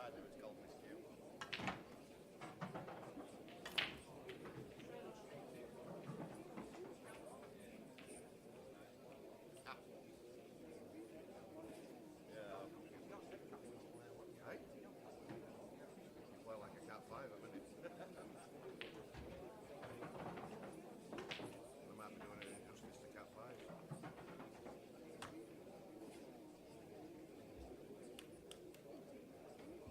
I do, it's called Miss Q. Ah. Yeah. Right? You play like a cat 5 a minute. We might be doing it injustice to cat 5.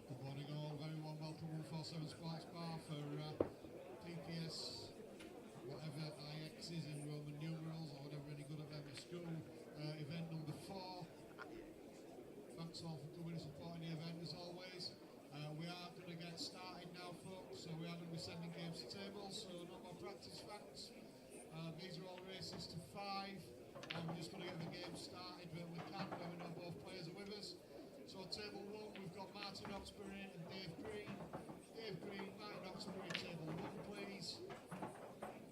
Good morning all, very warm welcome 147 Sports Bar for Pps, whatever Ix is in Roman numerals or whatever any good at them at school, event number 4. Thanks all for coming and supporting the event as always. We are going to get started now folks, so we are going to be sending games to tables, so no more practice thanks. These are all races to 5, and we're just going to get the game started when we can, when we know both players are with us. So table 1 we've got Martin Oxbury and Dave Green. Dave Green, Martin Oxbury, table 1 please.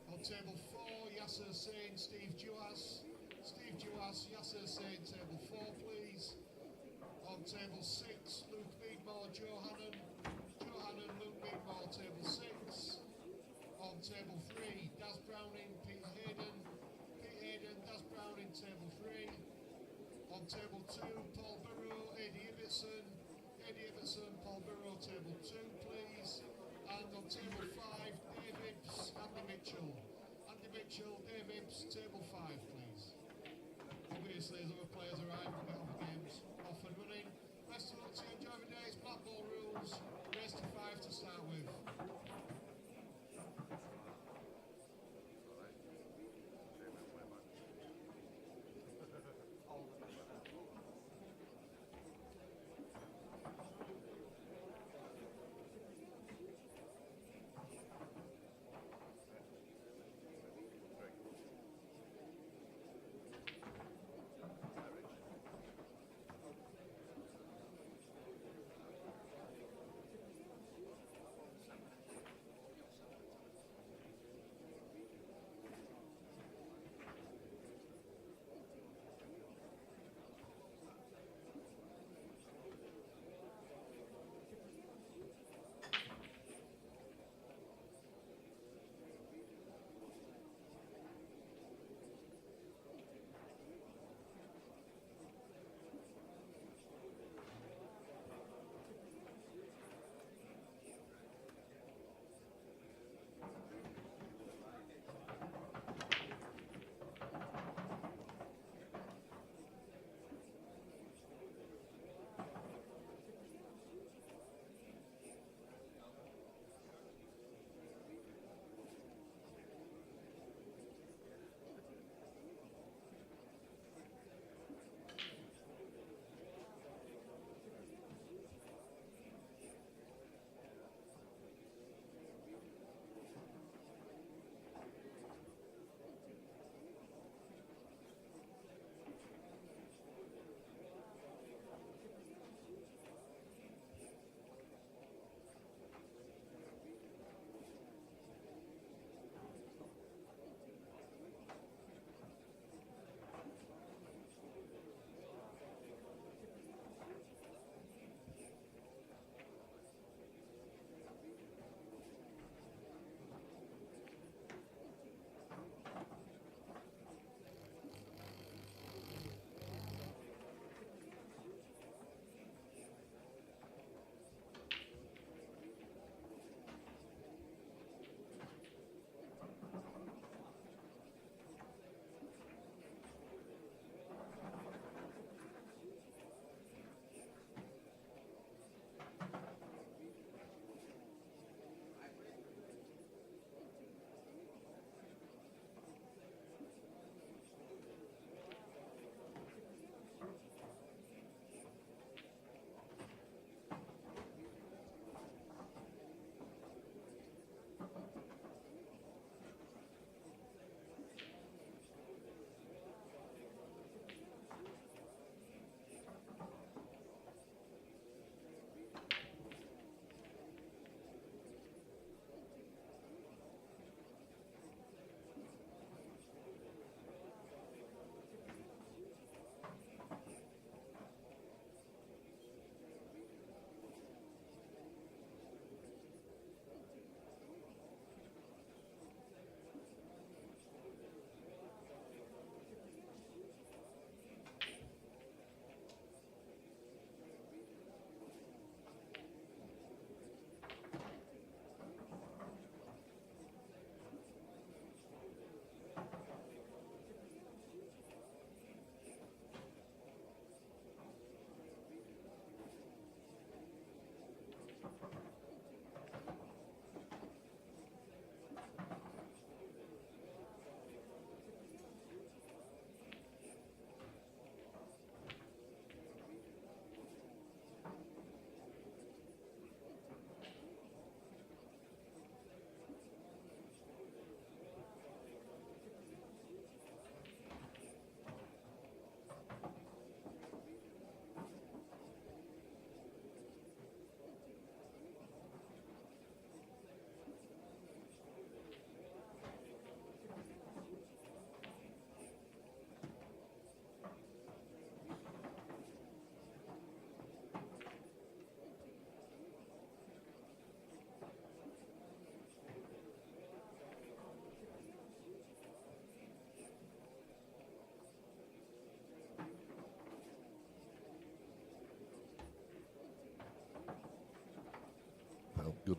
On table 4, Yasser Hussain, Steve Duas. Steve Duas, Yasser Hussain, table 4 please. On table 6, Luke Meadmore, Joe Hannon. Joe Hannon, Luke Meadmore, table 6. On table 3, Daz Browning, Peter Hayden. Pete Hayden, Daz Browning, table 3. On table 2, Paul Burrow, Eddie Ibbotson. Eddie Ibbotson, Paul Burrow, table 2 please. And on table 5, Dave Ibbs, Andy Mitchell. Andy Mitchell, Dave Ibbs, table 5 please. Obviously, as other players arrive, we'll get all the games off and running. Best of luck to you, enjoy the day. It's black ball rules. Race to 5 to start with.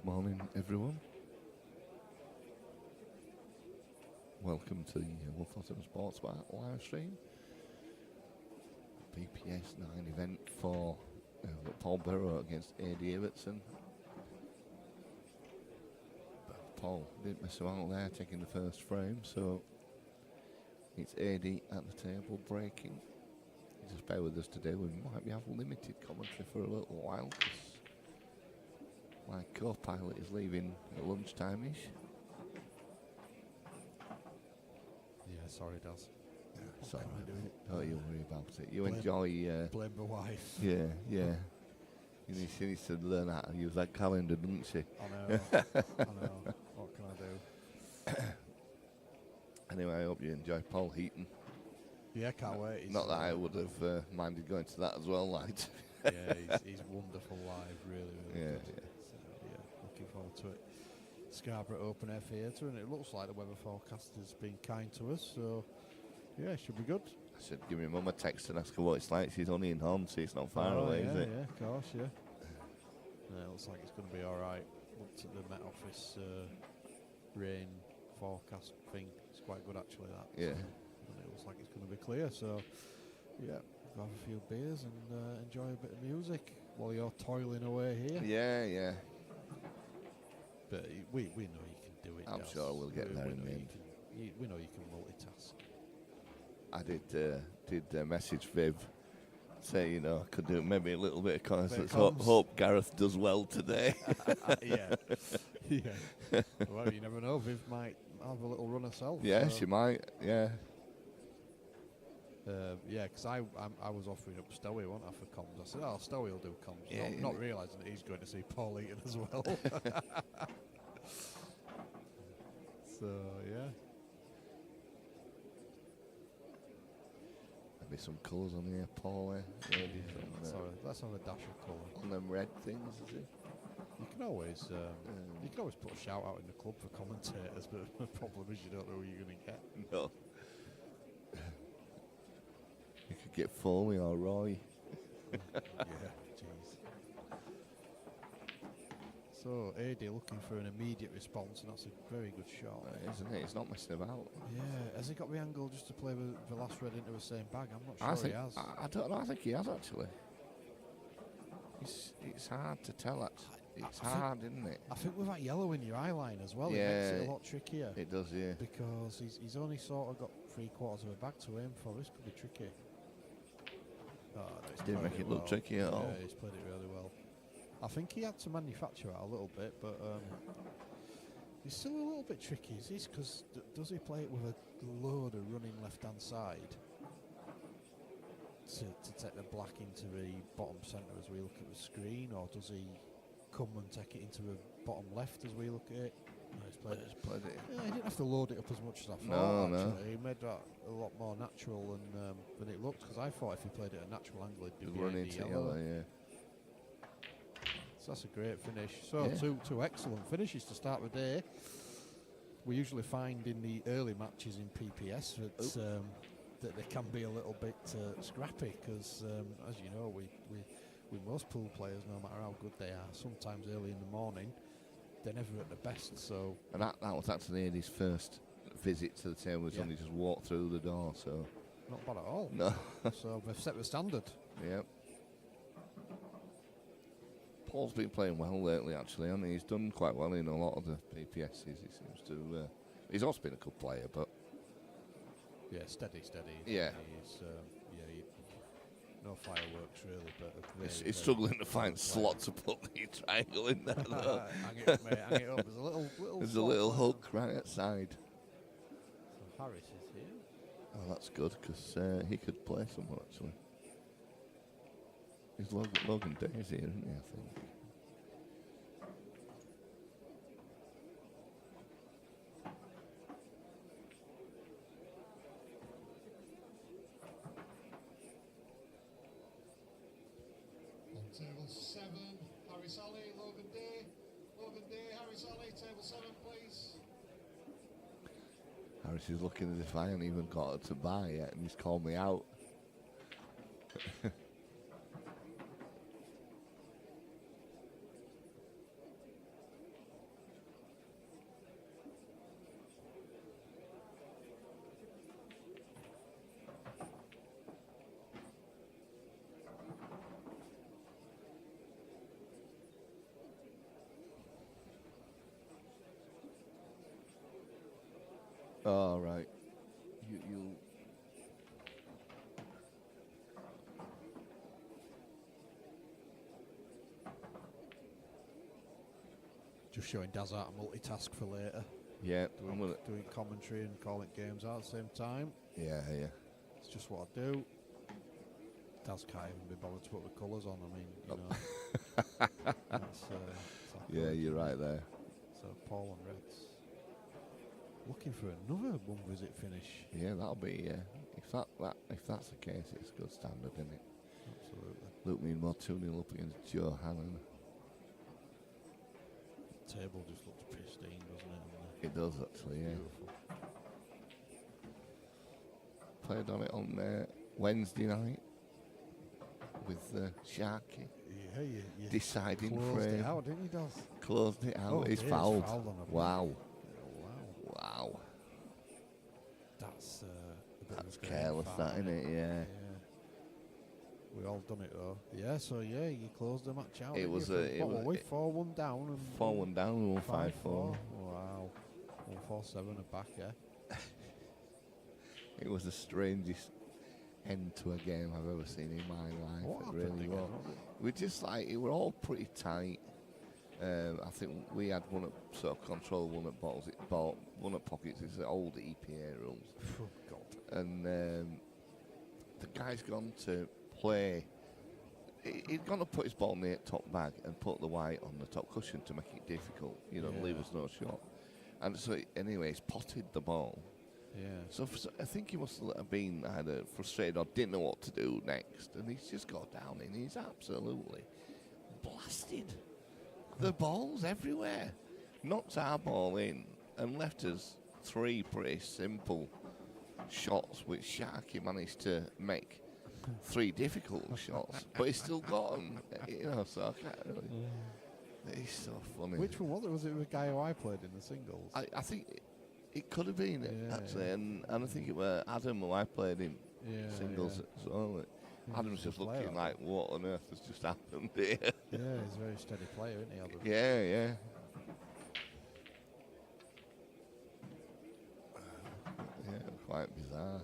Morning, everyone. Welcome to the 147 Sports Bar live stream. Pps 9 event for Paul Burrow against AD Everton. But Paul didn't mess around there, taking the first frame, so it's AD at the table breaking. Just bear with us today. We might have limited commentary for a little while because my co-pilot is leaving at lunchtime-ish. Yeah, sorry, Daz. It's all right. Don't you worry about it. You enjoy... Blame my wife. Yeah. She needs to learn how to use that calendar, doesn't she? I know. What can I do? Anyway, I hope you enjoy Paul Heaton. Yeah, can't wait. Not that I would have minded going to that as well, like. Yeah, he's wonderful live, really Yeah, good. So, yeah, looking forward to it. Scarborough Open Air Theatre, and it looks like the weather forecast has been kind to us, so yeah, it should be good. I should give my mum a text and ask her what it's like. She's only in Hornsey, it's not far away, yeah, is it? Yeah, of course, yeah. Yeah, it looks like it's going to be alright. Looked at the Met Office rain forecast thing. It's quite good, actually, that. Yeah. And it looks like it's going to be clear, so yeah, have a few beers and enjoy a bit of music while you're toiling away here. Yeah. But we know you can do it. I'm Daz. sure we'll get there in the end. We know you can multitask. I did message Viv, say, I could do maybe a little bit of concerts. Hope Gareth does well today. Yeah. Well, you never know. Viv might have a little run herself. Yeah, so. she might. Yeah. Yeah, because I was offering up Stowie, wasn't I, for comms. I said, Stowie will do comms. Yeah, not realising that he's going to see Paul Eaton as well. So, yeah. Maybe some colours on here, Paul. Maybe some, Let's have a dash of colour. on them red things, is it? You can always put a shout out in the club for commentators, but the problem is you don't know who you're going to get. No. You could get Foley or Roy. Yeah, jeez. So, AD looking for an immediate response, and that's a very good shot. Isn't it? He's not messing about. Yeah, has he got the angle just to play with Velasquez into the same bag? I'm not sure he has. I don't know. I think he has, actually. It's hard to tell, actually. It's hard, isn't it? I think with that yellow in your eye line as well, it makes it a lot trickier. It does, yeah. Because he's only sort of got 3/4 of a bag to aim for. This could be tricky. Oh, no, Didn't make it look tricky at all. Yeah, he's played it really well. I think he had to manufacture it a little bit, but he's still a little bit tricky. Is this because does he play it with a load of running left-hand side to take the black into the bottom centre as we look at the screen, or does he come and take it into the bottom left as we look at it? No, he's played it. Yeah, he didn't have to load it up as much as I thought. No. He made that a lot more natural than it looked, because I thought if he played it at a natural angle, he'd be behind the yellow. Yeah. So that's a great finish. So Yeah. two excellent finishes to start the day. We usually find in the early matches in PPS that they can be a little bit scrappy, because as you know, with most pool players, no matter how good they are, sometimes early in the morning, they're never at the best. So, and that was actually his first visit to the table. He's only just walked through the door, so not bad at all. no. So they've set the standard. Yep. Paul's been playing well lately, actually, and he's done quite well in a lot of the PPSs. He seems to. He's also been a good player, but yeah, steady. Yeah. He's, no fireworks really, but he's struggling to find slot to put the triangle in there. Though. Hang it up, mate. Hang it up. There's a little hook right outside. So Harris is here. Oh, that's good, because he could play someone, actually. He's Logan Days here, isn't he, I think? On table 7, Harry Sally, Logan Day. Logan Day, Harry Sally, table 7, please. Harris is looking as if I haven't even got her to buy yet, and he's called me out. Oh, right. You'll... Just showing Daz how to multitask for later. Yeah, I'm gonna... Doing commentary and calling games out at the same time. Yeah, yeah. It's just what I do. Daz can't even be bothered to put the colours on. I mean, you know. That's, Yeah, you're right there. So Paul and Reds looking for another one visit finish. Yeah, that'll be. If that's the case, it's good standard, isn't it? Absolutely. Luke meanwhile 2-0 up against Joe Hannon. The table just looks pristine, doesn't it? It does actually, yeah. Beautiful. Played on it on Wednesday night with Sharky. Yeah, you Deciding closed frame. it out, didn't you, Daz? Closed it out. Oh, He's dear, fouled. on a Wow. Oh, wow. Wow. That's a bit That's of a careless, foul, that, isn't it? Yeah. We all done it though. Yeah, so yeah, you closed the match out. It didn't was you, a- from- it what was- were we 4-1 down and 4-1 down and 1-5-4. 5-4. Wow. 1-4-7 and back, yeah. It was the strangest end to a game I've ever seen in my life. What It happened really again? was. We just like, it were all pretty tight. I think we had one at sort of control, one at bottles, one at pockets. It's the old EPA rules. Oh, God. And the guy's gone to play. He'd gone to put his ball in the top bag and put the white on the top cushion to make it difficult, you know, leave Yeah. us no shot. And so, anyway, he's potted the ball. Yeah. So I think he must have been either frustrated or didn't know what to do next. And he's just got down and he's absolutely blasted. The ball's everywhere. Knocked our ball in and left us 3 pretty simple shots, which Sharky managed to make 3 difficult shots. But he's still got them, you know, so I can't really... He's so funny. Which one was it? Was it the guy who I played in the singles? I think it could have been, Yeah, actually, yeah. and I think it was Adam who I played in singles as well. Adam's just Good player, looking like, what on earth has just happened here? Yeah, he's a very steady player, isn't he, Adam? Yeah, yeah. Yeah, quite bizarre.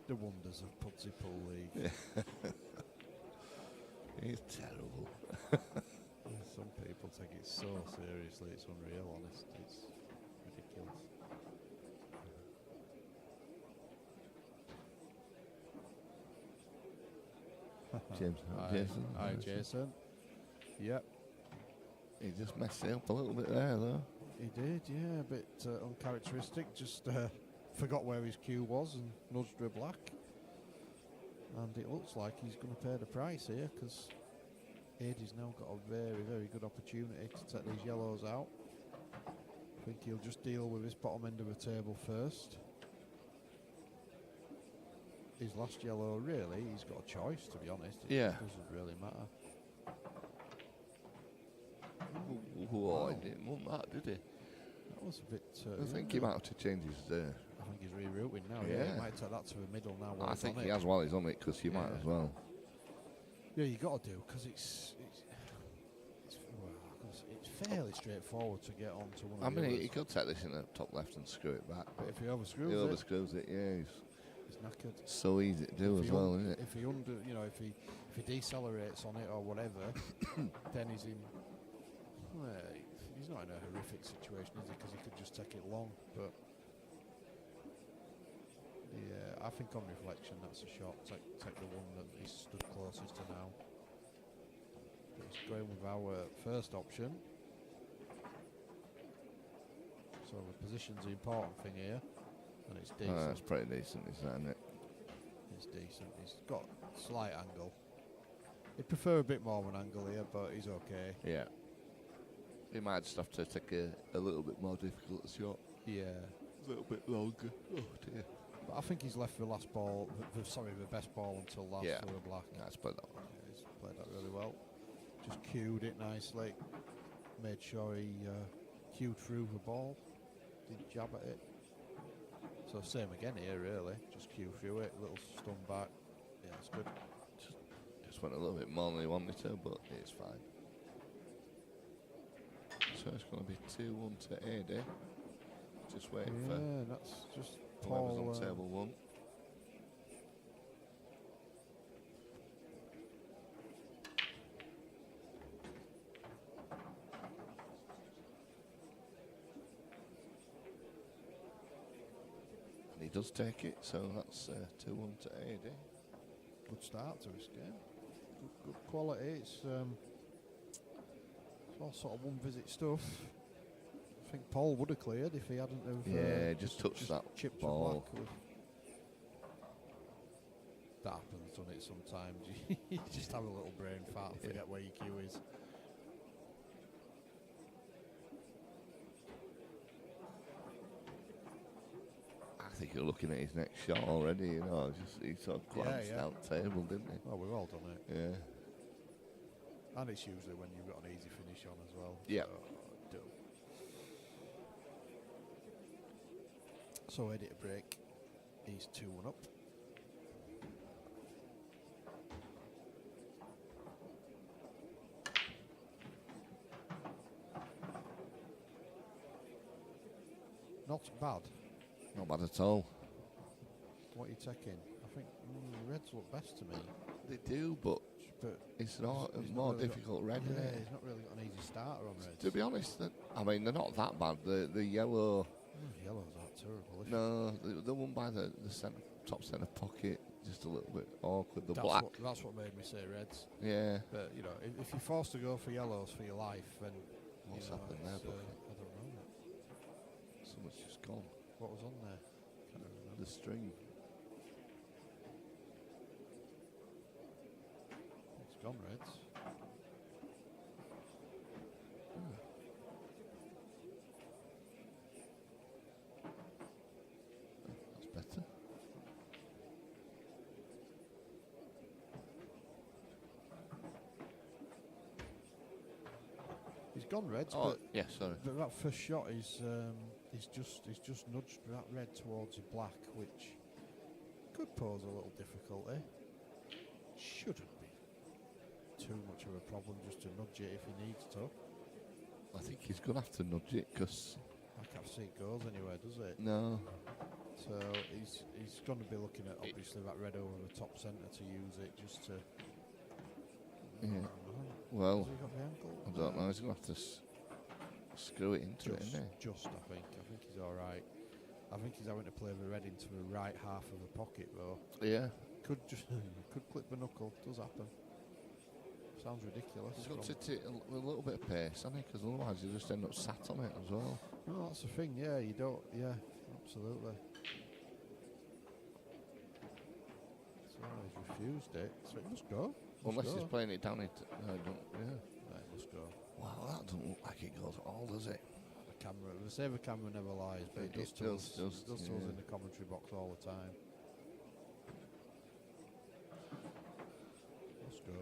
The wonders of Pudsey Pool League. He's terrible. Some people take it so seriously, it's unreal, honest. It's ridiculous. Jason. Hi, Jason. Yep, He just messed it up a little bit there, though. he did, yeah, a bit uncharacteristic. Just forgot where his cue was and nudged her black. And it looks like he's going to pay the price here because Adie's now got a very, very good opportunity to take these yellows out. I think he'll just deal with his bottom end of the table first. His last yellow, really, he's got a choice, to be honest. It Yeah. doesn't really matter. Whoa, he didn't want that, did he? That was a bit... I think he might have to change his... I think he's rerouting now. Yeah. He might take that to the middle now. while I he's think on he it. has while he's on it, because he might Yeah. as well. Yeah, you got to do because it's fairly straightforward to get onto one of I the mean, others. he could take this in the top left and screw it back. But if he overscrews He it, overscrews it, yeah. he's knackered. So easy to do If as he well, un- isn't it? If he if he decelerates on it or whatever, then he's in. Well, he's not in a horrific situation, is he? Because he could just take it long. But yeah, I think on reflection, that's a shot. Take the one that he's stood closest to now. But he's going with our first option. So the position's the important thing here, and it's decent. That's pretty decent, isn't it? It's decent. He's got slight angle. He'd prefer a bit more of an angle here, but he's okay. Yeah. He might just have to take a little bit more difficult shot. Yeah. A little bit longer. Oh dear. But I think he's left the last ball, the best ball until last Yeah. for the black. That's played that one. Yeah, he's played that really well. Just cued it nicely. Made sure he cued through the ball. Didn't jab at it. So same again here, really. Just cue through it, little stun back. Yeah, it's good. Just went a little bit more than he wanted to, but it's fine. So it's going to be 2-1 to AD. just waiting for Yeah, that's just whoever's Paul. on table 1. And he does take it, so that's 2-1 to AD. Good start to this game. Good quality. It's all sort of one-visit stuff. I think Paul would have cleared if he hadn't have. Yeah, just touched that chipped ball. Black with. That happens, doesn't it? Sometimes you just have a little brain fart and forget where your cue is. I think you're looking at his next shot already, you know, just he sort of glanced out the table, didn't he? Well, we've all done it. Yeah. And it's usually when you've got an easy finish on as well. Yeah. So Eddie to break. He's 2-1 up. Not bad. Not bad at all. What are you taking? I think Reds look best to me. They do, but it's not he's a not more really difficult red, Yeah, isn't it? he's not really got an easy starter on Reds. To be honest, I mean, they're not that bad. The yellow... Yellows aren't terrible. No, the one by the top centre pocket, just a little bit awkward. The black. That's what made me say Reds. Yeah. But, you know, if you're forced to go for yellows for your life, then... What's happened there, I don't know. So much just gone. What was on there? Can't remember. The string. It's gone, Reds. That's better. He's gone Reds, Oh, but yeah, sorry. that first shot is he's just nudged that red towards the black, which could pose a little difficulty. Shouldn't be too much of a problem just to nudge it if he needs to. I think he's going to have to nudge it because... I can't see it goes anywhere, does it? No. So he's going to be looking at obviously that red over the top centre to use it just to. Yeah. Well, Has he got the ankle? I don't know. He's going to have to screw it into it, isn't he? Just, I think. I think he's all right. I think he's having to play the red into the right half of the pocket though. Yeah. Could clip the knuckle. Does happen. Sounds ridiculous. He's got to take a little bit of pace, hasn't he? Because otherwise you just end up sat on it as well. No, that's the thing. Yeah, you don't. Yeah, absolutely. So he's refused it. So it must go. Unless go. he's playing it down it. Yeah. Right, it must go. Wow, that doesn't look like it goes at all, does it? The camera. They say the camera never lies, but it does to us. It does to us in the commentary box all the time. Must go.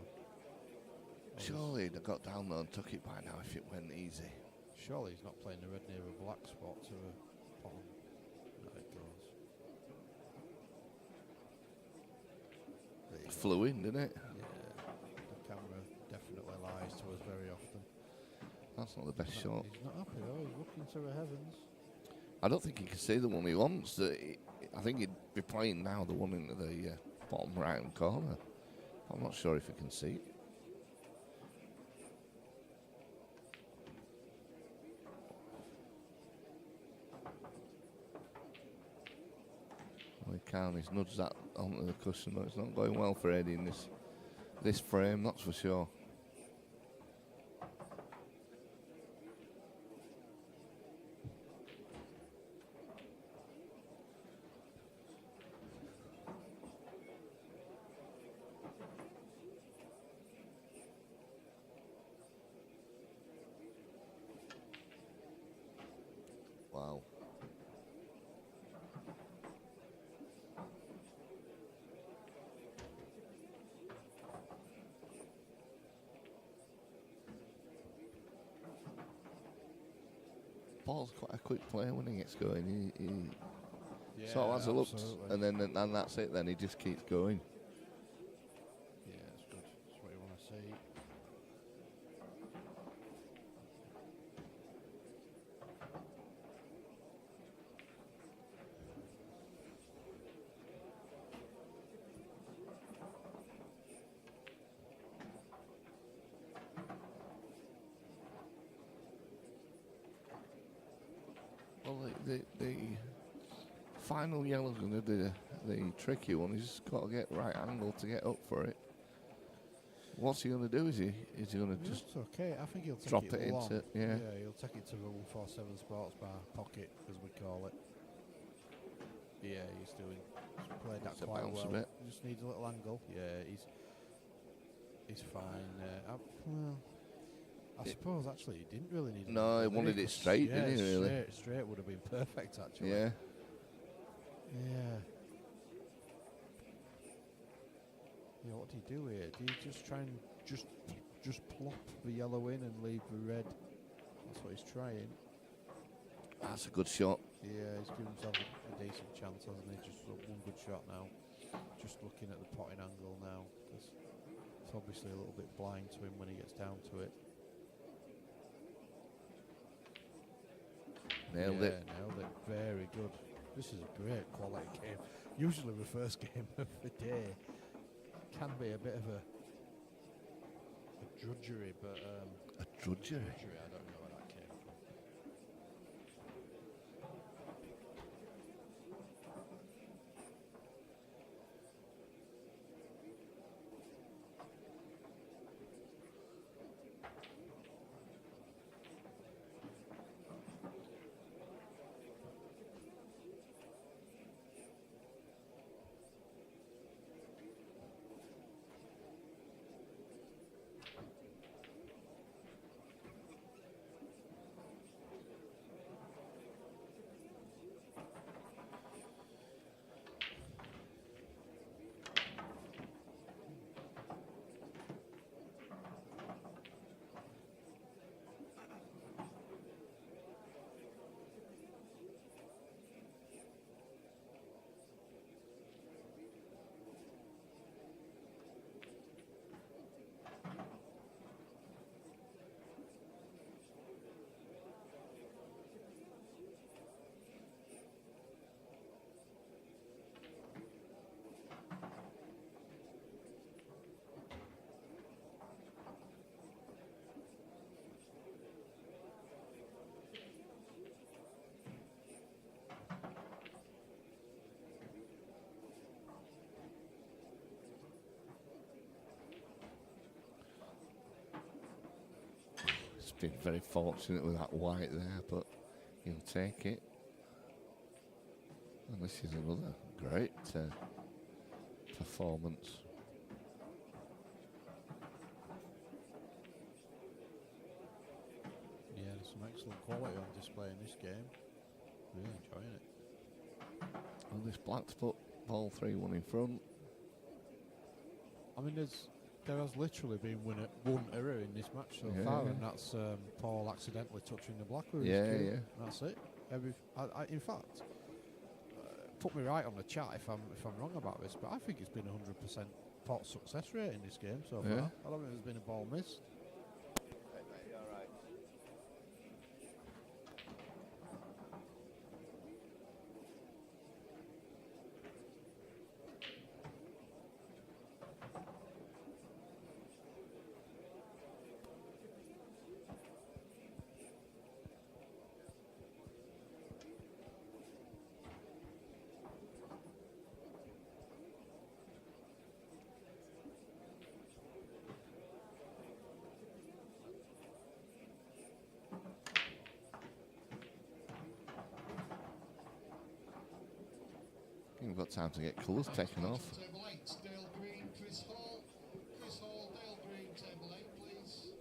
Surely he'd have got down there and took it by now if it went easy. Surely he's not playing the red near a black spot to a bottom. No, it goes. It flew in, didn't it? Yeah, the camera definitely lies to us very often. That's not the best shot. He's not happy though, he's looking to the heavens. I don't think he can see the one he wants. I think he'd be playing now the one into the bottom right hand corner. I'm not sure if he can see it. Well, he can. He's nudged that onto the cushion, but it's not going well for Eddie in this frame, that's for sure. Wow. Paul's quite a quick player when he gets going. He sort of has a look, and then that's it. Then he just keeps going. Yeah, it's good. That's what you want to see. Well, the final yellow's going to do the tricky one. He's got to get right angle to get up for it. What's he going to do? Is he going to just It's okay. I think he'll take drop it it long. into yeah? He'll take it to the 147 sports bar pocket, as we call it. Yeah, he's played that It's a quite bounce well. a bit. Just needs a little angle. Yeah, he's fine. I suppose actually he didn't really need. No, he wanted it straight, didn't he? Really? Straight would have been perfect actually. Yeah. Yeah. Yeah, what do you do here? Do you just try and just plop the yellow in and leave the red? That's what he's trying. That's a good shot. Yeah, he's given himself a decent chance, hasn't he? Just one good shot now. Just looking at the potting angle now, because it's obviously a little bit blind to him when he gets down to it. Nailed it. Nailed it. Very good. This is a great quality game. Usually the first game of the day can be a bit of a drudgery, but A drudgery. I don't know where that came from. Been very fortunate with that white there, but he'll take it. And this is another great performance. Yeah, there's some excellent quality on display in this game. Really enjoying it. And this black's put ball 3-1 in front. I mean, there has literally been one error in this match so Yeah, far, yeah. and that's Paul accidentally touching the black with Yeah, his cue. yeah. That's it. In fact, put me right on the chat if I'm wrong about this, but I think it's been 100% pot success rate in this game so far. Yeah. I don't think there's been a ball missed. We've got time to get colours taken off. Table 8, Dale Green, Chris Hall. Chris Hall, Dale Green, table 8, please.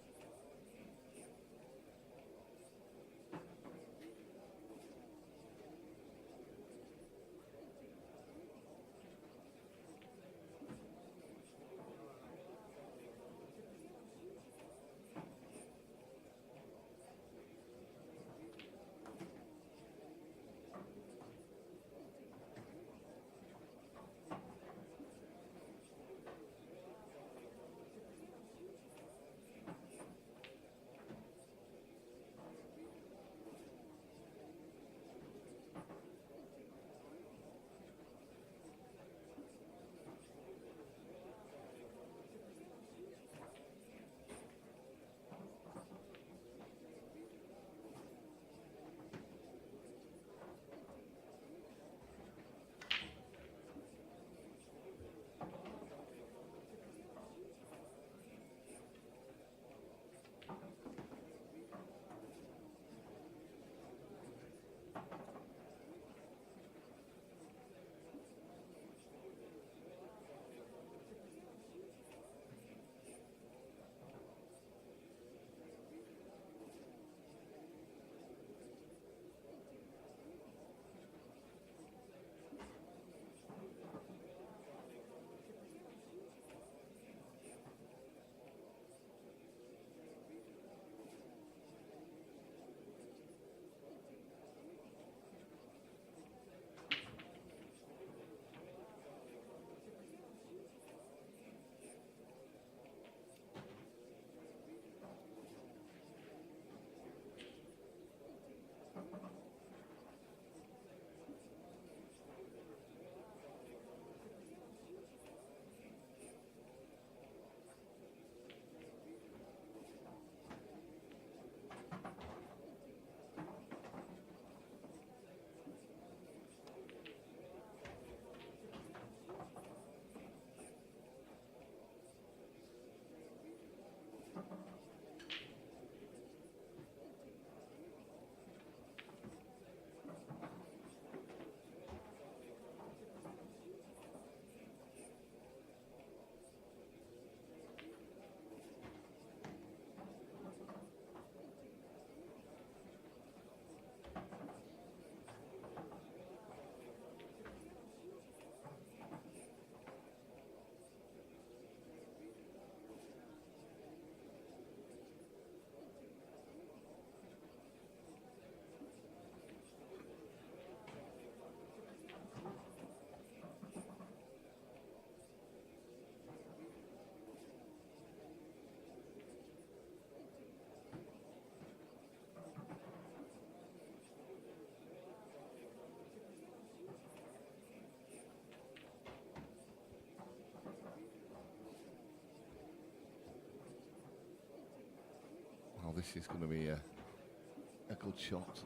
this is going to be a good shot.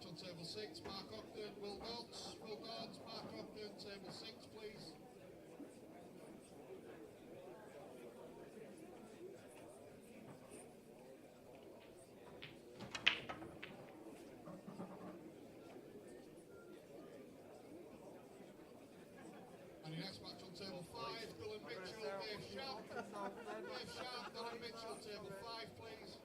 match on table 6, Mark Ogden, Will Dodds. Will Dodds, Mark Ogden, table 6, please. And the next match on table 5, Dylan Mitchell, Dave Sharp. Dave Sharp, Dylan Mitchell, table 5, please.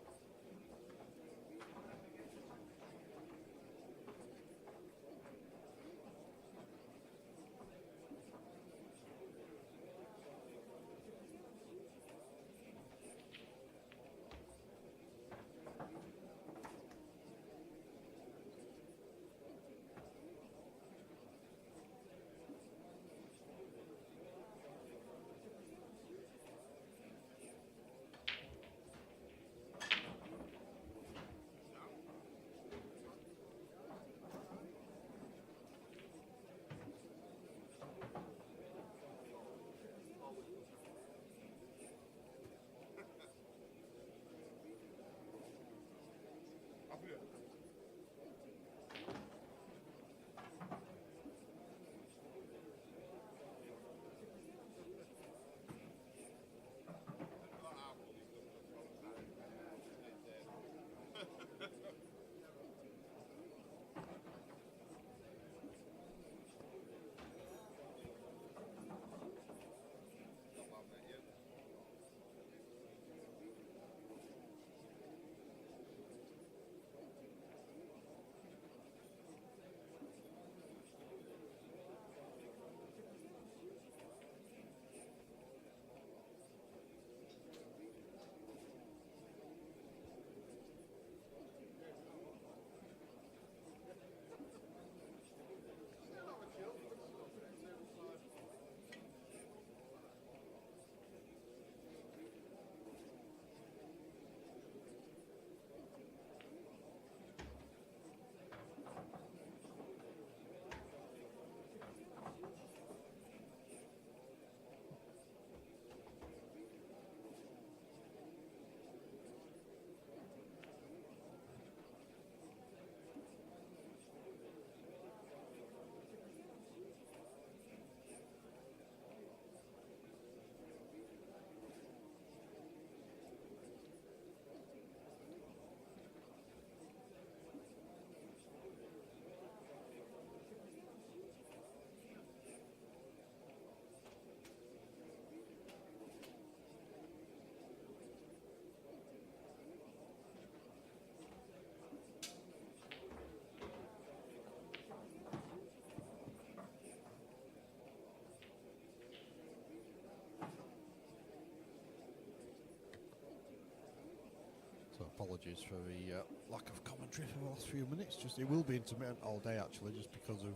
So apologies for the lack of commentary for the last few minutes. Just it will be intermittent all day actually, just because of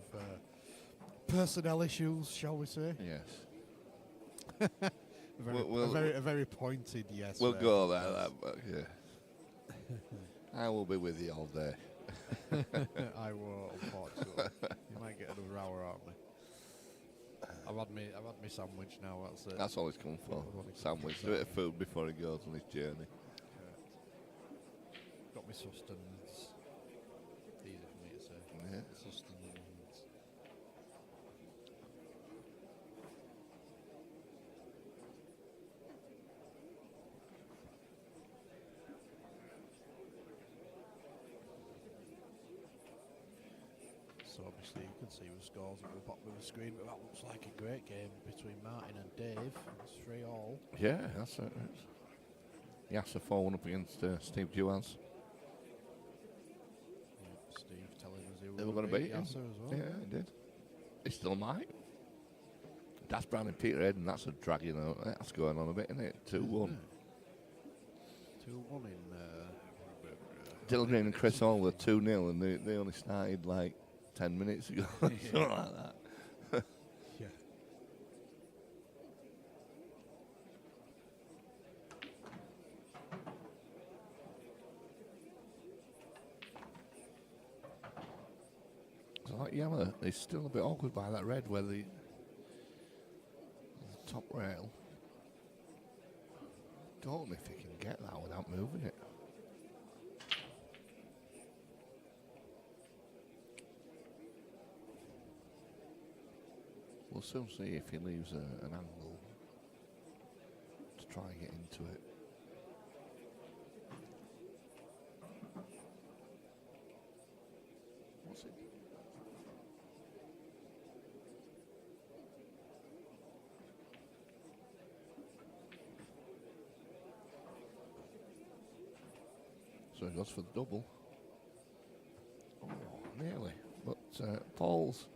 personnel issues, shall we say? Yes. A very pointed yes. We'll go like that, but yeah. I will be with you all day. I will, unfortunately. You might get another hour out of me. I've had me sandwich now. That's it. That's all he's come for. Sandwich. A bit of food before he goes on his journey. Got me sustenance. Easy for me to say. Yeah. Sustenance. So obviously you can see the scores at the bottom of the screen, but that looks like a great game between Martin and Dave. It's 3-3. Yeah, that's it. Yasser 4-1 up against Steve Duans. Yeah, Steve telling us They were going to beat him. Yasser as well. Yeah, he did. He still might. Das Brown and Peter Hayden, that's a drag, you know. That's going on a bit, isn't it? 2-1. 2-1 in... Dylan Green and Chris Hall were 2-0 and they only started like 10 minutes ago. Something like that. Yeah. So like Yammer is still a bit awkward by that red where the top rail. Don't know if he can get that without moving it. We'll soon see if he leaves an angle to try and get into it. What's it? So he goes for the double. Oh, nearly. But Paul's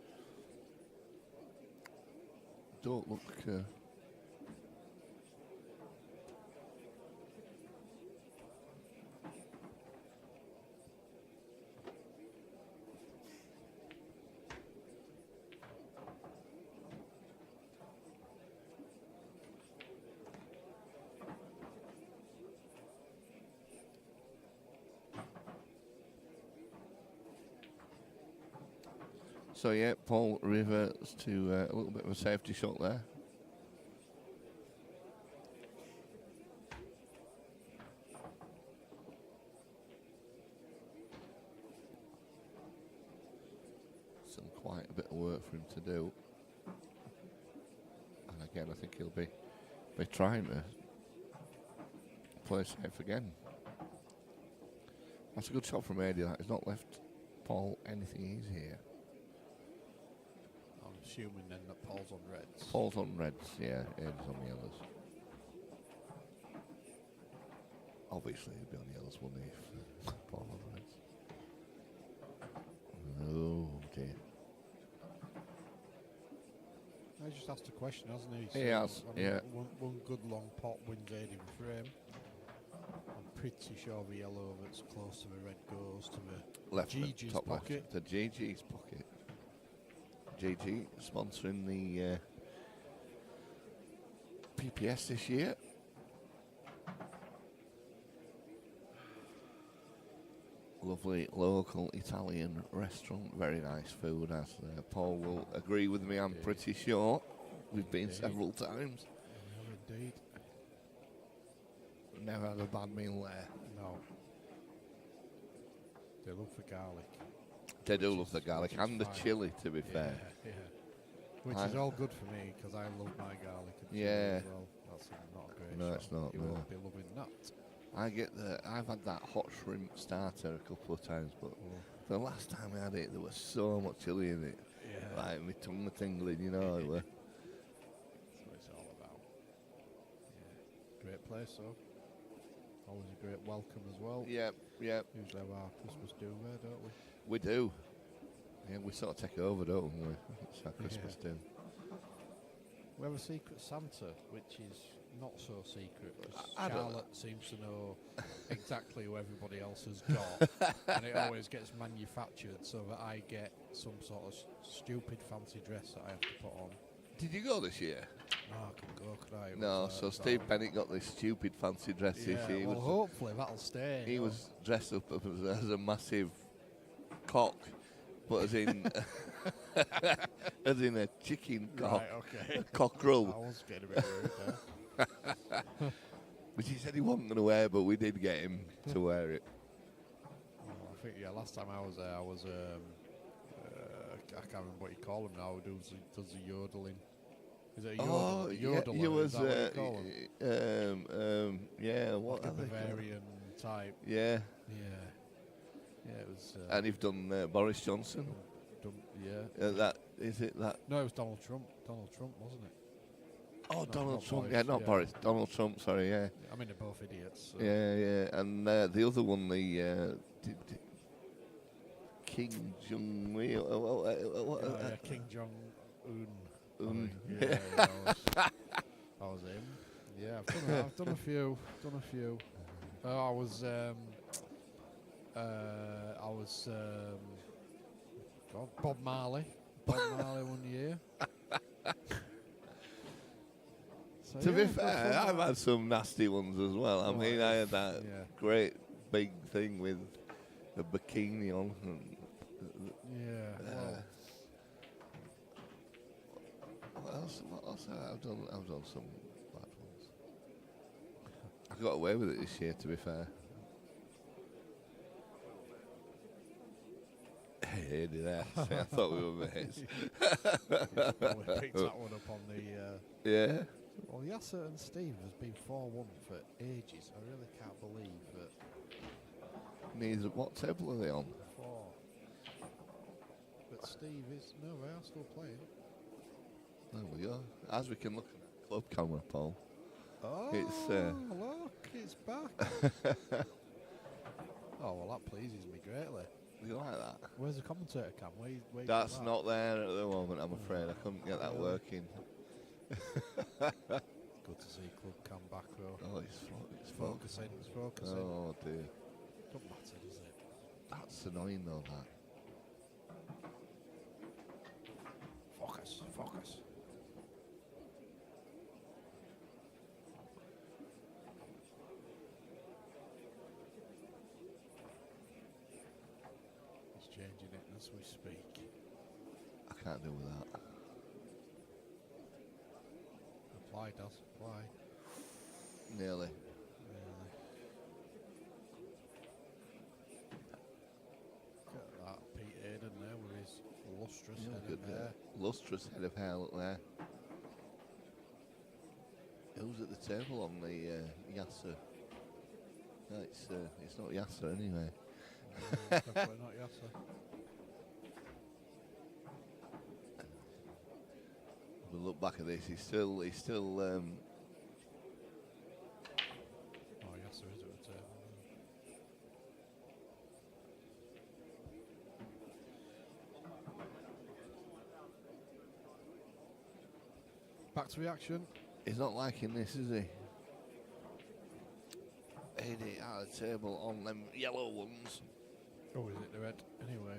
don't look. So yeah, Paul reverts to a little bit of a safety shot there. Still quite a bit of work for him to do. And again, I think he'll be trying to play safe again. That's a good shot from Eddie. That has not left Paul anything easy here. I'm assuming then that Paul's on reds. Paul's on reds, yeah, Eddie's on yellows. Obviously he'd be on yellows, wouldn't he, if Paul on reds. Oh dear. I just asked a question, hasn't he? He has, I mean, yeah. One good long pot wins 8 in frame. I'm pretty sure the yellow that's close to the red goes to the Left, GG's top pocket. left, the GG's pocket. GG sponsoring the PPS this year. Lovely local Italian restaurant, very nice food, as Paul will agree with me, I'm pretty sure. We've been several times. Yeah, indeed. Never had a bad meal there. No. They love the garlic. They do love the garlic and the fine. chilli, to be fair. Yeah. Which is all good for me because I love my garlic and chilli Yeah. as well. That's not a great No, shot. it's not, You no. won't be loving that. I've had that hot shrimp starter a couple of times, but the last time I had it, there was so much chilli in it. Yeah. Like, my tongue was tingling, you know. It were. That's what it's all about. Yeah. Great place, though. Always a great welcome as well. Yeah. Usually have our Christmas do there, don't we? We do. Yeah, we sort of take over, don't we? It's our Christmas do. We have a secret Santa, which is not so secret. 'Cause I don't Charlotte seems to know exactly who everybody else has got, and it always gets manufactured so that I get some sort of stupid fancy dress that I have to put on. Did you go this year? No, I couldn't go, could I? It No, was, so Steve Bennett got this stupid fancy dress this Yeah, year. He well, was, hopefully that'll stay. he was dressed up as a massive cock, but as in as in a chicken cock, Right, okay. cockerel, I was getting a bit rude there. which he said he wasn't going to wear, but we did get him to wear it. Oh, I think, last time I was there, I was, I can't remember what you call him now, who does the yodeling. Is it a Oh, yodeler? yeah, you was, Is that what you call him? yeah, what Like a are they called? Bavarian type. Yeah, Yeah, it was. and you've done Boris Johnson. Yeah. That is it. That No, it was Donald Trump. Donald Trump, wasn't it? oh, No, Donald not Trump. Boris, Yeah, not yeah. Boris. Donald Trump. Sorry. Yeah. I mean, they're both idiots. So. Yeah. And the other one, the King Jong Yeah, King Jong Un. Yeah. That was him. Yeah, I've done a few. Oh, I was. God, Bob Marley. Bob Marley 1 year. So, To be yeah, fair, fun. I've had some nasty ones as well. I Oh, mean, I had that yeah. great big thing with the bikini on. And Yeah. Well, what else? I've done some bad ones. I got away with it this year, to be fair. Hey. Eddie there. I thought we were mates. Probably picked that one up on the. Yeah. Well, Yasser and Steve has been 4-1 for ages. I really can't believe that. Neither. What table are they on? 4. But Steve is. No, they are still playing. There we go. As we can look at the club camera, Paul. Oh, It's, look, it's back. Oh, well, that pleases me greatly. You like that? Where's the commentator cam? Where you That's that? not there at the moment, I'm afraid. I couldn't get that working. Good to see club cam back, though. Oh, it's Focusing, it's focusing. Oh, dear. Don't matter, does it? That's annoying, though, that. Focus, focus. He's changing it as we speak. I can't do with that. Apply, does apply. Nearly. Look at that, Pete Hayden there with his lustrous Yeah, head good of hair. lustrous head of hair, look there. Who's at the table on the Yasser? No, it's not Yasser anyway. Definitely not Yasser. We'll look back at this. He's still. Oh, Yasser is at the table. Back to reaction. He's not liking this, is he? 80 out of the table on them yellow ones. Oh, is it the red? Anyway.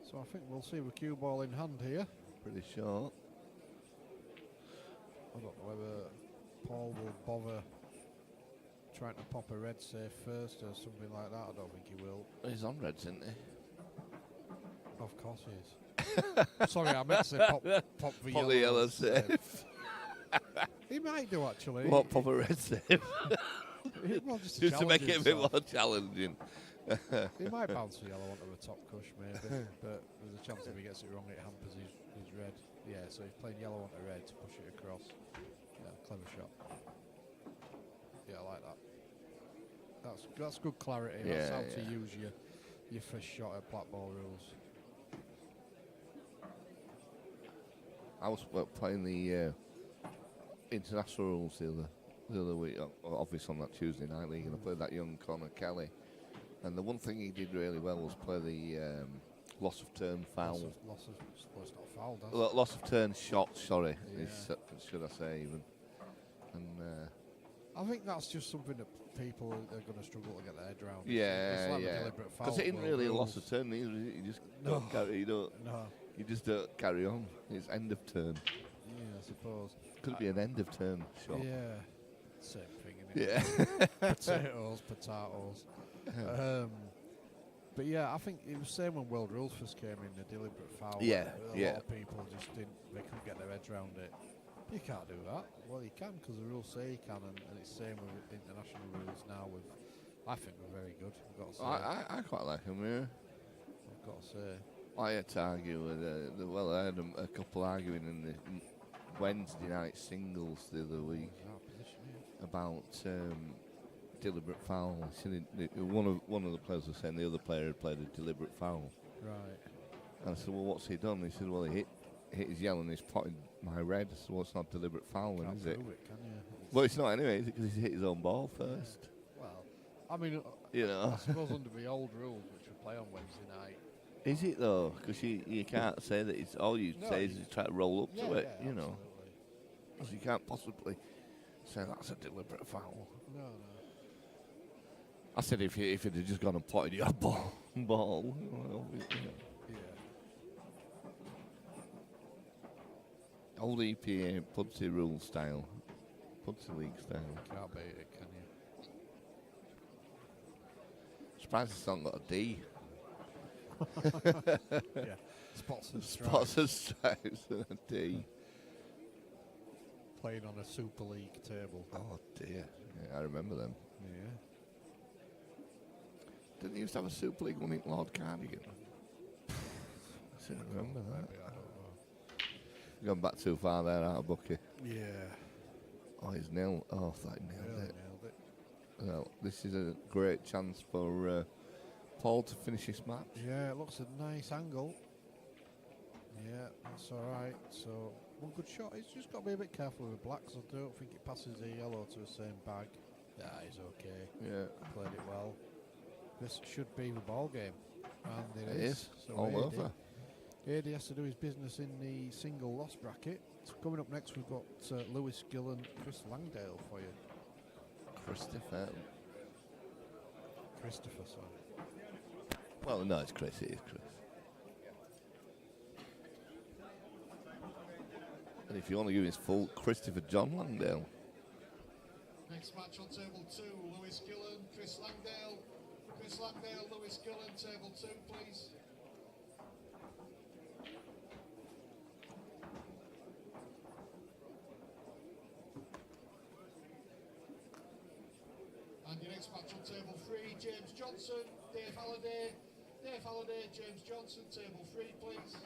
So I think we'll see the cue ball in hand here. Pretty short. I don't know whether Paul will bother trying to pop a red safe first or something like that. I don't think he will. He's on reds, isn't he? Of course he is. Sorry, I meant to say pop the Pop yellow, the yellow safe. safe. He might do actually. What, pop a red safe? Well, just Just to make it a bit himself. more challenging. He might bounce the yellow onto the top cush maybe, but there's a chance if he gets it wrong it hampers his red. Yeah, so he's playing yellow onto red to push it across. Yeah, clever shot. Yeah, I like that. That's good clarity. That's how to use your first shot at black ball rules. I was playing the international rules the other week, obviously on that Tuesday night league, and I played that young Connor Kelly. And the one thing he did really well was play the loss of turn foul. Well, it's not a foul, does it? Loss of turn shot, sorry, Yeah. should I say even. And I think that's just something that people are going to struggle to get their head around. yeah, it's like a yeah. deliberate foul. Because it isn't world really a rules. loss of turn either, is it? You just No. don't carry, No. you just don't carry on. It's end of turn. Yeah, I suppose. Could be an end of turn shot. Yeah. Same thing, innit? Yeah. Potatoes. But yeah, I think it was the same when World Rules first came in, the deliberate foul. Yeah, A yeah. lot of people just they couldn't get their heads around it. You can't do that. Well, you can because the rules say you can, and it's the same with international rules now. I think we're very good. I've got to say. I quite like him, yeah. I've got to say. I had to argue with, I had a couple arguing in the Wednesday night singles the other week about deliberate foul. One of the players was saying the other player had played a deliberate foul. Right. And I said, well, what's he done? He said, well, he hit his yellow and he's potted my red. So well, it's not deliberate foul, then, Can't is it? prove it, can you? Well, it's not anyway, is it? Because he hit his own ball first. Well, I mean, You know. I suppose under the old rules, which we play on Wednesday night. Is it though? Because you can't say that it's all you No, say is you try to roll up to it, yeah, you know. absolutely. Because you can't possibly say that's a deliberate foul. No. I said if it had just gone and potted your ball, well, obviously, you know. Yeah. Old EPA Pudsey rule style, Pudsey league style. Can't beat it, can you? Surprised it's not got a D. Yeah. Spots and stripes. Spots and stripes and a D. Playing on a Super League table. Oh dear, yeah, I remember them. Yeah. Did they used to have a Super League one in Lord Cardigan? I seem to remember that. Maybe, I don't know. Gone back too far there, out of Bucky. Yeah. Oh, he's nil. Oh, I thought he nailed Really it. nailed it. Well, this is a great chance for Paul to finish his match. Yeah, it looks a nice angle. Yeah, that's all right. So, one good shot. He's just got to be a bit careful with blacks. I don't think it passes the yellow to the same bag. Yeah, he's okay. Yeah, Played it well. This should be the ball game. And it is. So All AD over. AD has to do his business in the single loss bracket. So coming up next, we've got Lewis Gill and Chris Langdale for you. Christopher. Christopher, sorry. Well, no, it's Chris. It is Chris. And if you want to give his full, Christopher John Langdale. Next match on table 2, Lewis Gillen, Chris Langdale. Chris Langdale, Lewis Gillen, table 2, please. And your next match on table 3, James Johnson, Dave Halliday. Dave Halliday, James Johnson, table 3, please.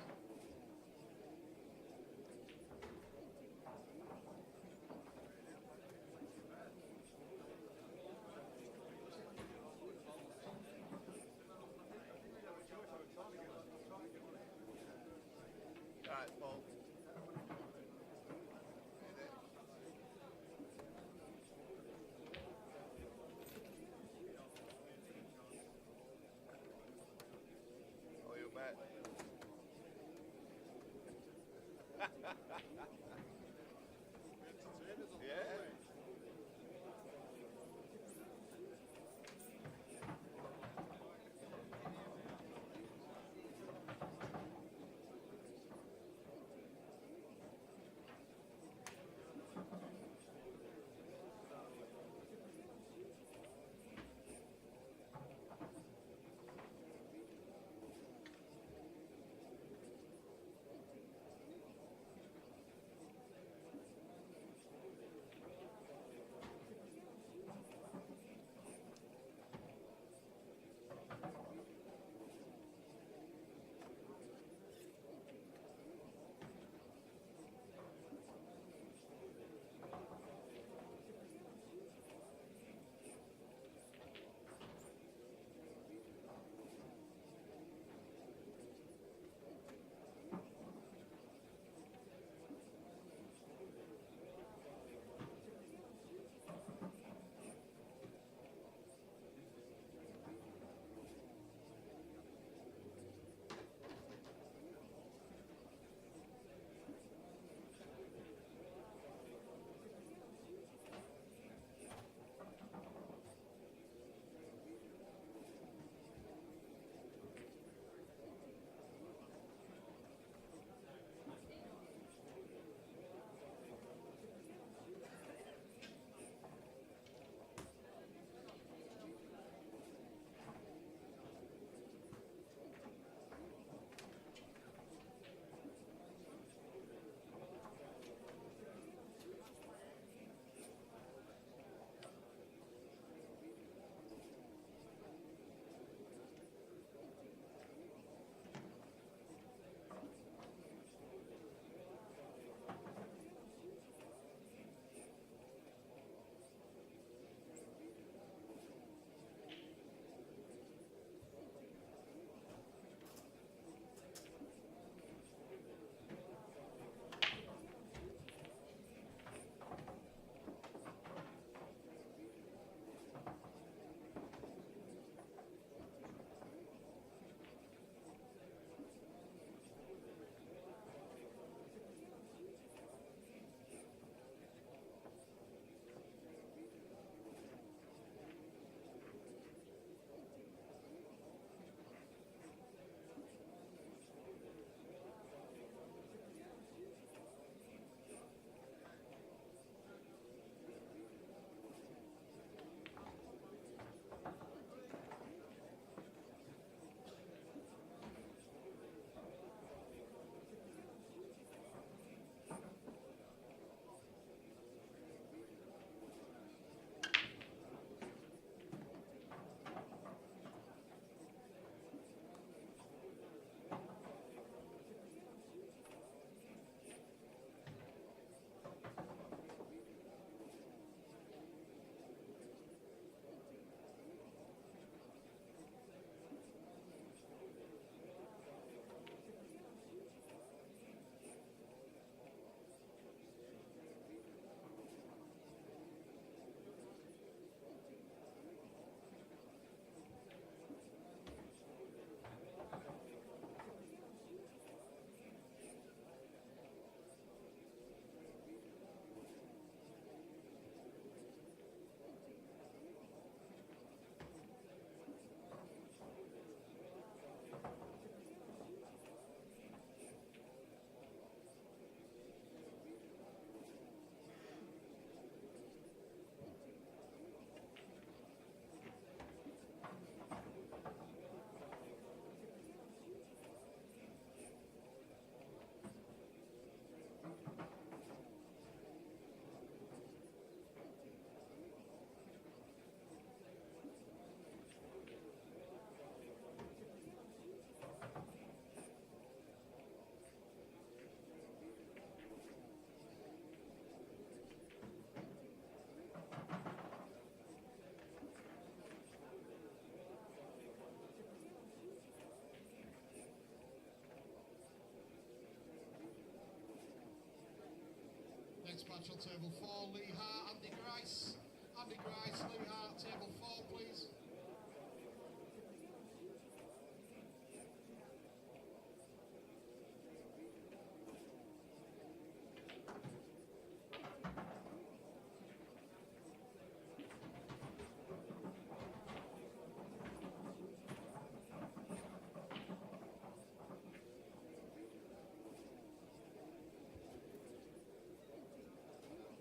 Next match on table 4, Lee Hart, Andy Grice. Andy Grice, Lee Hart, table 4, please.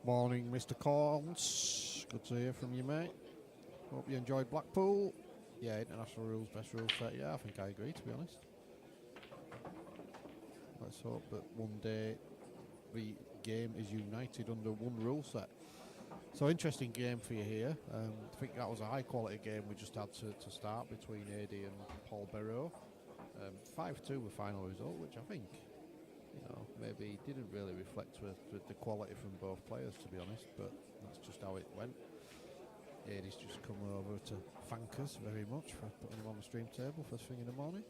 Morning, Mr. Corns. Good to hear from you, mate. Hope you enjoyed Blackpool. Yeah, international rules, best rules set. Yeah, I think I agree, to be honest. Let's hope that one day the game is united under one rule set. So, interesting game for you here. I think that was a high-quality game we just had to start between AD and Paul Barrow. 5-2 the final result, which I think, you know, maybe didn't really reflect with the quality from both players, to be honest, but that's just how it went. Adie's just come over to thank us very much for putting him on the stream table first thing in the morning.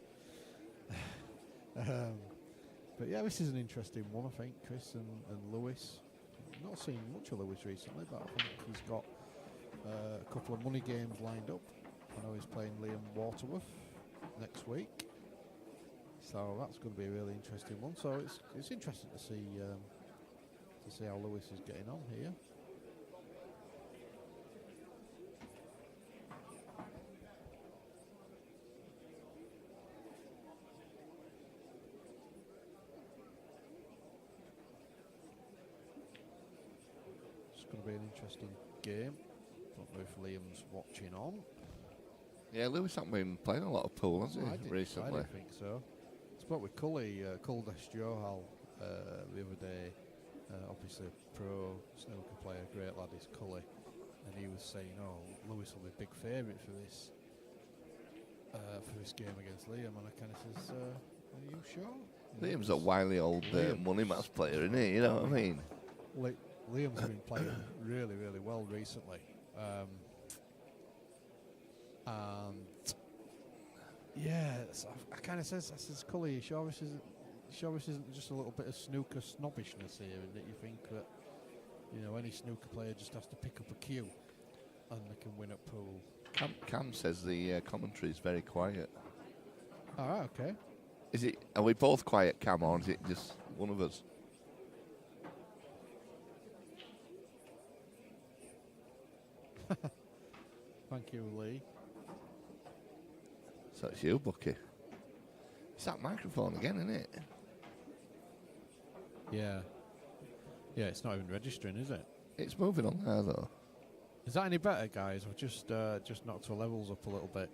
But yeah, this is an interesting one, I think, Chris and Lewis. Not seen much of Lewis recently, but I think he's got a couple of money games lined up. I know he's playing Liam Waterworth next week. So that's going to be a really interesting one. So it's interesting to see how Lewis is getting on here. It's going to be an interesting game. Don't know if Liam's watching on. Yeah, Lewis hasn't been playing a lot of pool, has he, recently? I don't think so. Spoke with Cully, Kuldesh Johal the other day. Obviously a pro snooker player, great lad is Cully. And he was saying, oh, Lewis will be a big favourite for this game against Liam. And I kind of says, are you sure? Liam's a wily old money match player, isn't he? You know what I mean? Liam's been playing really, really well recently. And yeah, I kind of says, Cully, you sure this isn't just a little bit of snooker snobbishness here, and that you think that, you know, any snooker player just has to pick up a cue and they can win at pool. Cam says the commentary is very quiet. Ah, okay. Are we both quiet, Cam, or is it just one of us? Thank you, Lee. So it's you, Bucky. It's that microphone again, isn't it? Yeah. Yeah, it's not even registering, is it? It's moving on there, though. Is that any better, guys? We've just knocked our levels up a little bit.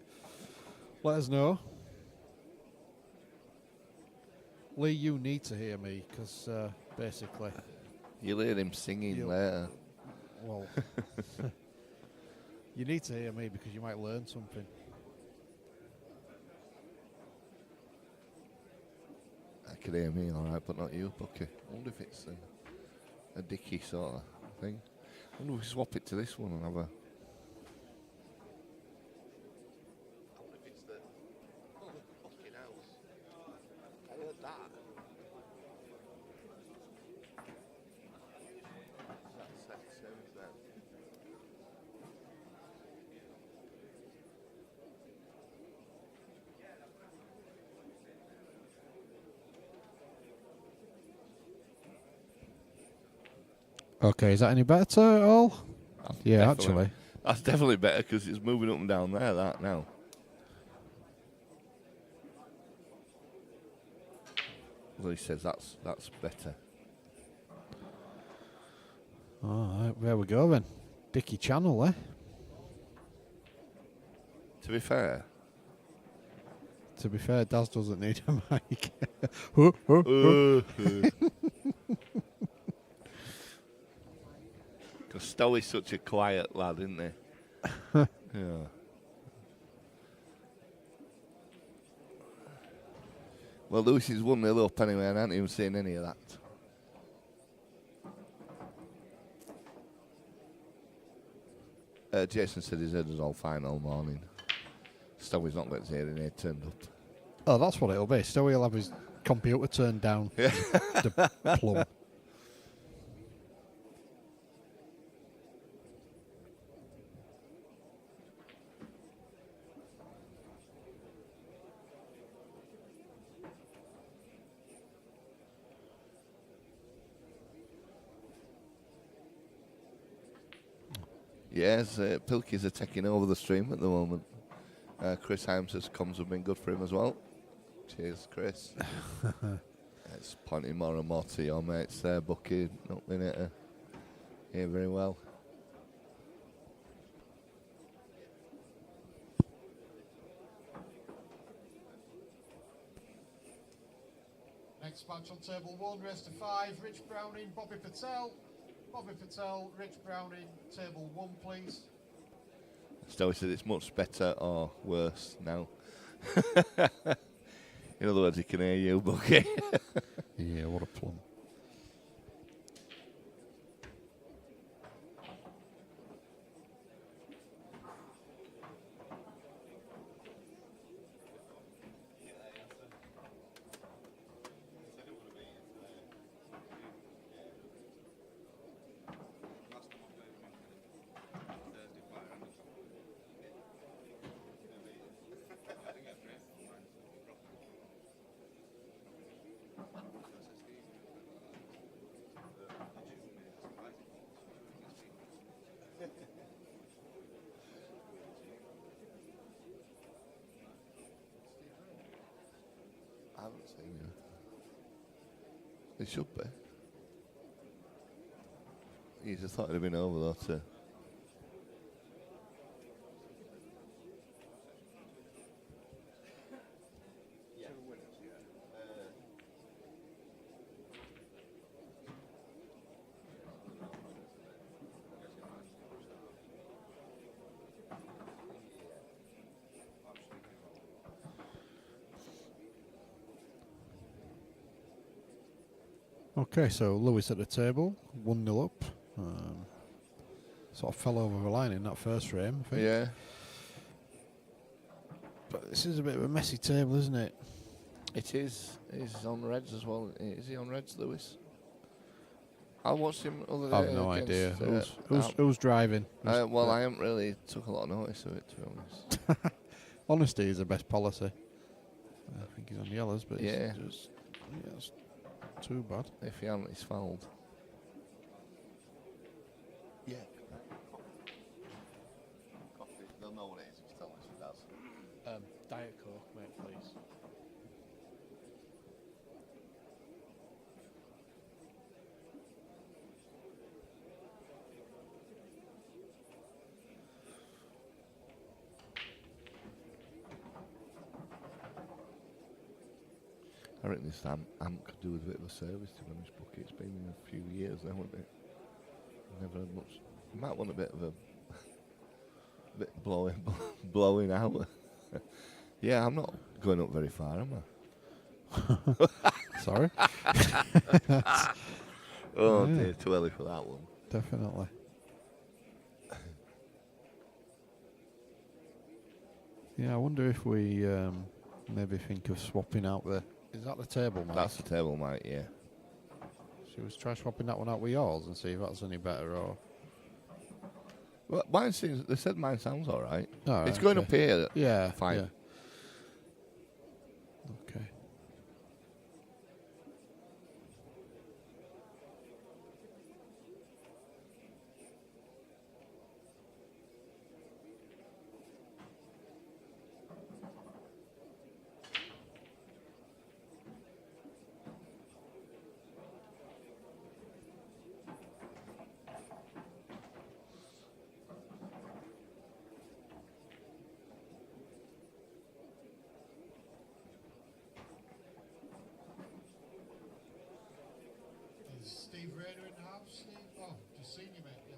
Let us know. Lee, you need to hear me, because basically... You'll hear him singing later. Well... you need to hear me, because you might learn something. I can hear me all right, but not you, Bucky. I wonder if it's a dicky sort of thing. I wonder if we swap it to this one and have a... I wonder if it's the... Oh, fucking house. I heard that. That's that sounds then. Okay, is that any better at all? Yeah, actually. That's definitely better because it's moving up and down there, that now. Well, he says that's better. All right, there we go then. Dicky Channel, eh? To be fair, Daz doesn't need a mic. because Stowie's such a quiet lad, isn't he? Yeah. Well, Lewis is 1-0 up anyway, and I haven't even seen any of that. Jason said his head was all fine all morning. Stowie's not got his hearing aid turned up. Oh, that's what it'll be. Stewie will have his computer turned down. The plum. Yes, Pilkies are taking over the stream at the moment. Chris Himes's comms have been good for him as well. Cheers, Chris. It's pointing more and more to your mates there, Bucky. Not been able to hear very well. Next match on table 1, race to 5, Rich Browning, Bobby Patel. Bobby Patel, Rich Browning, table 1, please. Stowe said it's much better or worse now. In other words, he can hear you, Bucky. Yeah, what a plum. I haven't seen you. It should be. You just thought it'd have been over though too. Okay, so Lewis at the table, 1-0 up. Sort of fell over the line in that first frame, I think. Yeah. But this is a bit of a messy table, isn't it? It is. He's on Reds as well. Is he on Reds, Lewis? I watched him other day. I have no idea. Who's driving? Well, I haven't really took a lot of notice of it, to be honest. Honesty is the best policy. I think he's on yellows, but Yeah. it's too bad. If he hadn't, he's fouled. Yeah. Coffee. They'll know what it is if you tell us it does. Diet Coke, mate, please. I reckon this amp could do with a bit of a service, to be honest, Bucky. It's been in a few years now, hasn't it? Never had much. You might want a bit of a bit blowing out. Yeah, I'm not going up very far, am I? Sorry? Oh Yeah. dear, too early for that one. Definitely. Yeah, I wonder if we maybe think of swapping out the... Is that the table, Mike? That's the table, mate, yeah. Should we try swapping that one out with yours and see if that's any better, or... Well, mine seems, they said mine sounds alright. Alright, It's going okay. up here. Yeah, Fine. yeah. Okay. Is Steve Rayner in the house, Steve? Oh, just seen you, mate, yeah.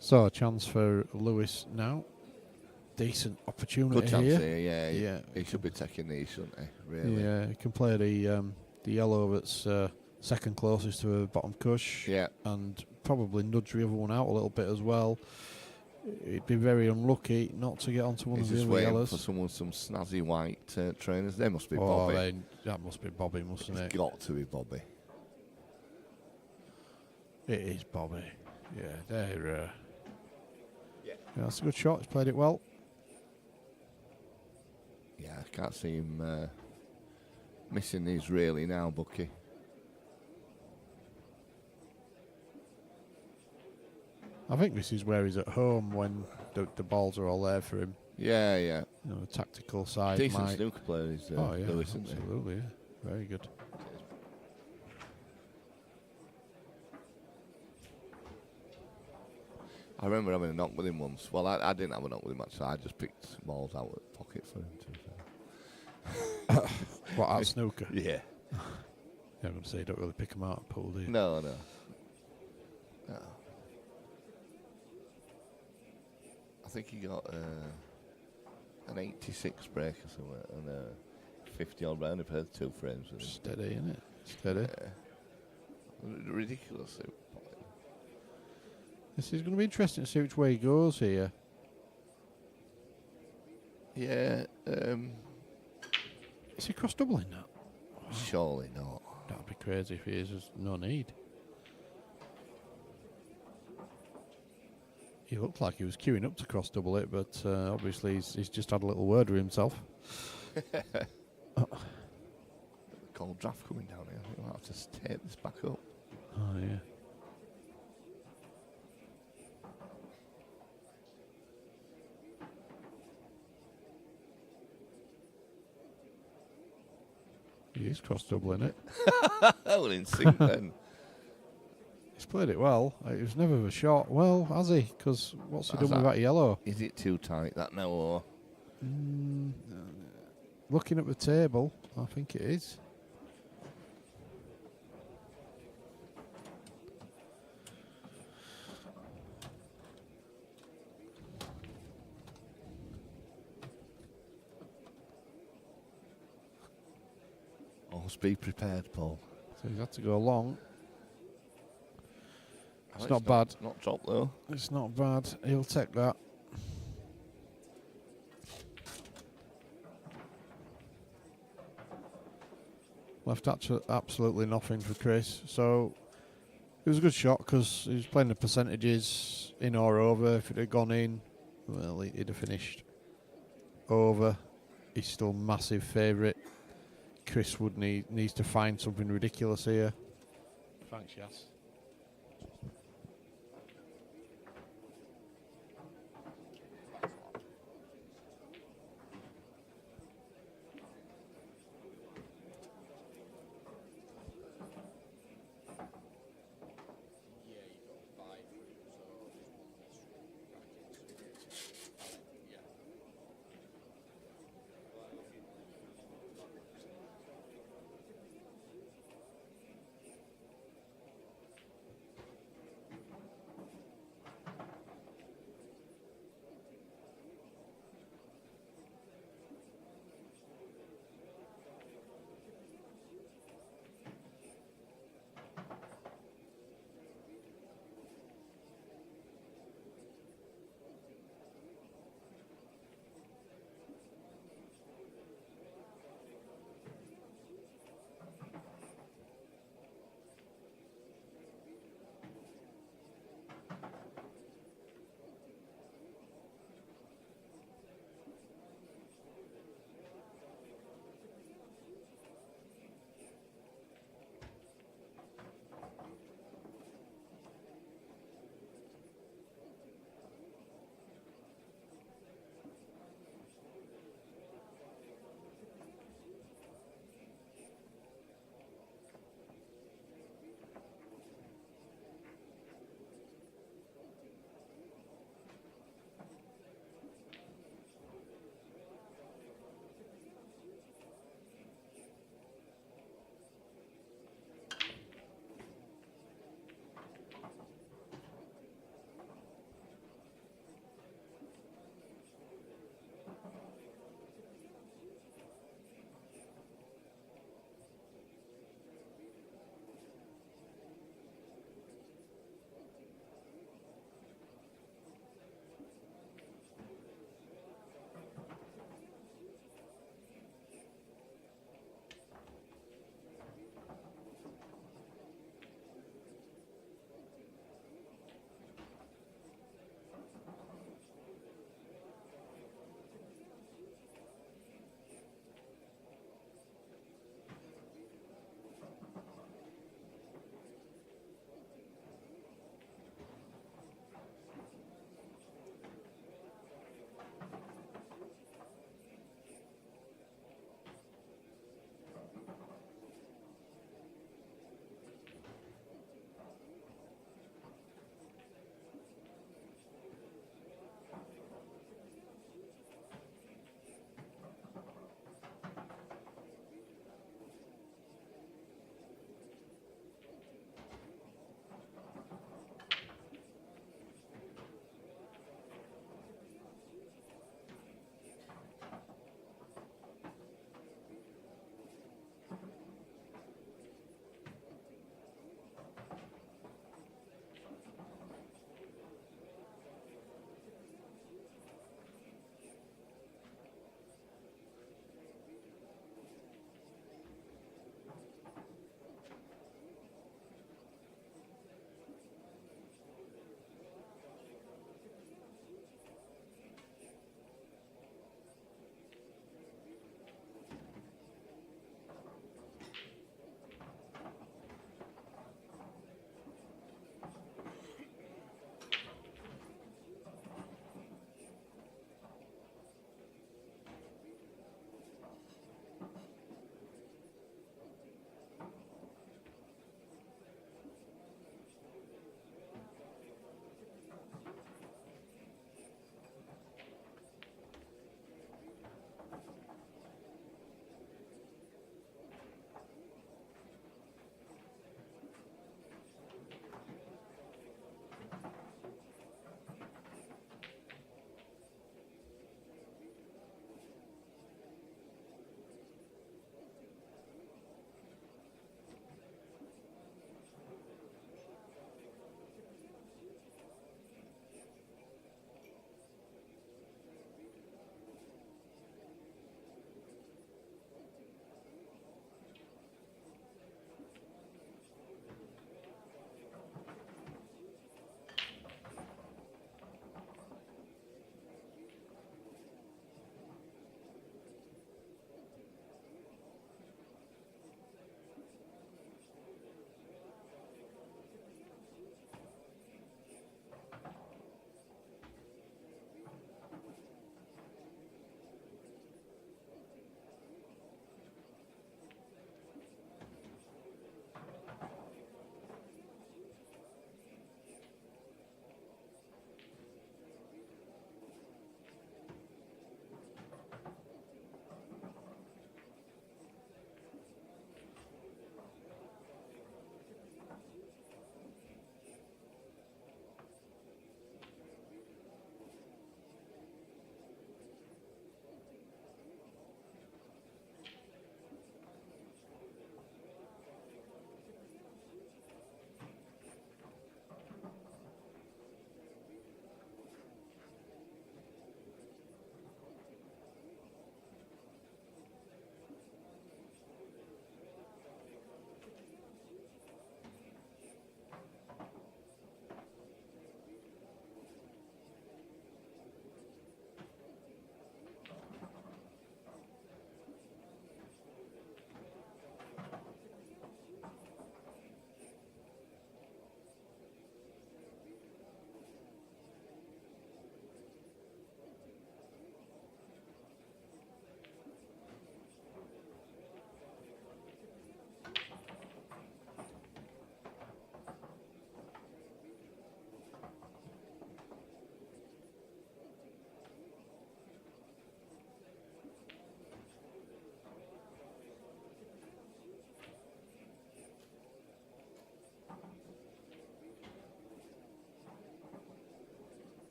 So, a chance for Lewis now. Decent opportunity Good chance here. here, yeah. Yeah. He should be taking these, shouldn't he? Really. Yeah, he can play the the yellow that's second closest to a bottom cush, Yeah. and probably nudge the other one out a little bit as well. He'd be very unlucky not to get onto one He's of the just other waiting yellows. for someone with some snazzy white trainers. They must be Oh, Bobby. that must be Bobby, mustn't It's it? got to be Bobby. It is Bobby. Yeah, they're. Yeah, that's a good shot. He's played it well. Yeah, I can't see him missing these really now, Bucky. I think this is where he's at home when the balls are all there for him. Yeah, yeah. You know, the tactical side. Decent might... snooker player is Oh, yeah, Lewis, isn't he? absolutely, yeah. Very good. I remember having a knock with him once. Well, I didn't have a knock with him actually. I just picked balls out of the pocket for him, to be fair. What, out snooker? Yeah. I'm going to say you don't really pick them out of pool, do you? No. I think he got an 86 break or something and a 50 odd round. I've had 2 frames with him. Steady, isn't it? Steady. Ridiculous. This is going to be interesting to see which way he goes here. Yeah. Is he cross doubling that? Surely not. That'd be crazy if he is. There's no need. He looked like he was queuing up to cross double it, but obviously he's just had a little word with himself. Cold draft coming down here. I think I'll have to tape this back up. Oh, yeah. He is cross doubling it. Well, in sync then. He's played it well. It was never a shot. Well, has he? Because what's he done with that yellow? Is it too tight that now or? Looking at the table, I think it is. Always be prepared, Paul. So he's had to go long. Oh, It's not bad. Not dropped though. It's not bad. He'll take that. Left absolutely nothing for Chris. So it was a good shot because he was playing the percentages in or over. If it had gone in, well, he'd have finished over. He's still massive favourite. Chris would needs to find something ridiculous here. Thanks, Yas.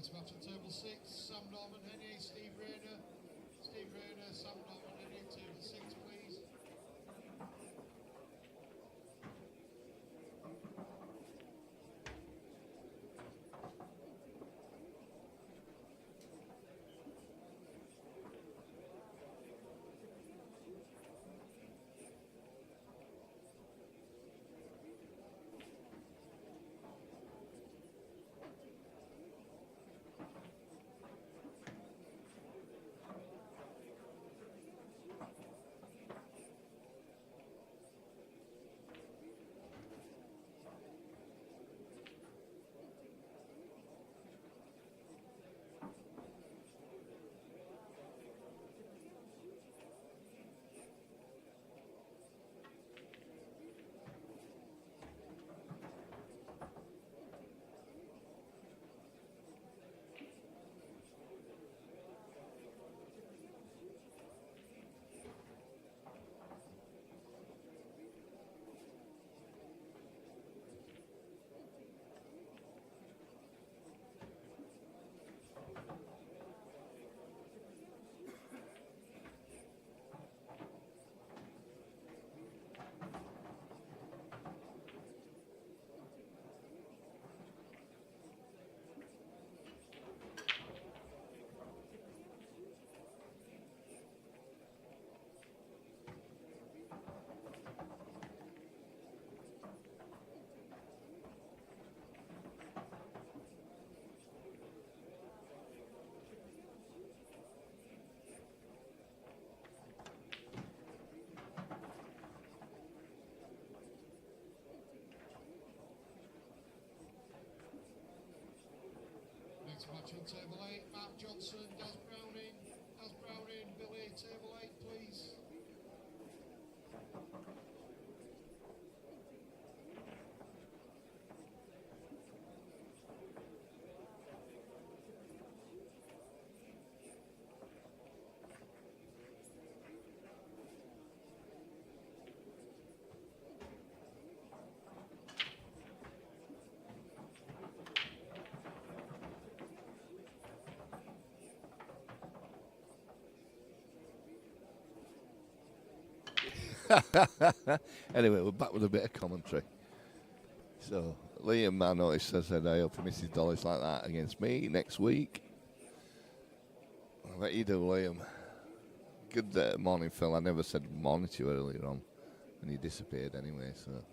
Next match on table 6, Sam Norman Henny, Steve Rayner. Steve Rayner, Sam Norman Henny, table 6, please. Next match on table 8, Matt Johnson, Daz Browning, Billy, table 8, please. Anyway, we're back with a bit of commentary. So, Liam, I noticed, said, I hope he misses dollars like that against me next week. I bet you do, Liam. Good morning, Phil. I never said morning to you earlier on, and he disappeared anyway, so.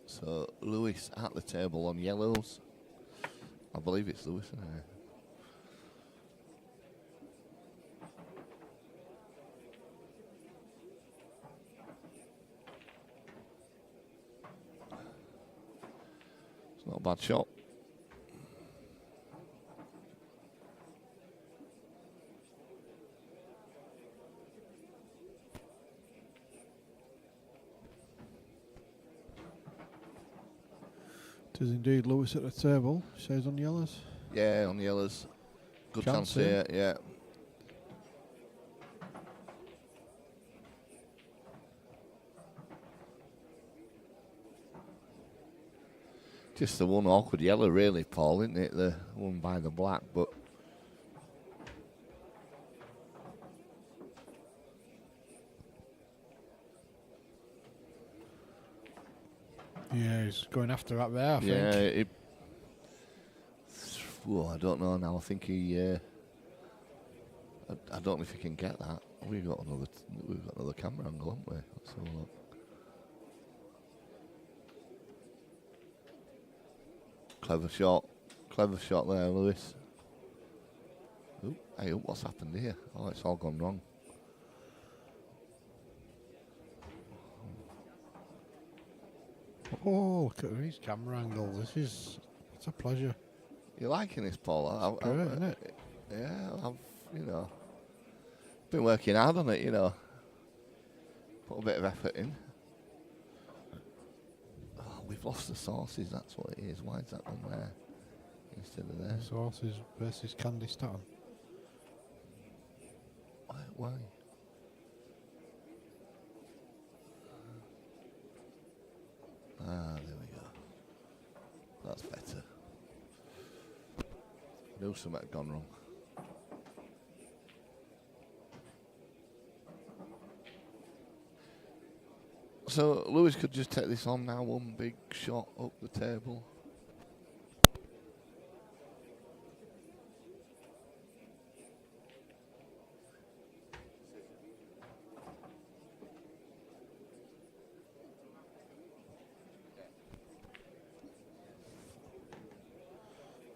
So, Lewis at the table on yellows. I believe it's Lewis, isn't it? It's not a bad shot. It is indeed Lewis at the table. Says on yellows. Yeah, on the yellows. Good chance Chance here, yeah. Just the one awkward yellow, really, Paul, isn't it? The one by the black, but. Yeah, he's going after that there, I Yeah, think. I don't know now. I think he. I don't know if he can get that. We've got another camera angle, haven't we? Let's have a look. Clever shot there, Lewis. Ooh, hey, what's happened here? Oh, it's all gone wrong. Oh, look at his camera angle. It's a pleasure. You liking this, Paul? Great, isn't it? Yeah, been working hard on it, Put a bit of effort in. Oh, we've lost the sources, that's what it is. Why is that on there instead of there? Sources versus Candy Staton. Why? Knew something had gone wrong. So Lewis could just take this on now, one big shot up the table.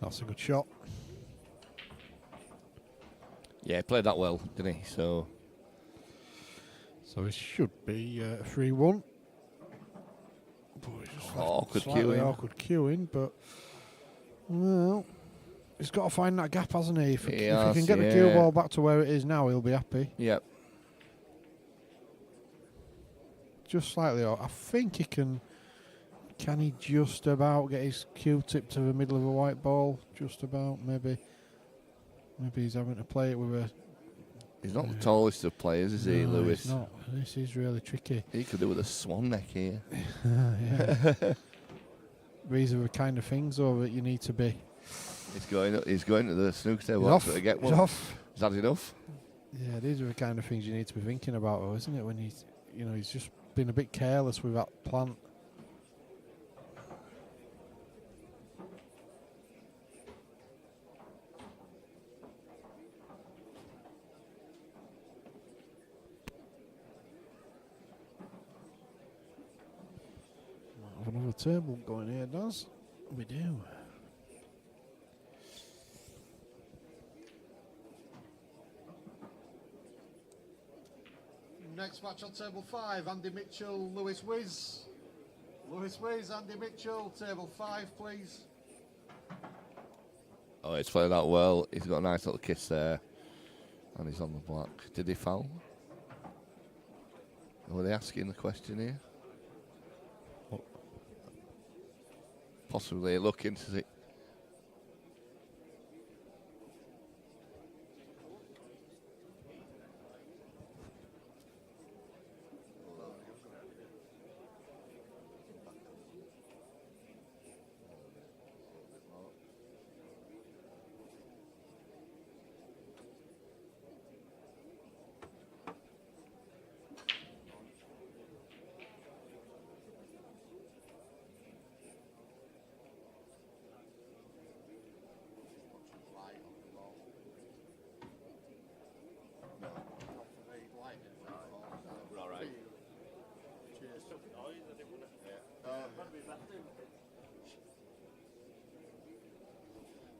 That's a good shot. Yeah, he played that well, didn't he? So it should be 3-1. awkward Slightly queuing. awkward queuing, but well, he's got to find that gap, hasn't he? If he can get the cue ball back to where it is now, he'll be happy. Yep. Just slightly. I think he can. Can he just about get his cue tip to the middle of a white ball? Just about, maybe. Maybe he's having to play it with a. He's not the tallest of players, is he, Lewis? He's not. This is really tricky. He could do with a swan neck here. Yeah. These are the kind of things, though, that you need to be. He's going to the snooker table. He's off. To get one. He's off. Is that enough? Yeah, these are the kind of things you need to be thinking about, though, isn't it? When he's just been a bit careless with that plant. Might have another table going here, does? We do. Next match on table 5, Andy Mitchell, Lewis Wiz. Lewis Wiz, Andy Mitchell, table 5, please. Oh, he's played that well. He's got a nice little kiss there. And he's on the black. Did he foul? Were they asking the question here? Possibly looking to see.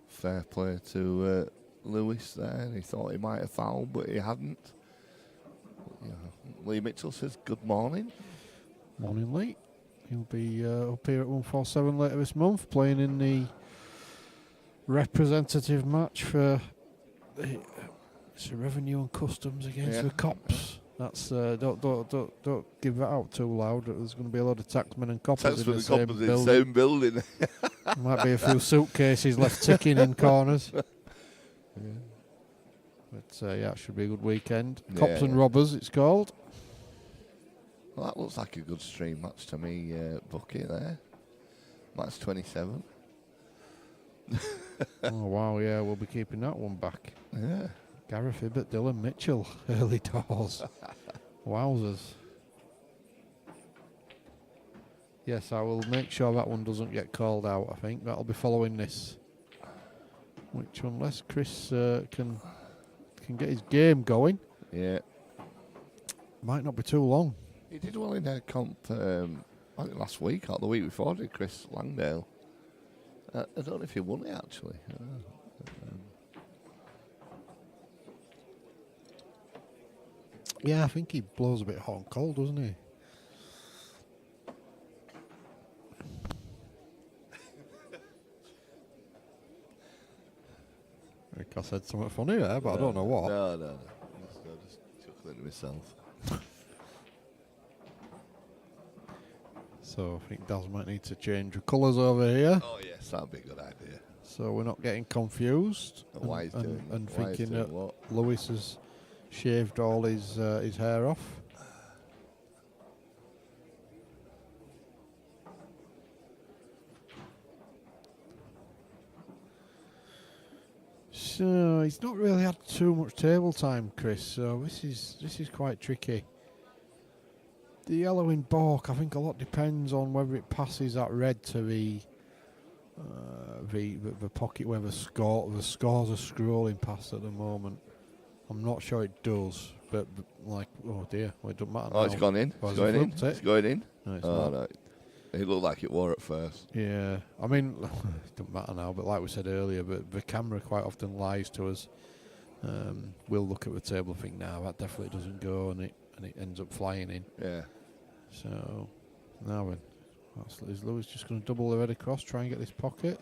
Fair play to Lewis there. He thought he might have fouled, but he hadn't. Yeah. Lee Mitchell says good morning. Morning, Lee. He'll be up here at 147 later this month, playing in the representative match for it's a revenue and customs against the cops. That's don't give that out too loud. There's going to be a lot of taxmen and coppers in the same building. Might be a few suitcases left ticking in corners. But yeah, it should be a good weekend. Cops and robbers, it's called. Well, that looks like a good stream match to me, Bucky, there. Match 27. Oh, wow, yeah, we'll be keeping that one back. Yeah. Gareth Hibbert, Dylan Mitchell, early doors. Wowzers. Yes, I will make sure that one doesn't get called out, I think. That'll be following this. Which, unless Chris can get his game going, might not be too long. He did well in their comp, I think last week or the week before, did Chris Langdale. I don't know if he won it, actually. Yeah, I think he blows a bit hot and cold, doesn't he? I think I said something funny there, but I don't know what. No. Just chuckling to myself. So I think Daz might need to change the colours over here. Oh yes, that'd be a good idea. So we're not getting confused and thinking that Lewis has shaved all his hair off. he's not really had too much table time, Chris. So this is quite tricky. The yellow in balk, I think a lot depends on whether it passes that red to the pocket where the scores are scrolling past at the moment. I'm not sure it does, but like, oh dear, well, it doesn't matter now. Oh, it's gone in. Oh, It's going in. flipped it? It's going in. No, it's Oh, not. no. It looked like it were at first. Yeah, I mean, it doesn't matter now, but like we said earlier, but the camera quite often lies to us. We'll look at the table and think, nah, that definitely doesn't go, and it ends up flying in. Yeah. So, now then, is Lewis just going to double the red across, try and get this pocket?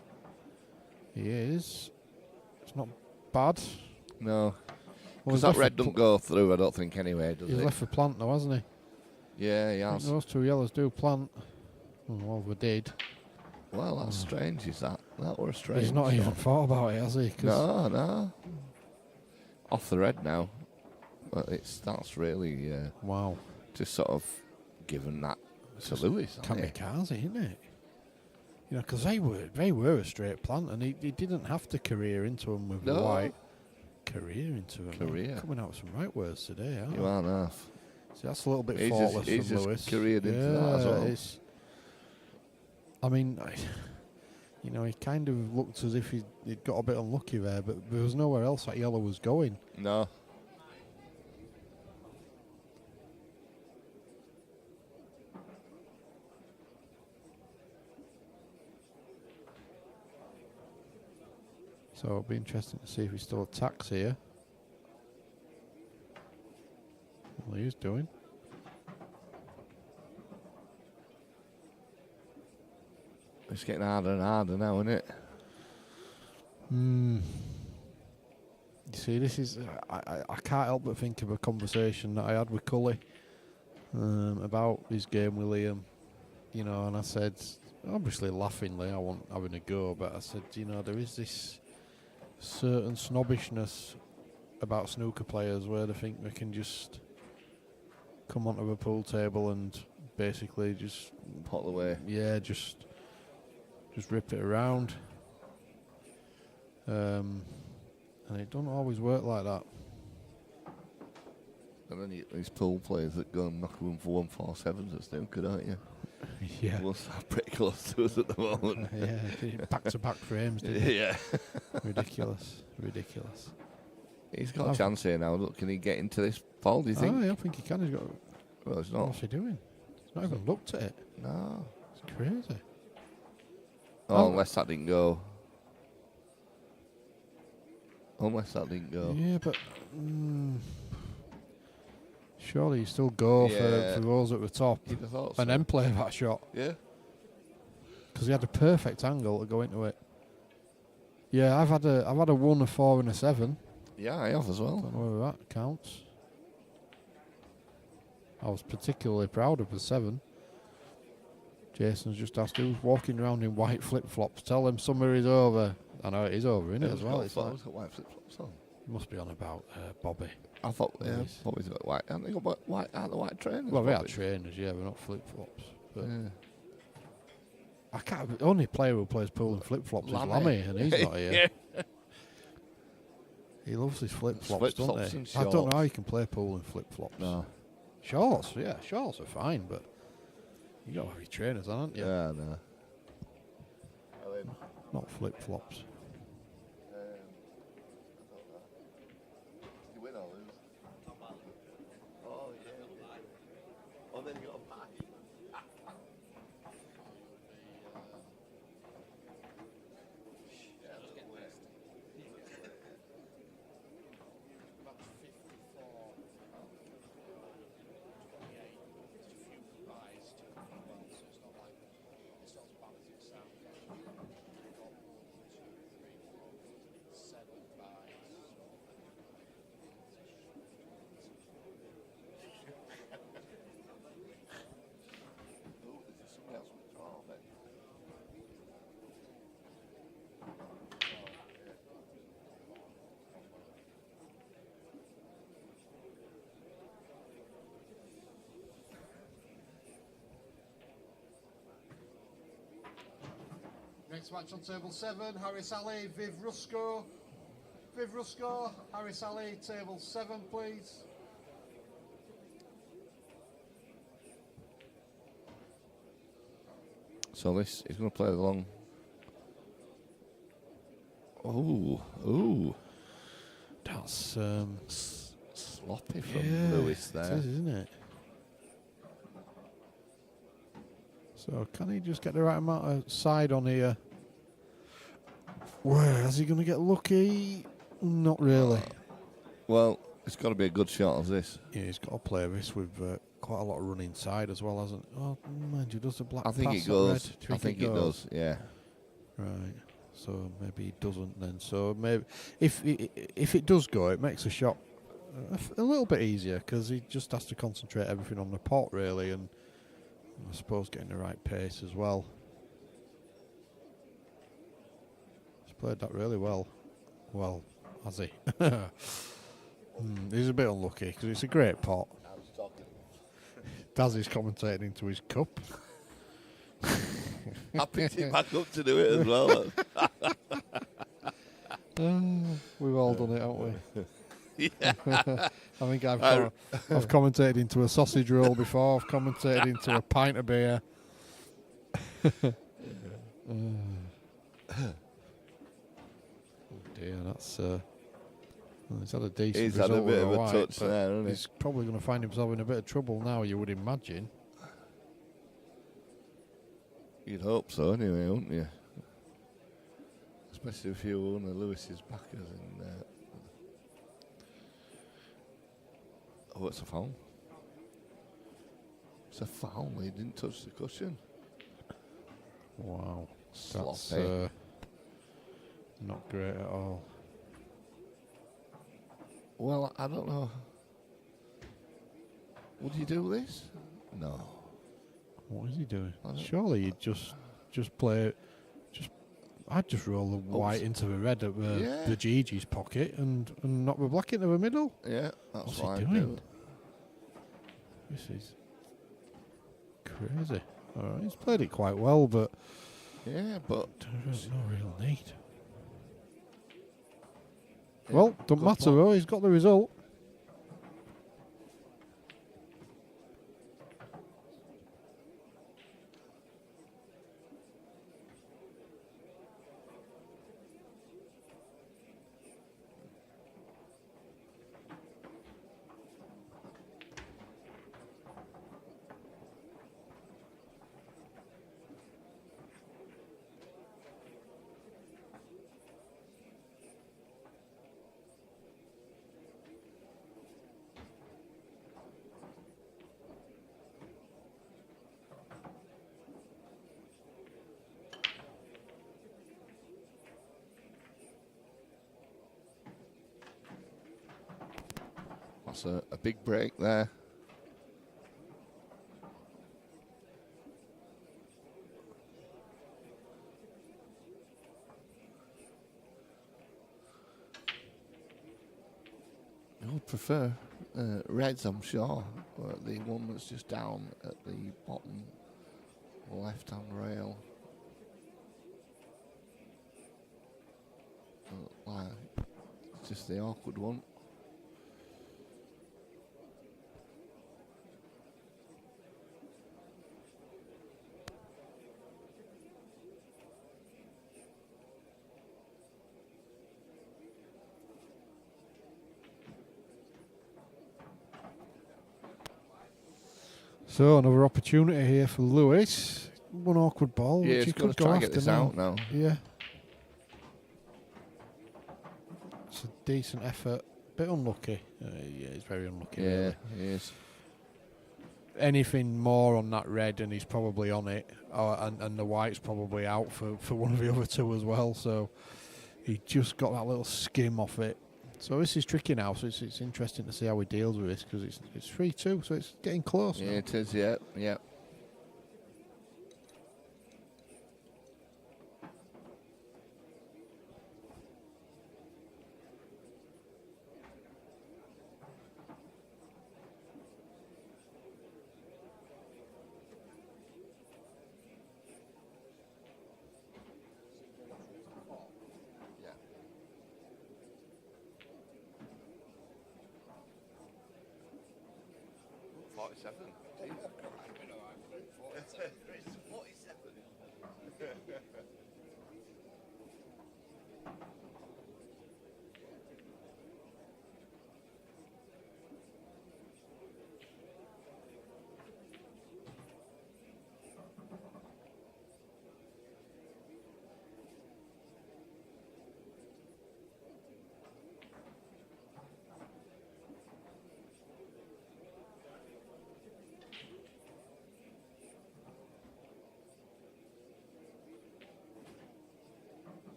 He is. It's not bad. No. Well, Because that red doesn't go through, I don't think, anyway, does He's it? left for plant now, hasn't he? Yeah, he has. Those two yellows do plant. Oh, well, they did. Well, that's strange, is that? That were strange. He's not even thought about it, has he? No. Off the red now. But that's really Wow. just sort of given that to Lewis. Kamikaze, isn't it? You know, because they were a straight plant, and he didn't have to career into them with the white. Career into them. Career. Coming out with some right words today, aren't You aren't half. See, that's a little bit He's thoughtless just from Lewis. careered into that as well. I mean, you know, he kind of looked as if he'd got a bit unlucky there, but there was nowhere else that yellow was going. No. So it'll be interesting to see if he still attacks here. Well, he's doing. It's getting harder and harder now, isn't it? You see, this is I can't help but think of a conversation that I had with Cully about his game with Liam. You know, and I said, obviously laughingly, I wasn't having a go, but I said, you know, there is this certain snobbishness about snooker players where they think they can just come onto the pool table and basically just pot away. Yeah, just rip it around. And it don't always work like that. And then these pool players that go and knock them for 147s at snooker, don't you? Yeah. Well, pretty close to us at the moment. Yeah, back-to-back frames, didn't he? Yeah. Ridiculous. He's got a chance here now. Look, can he get into this ball, do you think? Oh, yeah, I think he can. He's got. Well, it's not. What's he doing? He's not even looked at it. No. It's crazy. Oh, unless that didn't go. Yeah, but surely you still go for those at the top You'd have thought so. and then play that shot. Yeah. Because he had a perfect angle to go into it. Yeah, I've had a 1, a 4, and a 7. Yeah, I have as well. Don't know whether that counts. I was particularly proud of the 7. Jason's just asked who's walking around in white flip-flops. Tell them summer is over. I know it is over, isn't it, as well? It's like, got white flip-flops on. must be on about Bobby. I thought, yeah, Yes. Bobby's got white. Haven't they got white? Aren't the white trainers? Well, they are Bobby's? trainers, yeah, they're not flip-flops. But Yeah. I can't. The only player who plays pool in flip-flops is Lammy. Lammy, and he's not here. Yeah. He loves his flip-flops, Flip-flops doesn't and he? I don't know shorts. how you can play pool in flip-flops. No. Shorts, yeah, shorts are fine, but you got to have your trainers, haven't you? Yeah, no. Not flip-flops. You win or lose? Oh, yeah. Oh, then you got a back. Next match on table 7, Harris Ali, Viv Rusko. Fifth score, Harris Ali, table 7, please. So this is going to play the long. Ooh. That's Sloppy from Lewis there. It is, isn't it? So can he just get the right amount of side on here? Where is he going to get lucky? Not really. Well, it's got to be a good shot as this. Yeah, he's got to play this with quite a lot of running side as well, hasn't? Oh, mind you, does the black? I think pass it that goes. red? I think it does. Yeah. Right. So maybe he doesn't then. So maybe if it does go, it makes the shot a little bit easier because he just has to concentrate everything on the pot really, and I suppose getting the right pace as well. He's played that really well. Well, has he? He's a bit unlucky because it's a great pot. Daz is commentating into his cup. I picked it back up to do it as well. We've all done it, haven't we? Yeah. I think I've commentated into a sausage roll before. I've commentated into a pint of beer. Oh dear, that's. He's had a decent He's had result a bit with of a white, touch but there, hasn't he? he's probably going to find himself in a bit of trouble now, you would imagine. You'd hope so, anyway, wouldn't you? Especially if you were one of Lewis's backers. Oh, it's a foul. It's a foul. He didn't touch the cushion. Wow, that's Sloppy. not great at all. Well, I don't know. Would you do this? No. What is he doing? I don't- Surely you'd just play. I'd just roll the white into the red at the Gigi's pocket and knock the black into the middle. Yeah, that's What's what he I'd doing? do. This is crazy. All right, he's played it quite well, but Yeah, but there's no real need. Yeah, Well, don't good matter pot. though. He's got the result. that's a big break there. I would prefer reds, I'm sure, but the one that's just down at the bottom left-hand rail. Like, it's just the awkward one. So another opportunity here for Lewis. One awkward ball, Yeah, which he he's got to could go try and after get this now. out now. Yeah. It's a decent effort. Bit unlucky. Yeah, he's very unlucky. Yeah, Really. he is. Anything more on that red, and he's probably on it. And the white's probably out for one of the other two as well. So he just got that little skim off it. So this is tricky now. So it's interesting to see how he deals with this because it's 3-2. So it's getting close. Yeah, now. it is. Yeah, yeah. 47.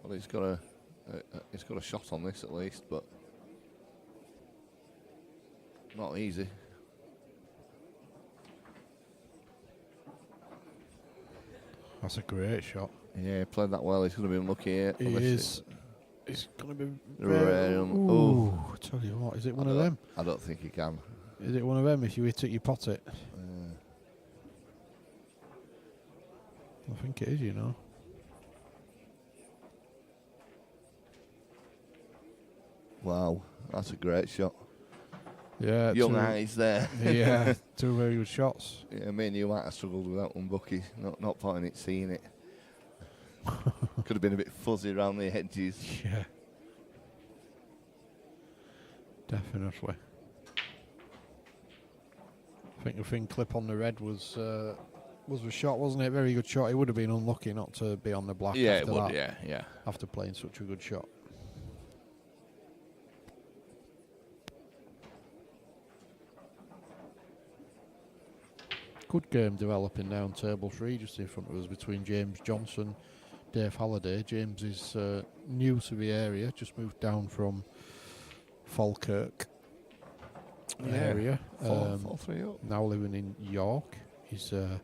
Well, he's got a shot on this at least, but not easy. That's a great shot. Yeah, he played that well. He's going to be unlucky here. He is. It's going to be Ooh. Tell you what, is it one of them? I don't think he can. Is it one of them if you hit it, you pot it? I think it is, you know. Wow, that's a great shot. Yeah, Young eyes there. Yeah, two very good shots. Yeah, me and you might have struggled with that one, Bucky. Not potting it, seeing it. Could have been a bit fuzzy around the edges. Yeah, definitely. I think the thin clip on the red was a shot, wasn't it? Very good shot. He would have been unlucky not to be on the black. Yeah, after it would. that, Yeah. after playing such a good shot. Good game developing down table 3 just in front of us between James Johnson, Dave Halliday. James is new to the area, just moved down from Falkirk area. Fall 3 up. Now living in York. He's an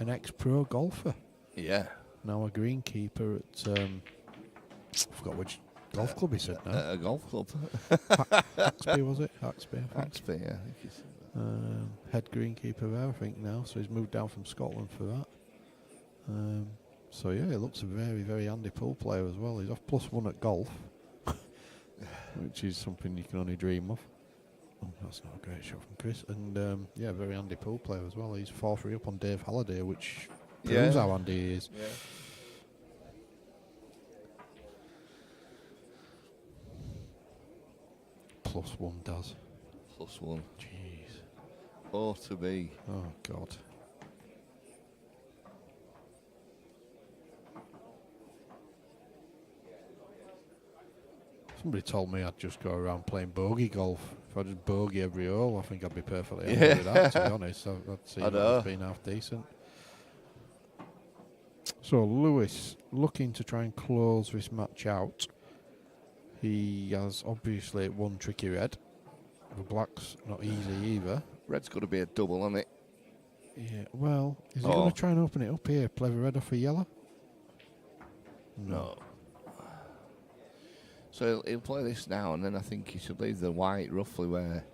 ex-pro golfer. Yeah. Now a greenkeeper at I forgot which golf club he said now. A golf club. Haxby, was it? Haxby, I think. Haxby, yeah. I think he's Head greenkeeper there, I think now. So he's moved down from Scotland for that. So yeah, he looks a very, very handy pool player as well. He's off +1 at golf, which is something you can only dream of. Oh, that's not a great shot from Chris. And yeah, very handy pool player as well. He's 4-3 up on Dave Halliday, which proves how handy he is. Yeah. +1 does. +1. Jeez. Oh, to be. Oh, God. Somebody told me I'd just go around playing bogey golf. If I just bogey every hole, I think I'd be perfectly happy with that, to be honest. I'd see that as being half decent. So, Lewis looking to try and close this match out. He has obviously one tricky red. The black's not easy either. Red's got to be a double, hasn't it? Yeah, well, is he going to try and open it up here? Play the red off a yellow? No. So he'll play this now, and then I think he should leave the white roughly where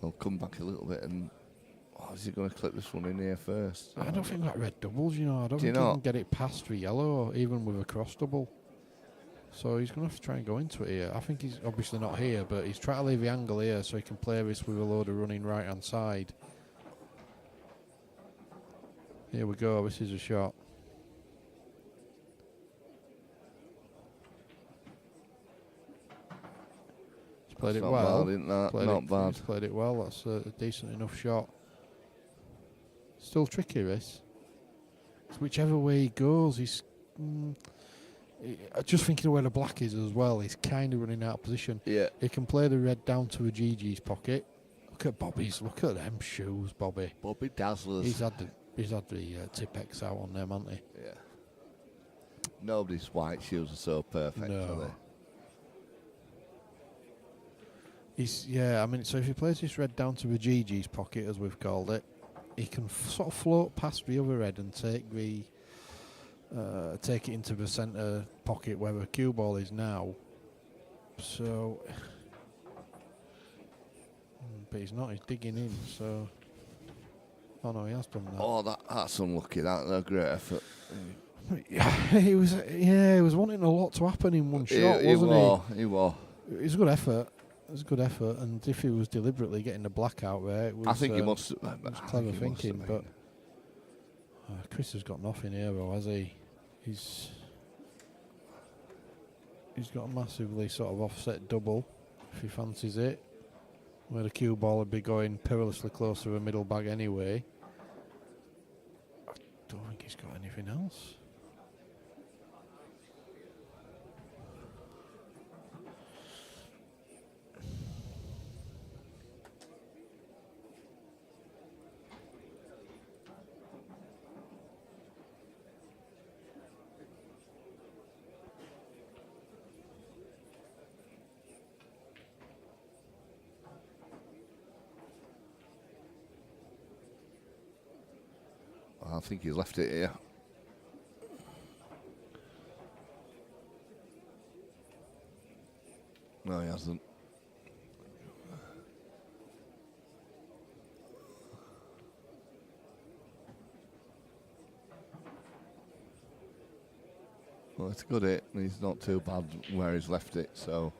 he'll come back a little bit. And is he going to clip this one in here first? I don't think that red doubles, you know. I don't think he can get it past the yellow, or even with a cross double. So he's going to have to try and go into it here. I think he's obviously not here, but he's trying to leave the angle here so he can play this with a load of running right-hand side. Here we go. This is a shot. He's played it well. Bad, isn't that? Not bad. He's played it well. That's a decent enough shot. Still tricky, this. Whichever way he goes, he's... just thinking of where the black is as well, he's kind of running out of position. Yeah. He can play the red down to a GG's pocket. Look at Bobby's, look at them shoes, Bobby. Bobby Dazzlers. He's had the Pps out on them, hasn't he? Yeah. Nobody's white shoes are so perfect, are they? I mean, so if he plays this red down to the GG's pocket, as we've called it, he can sort of float past the other red and take it into the centre pocket where the cue ball is now. So, but he's not. He's digging in. So, oh no, he has done that. Oh, that's unlucky. That's a great effort. Yeah, he was. Yeah, he was wanting a lot to happen in one shot, wasn't he? He was. It was a good effort. It was a good effort, and if he was deliberately getting the blackout there, it was. I think he must. It was clever thinking, but Chris has got nothing here, though, has he? He's got a massively sort of offset double, if he fancies it. Where the cue ball would be going perilously close to a middle bag anyway. I don't think he's got anything else. I think he's left it here. No, he hasn't. Well, it's a good hit, and he's not too bad where he's left it, so.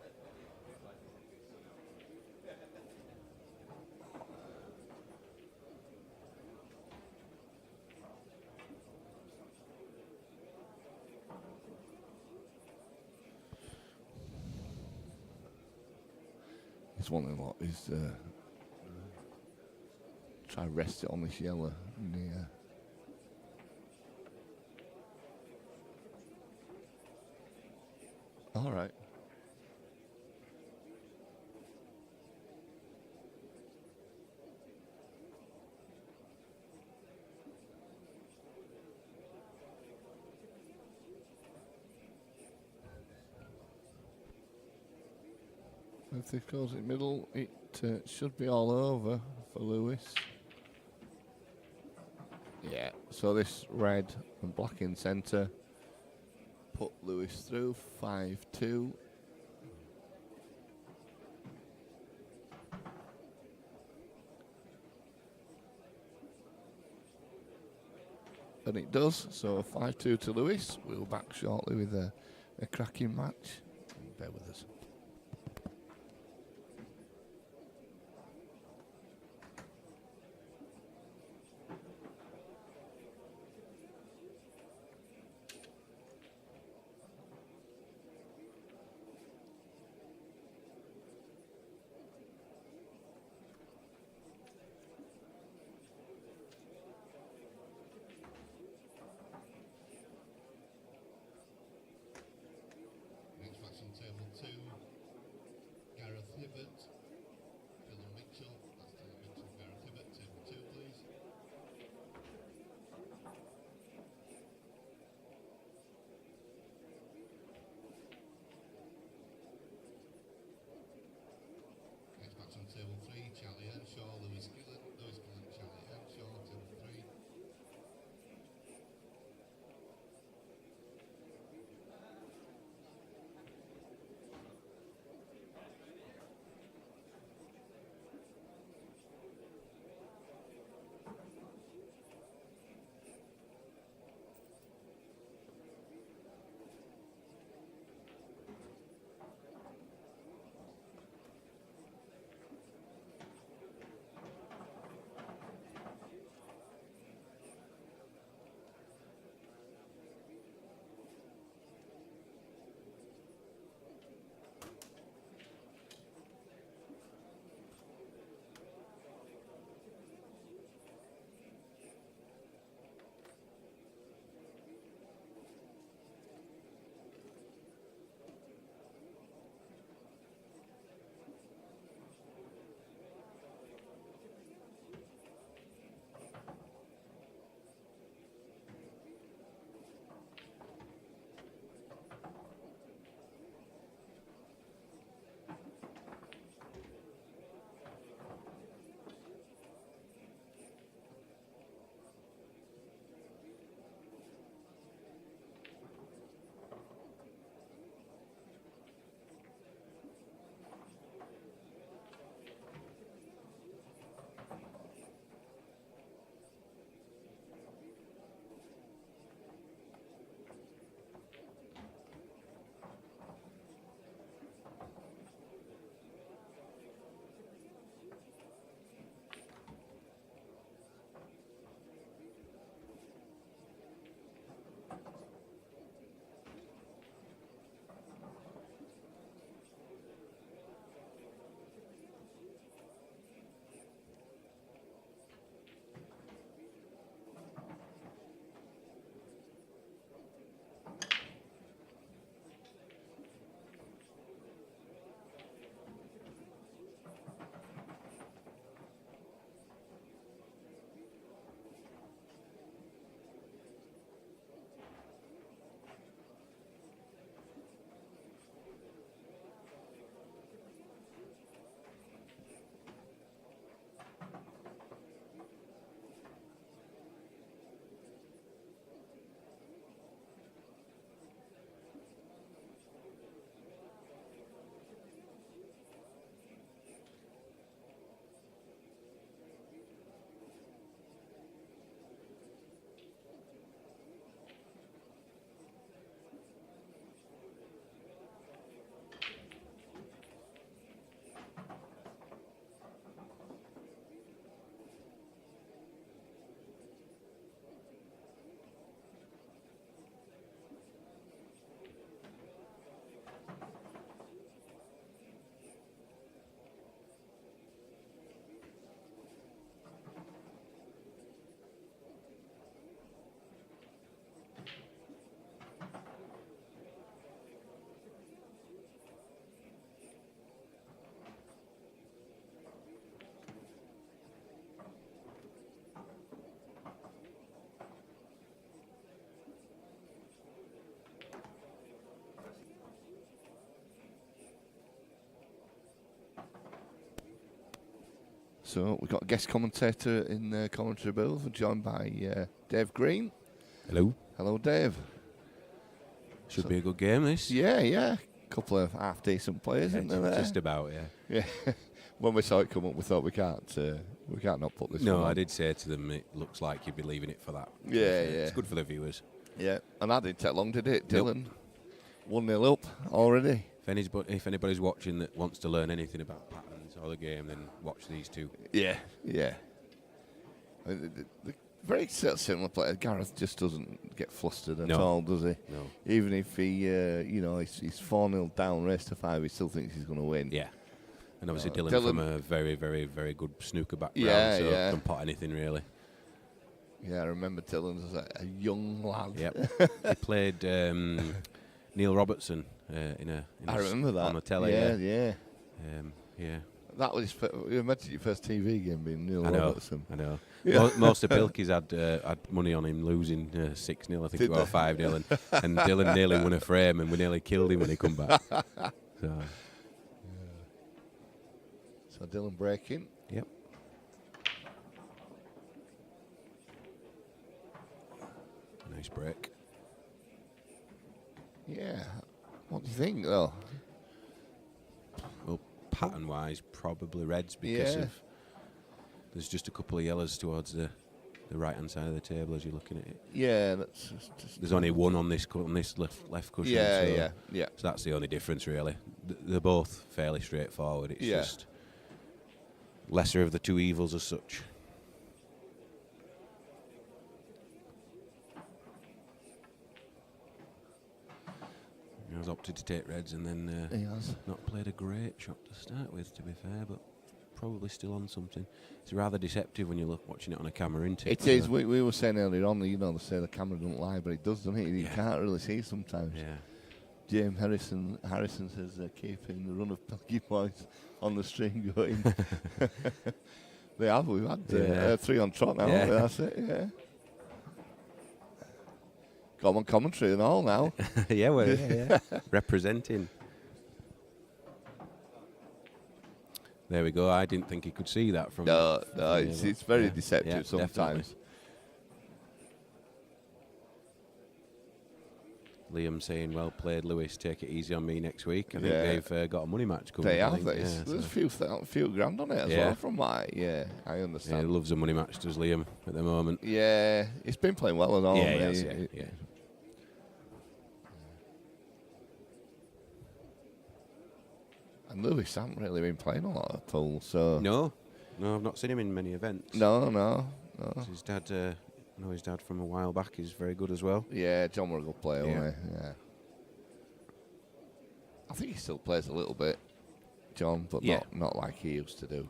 He's wanting a lot. He's try to rest it on this yellow. Yeah. All right. If this goes in middle, it should be all over for Lewis. Yeah, so this red and black in centre put Lewis through 5-2. And it does, so 5-2 to Lewis. We'll back shortly with a cracking match. Bear with us. Next match on table 2. So we've got a guest commentator in the commentary booth, joined by Dave Green. Hello. Hello, Dave. Should be a good game, this. Yeah. Couple of half-decent players, isn't there? Just about, yeah. Yeah. When we saw it come up, we thought we can't not put this one No, on. I did say to them, it looks like you'd be leaving it for that. Yeah. It's good for the viewers. Yeah, and that didn't take long, did it, Nope. Dylan? 1-0 up already. If anybody's watching that wants to learn anything about patterns or the game, then watch these two. Yeah. I mean, the very similar player. Gareth just doesn't get flustered at all, does he? No. Even if he, he's 4-0 down, race to 5, he still thinks he's going to win. Yeah. And obviously Dylan from a very, very, very good snooker background, Yeah. can pot anything really. Yeah, I remember Dylan as a young lad. Yep. He played Neil Robertson I remember that. on the telly. Yeah. Yeah. That was imagine your first TV game being Neil I know. Robertson. I know. Yeah. Most of Pilkey's had money on him losing 6-0, I think, Did or they? 5-0, and Dylan nearly won a frame, and we nearly killed him when he come back. So Dylan breaking. Yep. Nice break. Yeah. What do you think, though? Well, pattern-wise, probably reds because Yeah. there's just a couple of yellows towards the right-hand side of the table as you're looking at it. Yeah, that's just There's only one on this left cushion. Yeah. So that's the only difference, really. They're both fairly straightforward. It's just lesser of the two evils as such. He has opted to take reds and then He has. not played a great shot to start with, to be fair, but probably still on something. It's rather deceptive when you're watching it on a camera, isn't it? It is. We were saying earlier on, they say the camera doesn't lie, but it does, doesn't it? You Yeah. can't really see sometimes. Yeah. James Harrison says keeping the run of Pelkey points on the string going. They have. We've had 3 on trot now. Yeah. That's it. Yeah. Got on commentary and all now. yeah. Representing. There we go. I didn't think he could see that from. No, from it's very deceptive sometimes. Definitely. Liam saying, "Well played, Lewis. Take it easy on me next week." I think they've got a money match coming. They I have. think. There's a few grand on it as well. From my I Yeah, he understand. loves a money match, does Liam at the moment? Yeah, he's been playing well and all. Yeah, he has, yeah. And Lewis hasn't really been playing a lot at all. So No, I've not seen him in many events. no. His dad, I know his dad from a while back is very good as well. Yeah, John were a good player, Yeah. wasn't he? Yeah. I think he still plays a little bit, John, but Yeah. not like he used to do.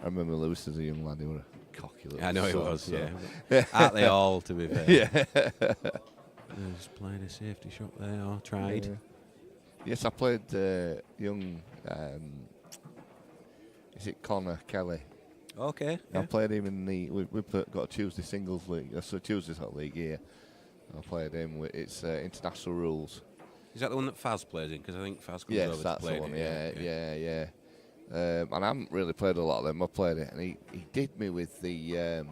I remember Lewis as a young lad, he was a cocky little I know he son, was, so- yeah. Aren't they all, to be fair? Yeah. He's played a safety shot there, or tried. Yeah. Yes, I played young. Is it Connor Kelly? Okay. I played him in the. We've got a Tuesday singles league. So Tuesday's hot league here. I played him. It's international rules. Is that the one that Faz plays in? Because I think Faz comes Yes, over to that's play the one. it. Yeah. And I haven't really played a lot of them. I played it, and he did me with the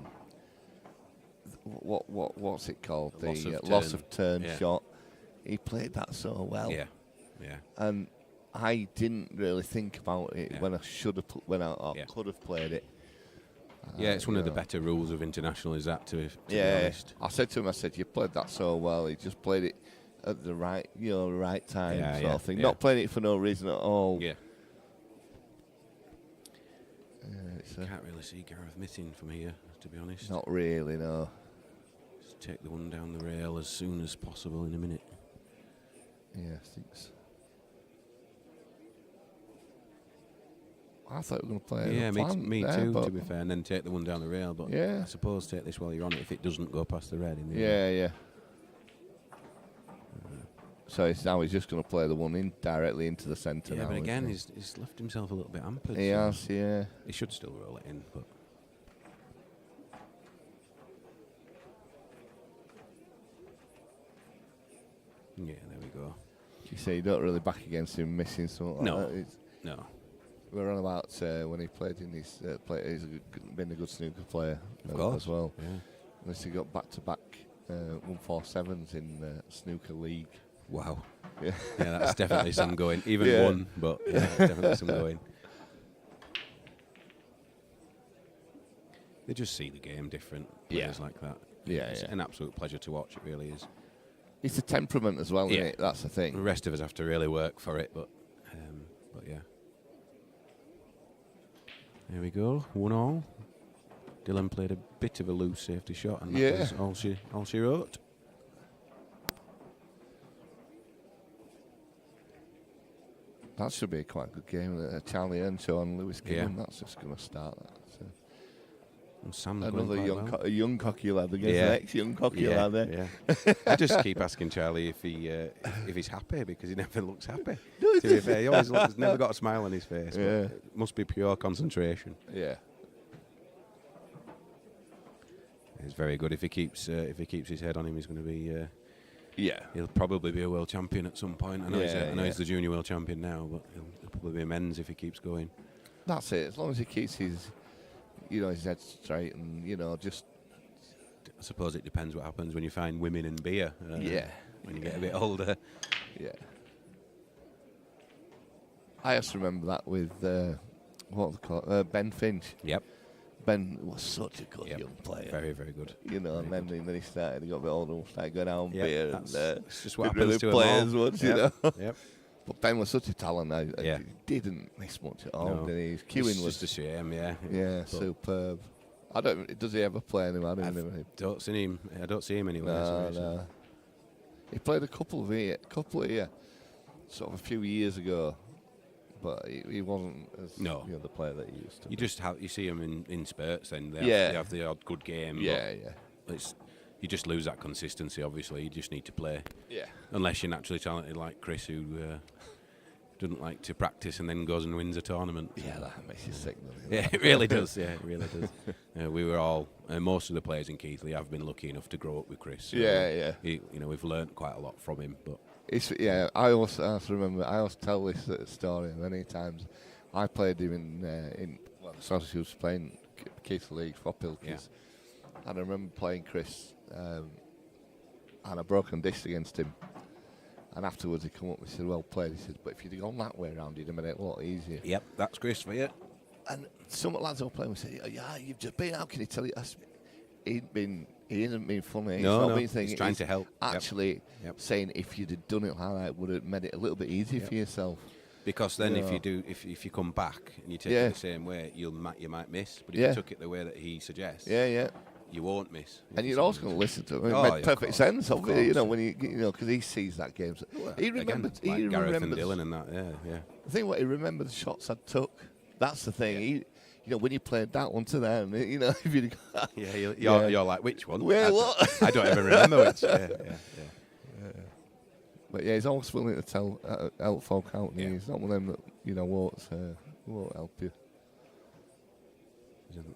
what's it called? The loss of turn shot. He played that so well. Yeah. And I didn't really think about it when I should have could have played it. Yeah, it's one of the better rules of international. Is that to be Yeah, honest? I said to him, you played that so well. He just played it at the right, right time, sort of thing. Yeah. Not playing it for no reason at all. Yeah. Can't really see Gareth missing from here, to be honest. Not really, no. Just take the one down the rail as soon as possible in a minute. Yeah, I think so. I thought we were going to play. Yeah, me there, too, but to be fair, and then take the one down the rail. But yeah. I suppose take this while you're on it if it doesn't go past the red. In the Yeah. So now he's just going to play the one directly into the centre. Yeah, now, but again, isn't he's left himself a little bit hampered. he has, yeah. He should still roll it in, but yeah, there we go. you say, you don't really back against him missing something No. like that. No. We're on about when he played in his he's been a good snooker player Of course. as well. Yeah. Unless he got back-to-back 147s in snooker league. Wow. Yeah, Yeah, that's definitely some going. Even Yeah. one, but yeah, it's definitely some going. They just see the game different. Players like that. Yeah, It's an absolute pleasure to watch. It really is. It's a temperament as well, isn't it? That's the The thing. rest of us have to really work for it, but yeah. There we go, 1-1. Dylan played a bit of a loose safety shot, and that was all she wrote. That should be quite a good game. Charlie Earnshaw and Lewis Gibbon. Yeah. That's just going to start that. So And Sam's going another quite young, well. young cocky lad against Yeah. the next young cocky lad. Eh? Yeah. I just keep asking Charlie if he's happy, because he never looks happy. To be fair, he always looks, never got a smile on his face. But Yeah. it must be pure concentration. Yeah. It's very good. If he keeps his head on him, he's going to be. Yeah. He'll probably be a world champion at some point. I know he's the junior world champion now, but he'll probably be a men's if he keeps going. That's it. As long as he keeps his head straight and, just... I suppose it depends what happens when you find women and beer. Yeah. When you get a bit older. Yeah. I just remember that with, what they call Ben Finch. Yep. Ben was such a good young player. Very, very good. And then he started, he got a bit older and started going out on beer. That's And, it's just what didn't happens really to play them as all. much, you know. Yep. But Ben was such a talent. He Yeah. didn't miss much at all, No. did he? His It's queuing was just a shame, yeah. yeah, But superb. Does he ever play anywhere? I don't see him anywhere. No, so- no. He played a couple here, sort of a few years ago, but he wasn't as the player that he used to. You see him in spurts. Then they have the odd good game. Yeah, but you just lose that consistency. Obviously, you just need to play. Yeah. Unless you're naturally talented like Chris, who doesn't like to practice and then goes and wins a tournament. Yeah, that makes you sick, doesn't Yeah, it really does. Yeah, it really does. We were all most of the players in Keighley have been lucky enough to grow up with Chris. So we've learnt quite a lot from him. But I always remember. I always tell this story many times. I played him in he was playing Keighley League for Pilkins, and I remember playing Chris, and I broke and dished against him. And afterwards he come up and said, "Well played." He said, "But if you'd have gone that way around, you'd have made it a lot easier." Yep, that's Chris for you. And some lads were playing, we said, "Yeah, you've just been. How can you tell you?" He hasn't been funny. He's not been thinking. He's trying to help. Actually, saying if you'd have done it like that, it would have made it a little bit easier for yourself. Because then, if you come back and you take it the same way, you might miss. But if you took it the way that he suggests, you won't miss. And you're also going to listen to him. It made perfect sense, when because he sees that game. So he remembered. Again, he Gareth remembers. and Dylan and that. Yeah. I think he remembered the shots I took. That's the thing. He, when you played that one to them, if you'd You're like, which one? Well, what? I don't even remember which. Yeah. But he's always willing to help folk out. Yeah. He's not one of them that won't help you.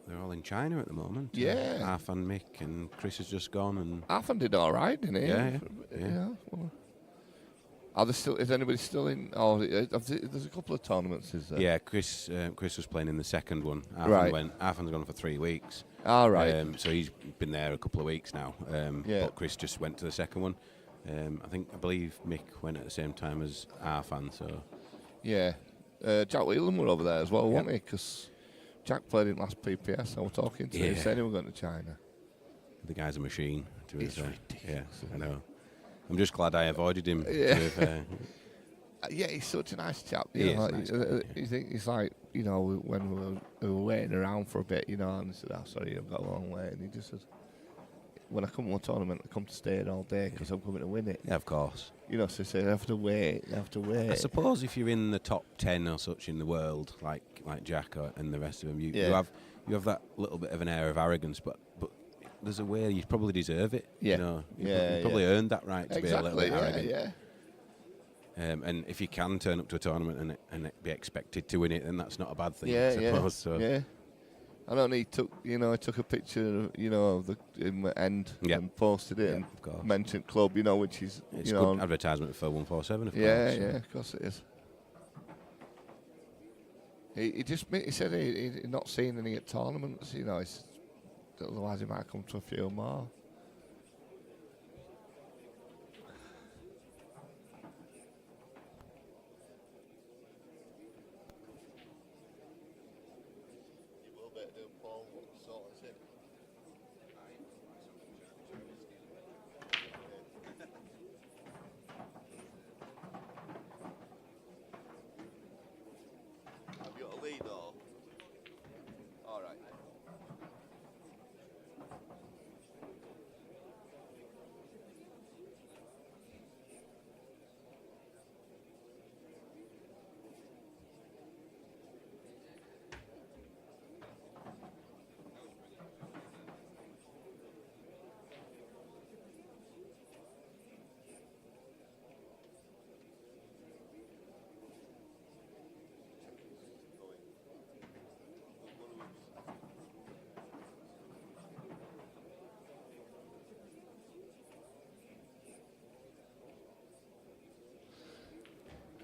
They're all in China at the moment. Yeah. Arfan, Mick, and Chris has just gone. And Arfan did all right, didn't he? Yeah. Well, are there still? Is anybody still in? Oh, there's a couple of tournaments. Is there? Yeah, Chris was playing in the second one. Arfan's gone for 3 weeks. All right. So he's been there a couple of weeks now. But Chris just went to the second one. I believe Mick went at the same time as Arfan. So yeah, Jack Whelan were over there as well, weren't he? Because Jack played in last PPS. I was talking to him. He said he was going to China. The guy's a machine. It's ridiculous. Yeah, I know. I'm just glad I avoided him. Yeah, he's such a nice chap. He is a nice guy, He's like, when we were waiting around for a bit, and he said, "Oh, sorry, I've got a long way." And he just says, "When I come to a tournament, I come to stay all day because I'm coming to win it." Yeah, of course. So he said, "I have to wait. I suppose if you're in the top 10 or such in the world, like Jack and the rest of them, you have that little bit of an air of arrogance, but there's a way you probably deserve it. Yeah. You probably earned that right to be a little bit arrogant. Yeah. And if you can turn up to a tournament and be expected to win it, then that's not a bad thing, Yeah, I suppose. So. Yeah. I don't know, he took a picture, of the in the end and posted it and of course. mentioned club, which is It's good advertisement for 147, of course. Yeah, of course it is. He said he'd not seen any at tournaments, otherwise he might come to a few more.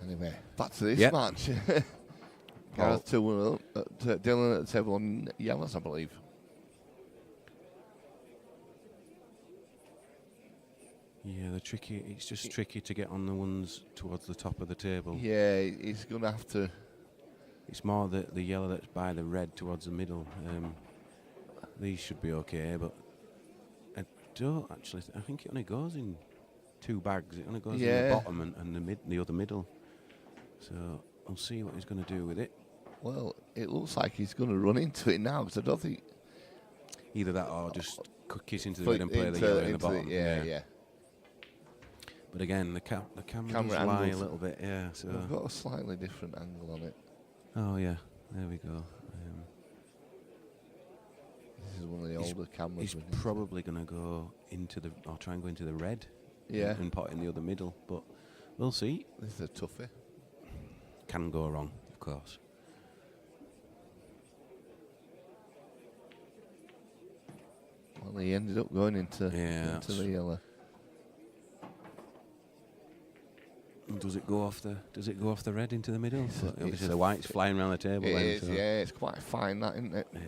Anyway, back to this match. Gareth 2-1 up. Dylan at the table on yellows, I believe. Yeah, they're tricky. It's just tricky to get on the ones towards the top of the table. Yeah, he's going to have to. It's more the yellow that's by the red towards the middle. These should be okay, but I don't actually. I think it only goes in 2 bags. It only goes in the bottom and the other middle. So we'll see what he's going to do with it. Well, it looks like he's going to run into it now, because I don't think. Either that or just kiss into the red and play the yellow in the bottom. Yeah. But again, the camera does lie a little bit, so we've got a slightly different angle on it. Oh yeah, there we go. This is one of the older cameras. He's probably going to go try and go into the red. Yeah. And pot in the other middle, but we'll see. This is a toughie. Can go wrong, of course. Well, he ended up going into the yellow. Does it go off the red into the middle? Obviously the white's flying around the table. It's quite fine, that, isn't it? Yeah.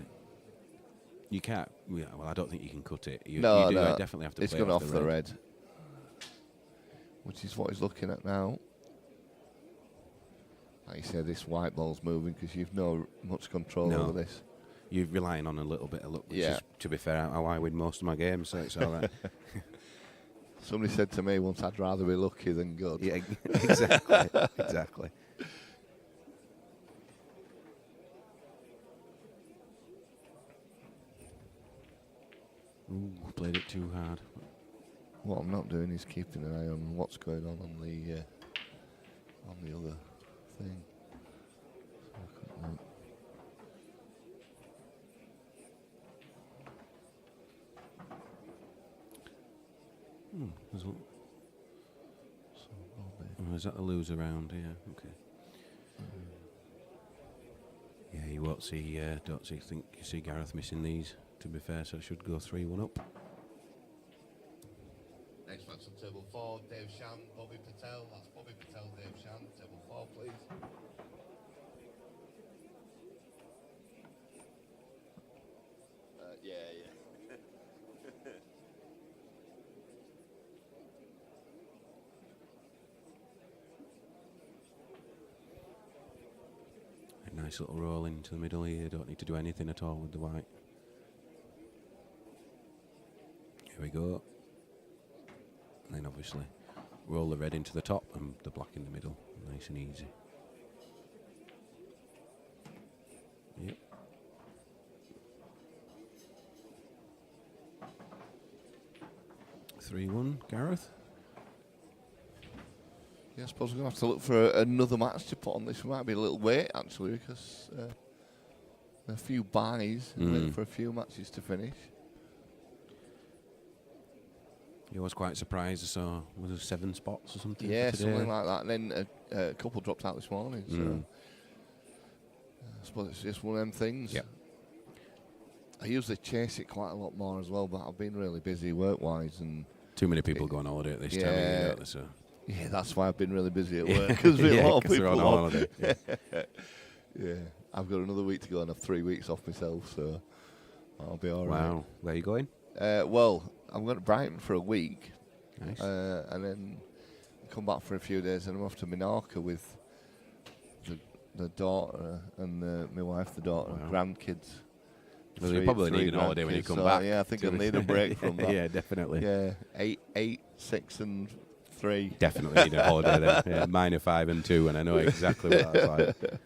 You can't. Yeah, well, I don't think you can cut it. You definitely have to. It's play gone off off the red, which is what he's looking at now. Like you said, this white ball's moving because you've no much control over this. You're relying on a little bit of luck, which is, to be fair, how I win most of my games, so it's all right. Somebody said to me once, I'd rather be lucky than good. Yeah, exactly. Ooh, played it too hard. What I'm not doing is keeping an eye on what's going on the other thing. Is that the loser round? Yeah, okay. Yeah, you won't see. Think you see Gareth missing these. To be fair, so it should go 3-1 up. Next match on table 4, Dave Shan, Bobby Patel. That's Bobby Patel, Dave Shan. Table 4, please. Nice little roll into the middle here. Don't need to do anything at all with the white. Here we go. And then obviously roll the red into the top and the black in the middle. Nice and easy. Yep. (3-1) Gareth. Yeah, I suppose we're going to have to look for another match to put on this. We might be a little wait, actually, because a few buys for a few matches to finish. I was quite surprised. I saw, was there 7 spots or something? Yeah, for today? something like that. And then a couple dropped out this morning. So I suppose it's just one of them things. Yep. I usually chase it quite a lot more as well, but I've been really busy work-wise, and Too many people go on holiday at this time of year, don't they? So. yeah, that's why I've been really busy at work, because a lot of 'cause they're people on holiday. Yeah. Yeah, I've got another week to go and have 3 weeks off myself, so I'll be all right. Wow. Where are you going? Well, I'm going to Brighton for a week, Nice. and then come back for a few days, and I'm off to Minorca with the daughter and my wife, the daughter, and grandkids. Well, you probably need an holiday when you grandkids, come so, back. Yeah, I think I'll need a break from that. Yeah, definitely. Yeah, 8, 6, and 3. Definitely need a holiday then. Yeah, mine are 5 and 2, and I know exactly what that's like.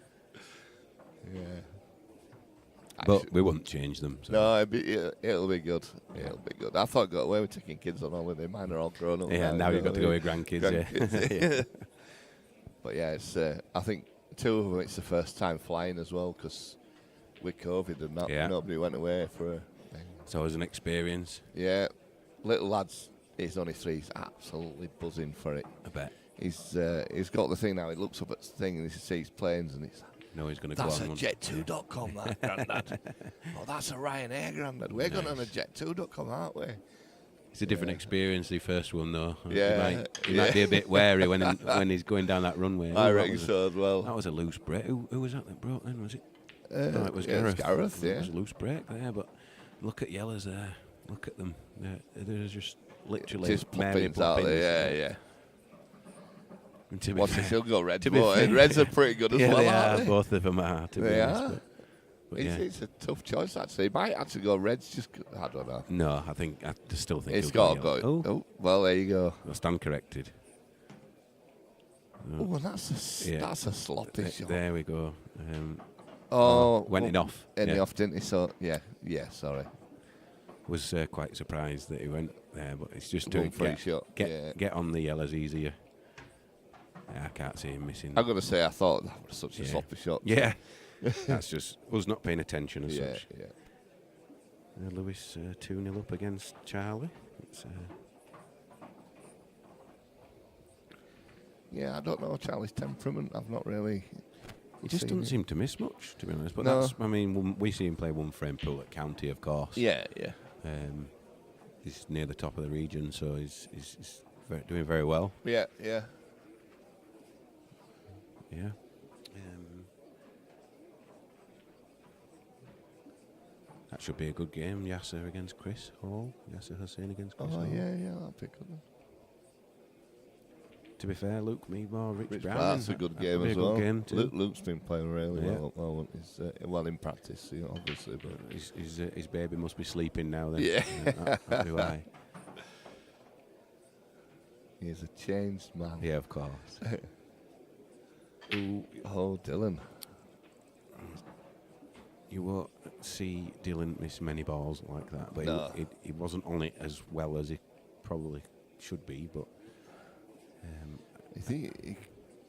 Yeah. But we wouldn't change them. So. No, it'll be good. It'll be good. I thought I got away with taking kids on holiday. Mine are all grown up. Yeah, now you've got to go with grandkids. Yeah. But yeah, it's. I think 2 of them. It's the first time flying as well, because with COVID and that, nobody went away for a thing. It's always an experience. Yeah, little lad's. He's only 3. He's absolutely buzzing for it. I bet. He's got the thing now. He looks up at the thing and he sees planes and he's. No, he's going to go on. That's a one. jet2.com, that, Grandad. Oh, that's a Ryanair, Grandad. We're going on a jet2.com, aren't we? It's a different experience, the first one, though. Yeah. He might be a bit wary when he's going down that runway. I reckon so as well. That was a loose break. Who was that broke then, was it? No, it was yeah, Gareth. Gareth, yeah. It was a loose break there, but look at Yellers there. Look at them. They're just literally Just Mary poppins out Poppins. there, yeah. And to be What's fair- it? She'll go Reds, to be but fair- Reds are pretty good as yeah, well, they aren't are. they? Both of them are, to be They honest. are. But yeah. It's a tough choice, actually. He might actually go Reds, just, I don't know. No, I still think It's he'll got to go. Yellow. Oh, well, there you go. I'll stand corrected. Oh, and that's a sloppy shot. There we go. Went in off. In the Yeah. off, didn't he? So, yeah, sorry. Was quite surprised that he went there, but it's just One to free shot, yeah. get on the Yellows easier. I can't see him missing. I'm going to say I thought that was such a Yeah. sloppy shot. Yeah, that's just us not paying attention as Yeah, such. yeah. Lewis 2-0 up against Charlie. It's, Yeah, I don't know Charlie's temperament. I've not really. he just seen doesn't it. seem to miss much, to be honest. But No. that's, I mean, we see him play one frame pool at County, of course. Yeah, yeah. He's near the top of the region, so he's doing very well. Yeah, yeah. Yeah. That should be a good game. Yasser against Chris Hall. Yasser Hussain against Chris Oh, Hall. yeah, that'll be good. Then. To be fair, Luke Meadmore, Rich Brown. That's a good game be as a good well. game too. Luke's been playing really Yeah. well at the moment. He's well in practice, obviously. But His baby must be sleeping now then. Yeah. That'd be why. he's a changed man. Yeah, of course. Ooh, Oh, Dylan. you won't see Dylan miss many balls like that, but No. he wasn't on it as well as he probably should be. But I think he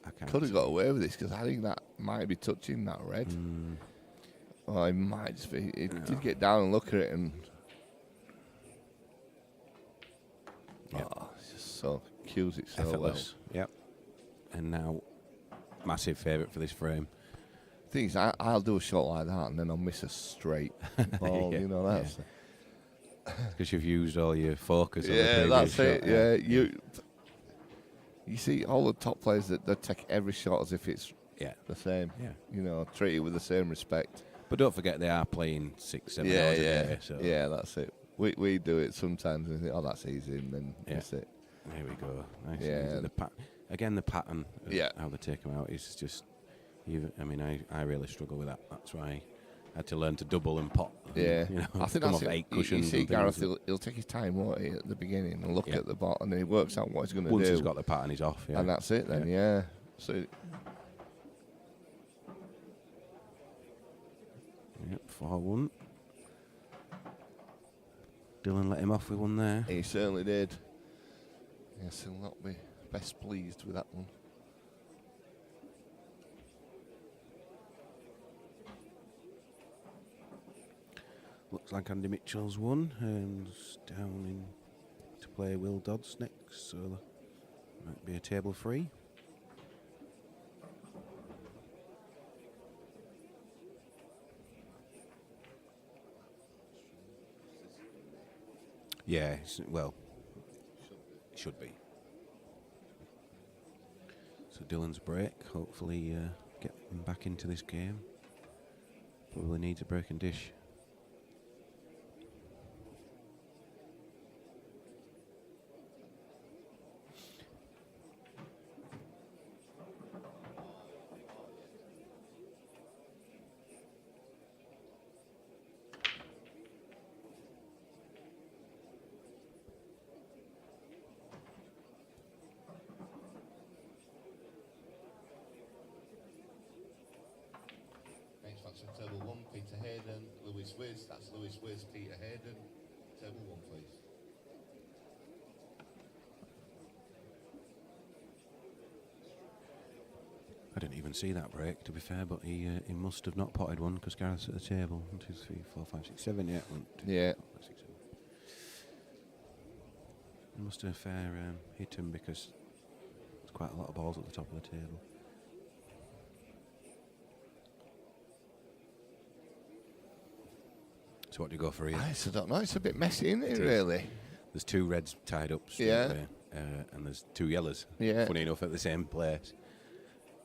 I can't. could have got away with this because I think that might be touching that red. Mm, Or he might just be. He did get down and look at it and. Yeah. Oh, it's just so cues it so effortless. Yep. And now, massive favourite for this frame. well. Thing is, I'll do a shot like that and then I'll miss a straight ball. Yeah, That's. Because you've used all your focus on the Yeah, previous that's it. shot, Yeah, you see all the top players that they take every shot as if it's Yeah. the same. Yeah. Treat it with the same respect. But don't forget they are playing 6-7 Yeah, hours yeah, a day. So yeah. That's it. We do it sometimes and think, oh, that's easy, and then Yeah. that's it. There we go. Nice. Yeah. And easy. Again, the pattern of Yeah. how they take them out is just. I mean, I really struggle with that. That's why I had to learn to double and pop. Yeah, I I think come that's off it. 8 You cushions. see, and Gareth, things. he'll take his time, won't he, at the beginning and look Yeah. at the bot, and then he works out what he's going to Once do. he's got the pattern, he's off. Yeah. And that's it then, yeah. So, Yep, 4-1. Dylan let him off with one there. he certainly did. Yes, he'll not be best pleased with that one. Looks like Andy Mitchell's won and is down in to play Will Dodds next, so there might be a table free. Yeah, well, should be. So Dylan's break, hopefully get him back into this game. Probably needs a break and dish. Next match on table 1, Peter Hayden, Lewis Wiz. That's Lewis Wiz, Peter Hayden. Table 1, please. I didn't even see that break, to be fair, but he must have not potted one because Gareth's at the table. 1, 2, 3, 4, 5, 6, 7. Yeah. 1, 2, Yeah. 4, 5, 6, 7. He must have fair hit him because there's quite a lot of balls at the top of the table. So what do you go for here? I don't know. It's a bit messy, isn't it, It is. really? There's 2 reds tied up straight Yeah. away, and there's 2 yellows. Yeah. Funny enough, at the same place.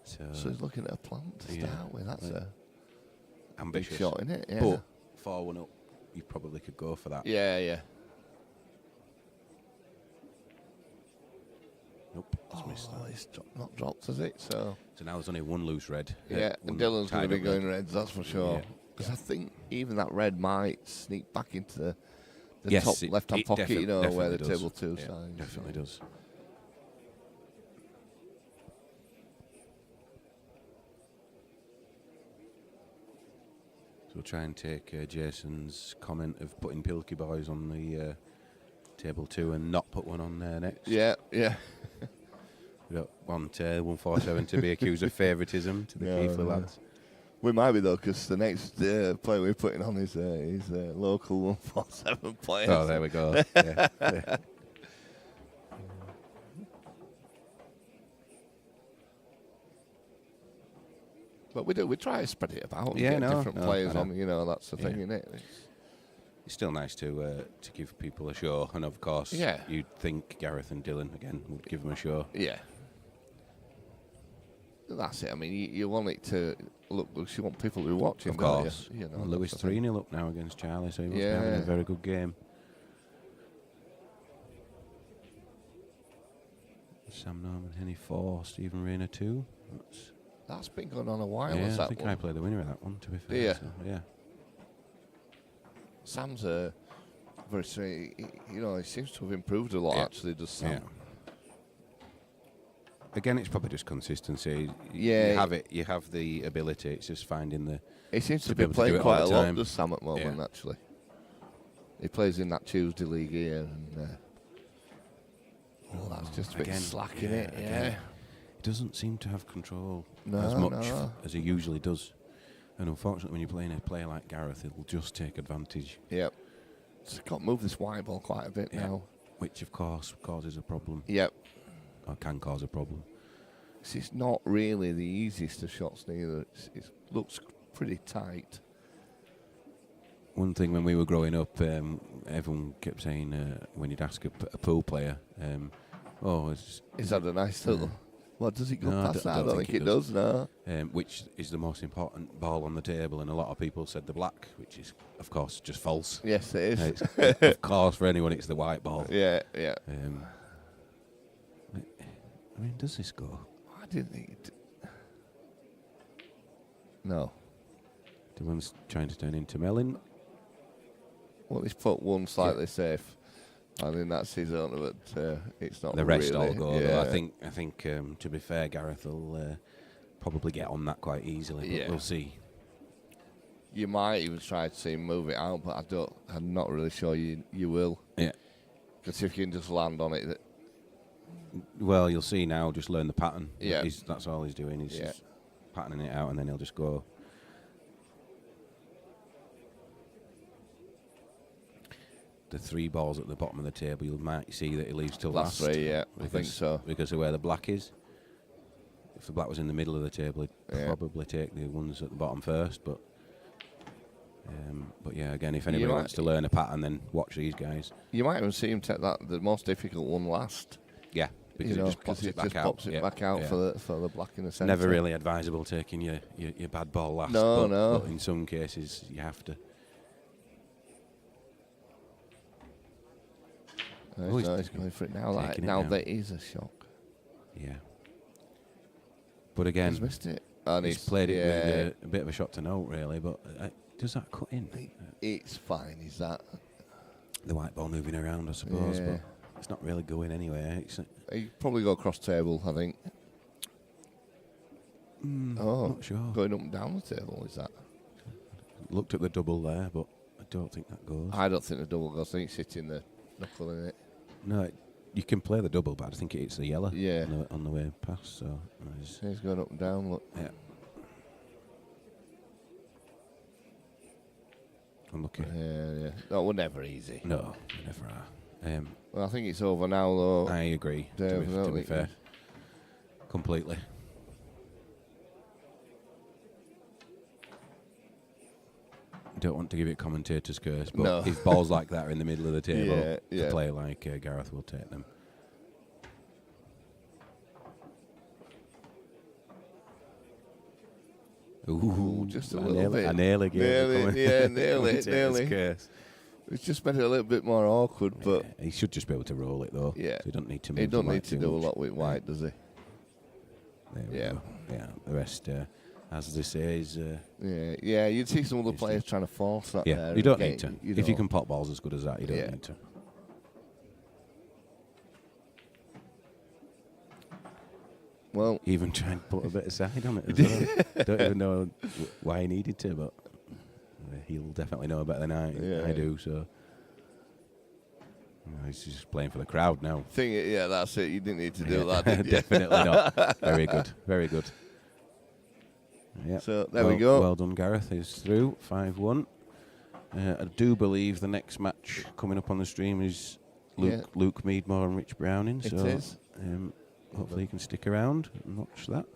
So he's looking at a plan to yeah. start with. That's a big Ambitious. shot, isn't it? Yeah. But 4-1 up, you probably could go for that. Yeah, yeah. Nope, it's missed that. It's not dropped, has it? So So now there's only 1 loose red. yeah, one and Dylan's going to tied be up going red. reds, that's for sure. Yeah. Because I think even that red might sneak back into the Yes, top it- left-hand it pocket, you know, where the definitely does. table 2 Yeah, signs. definitely does. So we'll try and take Jason's comment of putting Pilky Boys on the table 2 and not put one on there next. Yeah, yeah. We don't want 147 to be accused of favouritism to the No, Keithley no. lads. We might be, though, because the next player we're putting on is local 147 player. Oh, there we go. Yeah, yeah. But we try to spread it about and Yeah, get no, different no, players I know. on, you know, that's the thing, Yeah. isn't it? It's still nice to give people a show, and of course, Yeah. you'd think Gareth and Dylan again would give them a show. Yeah. That's it. I mean, you want it to look good. You want people to be watching, Of don't course. you? You know, Well, Lewis that's the thing. 3-0 up now against Charlie, so he must be Yeah. having a very good game. Sam Norman, Henny 4, Stephen Rayner 2. That's been going on a while. Yeah, has I that think one? I played the winner of that one, to be fair. Yeah. So, yeah. Sam's a very straight. You know, he seems to have improved a lot. Yeah. Actually, does Sam? Yeah. Again, it's probably just consistency. Yeah. You have it. You have the ability. It's just finding the. He seems to To be be able to do playing it all quite a the lot, time. does Sam, at the moment, Yeah. actually. He plays in that Tuesday league here, and that's just a bit Again, slack, yeah, in it? again. Yeah. He doesn't seem to have control No, as much no. as he usually does. And unfortunately, when you're playing a player like Gareth, he'll just take advantage, Yep. Just got to move this wide ball quite a bit Yeah. now. which of course causes a problem, Yep. or can cause a problem. It's not really the easiest of shots neither. It looks pretty tight. One thing when we were growing up, everyone kept saying when you'd ask a pool player, "Oh, Is that a nice little? Well, does it go No, I past don't- that? I don't think it does. No. which is the most important ball on the table?" And a lot of people said the black, which is of course just false. Yes, it is. Of course, for anyone, it's the white ball. Yeah, yeah. I mean, does this go? I didn't think it. No. Dylan's trying to turn into Melon. Well, he's put one slightly safe. I think that's his own, but it's not. The rest really. all go. Yeah. Though. I think. To be fair, Gareth will probably get on that quite easily. But Yeah. we'll see. You might even try to see him move it out, but I'm not really sure you will. Yeah. Because if you can just land on it, Well, you'll see now. Just learn the pattern. Yeah. That's all he's doing. He's Yeah. just patterning it out, and then he'll just go. The 3 balls at the bottom of the table, you might see that he leaves till last last. three, yeah, I think so. Because of where the black is. If the black was in the middle of the table, he'd Yeah. probably take the ones at the bottom first. But But yeah, again, if anybody wants to learn a pattern, then watch these guys. You might even see him take the most difficult one last. Yeah, because it just pops it back out. Pops it back out for the black in the centre. Never really advisable taking your bad ball last. No, but in some cases you have to. He's going for it now. Now that is a shock. Yeah. But again, he's missed it. And he's played it with a bit of a shot to note, really. But does that cut in? It's fine. Is that the white ball moving around? I suppose, but it's not really going anywhere. He probably go across table, I think. Not sure. Going up and down the table, is that? Looked at the double there, but I don't think that goes. I don't think the double goes. I think it's hitting the knuckle in it. No, you can play the double, but I think it's the yellow. Yeah. On the way past, so he's going up and down. Look. Yeah. Unlucky. Yeah. No, we're never easy. No, we never are. Well, I think it's over now, though. I agree. To be fair, completely. Don't want to give it commentator's curse, but if balls like that are in the middle of the table, a player like Gareth will take them. Ooh, just a little bit. I nearly gave it. Nearly. Curse. It's just made it a little bit more awkward, but he should just be able to roll it though. Yeah, so he don't need to. He don't need to do a lot with white, does he? There we go. Yeah. The rest, as they say, is. Yeah. You'd see some other players trying to force that. Yeah, there you don't need to. If you can pop balls as good as that, you don't need to. Well, even trying to put a bit of side on it as well. Don't even know why he needed to, but he'll definitely know better than I do. So he's just playing for the crowd now. That's it. You didn't need to do that, did you? Definitely not. Very good. Very good. Yeah. So there we go. Well done, Gareth. He's through 5-1. I do believe the next match coming up on the stream is Luke Meadmore and Rich Browning. It is. Hopefully you can stick around and watch that.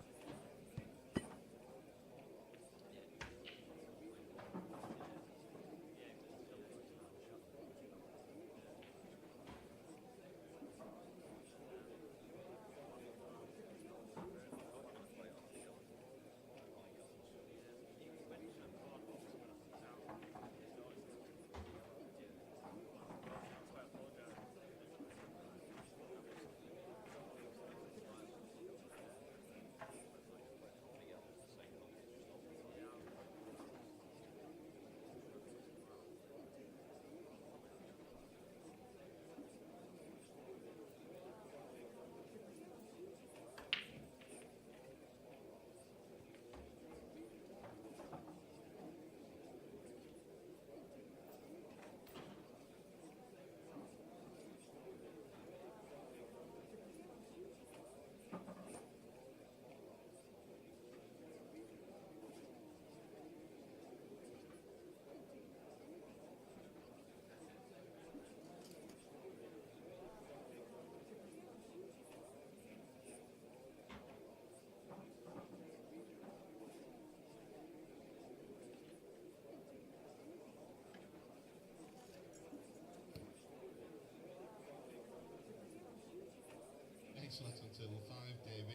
Excellent on table 5, Dave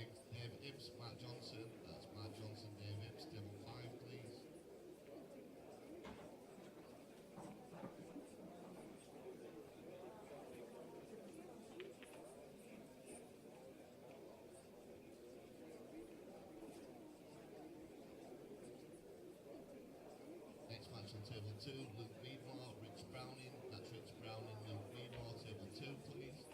Ipps, Matt Johnson. That's Matt Johnson, Dave Ipps. Table 5, please. Next match on table 2, Luke Meadmore, Rich Browning. That's Rich Browning, Luke Meadmore. Table 2, please.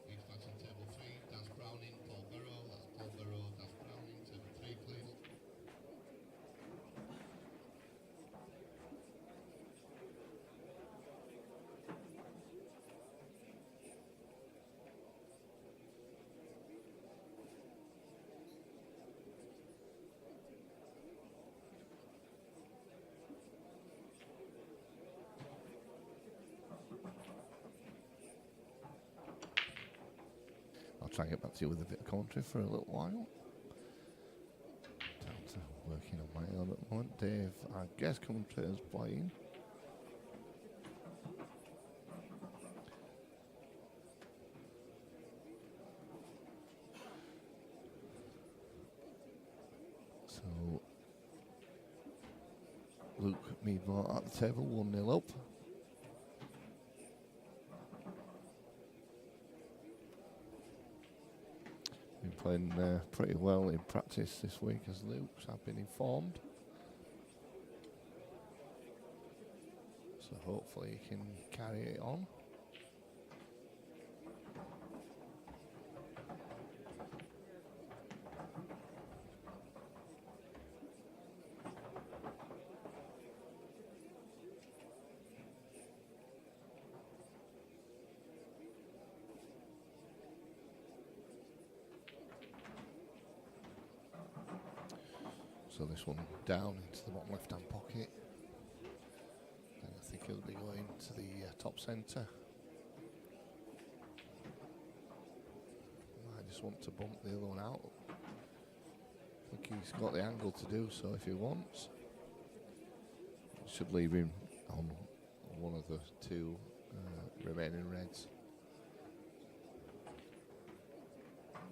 Next match on table 3, Das Browning, Paul Burrow. That's Paul Burrow, Das Browning. Table 3, please. I'll try and get back to you with a bit of commentary for a little while. Down to working on my own at the moment. Dave, I guess commentator's playing. So, Luke Meadmore at the table, 1-0 up. Been playing pretty well in practice this week, as Luke's have been informed. So hopefully he can carry it on. So this one down into the bottom left-hand pocket. And I think he'll be going to the top centre. I just want to bump the other one out. I think he's got the angle to do so if he wants. Should leave him on one of the two remaining reds.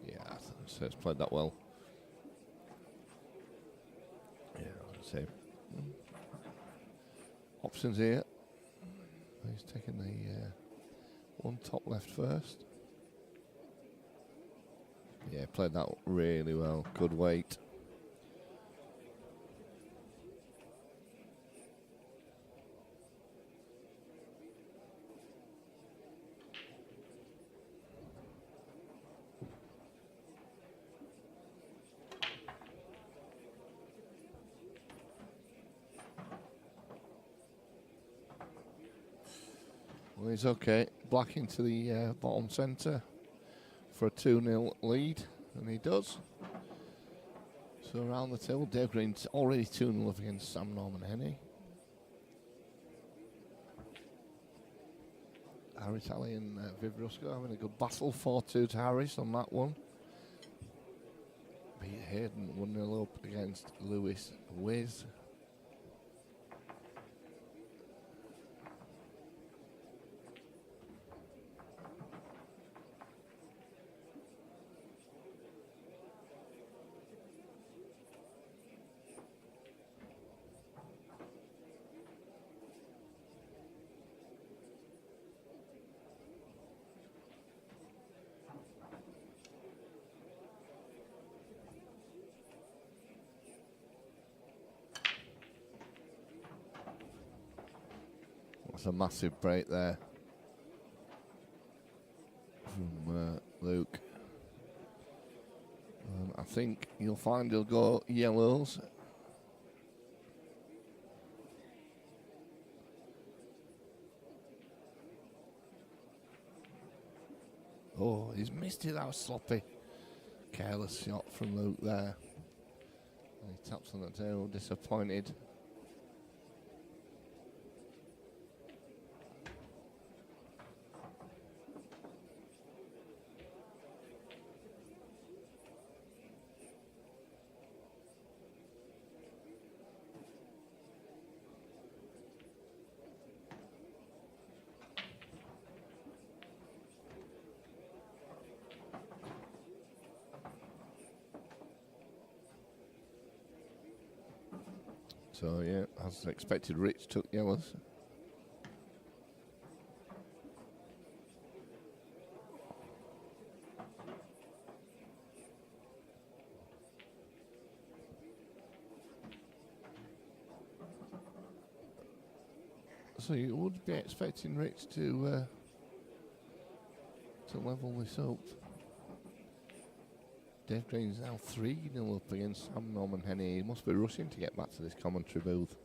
Yeah, so it's played that well. Yeah, I'd say options here. He's taking the one top left first. Yeah, played that really well. Good weight. Well, he's okay. Black into the bottom centre for a 2-0 lead, and he does. So around the table, Dave Green's already 2-0 up against Sam Norman Henney. Harry Talley and Viv Rusco having a good battle, 4-2 to Harris on that one. Pete Hayden 1-0 up against Lewis Wiz. That's a massive break there from Luke. I think you'll find he'll go yellows. Oh, he's missed it. That was sloppy. Careless shot from Luke there. And he taps on the tail, disappointed. So yeah, as expected, Rich took yellows. So you would be expecting Rich to level this up. Dave Green's now 3-0 up against Sam Norman Henney. He must be rushing to get back to this commentary booth.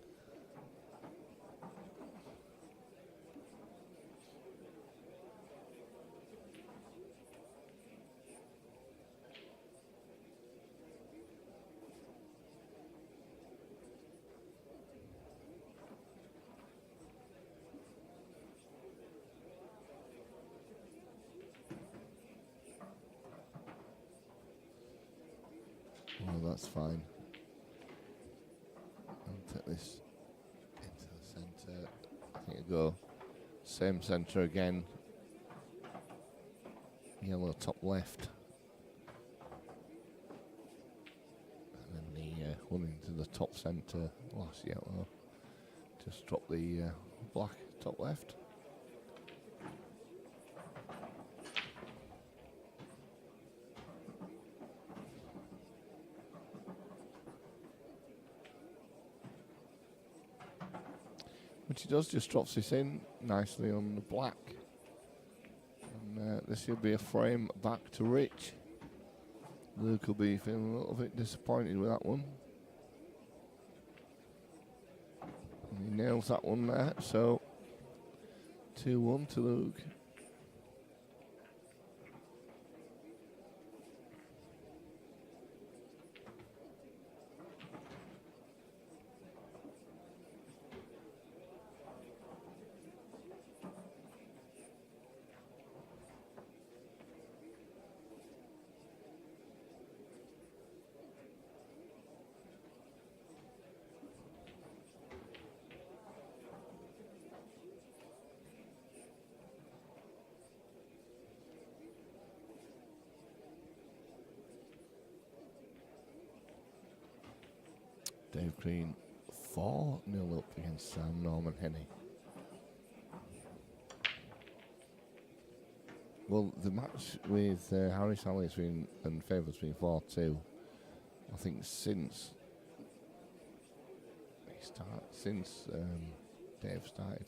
Well, that's fine. I'll take this into the centre. I think I go same centre again. Yellow top left. And then the one into the top centre, last yellow. Just drop the black top left. Which he does, just drops this in nicely on the black. And this will be a frame back to Rich. Luke will be feeling a little bit disappointed with that one. And he nails that one there, so 2-1 to Luke. Dave Green 4-0 up against Sam Norman Henney. Well, the match with Harry Sally has been and Favour's been 4-2. I think since Dave started.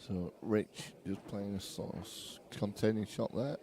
So Rich just playing a sort of containing shot there.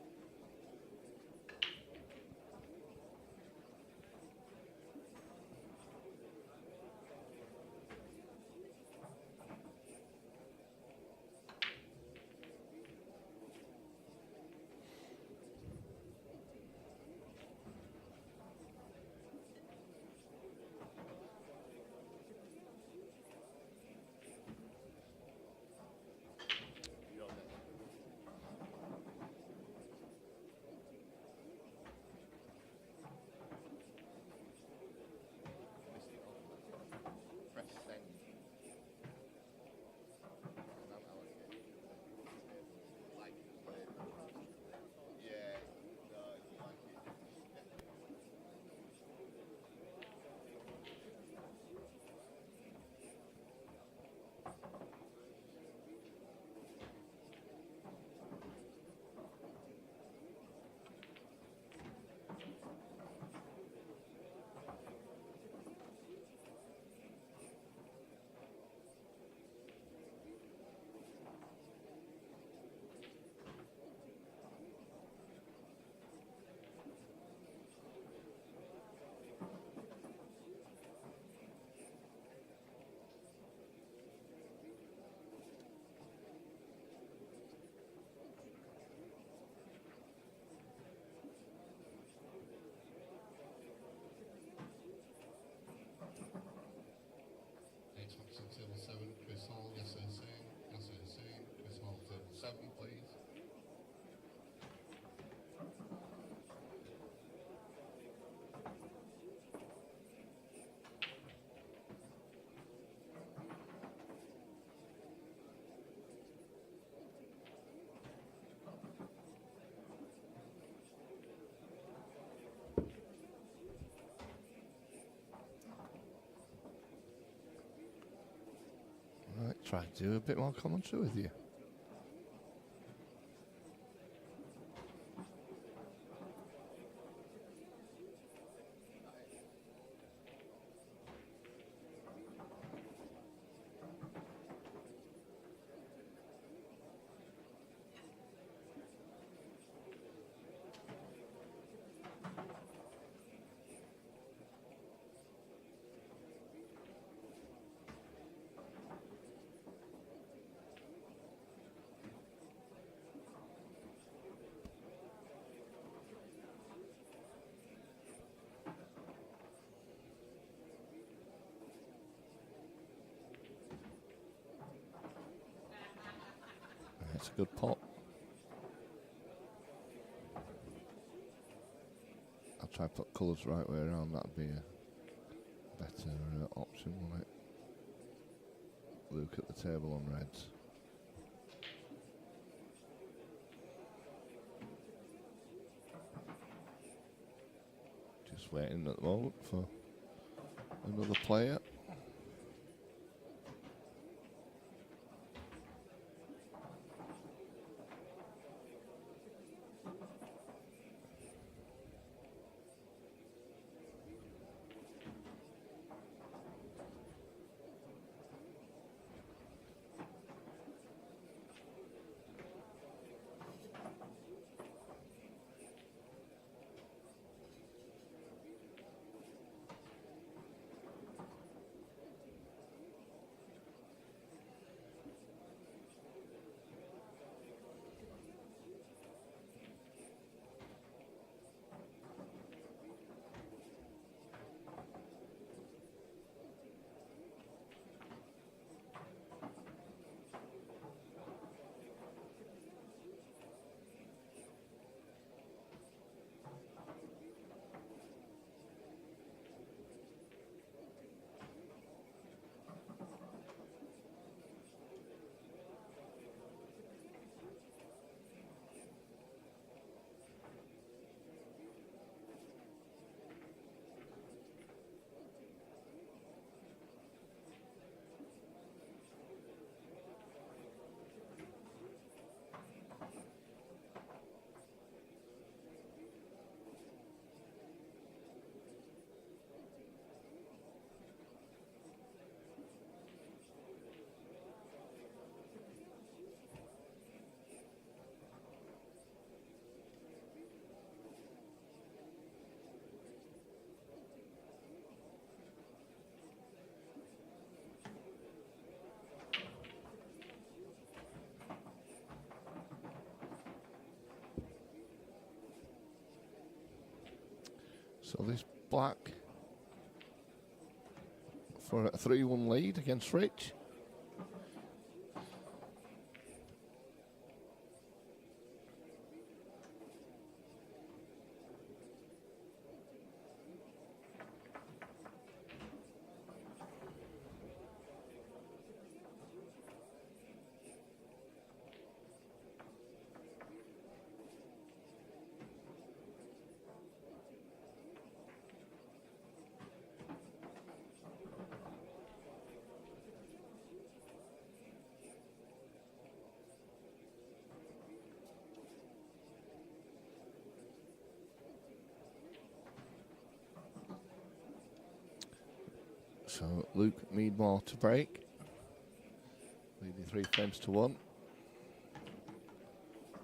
try to do a bit more commentary with you. It's a good pot. I'll try to put colours right way around, that'd be a better option, wouldn't it? Look at the table on reds. Just waiting at the moment for another player. So this black for a 3-1 lead against Rich. So Luke Meadmore to break, leading 3 frames to 1.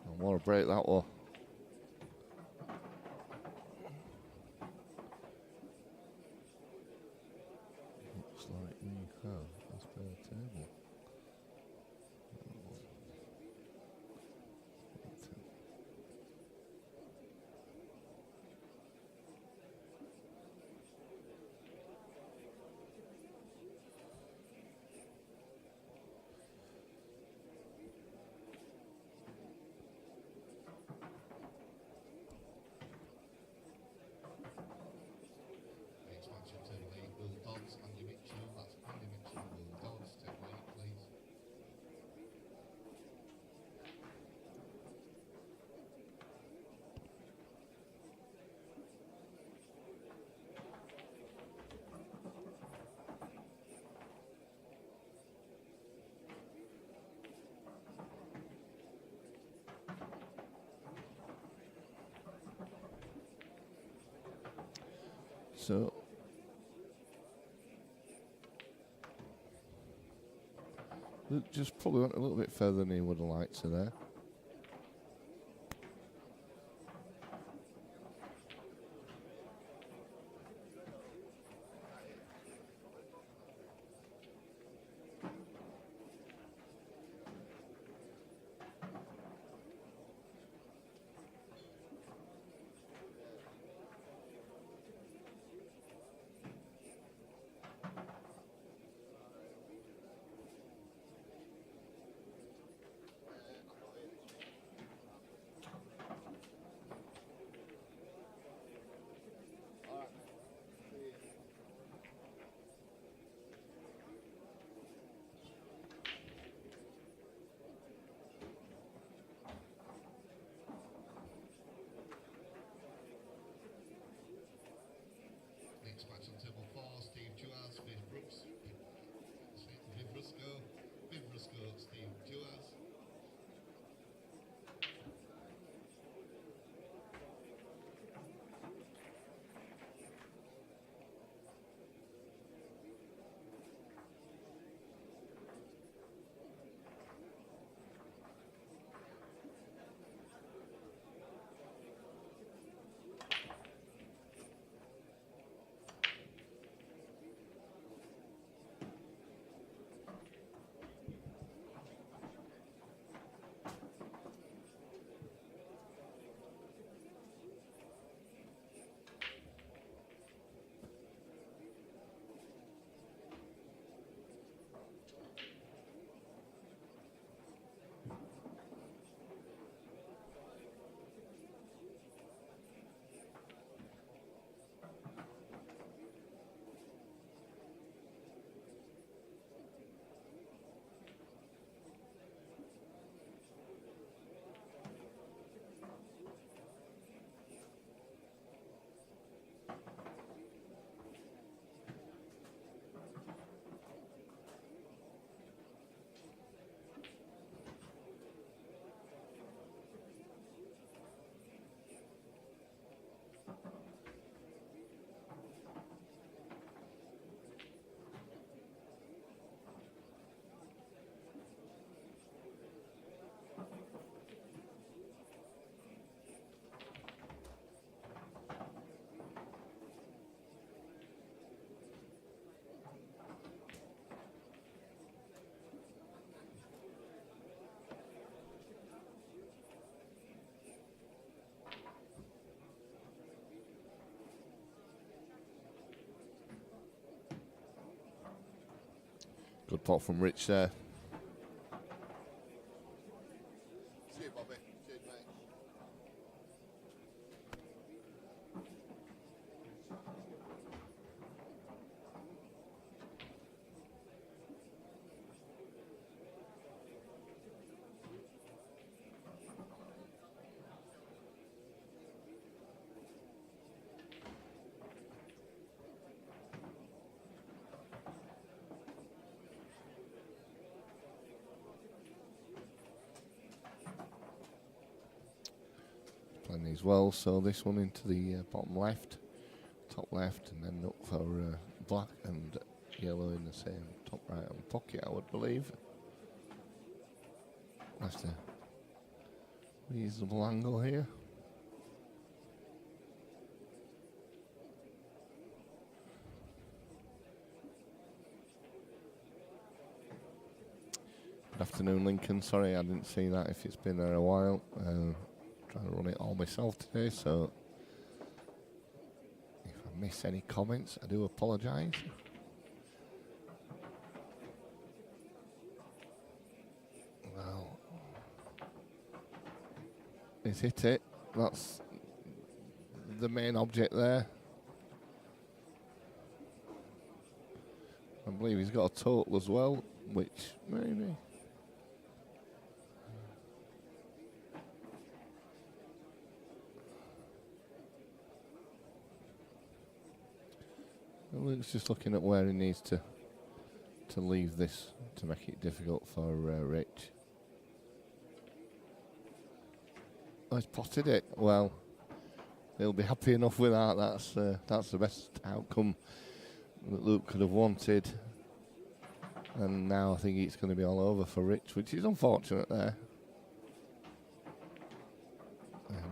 And what a break that was. Looks like we have a spare table. Expansion to the Bulldogs, Andy Mitchell, that's Andy Mitchell, Bulldogs, take away, Just probably went a little bit further than he would have liked to there. Next match on table 4, Steve Juaz, Viv Brooks. Viv Rusco, Steve Juaz. Good pot from Rich there. See you, Bobby. Cheers, mate. Playing these well, so this one into the bottom left, top left, and then look for black and yellow in the same top right hand pocket, I would believe. That's a reasonable angle here. Good afternoon, Lincoln. Sorry I didn't see that if it's been there a while. Trying to run it all myself today, so if I miss any comments, I do apologise. Well, he's hit it. That's the main object there. I believe he's got a total as well, which maybe. Luke's just looking at where he needs to leave this to make it difficult for Rich. Oh, he's potted it. Well, he'll be happy enough with that. That's the best outcome that Luke could have wanted. And now I think it's going to be all over for Rich, which is unfortunate there.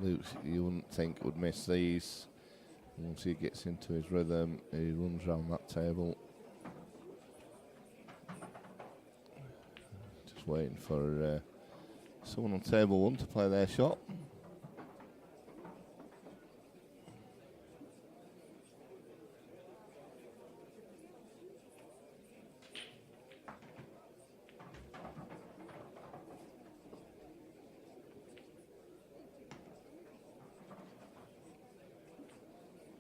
Luke, you wouldn't think would miss these. Once he gets into his rhythm, he runs around that table. Just waiting for someone on table 1 to play their shot.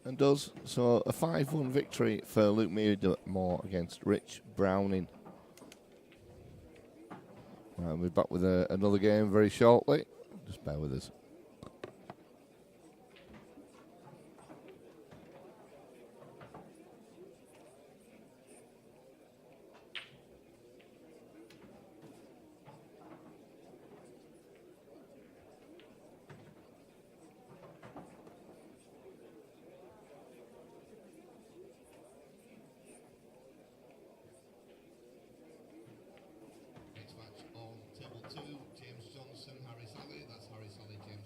And does. So a 5-1 victory for Luke Meadmore against Rich Browning. Right, we'll be back with another game very shortly. Just bear with us. Next match on table 2, James Johnson, Harry Sally. That's Harry Sally, James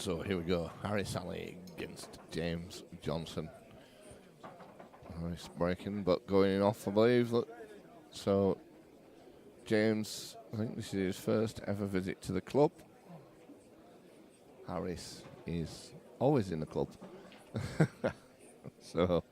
So here we go. Harris Ali against James Johnson. Harris breaking, but going off, I believe. Look. So James, I think this is his first ever visit to the club. Harris is always in the club. So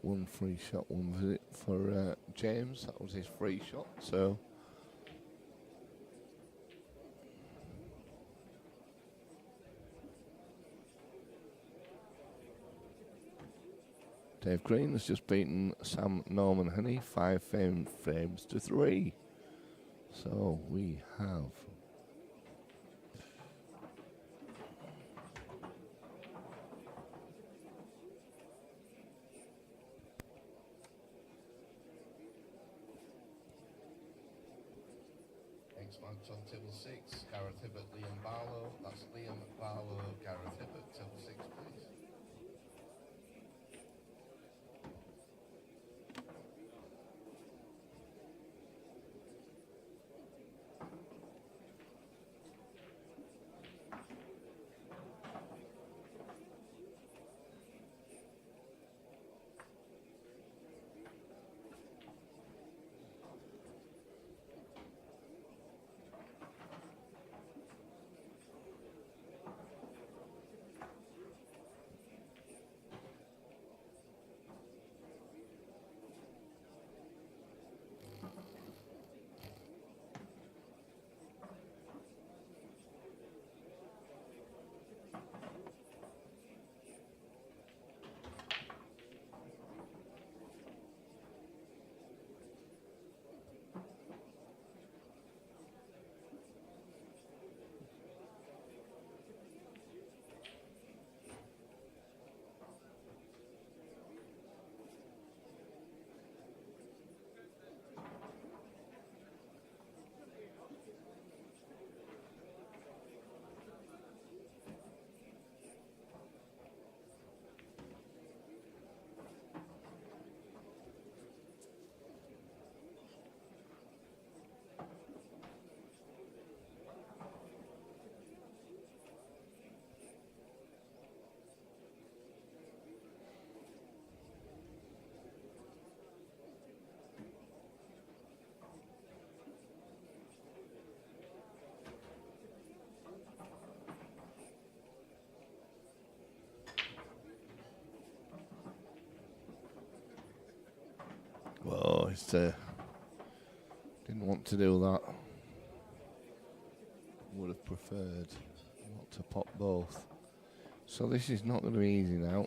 one free shot, one visit for James. That was his free shot. So Dave Green has just beaten Sam Norman Honey 5 frames to 3. So we have next match on table 6, Gareth Hibbert, Liam Barlow. That's Liam Barlow, Gareth Hibbert, table 6, please. well, it's didn't want to do that. Would have preferred not to pop both. So this is not going to be easy now.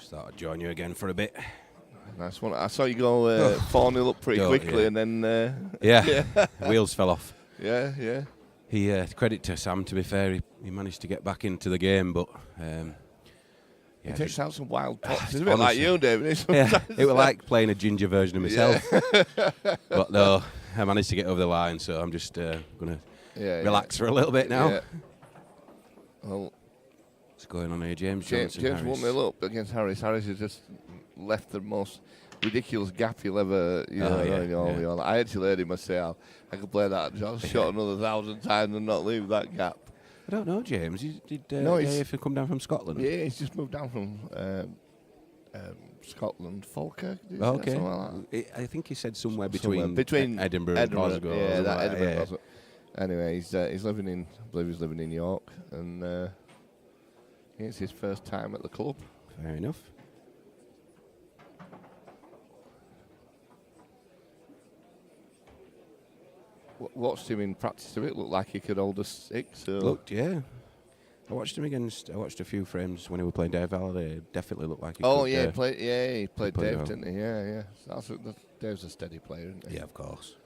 Just thought I'd join you again for a bit. Nice one. I saw you go 4-0 up pretty quickly, and then Wheels fell off. Yeah. He credit to Sam. To be fair, he managed to get back into the game, but He takes out some wild pots. It's a bit like you, David. yeah, it was like playing a ginger version of myself. But no, I managed to get over the line, so I'm just going to relax for a little bit now. Yeah. Well, what's going on here, James? James Harris. 1-0 up against Harris. Harris has just left the most ridiculous gap he'll ever, I actually heard him say, I could play that shot another 1,000 times and not leave that gap. I don't know, James. Did if he come down from Scotland? Yeah, he's just moved down from Scotland, Falkirk. Okay. Something like that. I think he said somewhere between Edinburgh and Glasgow. Yeah, that like Edinburgh. Glasgow. Anyway, he's living in, I believe he's living in York, and it's his first time at the club. Fair enough. Watched him in practice a bit. Looked like he could hold a 6. So. Looked, yeah. I watched a few frames when he was playing Dave Halliday. Definitely looked like he Oh could, yeah, he played Dave, well. didn't he? Yeah. So Dave's a steady player, isn't he? Yeah, of course.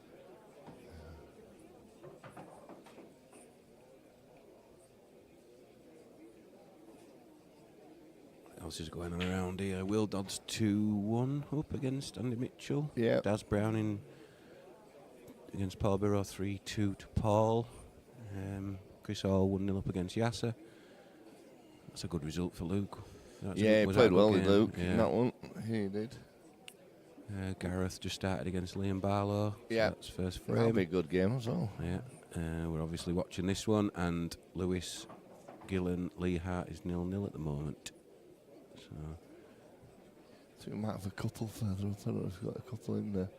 What else is going on around here? Will Dodds 2-1 up against Andy Mitchell. Yeah. Daz Browning against Paul Burrow 3-2 to Paul. Chris Hall 1-0 up against Yasser. That's a good result for Luke. He played well with Luke in that one. He did. Gareth just started against Liam Barlow. Yeah. So that's first frame. That'll be a good game as well. Yeah. We're obviously watching this one, and Lewis Gillen Lee Hart is 0-0 at the moment. So we might have a couple further up. I don't know if we've got a couple in there.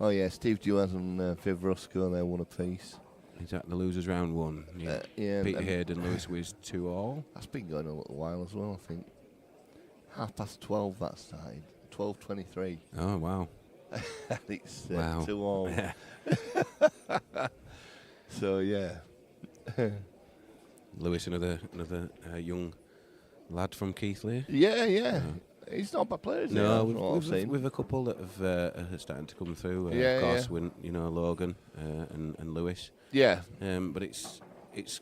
Oh yeah, Steve Duaz and Viv Rusco, they won a piece. Is that the losers round 1? Yeah. Peter Hayden, Lewis Wiz 2-all. That's been going a little while as well, I think. 12:30 that started. 12:23. Oh wow. It's wow. 2-all. So yeah. Lewis, another young lad from Keighley. Yeah. He's not a bad player, is he? No, we've a couple that have starting to come through. Of course, Logan and Lewis. Yeah. But it's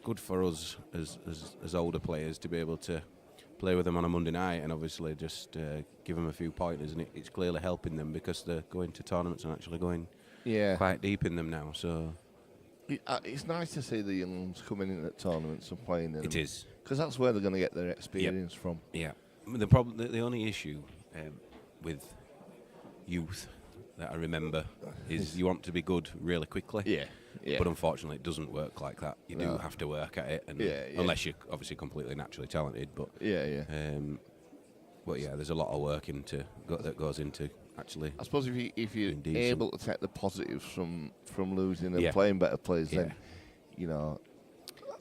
good for us as older players to be able to play with them on a Monday night and obviously just give them a few pointers, and it's clearly helping them because they're going to tournaments and actually going quite deep in them now. So it's nice to see the young ones coming in at tournaments and playing in them. It is, because that's where they're going to get their experience from. Yeah. The only issue with youth that I remember is you want to be good really quickly. Yeah. But unfortunately, it doesn't work like that. You do have to work at it, and unless you're obviously completely naturally talented. But but there's a lot of work that goes into actually. I suppose if you're able to take the positives from losing and playing better players, then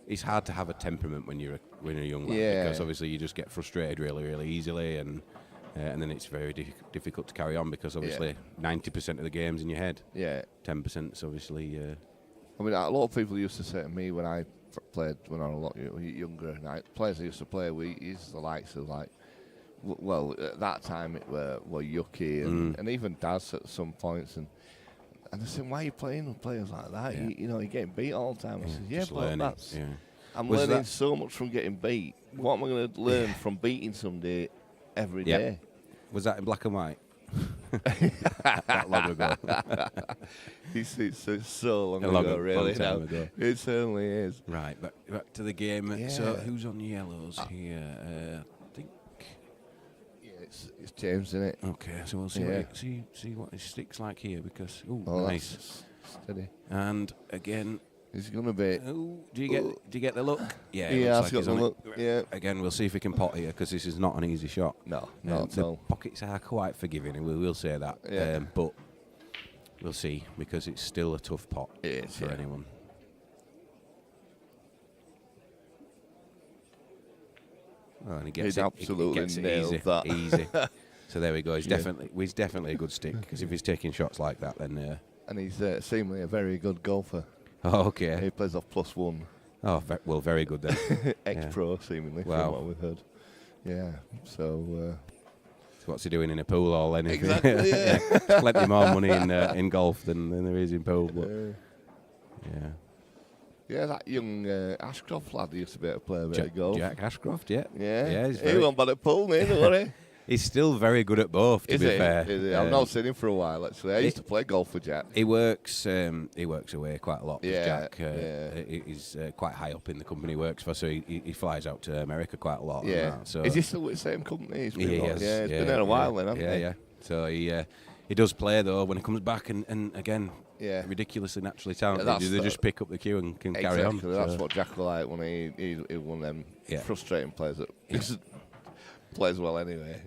it's hard to have a temperament when you're a young lad because obviously you just get frustrated really, really easily, and then it's very difficult to carry on because obviously 90% of the game's in your head. 10% is obviously. I mean, a lot of people used to say to me when I played when I was a lot younger, and players I used to play with, is the likes of at that time it were Yucky and even Daz at some points, and they said, why are you playing with players like that? Yeah. You're getting beat all the time. I said, but I'm Was learning that so much from getting beat. What am I going to learn from beating somebody every day? Was that in black and white? That long ago. It's so long ago, really. Long time ago. It certainly is. Right, back to the game. Yeah. So who's on yellows here? I think. Yeah, it's James, isn't it? Okay, so we'll see what his stick's like here because nice, steady. And again, he's gonna be. Do you get the look? Yeah, I've got the look. Yeah. Again, we'll see if we can pot here because this is not an easy shot. No, the pockets are quite forgiving, and we will say that. Yeah. But we'll see because it's still a tough pot for anyone. Oh, and he gets absolutely nailed that. Easy. So there we go. He's definitely a good stick because if he's taking shots like that, then. And he's seemingly a very good golfer. Oh, okay. He plays off +1. Oh, well, very good then. Ex-pro, seemingly, from what we've heard. Yeah. So what's he doing in a pool or anything? Exactly, yeah. Plenty more money in golf than there is in pool. But yeah. Yeah, that young Ashcroft lad used to be able to play a bit of golf. Jack Ashcroft, yeah. Yeah, he's he very, won't bad at pool, neither, was he? he's still very good at both, to Is be he? fair. Is he? I've not seen him for a while, actually. I used to play golf with Jack. He works away quite a lot. 'Cause Yeah, Jack he's quite high up in the company he works for, so he flies out to America quite a lot. and Yeah. that, so Is he still with the same company? He's been he on- is, yeah, he's been there a while then, hasn't he? Yeah. So he does play though when he comes back, and again, Yeah. ridiculously naturally talented. that's They the- just pick up the cue and can carry on. Exactly, that's so. what Jack will like when he one of them Yeah. frustrating players that plays well anyway.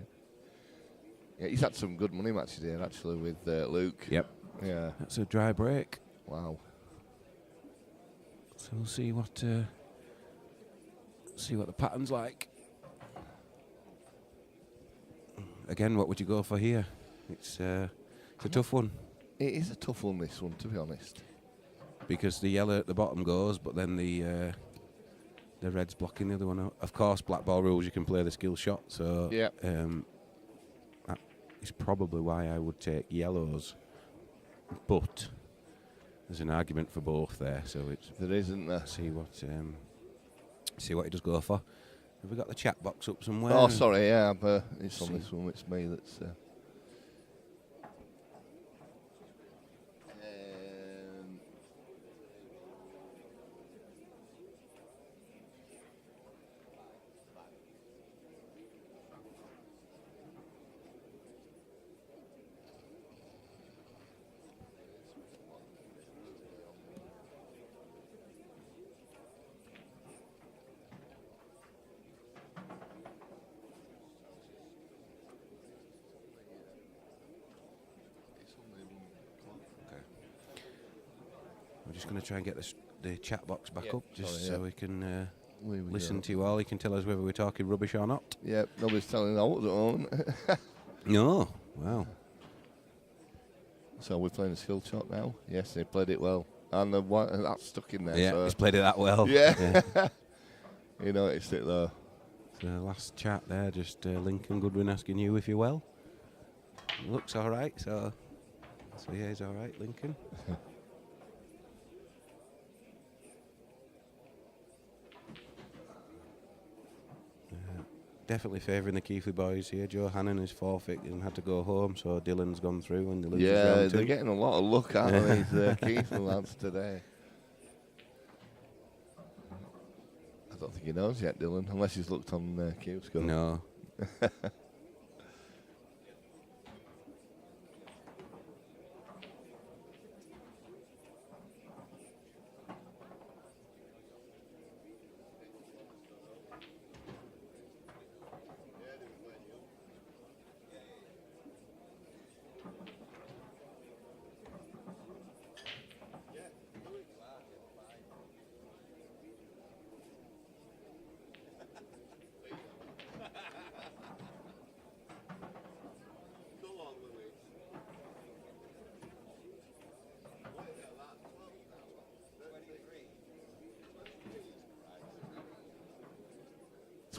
Yeah, he's had some good money matches here actually with Luke. Yep, Yeah. that's a dry break. Wow. So we'll see what the pattern's like. Again, what would you go for here? It's a tough one It is a tough one, this one, to be honest. because the yellow at the bottom goes, but then the red's blocking the other one out. Of course, black ball rules, you can play the skill shot, so Yeah. that is probably why I would take yellows. But there's an argument for both there, so it's There isn't there. see what he does go for. Have we got the chat box up somewhere? Oh, sorry, yeah, but it's on See. this one. It's me that's. 'We're just going to try and get the chat box back Yeah, up, just sorry, so yeah. we can we listen go. to you all. You can tell us whether we're talking rubbish or not. Yeah, nobody's telling us at the moment. No, wow. So we're playing a skill shot now. Yes, they played it well, and that's stuck in there. Yeah, so. he's played it that well. Yeah. You noticed it though. So last chat there, just Lincoln Goodwin asking you if you're well. Looks all right, so yeah, he's all right, Lincoln. Definitely favouring the Keithley boys here. Joe Hannon is forfeit and had to go home, so Dylan's gone through and the losers Yeah, round they're two. getting a lot of luck out of these Keith lads today. I don't think he knows yet, Dylan, unless he's looked on CubeScope. No.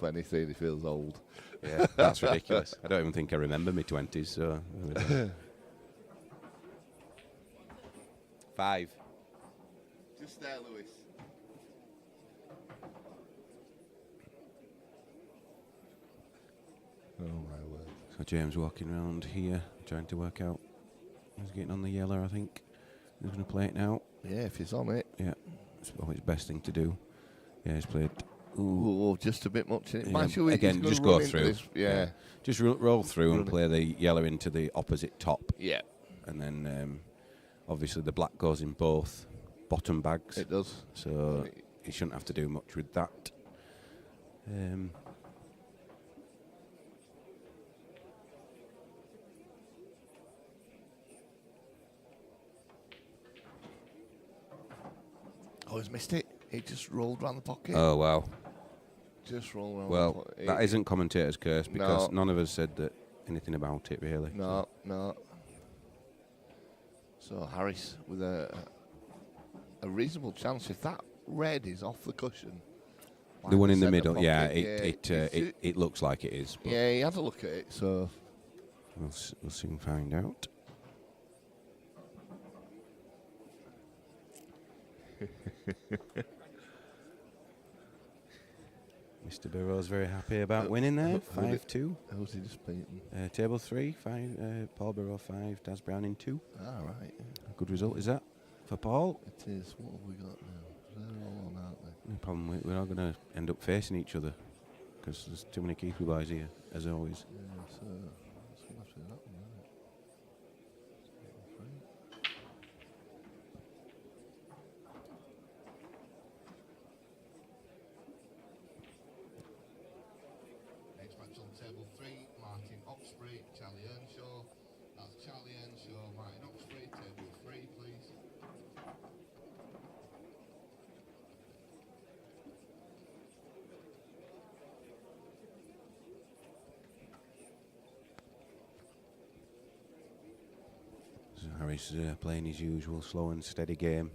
He feels old. Yeah, that's ridiculous. I don't even think I remember my 20s, so. 5. Just there, Lewis. Oh my word. So James walking around here, trying to work out. He's getting on the yellow, I think. He's going to play it now. Yeah, if he's on it. Yeah, it's always the best thing to do. Yeah, he's played. Ooh, just a bit much in it. Yeah, Mind you, he's again, gonna just run go into through. this- Yeah. Just roll through and Run it. play the yellow into the opposite top. Yeah, And then obviously the black goes in both bottom bags. it does. So he shouldn't have to do much with that. Oh, he's missed it. He just rolled round the pocket. Oh, wow. Just rolled round the Well, pocket. that isn't commentator's curse because No. none of us said that anything about it, really. No, no. So Harris with a reasonable chance. If that red is off the cushion, The one in the centre middle, yeah, pocket, it looks like it is. But yeah, he had a look at it. So We'll soon find out. Mr. Burrow's very happy about winning there. 5-2. Who's he just beaten? Table 3, 5. Paul Burrow 5. Daz Browning 2. Ah, right. A good result is that for Paul. It is. What have we got now? They're all on, aren't they? No problem. We're all going to end up facing each other because there's too many keeper boys here, as always. Yeah, so what's left with that one, right? Next match on table 3, Martin Oxbury, Charlie Earnshaw. That's Charlie Earnshaw, Martin Oxbury, table 3, please. So Harry's playing his usual slow and steady game.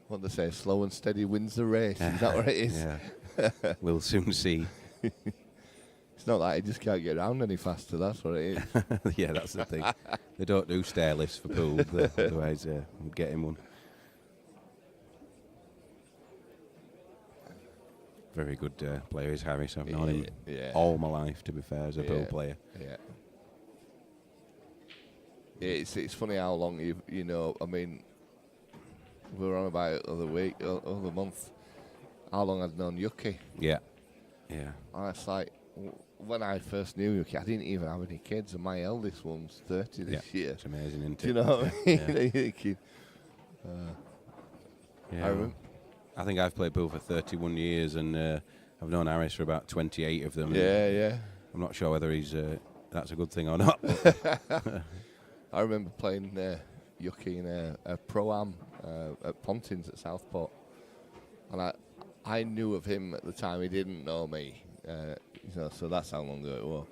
What they say, slow and steady wins the race. Is that what it is? Yeah. We'll soon see. It's not like he just can't get around any faster, that's what it is. Yeah, that's the thing. They don't do stair lifts for pool, otherwise we'd get him one. Very good player is Harris. I've known him all my life, to be fair, as a pool player. Yeah. It's funny how long you know, I mean, we were on about it the other month, how long I'd known Yuki. Yeah. Yeah. And it's like, when I first knew Yuki, I didn't even have any kids, and my eldest one's 30 this year. It's amazing, isn't it? Do you know what I mean? Yeah. You're thinking, Yeah. I think I've played pool for 31 years, and I've known Harris for about 28 of them. Yeah. I'm not sure whether he's that's a good thing or not. I remember playing Yuki in a pro-am at Pontins at Southport, and I knew of him at the time. He didn't know me, so that's how long ago it was.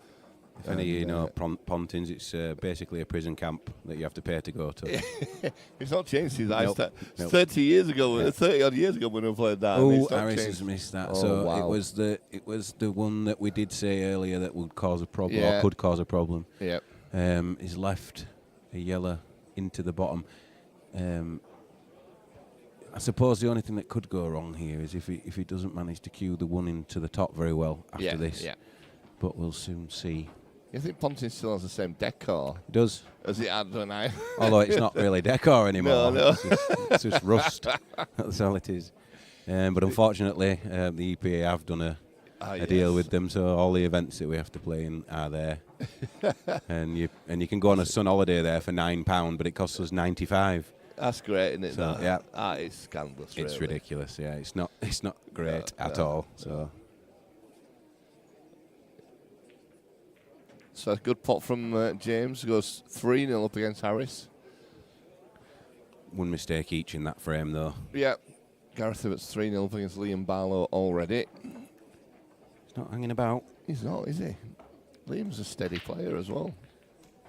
If any of you know Pontins, it's basically a prison camp that you have to pay to go to. It's not changed since Nope. 30 years ago, 30 odd years ago when we played that. Oh, Harris has missed that. Oh, So wow. it was the one that we did say earlier that would cause a problem Yeah. or could cause a problem. Yep. He's left a yellow into the bottom. I suppose the only thing that could go wrong here is if he doesn't manage to cue the one into the top very well after this. Yeah. But we'll soon see. You think Pontins still has the same decor It does, as it had when I? although it's not really decor anymore. No. It's just rust. That's all it is. But unfortunately, the EPA have done a deal with them, so all the events that we have to play in are there. and you can go on a sun holiday there for £9, but it costs us 95. That's great, isn't it? So, that? yeah. That is scandalous. It's really. ridiculous. Yeah, it's not great at no. all. So So a good pot from James. Goes 3-0 up against Harris. one mistake each in that frame, though. Yeah. Gareth Ibbot's 3-0 up against Liam Barlow already. He's not hanging about. He's not, is he? Liam's a steady player as well.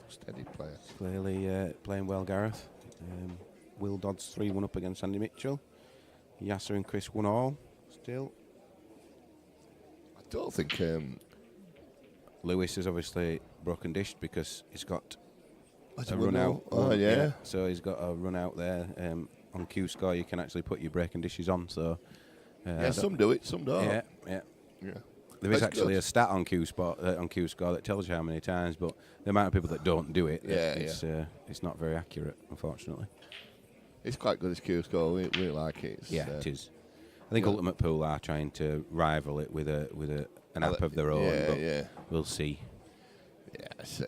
Steady player. Clearly playing well, Gareth. Will Dodds 3-1 up against Andy Mitchell. Yasser and Chris 1-all. Still. I don't think. Lewis is obviously broken dished because he's got That's a a run winner. out. Oh, yeah. So he's got a run out there. On Q score, you can actually put your breaking dishes on. So Yeah, some do it, some don't. yeah. Yeah. There is That's actually good. a stat on Q score that tells you how many times, but the amount of people that don't do it, Yeah, it's not very accurate, unfortunately. It's quite good as Q score. We like it. It's, It is. I think yeah. Ultimate Pool are trying to rival it with an app of their own. But Yeah. we'll see. Yeah, so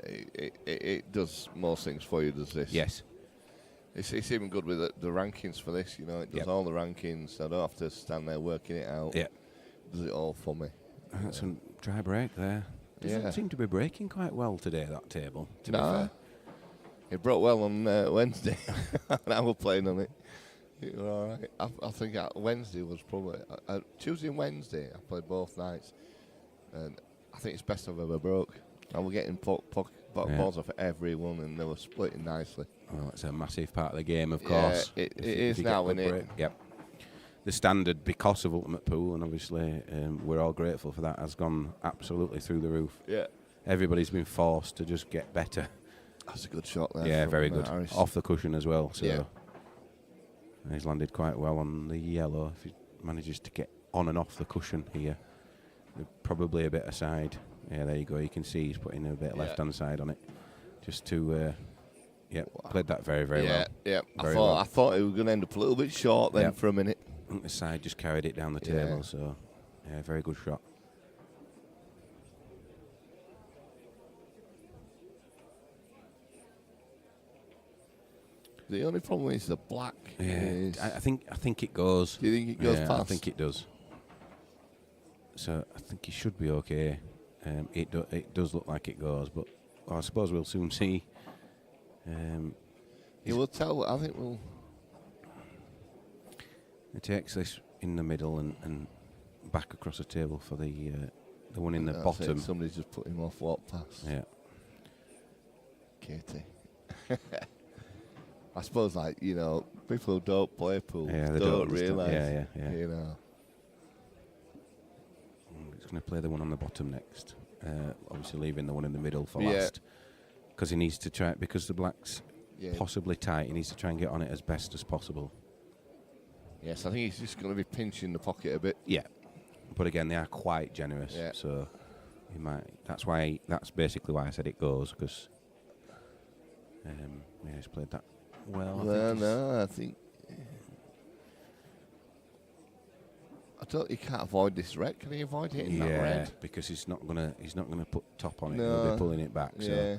it does most things for you, does this? Yes. It's even good with the rankings for this, you know. It does all the rankings. I don't have to stand there working it out. Yeah. Does it all for me. That's a dry break there. Doesn't Yeah. seem to be breaking quite well today, that table, to be Nah. fair. It broke well on Wednesday. And I was playing on it. It was all right. I think Wednesday was probably... Tuesday and Wednesday, I played both nights. And I think it's best I've ever broke. I was getting balls off everyone, and they were splitting nicely. Well, it's a massive part of the game, of Yeah, course. it if is you now, get good innit? break. Yep. The standard, because of Ultimate Pool, and obviously we're all grateful for that, has gone absolutely through the roof. Yeah. everybody's been forced to just get better. That's a good shot there. Yeah, from, very good. Harris. Off the cushion as well. So Yeah. he's landed quite well on the yellow. If he manages to get on and off the cushion here, probably a bit aside. Yeah, there you go. You can see he's putting a bit left-hand side on it, just to. Played that very, very well. Yeah. Very I thought it was going to end up a little bit short then for a minute. I think the side just carried it down the table. So, yeah, very good shot. The only problem is the black. Yeah, I think it goes. Do you think it goes past? I think it does. So I think he should be okay. It does look like it goes, but I suppose we'll soon see. You will tell. I think we'll. He takes this in the middle and back across the table for the one in the That's bottom. it. Somebody's just put him off walk past. Yeah. Katie. I suppose, people who don't play pool They don't understand. realise. Yeah. You know. He's going to play the one on the bottom next. Obviously leaving the one in the middle for Yeah. last. Because he needs to try, because the black's possibly tight, he needs to try and get on it as best as possible. Yes, I think he's just going to be pinching the pocket a bit. Yeah. But again, they are quite generous. Yeah. So he might. That's basically why I said it goes, because he's played that well. I think. You can't avoid this red. Can he avoid hitting that red? Because he's not gonna put top on it. No. He'll be pulling it back. So. Yeah.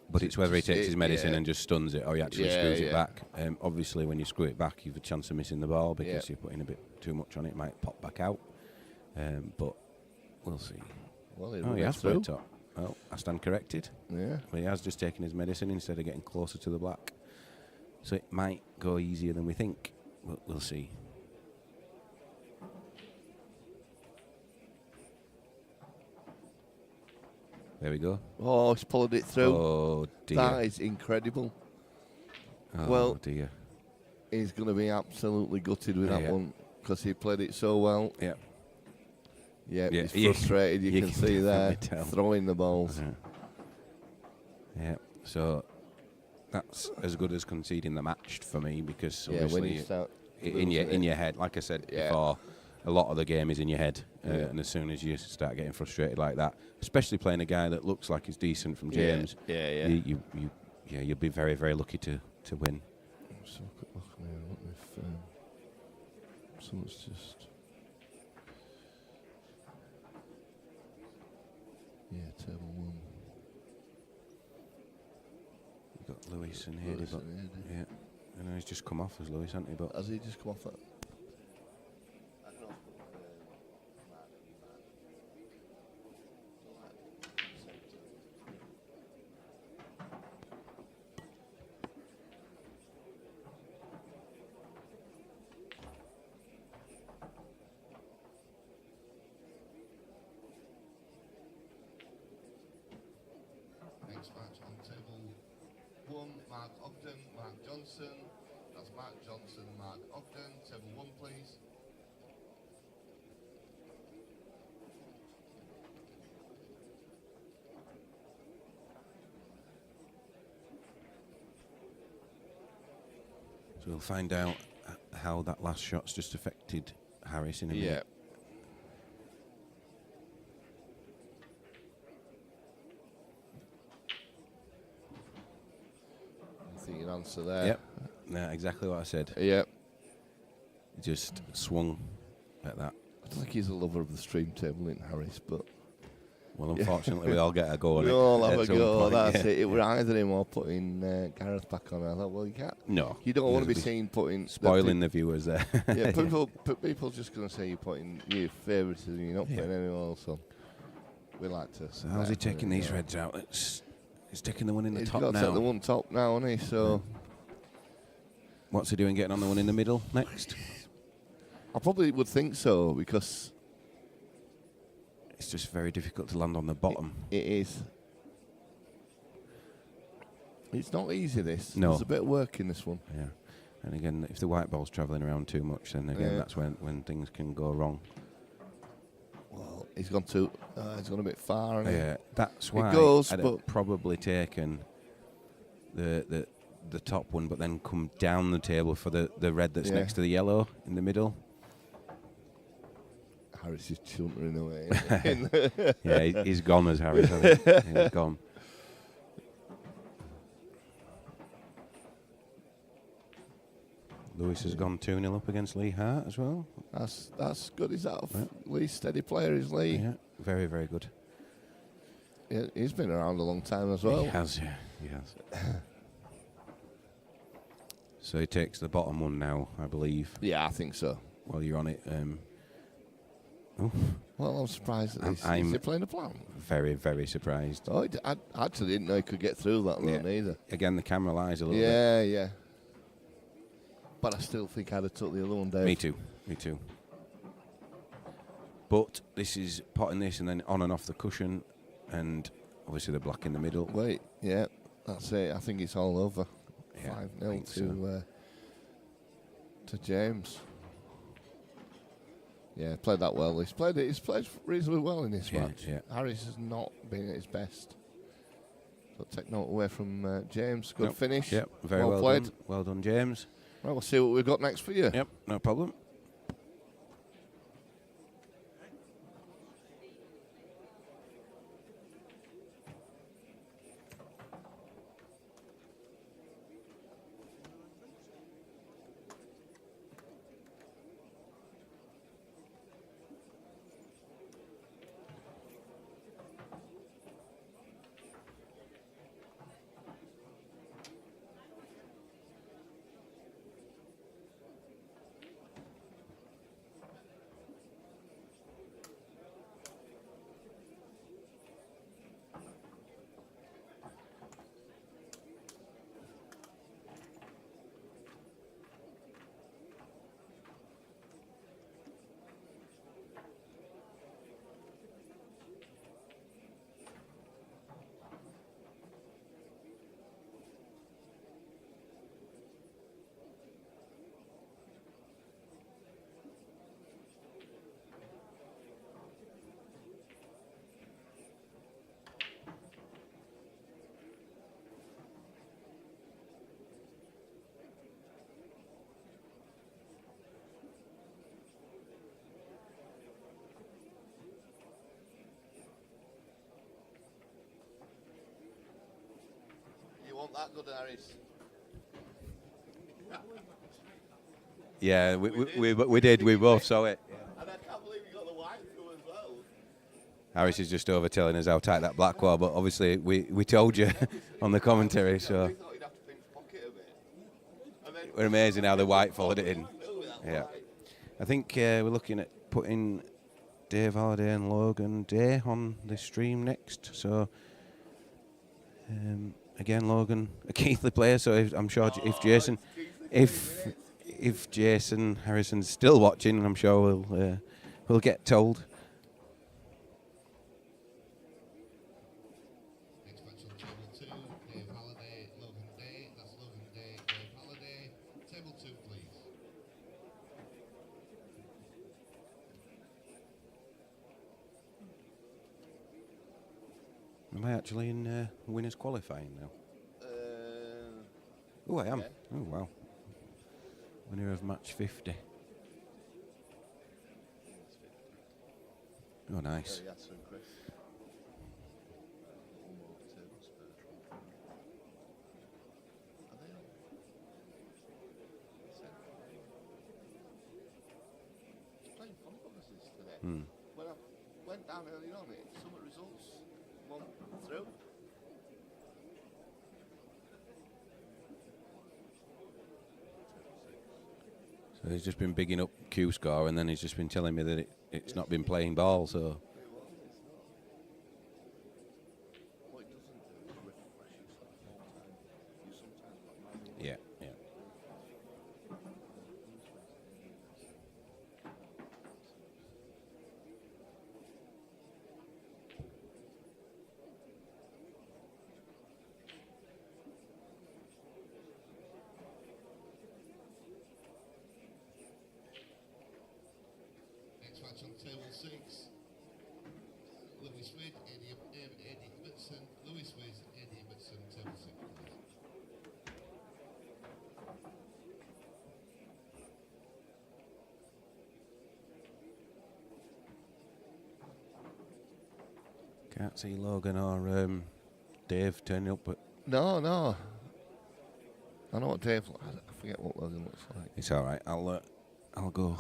But it's whether he takes his medicine and just stuns it, or he actually screws it yeah. back. Obviously, when you screw it back, you've a chance of missing the ball because you're putting a bit too much on it. It might pop back out. But we'll see. Well, He has played top. Well, I stand corrected. Yeah. But he has just taken his medicine instead of getting closer to the black. So it might go easier than we think. We'll see. There we go. Oh, he's pulled it through. Oh, dear. That is incredible. Oh, well, dear. He's going to be absolutely gutted with that one because he played it so well. Yeah. Yeah, he's frustrated. You can see there, tell. throwing the balls. Yeah, so that's as good as conceding the match for me, because When obviously you start in your head, like I said before, a lot of the game is in your head, and as soon as you start getting frustrated like that, especially playing a guy that looks like he's decent from James, you'll be very, very lucky to win. So quick look now. What if someone's just table one. You've got Lewis and Heady, but I know he's just come off as Lewis, hasn't he? But has he just come off that? Next match on table 1, Mark Ogden, Mark Johnson. That's Mark Johnson, Mark Ogden. Table 1, please. so we'll find out how that last shot's just affected Harris in a minute. Answer there. Yep. Yeah, exactly what I said. Yep. He just swung at that. I don't think he's a lover of the stream table in Harris, but Well, unfortunately, we all get a go on it. we all have at a some go. point, That's it. It were either him or putting Gareth back on. I thought, well, you can't. No. You don't want to be It'll seen putting spoiling the viewers there. Yeah, people just going to say you're putting your favourites and you're not putting anyone else on. We like to. So how's he taking these reds out? He's taking the one in the top He's got to now. take the one top now, hasn't he? So what's he doing getting on the one in the middle next? I probably would think so, because It's just very difficult to land on the bottom. it is. It's not easy, this. No. There's a bit of work in this one. Yeah. And again, if the white ball's travelling around too much, then again, that's when things can go wrong. Well, He's gone too. He's gone a bit far. hasn't he? Yeah, that's why goes, I'd but- have probably taken the top one, but then come down the table for the red that's Yeah. next to the yellow in the middle. Harris is chuntering away. Yeah, he's gone as Harris. I think. He's gone. Lewis has gone 2-0 up against Lee Hart as well. That's good. Is that Yeah. Lee's steady player? Is Lee? Yeah, very, very good. Yeah, he's been around a long time as well. He has, yeah. He has. So he takes the bottom one now, I believe, Yeah, I think so. while you're on it. Well, I'm surprised at this. I'm- Is he playing a plan? Very, very surprised. Oh, I actually didn't know he could get through that run either. Again, the camera lies a little bit. Yeah, yeah. But I still think I'd have took the other one, Dave. Me too. But this is potting this and then on and off the cushion, and obviously the black in the middle. Wait, yeah, that's it. I think it's all over. Yeah, I 5-0 think so. to James. Yeah, played that well. He's played reasonably well in this Yeah, match. yeah. Harris has not been at his best. So take note away from James. Good Nope. finish. Yep, very well played. done. Well done, James. Right, we'll see what we've got next for you. Yep, no problem. You want that good, Harris? Yeah, we did. We both saw it. And I can't believe you got the white through as well. Harris is just over telling us how tight that black was, but obviously we told you on the commentary, so We thought you'd have to pinch pocket a bit. And then we're amazing how the white followed it in. do with that Yeah. white. I think we're looking at putting Dave Halliday and Logan Day on this stream next. So again, Logan, a Keithley player. So I'm sure if Jason, if Jason Harrison's still watching, I'm sure we'll get told. Next match on table 2, Dave Halliday, Logan Day. That's Logan Day, Dave Halliday. Table 2, please. Am I actually in winners qualifying now? Oh, I am. yeah. Oh, wow. Winner of match 50. Oh, nice. Yes, and Chris. Playing fun bonuses today. Hmm. When I went down early on, some results won through. So he's just been bigging up Q score, and then he's just been telling me that it's not been playing ball. So What it doesn't do is refresh yourself all the time. You sometimes like manual. yeah. Next match on table 6, Lewis Wade, Eddie Ibbotson. Lewis Wade, Eddie Ibbotson, table 6, please. Can't see Logan or Dave turning up, but No, no. I know what Dave. I forget what Logan looks like. it's all right. I'll go.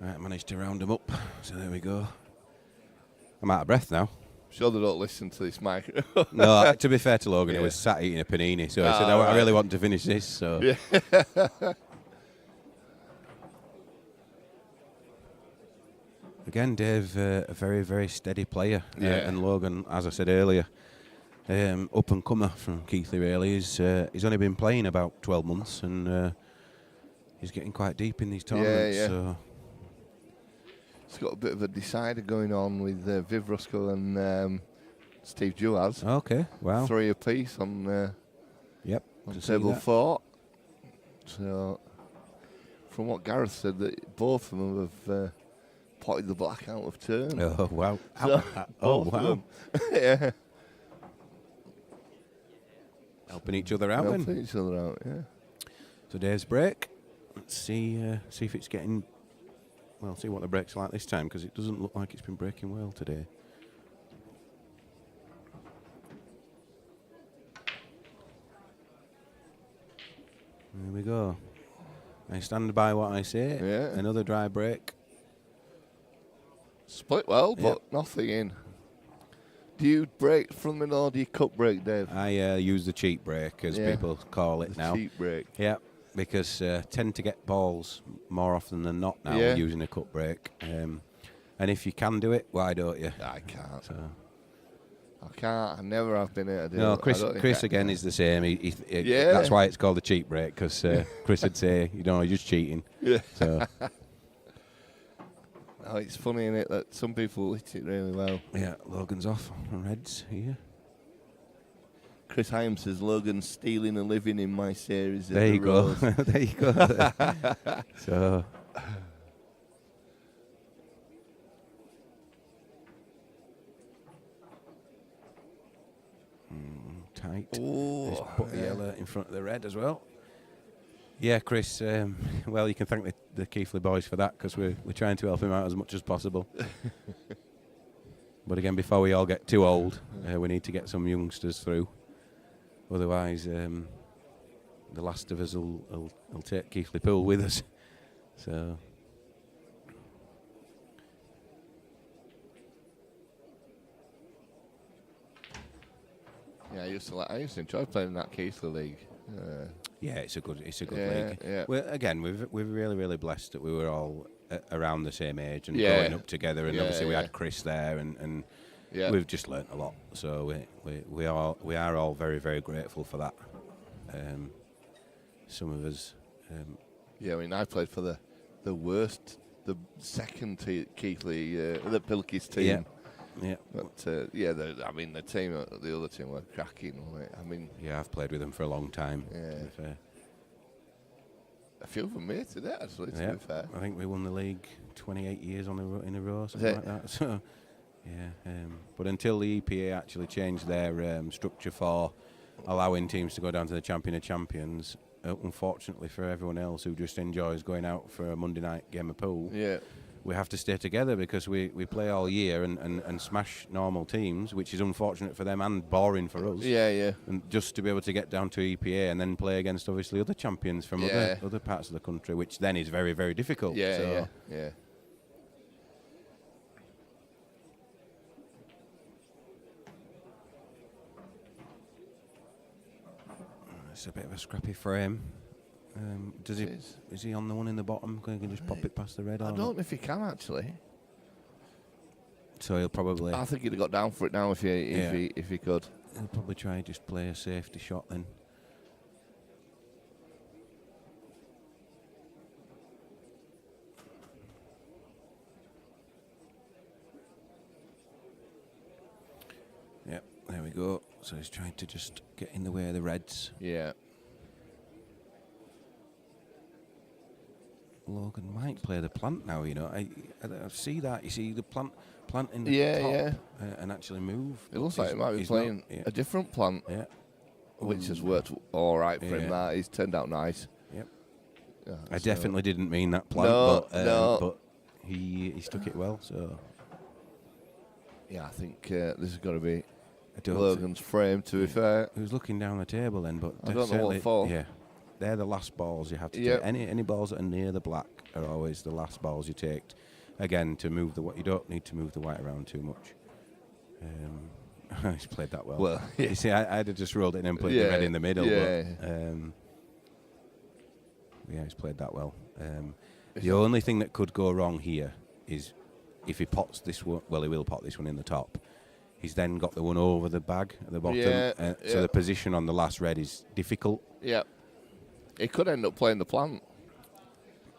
Right, managed to round them up. So there we go. I'm out of breath now. Sure they don't listen to this mic. No, to be fair to Logan, he Yeah. was sat eating a panini, so he said, Ah, I right. really want to finish this. So Yeah. again, Dave, a very, very steady player. Yeah. And Logan, as I said earlier, up and comer from Keighley really. He's only been playing about 12 months and he's getting quite deep in these tournaments. yeah. So It's got a bit of a decider going on with Viv Ruskell and Steve Duaz. okay, wow. 3 apiece on Yep. on to see table that. 4. So, from what Gareth said, that both of them have potted the black out of turn. Oh wow. So, Oh both of wow. them. Yeah. Helping each other out then. Helping each other out, yeah. So Dave's break. Let's see if it's getting. Well, see what the break's like this time because it doesn't look like it's been breaking well today. There we go. I stand by what I say. Yeah. Another dry break. Split well, but Yep. nothing in. Do you break from an or do you cut break, Dave? I use the cheap break, as Yeah. people call it The now. cheap break. Yeah, because tend to get balls more often than not now Yeah. using a cut break. And if you can do it, why don't you? I can't. So, I can't. I never have been able to do no, it. Chris. I don't think Chris I again can. is the same. Yeah. That's why it's called a cheap break because Chris would say, you know, you're just cheating. Yeah. So Oh, it's funny, isn't it, that some people hit it really well. yeah, Logan's off on Reds here. Chris Hyam says Logan's stealing a living in my series. at There the you go. Rose. There you go. So. Tight. Ooh, There's butter yeah. yellow in front of the red as well. Yeah, Chris. Well, you can thank the Keighley boys for that because we're trying to help him out as much as possible. But again, before we all get too old, we need to get some youngsters through. Otherwise, the last of us will take Keighley Pool with us. So. Yeah, I used to enjoy playing in that Keighley League. Yeah, it's a good Yeah, league. yeah. Well, again, we're really blessed that we were all around the same age and Yeah. growing up together, and Yeah, obviously we yeah. had Chris there, and Yeah. we've just learnt a lot. So we are all very grateful for that. Some of us, Yeah, I mean, I played for the second Keighley, the Pilkey's team. yeah, But the team, the other team were cracking. Wasn't it? I mean, yeah, I've played with them for a long time. Yeah. To be fair. a few of them made it there, actually. To Yeah, be fair, I think we won the league 28 years in a row, something it? like that. So, yeah. But until the EPA actually changed their structure for allowing teams to go down to the Champion of Champions, unfortunately for everyone else who just enjoys going out for a Monday night game of pool, yeah, we have to stay together because we play all year and smash normal teams, which is unfortunate for them and boring for us. yeah. And just to be able to get down to EPA and then play against obviously other champions from Yeah. other parts of the country, which then is very difficult. Yeah, So, yeah. It's a bit of a scrappy frame. Does It he? is. Is he on the one in the bottom? Can he just pop it past the red? I or don't not? know if he can actually. So he'll probably I think he'd have got down for it now if Yeah. he could. he'll probably try and just play a safety shot then. Yep, there we go. So he's trying to just get in the way of the reds. Yeah. Logan might play the plant now, you know. I see that. You see the plant in the Yeah, top yeah. and actually move. It looks But like he might be he's playing not, yeah. a different plant, Yeah. which has worked all right for him. Yeah. That he's turned out nice. Yep. Yeah, I so- definitely didn't mean that plant, No, but no. but he stuck it well. So Yeah, I think this has got to be I don't. Logan's frame. To be fair, He was looking down the table then, but I don't know what certainly- for. Yeah, they're the last balls you have to Yep. take. Any balls that are near the black are always the last balls you take. Again, to move the white, you don't need to move the white around too much. He's played that well. Well, yeah. You see, I'd have just rolled it in and played the red in the middle. Yeah. But, yeah, he's played that well. The only thing that could go wrong here is if he pots this one. Well, he will pot this one in the top. He's then got the one over the bag at the bottom. Yeah, So the position on the last red is difficult. Yeah. He could end up playing the plant.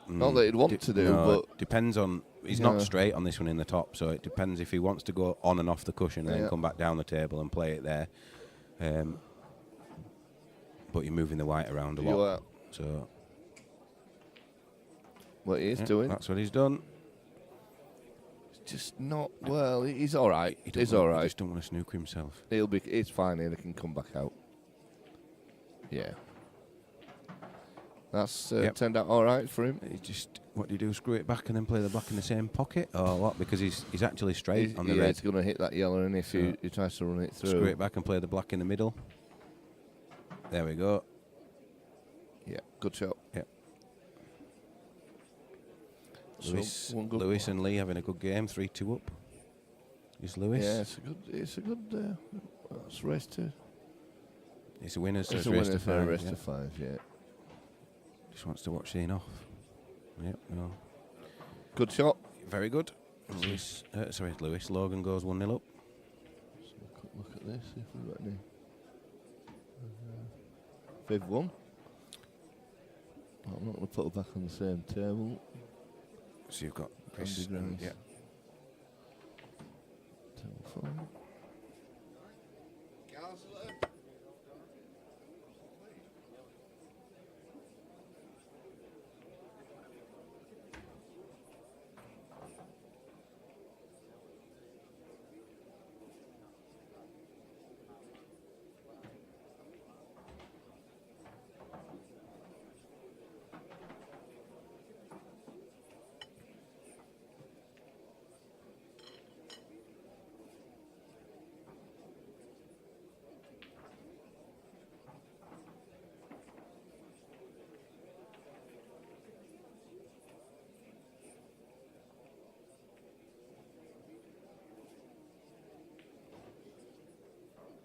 Not that he'd want to do, no, but it depends on. He's not straight on this one in the top, so it depends if he wants to go on and off the cushion and then come back down the table and play it there. But you're moving the white around a lot. You are. So what he is doing, that's what he's done. it's just not. Well, he's all right. He He's all He right. just don't want to snook himself. He'll be. It's fine. He can come back out. Yeah. That's turned out all right for him. He just, what do you do? Screw it back and then play the black in the same pocket, or what? Because he's actually straight on the red. He's going to hit that yellow, and if he tries to run it through, Screw it back and play the black in the middle. There we go. Yeah, good shot. Yeah. So, one good Lewis and Lee having a good game, 3-2 up. Is Lewis? Yeah, it's a good. It's race to. It's a winner, so It's it's a race winner to for a five. race Yeah. to 5. Yeah. Just wants to watch Shane off. Yep, no. Good shot. Very good. Lewis. Logan goes 1-0 up. So a quick look at this. See if we've got any. They've won. I'm not going to put it back on the same table. So you've got Chris. Andy Grimes. Yeah. Table 5.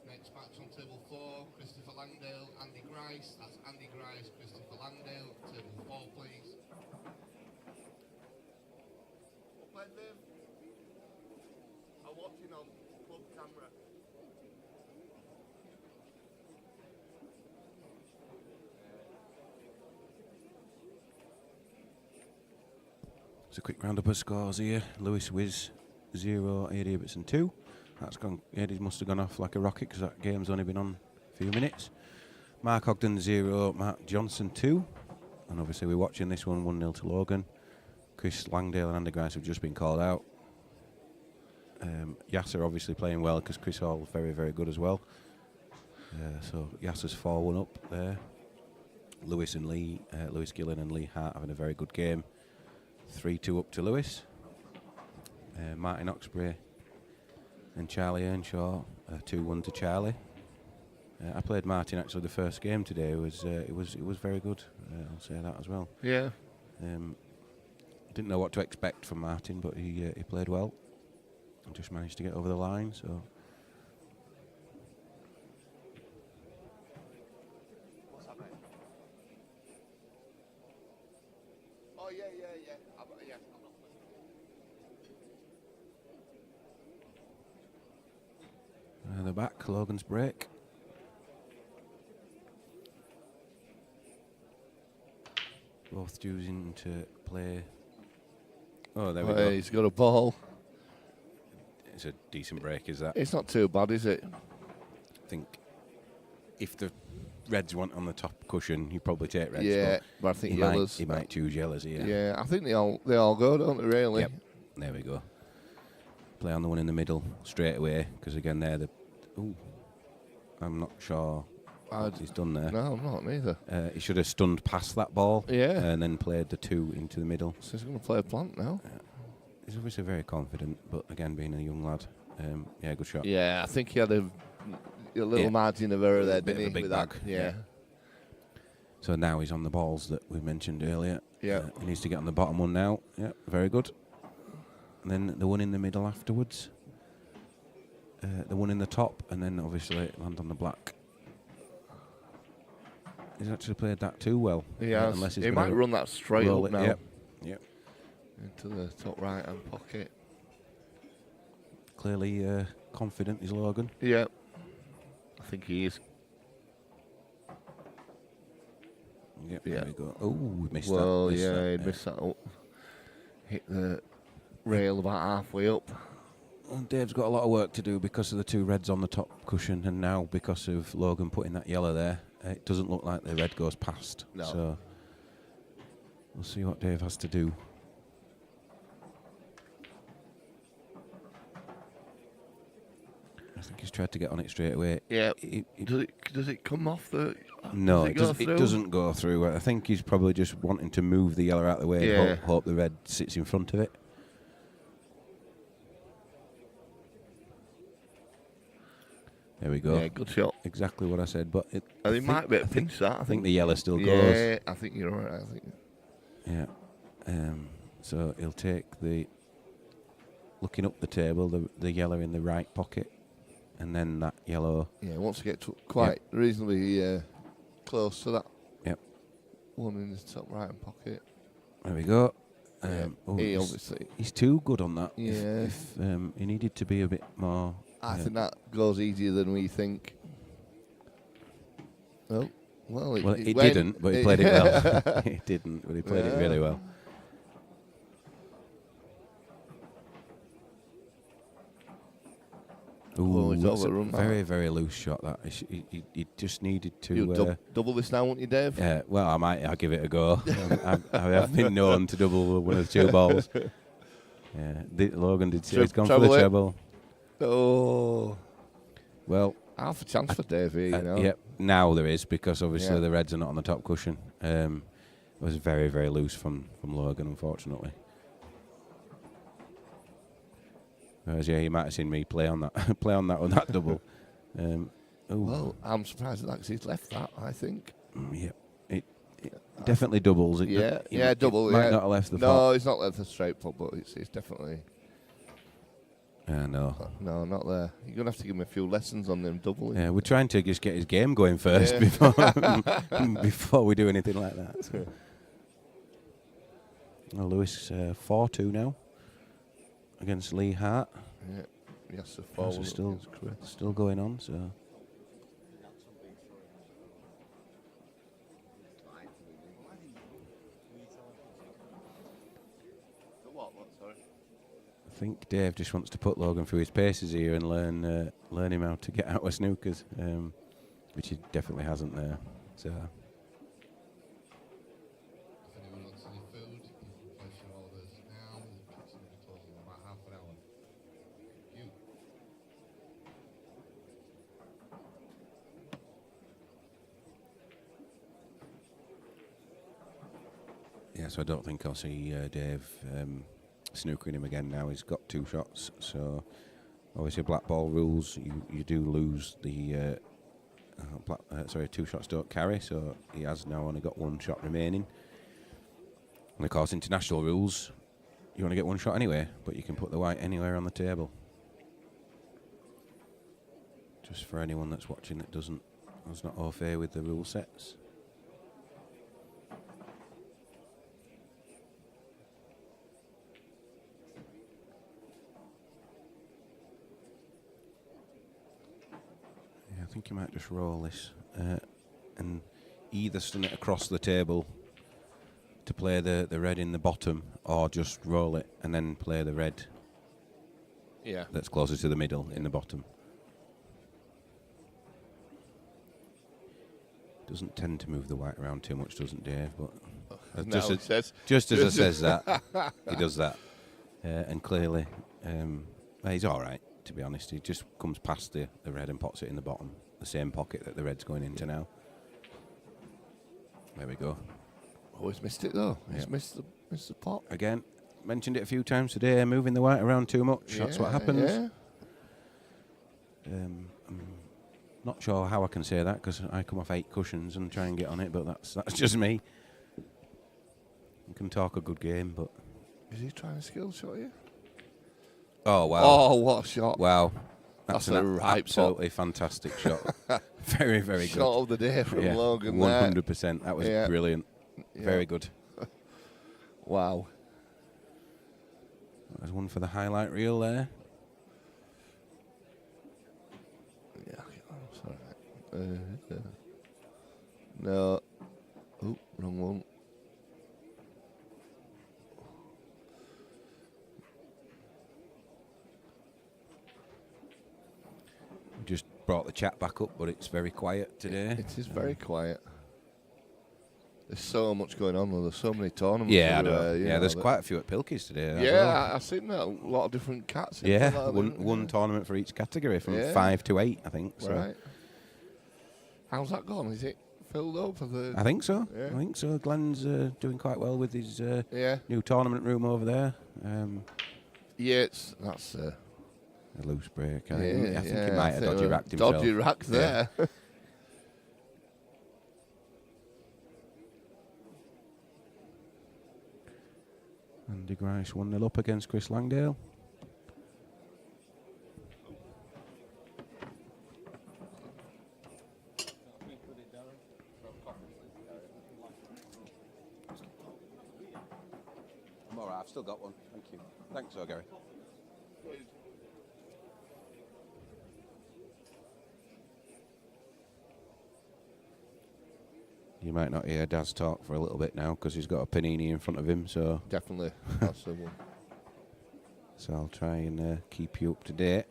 Next match on table 4, Christopher Langdale, Andy Grice. That's Andy Grice, Christopher Langdale. Table 4, please. Up ahead, Dave. I'm watching on club camera. It's a quick roundup of scores here. Lewis Wiz 0, Eddie Ibbotson 2. That's gone. Eddie must have gone off like a rocket because that game's only been on a few minutes. Mark Ogden 0, Mark Johnson 2. And obviously we're watching this one 1-0 to Logan. Chris Langdale and Andy Grice have just been called out. Yasser obviously playing well because Chris Hall very, very good as well. So Yasser's 4-1 up there. Lewis and Lee, Lewis Gillen and Lee Hart having a very good game. 3-2 up to Lewis. Martin Oxbury and Charlie Earnshaw, 2-1 to Charlie. I played Martin actually the first game today. It was very good. I'll say that as well. Yeah. Didn't know what to expect from Martin, but he played well and just managed to get over the line. So What's that, mate? Oh, yeah. I'm not playing. they're back. Logan's break. Both choosing to play. Oh, there we go. He's got a ball. It's a decent break, is that? It's not too bad, is it? I think if the Reds want on the top cushion, you probably take Reds. Yeah, but I think he yellows. He might choose yellows here. Yeah, I think they all go, don't they? Really. Yep. There we go. Play on the one in the middle straight away because again they're the. Ooh, I'm not sure what he's done there. No, I'm not neither. He should have stunned past that ball. Yeah. And then played the 2 into the middle. So he's going to play a plant now. He's obviously very confident, but again being a young lad, yeah, good shot. Yeah, I think he had a little margin of error there, Bit didn't of a he? big with that? bag. Yeah. So now he's on the balls that we mentioned earlier. Yeah. He needs to get on the bottom one now. Yeah, very good. And then the one in the middle afterwards. The one in the top, and then obviously land on the black. He's actually played that too well. Yeah, unless he's he gonna might run that straight roll up it. now. Yep. Yep. Into the top right hand pocket. Clearly confident is Logan. Yeah. I think he is. Yep, Yeah. there we go. Oh, we missed Well, that. yeah, he missed that up. Hit the rail about halfway up. Well, Dave's got a lot of work to do because of the two reds on the top cushion, and now because of Logan putting that yellow there, it doesn't look like the red goes past. No. So we'll see what Dave has to do. I think he's tried to get on it straight away. Yeah. He Does it come off the? No, does it doesn't go through. I think he's probably just wanting to move the yellow out of the way Yeah. and hope the red sits in front of it. There we go. Yeah, good shot. Exactly what I said, but I think might be a pinch that. I think the yellow still goes. Yeah, I think you're right. I think. Yeah. So he'll take the looking up the table, the yellow in the right pocket, and then that yellow. Yeah, wants to get to quite reasonably close to that. Yep. One in the top right hand pocket. There we go. He obviously. He's too good on that. Yeah. If he needed to be a bit more. I think that goes easier than we think. Oh, well, It didn't, but he played it well. It didn't, but he played it really well. Oh, it's That's a overrun that. very, very loose shot. That he just needed to. You'll double this now, won't you, Dave? Well, I'll give it a go. I have been known to double one of the two balls. Yeah, Logan did say he's gone for the treble. Oh, well, half a chance for Dave here, you know. Yep, now there is, because obviously the reds are not on the top cushion. It was very, very loose from Logan, unfortunately. Whereas, you might have seen me play on that on that double. Well, I'm surprised at that because he's left that, I think. It definitely doubles. Double. Might not have left the pot. No, he's not left the straight pot, but it's definitely. No. No, not there. You're going to have to give him a few lessons on them doubling. Yeah, we're trying to just get his game going first before we do anything like that. So. Well, Lewis 4-2 now against Lee Hart. Yeah, yes, the forward still going on. So. I think Dave just wants to put Logan through his paces here and learn him how to get out of snookers, which he definitely hasn't there. So. If anyone wants any food, you can place your orders now. The kitchen will be closing in about half an hour. Thank you. Yeah, so I don't think I'll see Dave snookering him again now. He's got 2 shots, so obviously black ball rules, you do lose the 2 shots don't carry, so he has now only got 1 shot remaining. And of course, international rules, you want to get 1 shot anyway, but you can put the white anywhere on the table. Just for anyone that's watching that was not au fait with the rule sets. I think you might just roll this and either stun it across the table to play the red in the bottom, or just roll it and then play the red that's closer to the middle in the bottom. Doesn't tend to move the white around too much, doesn't Dave? But just as I says that, he does that. And clearly, he's all right, to be honest. He just comes past the red and pots it in the bottom, the same pocket that the red's going into now. There we go. Oh, he's missed it though. He's missed the pot. Again, mentioned it a few times today, moving the white around too much. That's what happens. Not sure how I can say that because I come off 8 cushions and try and get on it, but that's just me. I can talk a good game, but... Is he trying to skill shot you? Oh, wow. Oh, what a shot. Wow. That's an a right absolutely fantastic shot. Very, very good. Shot of the day from Logan 100%. there. That was brilliant. Very good. Wow. There's one for the highlight reel there. Yeah, that's all right. No. Oh, wrong one. Just brought the chat back up, but it's very quiet today. It is very quiet. There's so much going on, though. There's so many tournaments. Yeah, I know. know, There's quite a few at Pilkey's today. As well. Yeah, I've seen that. A lot of different cats. Yeah, one tournament for each category from 5 to 8, I think. So. Right. How's that gone? Is it filled up? I think so. Yeah. I think so. Glenn's doing quite well with his yeah. new tournament room over there. Yeah, that's a loose break. I think he might have dodgy racked himself. Dodgy rack there. Yeah. Andy Grice 1-0 up against Chris Langdale. I'm all right, I've still got one. Thank you. Thanks, Gary. You might not hear Daz talk for a little bit now because he's got a panini in front of him. So definitely, that's the one. So I'll try and keep you up to date.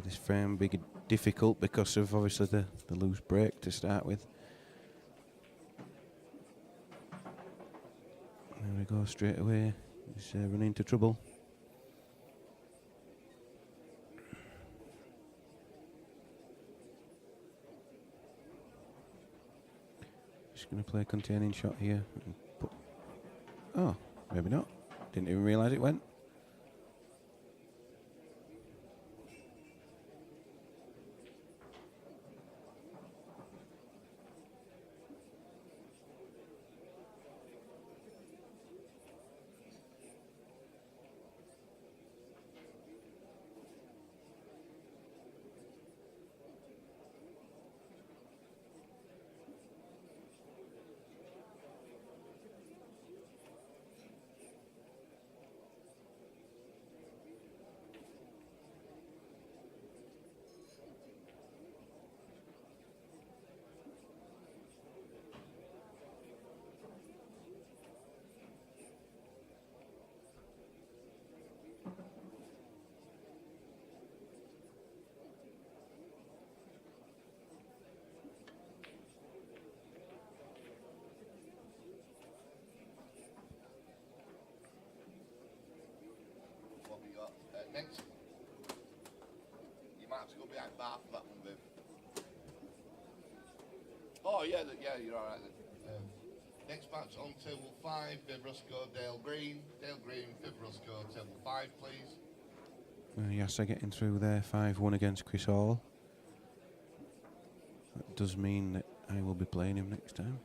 This frame big difficult because of obviously the loose break to start with. There we go, straight away. He's running into trouble. Just going to play a containing shot here. And put oh, maybe not. Didn't even realise it went. Next, you might have to go behind bar for that one, babe. Oh yeah, you're all right then. Next match on table 5, Viv Rusco, Dale Green. Dale Green, Viv Rusco, table 5, please. Yes, getting through there, 5-1 against Chris Hall. That does mean that I will be playing him next time.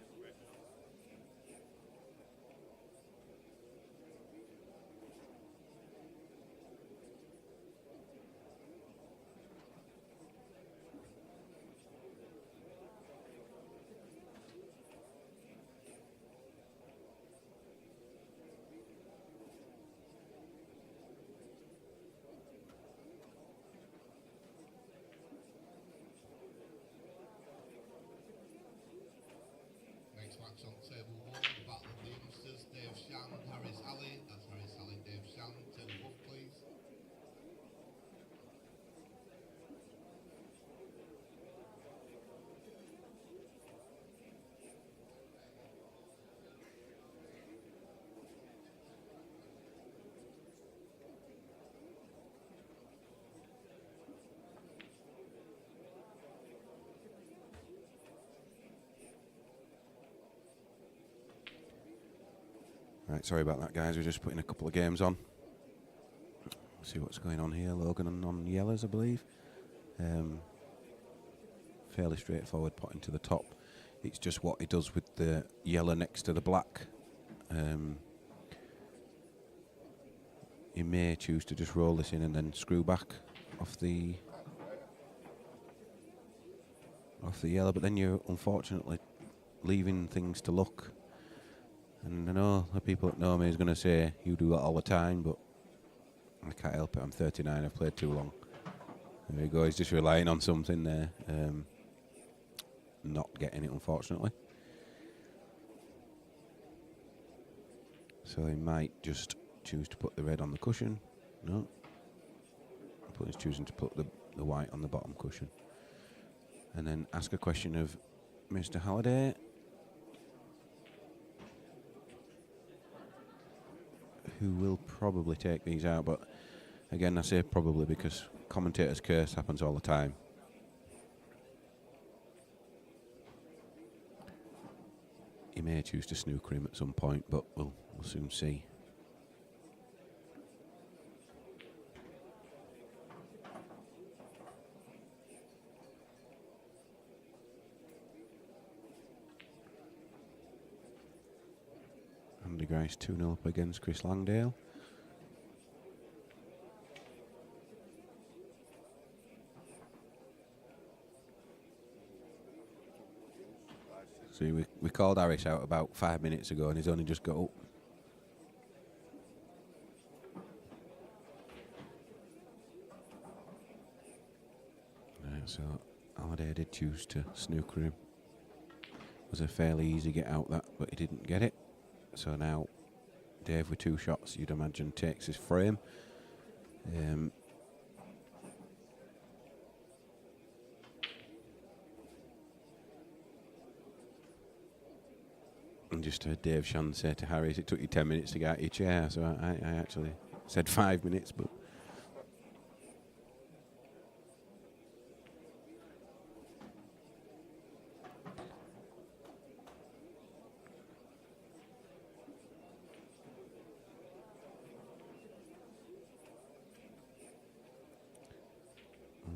Match on table 1, Battle of the Youngsters, Dave Shan, Harris Alley. That's Harris Alley, Dave Shan. Table 1, please. Right, sorry about that, guys. We're just putting a couple of games on. See what's going on here. Logan on yellows, I believe. Fairly straightforward potting to the top. It's just what he does with the yellow next to the black. He may choose to just roll this in and then screw back off the yellow, but then you're unfortunately leaving things to luck. And I know the people that know me is going to say you do that all the time, but I can't help it. I'm 39. I've played too long. There you go. He's just relying on something there. Not getting it, unfortunately. So he might just choose to put the red on the cushion. No. He's choosing to put the white on the bottom cushion. And then ask a question of Mr. Halliday. Who will probably take these out, but again, I say probably because commentator's curse happens all the time. He may choose to snooker him at some point, but we'll soon see. Andy Grice 2-0 up against Chris Langdale. See, we called Harris out about 5 minutes ago and he's only just got up. Right, so Halliday did choose to snooker him. It was a fairly easy get out that, but he didn't get it. So now Dave with 2 shots, you'd imagine, takes his frame. And just heard Dave Shan say to Harris, it took you 10 minutes to get out of your chair. So I actually said 5 minutes, but...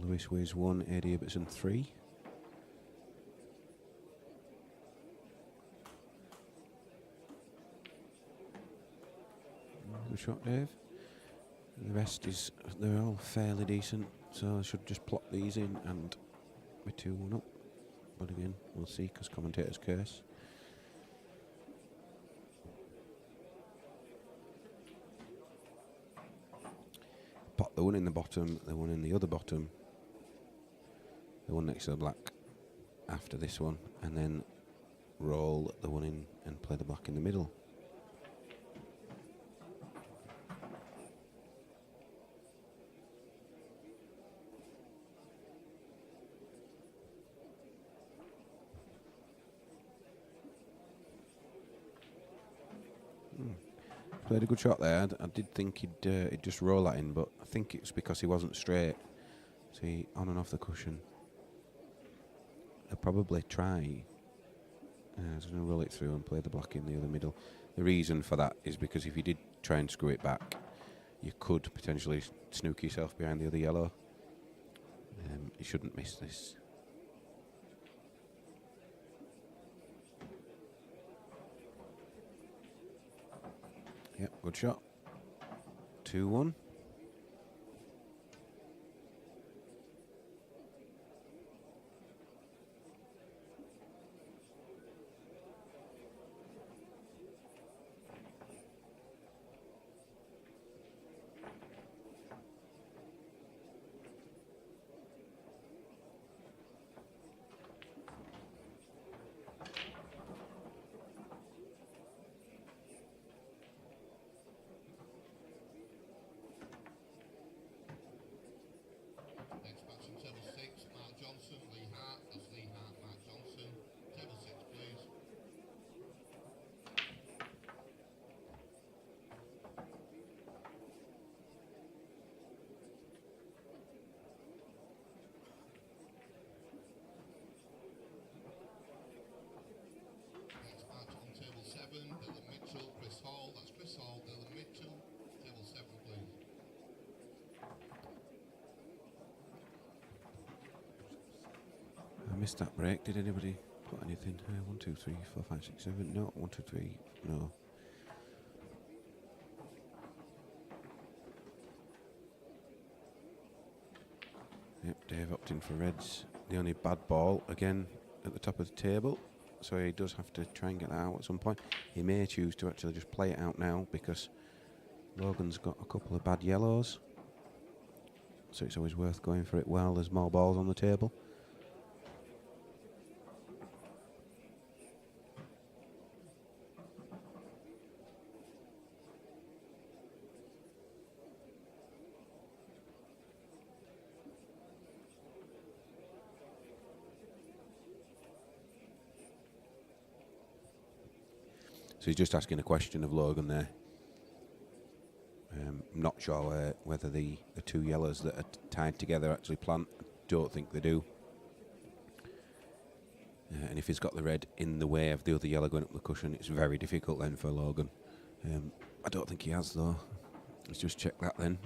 Lewis weighs 1, Eddie Ibbotson 3. Good shot, Dave. The rest is, they're all fairly decent, so I should just plot these in and be 2-1 up. But again, we'll see, because commentator's curse. Pot the one in the bottom, the one in the other bottom, the one next to the black after this one, and then roll the one in and play the black in the middle. Played a good shot there. I did think he'd just roll that in, but I think it's because he wasn't straight. See, on and off the cushion. He'll probably try. He's going to roll it through and play the black in the other middle. The reason for that is because if you did try and screw it back, you could potentially snook yourself behind the other yellow. You shouldn't miss this. Yep, good shot. 2-1. missed that break. Did anybody put anything? 1, 2, 3, 4, 5, 6, 7. No, 1, 2, 3. No. Yep, Dave opting for reds. The only bad ball again at the top of the table, so he does have to try and get that out at some point. He may choose to actually just play it out now because Logan's got a couple of bad yellows, so it's always worth going for it while there's more balls on the table. So he's just asking a question of Logan there. I'm not sure whether the two yellows that are tied together actually plant. Don't think they do. And if he's got the red in the way of the other yellow going up the cushion, it's very difficult then for Logan. I don't think he has though. Let's just check that then.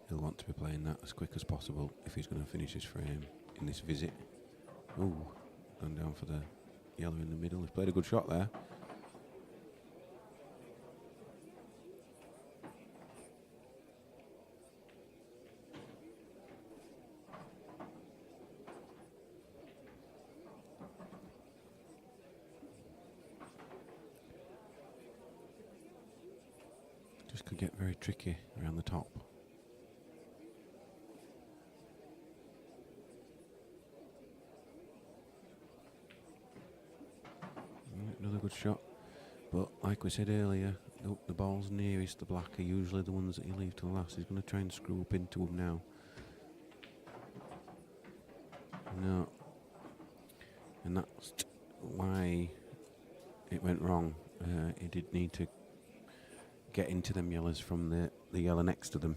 He'll want to be playing that as quick as possible if he's going to finish his frame in this visit. Ooh, gone down for the yellow in the middle. He's played a good shot there. Just could get very tricky around the top. Another good shot, but like we said earlier, the balls nearest the black are usually the ones that you leave to last. He's going to try and screw up into them now. No, and that's why it went wrong. He did need to get into them yellows from the yellow next to them.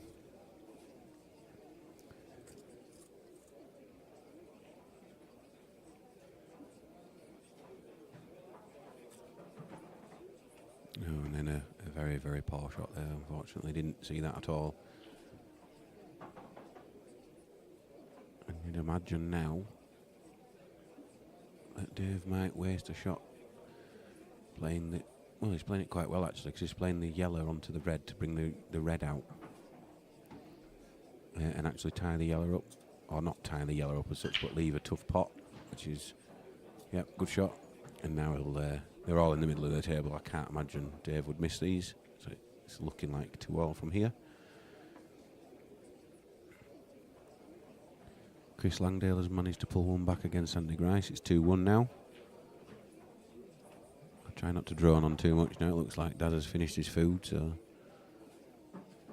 And then a very, very poor shot there, unfortunately. Didn't see that at all. And you'd imagine now that Dave might waste a shot playing the... Well, he's playing it quite well, actually, because he's playing the yellow onto the red to bring the red out. And actually tie the yellow up. Or not tie the yellow up as such, but leave a tough pot, which is... Yep, good shot. And now he'll... they're all in the middle of the table. I can't imagine Dave would miss these. So it's looking like 2-all from here. Chris Langdale has managed to pull one back against Andy Grice. It's 2-1 now. I'll try not to drone on too much now. It looks like Dad has finished his food, so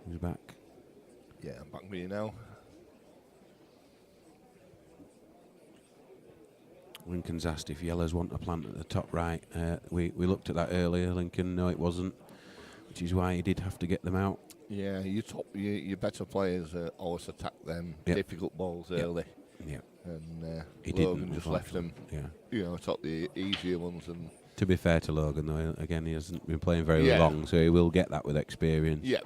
he's back. Yeah, I'm back with you now. Lincoln's asked if yellows want a plant at the top right. We looked at that earlier. Lincoln, no, it wasn't, which is why he did have to get them out. Yeah, your better players always attack them difficult balls early. Yeah, and he Logan didn't just left them. Yeah, Took the easier ones. And to be fair to Logan, though, again he hasn't been playing very long, so he will get that with experience. Yeah.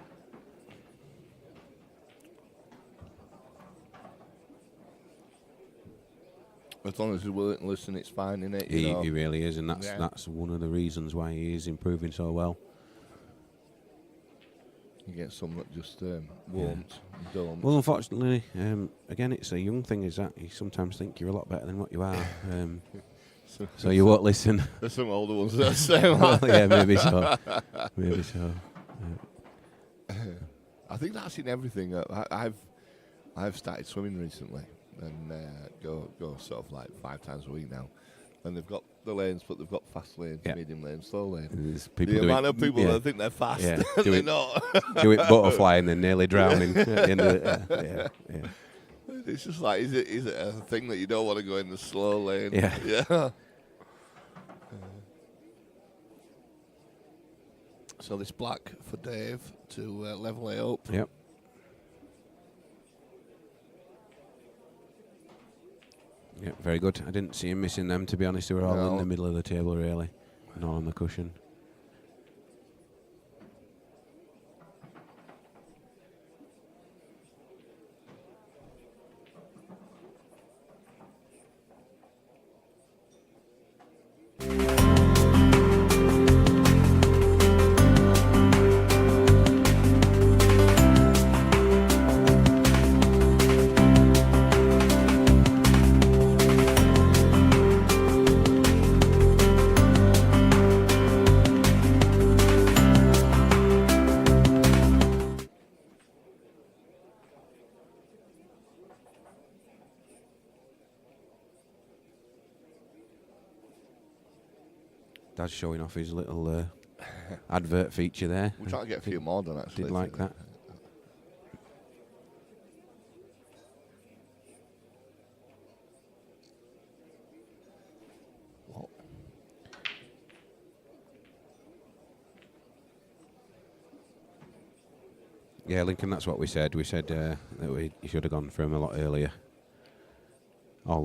As long as he's willing to listen, it's fine, isn't it? He really is, and that's one of the reasons why he is improving so well. You get some that just won't, don't. Well, unfortunately, again, it's a young thing, is that you sometimes think you're a lot better than what you are. So you won't listen. There's some older ones that say well, yeah, maybe so. Maybe so. I think that's in everything. I've started swimming recently, and go sort of like 5 times a week now. And they've got the lanes, but they've got fast lanes, medium lanes, slow lanes. The amount of people that think they're fast, and they're not. Do it butterfly and then nearly drowning at the end of it. Yeah. It's just like, is it a thing that you don't want to go in the slow lane? Yeah. So this black for Dave to level it up. Yep. Yeah, very good. I didn't see him missing them, to be honest. They were all in the middle of the table, really. Not on the cushion. Dad's showing off his little advert feature there. We're trying to get a few more done, actually. Did like that. What? Yeah, Lincoln, that's what we said. We said that you should have gone for him a lot earlier. All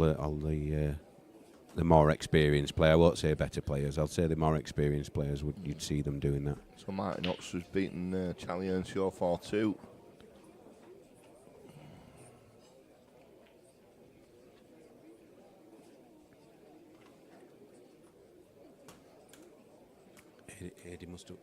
the more experienced player, I won't say better players, I'll say the more experienced players, you'd see them doing that. So Martin Oxford's beaten Charlie Earnshaw 4-2. Eddie must have.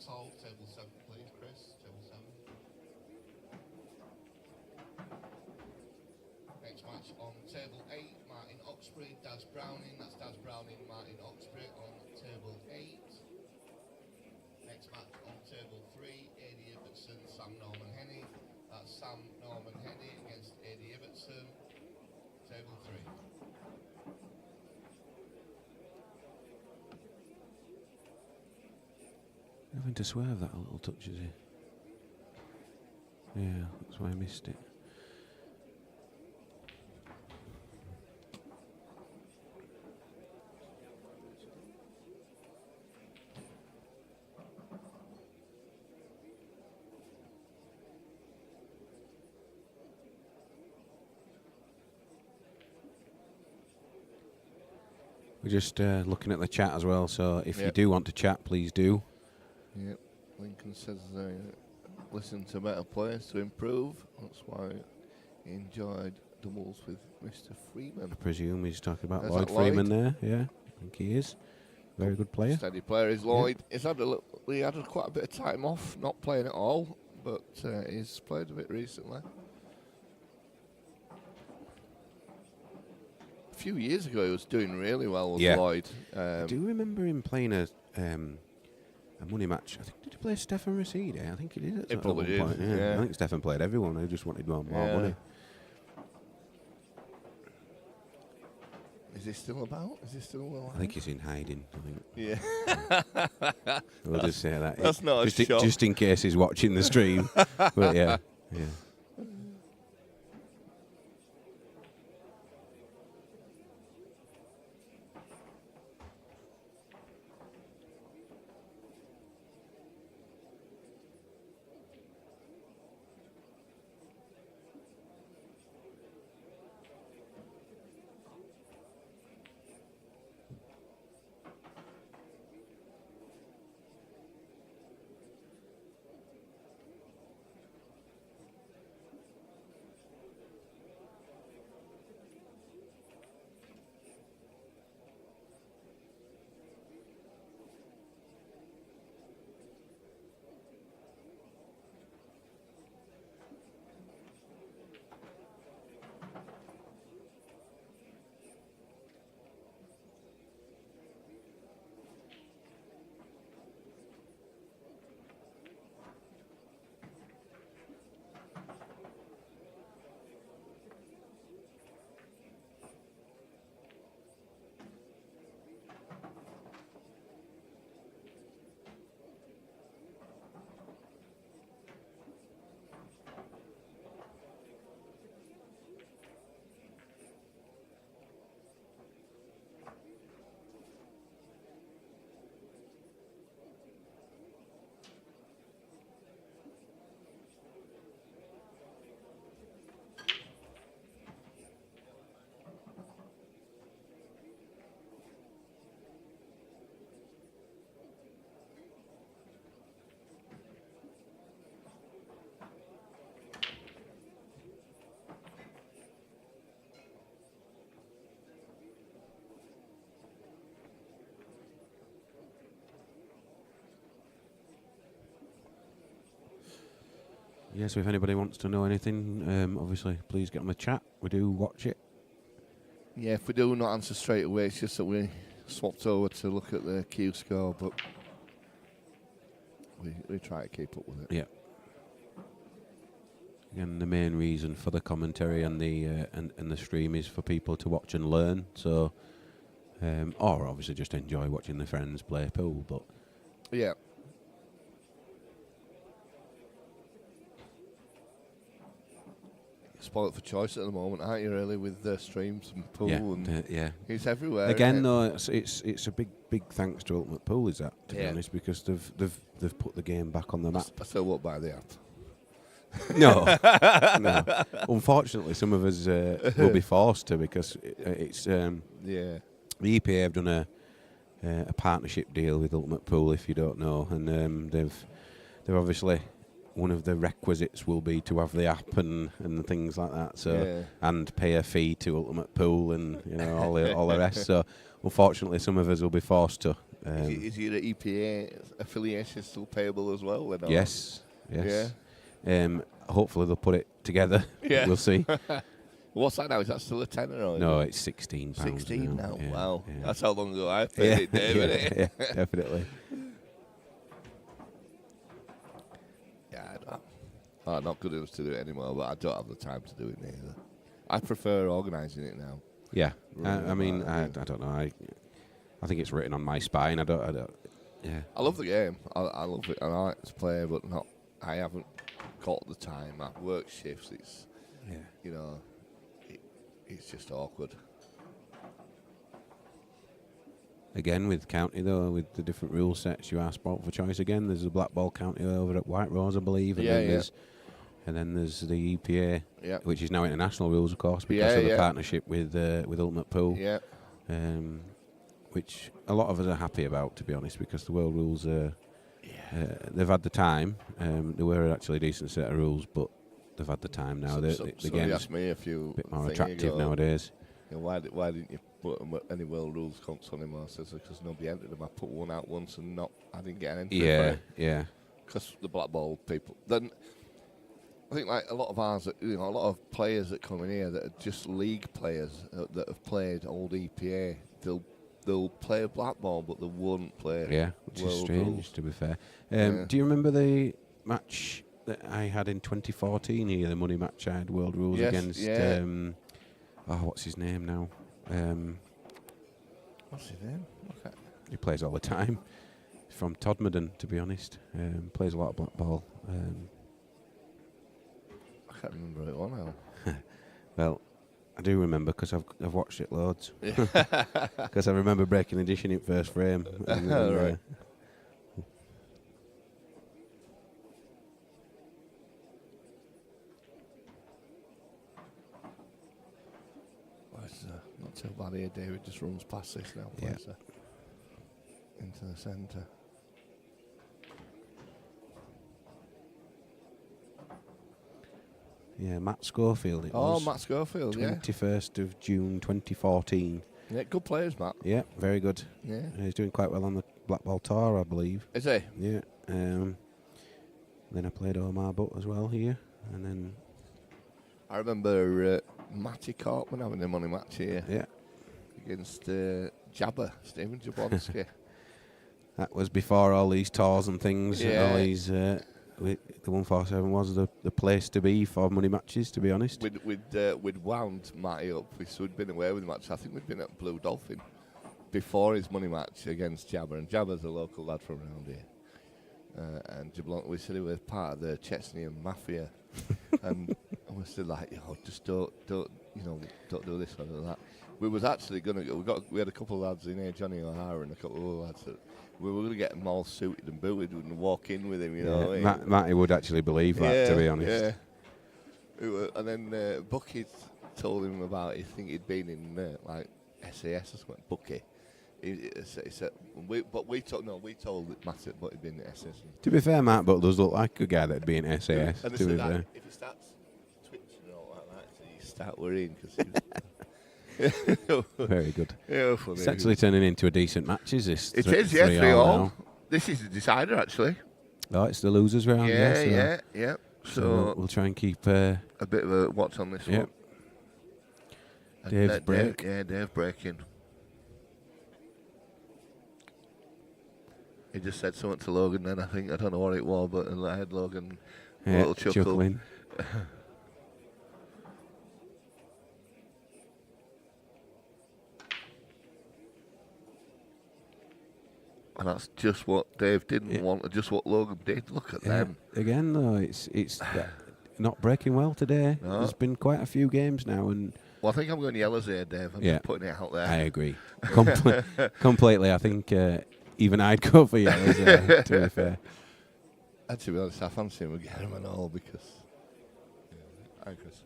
Hall, table 7, please, Chris. Table 7. Next match on table 8, Martin Oxbury, Daz Browning. That's Daz Browning, Martin Oxbury on table 8. Next match on table 3, Eddie Ibbotson, Sam Norman Henney. That's Sam Norman Henney against Eddie Ibbotson. Table 3. Having to swerve that a little touch, is he? Yeah, that's why I missed it. We're just looking at the chat as well, so if you do want to chat, please do. Yep. Lincoln says listen to better players to improve. That's why he enjoyed doubles with Mr. Freeman. I presume he's talking about Is Lloyd that Lloyd? Freeman there. Yeah, I think he is. Very good player. Steady player is Lloyd. He's had he had quite a bit of time off, not playing at all, but he's played a bit recently. A few years ago, he was doing really well with Lloyd. I do remember him playing a money match. I think, did he play Stefan Rasidi? I think he did. He probably did. Point. Yeah. I think Stefan played everyone. He just wanted more money. Is he still about? Is he still alive? I think he's in hiding. I think. Yeah. We'll just say that. That's not a shock. Just in case he's watching the stream. But yeah. Yeah, so if anybody wants to know anything, obviously, please get on the chat. We do watch it. Yeah, if we do not answer straight away, it's just that we swapped over to look at the Q score, but we try to keep up with it. Yeah. Again, the main reason for the commentary and the stream is for people to watch and learn. So, or obviously just enjoy watching their friends play pool. But Yeah. Spoiled for choice at the moment, aren't you? Really, with the streams and pool, and yeah. it's everywhere. Again, isn't it? though, it's a big thanks to Ultimate Pool, is that, to be honest, because they've put the game back on the map. I still won't buy the app. No, no. Unfortunately, some of us will be forced to, because it's Yeah. the EPA have done a partnership deal with Ultimate Pool, if you don't know, and they're obviously, one of the requisites will be to have the app and things like that. So and pay a fee to Ultimate Pool and all the rest. So unfortunately, some of us will be forced to. Is your EPA affiliation still payable as well? Then, or? Yes. Yeah. Hopefully they'll put it together. Yeah. We'll see. What's that now? Is that still a tenner? Or No, it's £16. 16 now. Yeah, Wow, yeah. that's how long ago I paid it, Dave, isn't it? Yeah, definitely. Yeah, I'm not good enough to do it anymore, but I don't have the time to do it neither. I prefer organising it now. Yeah, Rather I than mean, that, I don't know. I think it's written on my spine. I don't. Yeah. I love the game. I love it, and I like to play, but not. I haven't got the time. I work shifts. It's it's just awkward. Again, with county though, with the different rule sets, you are sport for choice again. There's a black ball county over at White Rose, I believe, and then there's the EPA, which is now international rules, of course, because of the partnership with Ultimate Pool. Yeah. Which a lot of us are happy about, to be honest, because the world rules they've had the time. They were actually a decent set of rules, but they've had the time now. The game's asked me a few bit more thing attractive ago, nowadays. Why didn't you put any world rules comps on him? I says because nobody entered them. I put one out once and I didn't get an entry. Yeah. Because the black ball people. Then I think like a lot of ours, a lot of players that come in here that are just league players that have played old EPA. They'll play black ball, but they won't play. Yeah, which is strange, rules. to be fair. Do you remember the match that I had in 2014 here, the money match I had world rules against, what's his name now? What's his name? Okay. He plays all the time. He's from Todmorden, to be honest. Plays a lot of black ball. I can't remember it all now. Well, I do remember because I've watched it loads. Because I remember breaking edition in first frame. Right. Not too bad here. David just runs past this now. Plays into the centre. Yeah, Matt Schofield. It was Matt Schofield, 21st of June 2014. Yeah, good players, Matt. Yeah, very good. Yeah. He's doing quite well on the Black Ball Tour, I believe. Is he? Yeah. Then I played Omar Butt as well here, and then I remember Matty Corkman having a money match here. Yeah. Against Jabber, Stephen Jablonski. That was before all these tours and things. Yeah. And all these, the 147 was the place to be for money matches, to be honest. We'd wound Matty up. We'd been away with the match. I think we'd been at Blue Dolphin before his money match against Jabber. And Jabber's a local lad from around here. And Jablonski, we said he was part of the Chechnyan Mafia. And we said, like, just don't do this or do that. We was actually going to go. We had a couple of lads in here, Johnny O'Hara and a couple of other lads that we were going to get them all suited and booted and walk in with him, you know. Matty would actually believe that, to be honest. Yeah. And then Bucky told him about, I think he'd been in SAS or something. Bucky. He said, we told Matty, but he'd been in SAS. To be fair, Matt Butt does look like a guy that'd be in SAS. And to be fair. If he starts twitching and all like that, so you start worrying because he was. Very good. Yeah, it's actually turning into a decent match, is this? It is, yeah, 3-3. This is the decider, actually. Oh, it's the losers round, Yeah. So we'll try and keep. a bit of a watch on this Yep. one. And Dave's break. Dave breaking. He just said something to Logan then, I think. I don't know what it was, but I had Logan a little chuckle. Chuckling. And that's just what Dave didn't want, and just what Logan did. Look at them. Again, though, it's not breaking well today. No. There's been quite a few games now, and Well, I think I'm going yellows here, Dave. I'm just putting it out there. I agree completely. I think even I'd go for yellows. To be fair, And to be honest, I fancy him again and all because. Hi, Chris.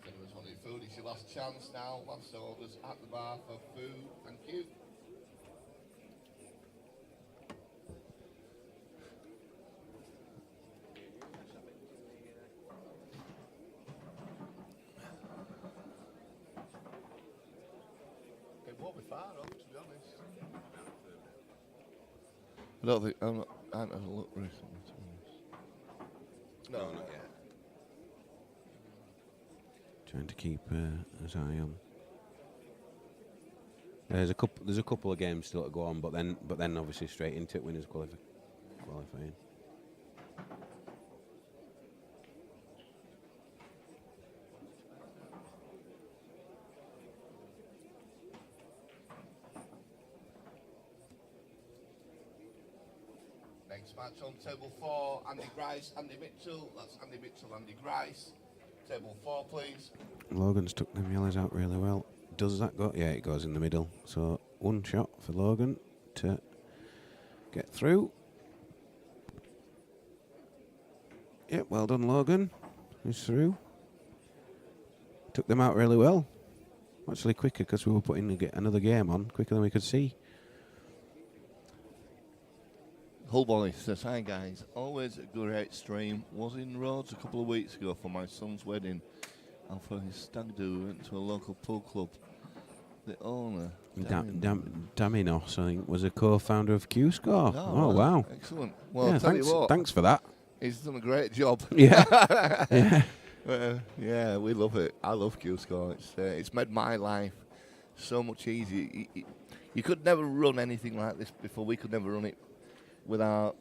If anyone's wanting food, it's your last chance now. Last orders at the bar for food. Thank you. It won't be far off, to be honest. I don't think. I haven't had a look recently, to be honest. No, not yet. trying to keep his eye on. There's a couple of games still to go on, but then obviously straight into it, winners qualifying. Next match on table 4, Andy Grice, Andy Mitchell. That's Andy Mitchell, Andy Grice. Table 4, please. Logan's took them yellows out really well. Does that go? Yeah, it goes in the middle. So one shot for Logan to get through. Yep, well done, Logan. He's through. Took them out really well. Actually quicker because we were putting another game on quicker than we could see. Hull Boy says, hi guys, always a great stream. Was in Rhodes a couple of weeks ago for my son's wedding. And for his stag do, we went to a local pool club. The owner, Daminos, I think, was a co-founder of Q-Score. Oh, well, wow. Excellent. Well, Yeah, I'll tell you what, thanks for that. he's done a great job. Yeah. Yeah. Yeah, we love it. I love Q-Score. It's made my life so much easier. You could never run anything like this before. We could never run it without,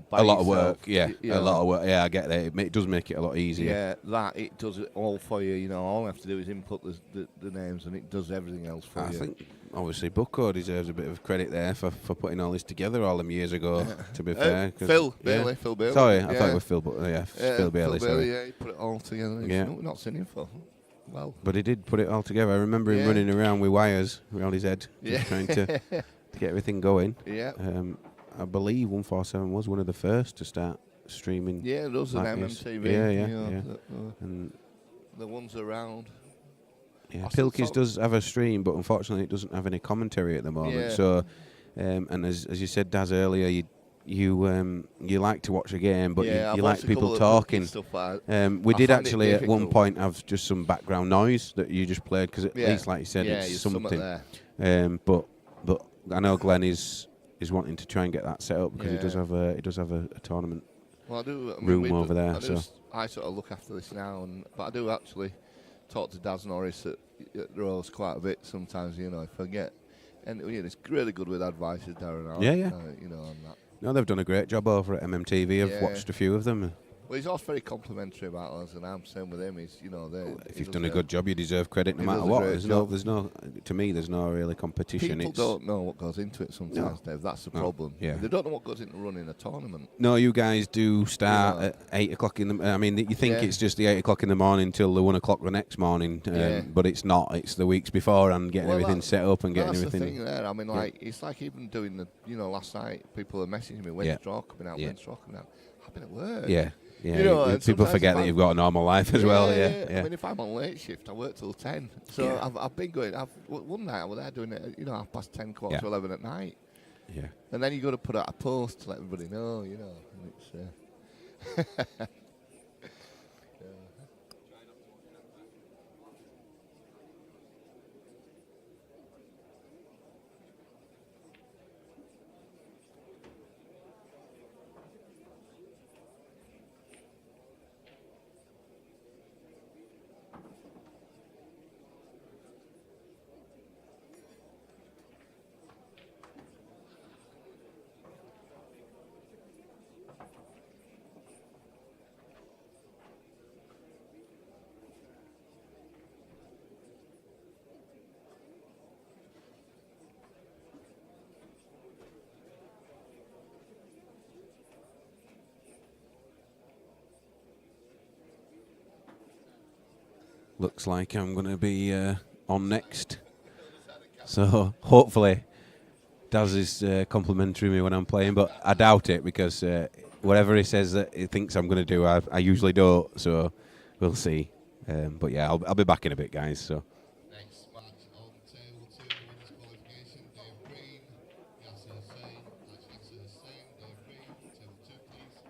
by A lot of yourself, work, yeah. you A know. lot of work. Yeah, I get that. It does make it a lot easier. Yeah, it does it all for you. All I have to do is input the names, and it does everything else for I you. think, obviously, Bucko deserves a bit of credit there for putting all this together all them years ago, to be fair. Phil Bailey. Sorry, I thought it was Phil, but Phil Bailey, sorry. Yeah, he put it all together. Yeah. We're not singing for. Well, But he did put it all together. I remember him running around with wires around his head, just trying to get everything going. yeah. I believe 147 was one of the first to start streaming. Yeah, those are like this. MMTV. Yeah. The, And the ones around. yeah, I still Pilkis thought- does have a stream, but unfortunately it doesn't have any commentary at the moment. Yeah. So, and as you said, Daz, earlier, you like to watch a game, but Yeah, you I've like watched a people couple of talking. stuff like that. We I did find it actually at one difficult. point have just some background noise that you just played because at least, like you said, yeah, it's there's something. there. But I know Glenn is wanting to try and get that set up because Yeah. he does have a tournament. Well, I do. room we over there, so. I sort of look after this now, but I do actually talk to Daz Norris at Rose quite a bit sometimes. If I get, and it's really good with advices, Darren. Yeah. On that. No, they've done a great job over at MMTV. I've Yeah. watched a few of them. Well, he's also very complimentary about us, and I'm saying with him, If you've done a good job, you deserve credit no he matter does a what. great There's no. To me, there's no really competition. People It's don't know what goes into it sometimes, Dave. That's the No, problem. yeah. They don't know what goes into running a tournament. no, you guys do start Yeah. at 8 o'clock in the. I mean, you think Yeah. it's just the 8 o'clock in the morning till the 1 o'clock the next morning, Yeah. but it's not. It's the weeks before and getting Well, everything set up and getting That's everything. the thing there. I mean, it's like even doing last night, people are messaging me, when's Yeah. draw coming out, Yeah. when's draw coming out. I've been at work. Yeah. and People sometimes forget if that I'm- you've got a normal life as well. Yeah. I mean, if I'm on late shift, I work till 10. So Yeah. I've been going. One night I was there doing it, 10:30, quarter to 11 at night. Yeah. And then you got to put out a post to let everybody know, And it's. looks like I'm going to be on next. So hopefully Daz is complimenting me when I'm playing, but I doubt it because whatever he says that he thinks I'm going to do, I usually don't. So we'll see. But yeah, I'll be back in a bit, guys. So. Next match on table 2, women's qualification, Dave Green, Yasser Hussain, that's Yasser Hussain, Dave Green, table 2 please.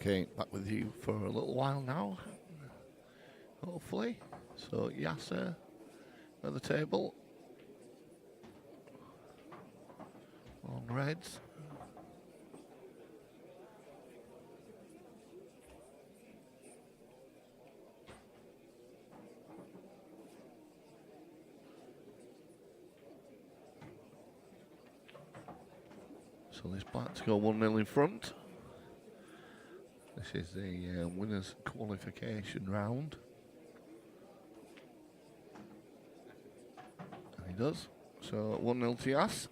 Okay, back with you for a little while now, hopefully. So Yasser at the table on reds. So this black's go 1-0 in front. This is the winners qualification round. And he does. So 1-0 to Yas.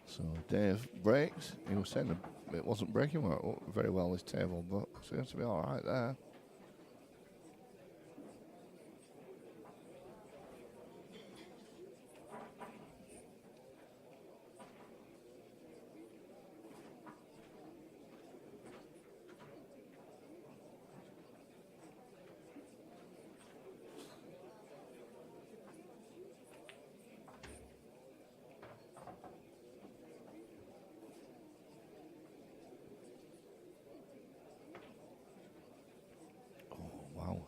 So Dave breaks. He was saying it wasn't breaking very well this table, but seems to be all right there. Wow.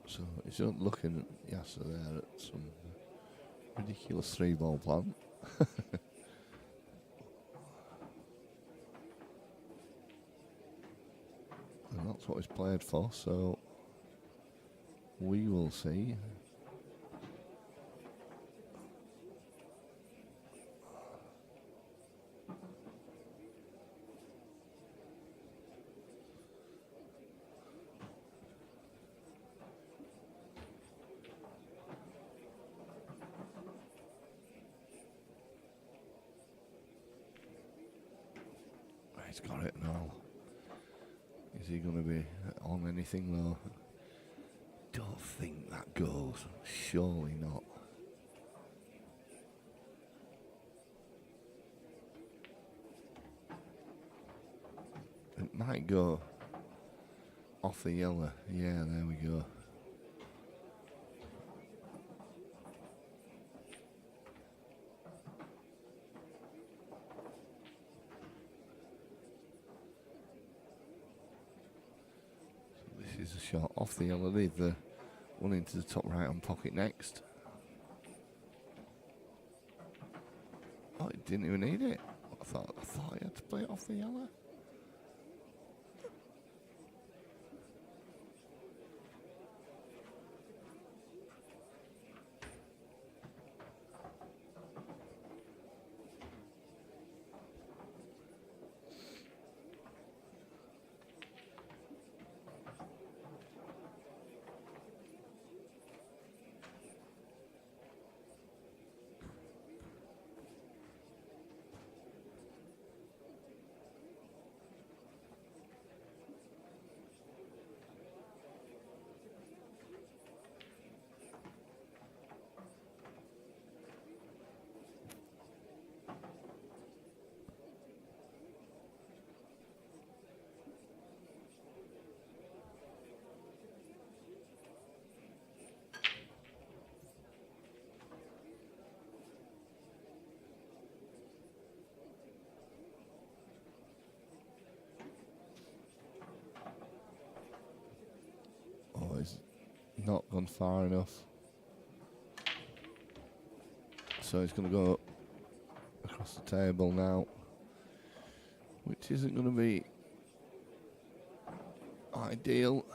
So he's looking at Yasser there at some ridiculous 3-ball plan. And that's what he's played for, so we will see. He's got it now. Is he going to be on anything though? Don't think that goes. Surely not. It might go off the yellow. Yeah, there we go. Is a shot off the yellow, leave the one into the top right hand pocket next. Oh, it didn't even need it. I thought he had to play it off the yellow. not gone far enough. So he's going to go across the table now, which isn't going to be ideal.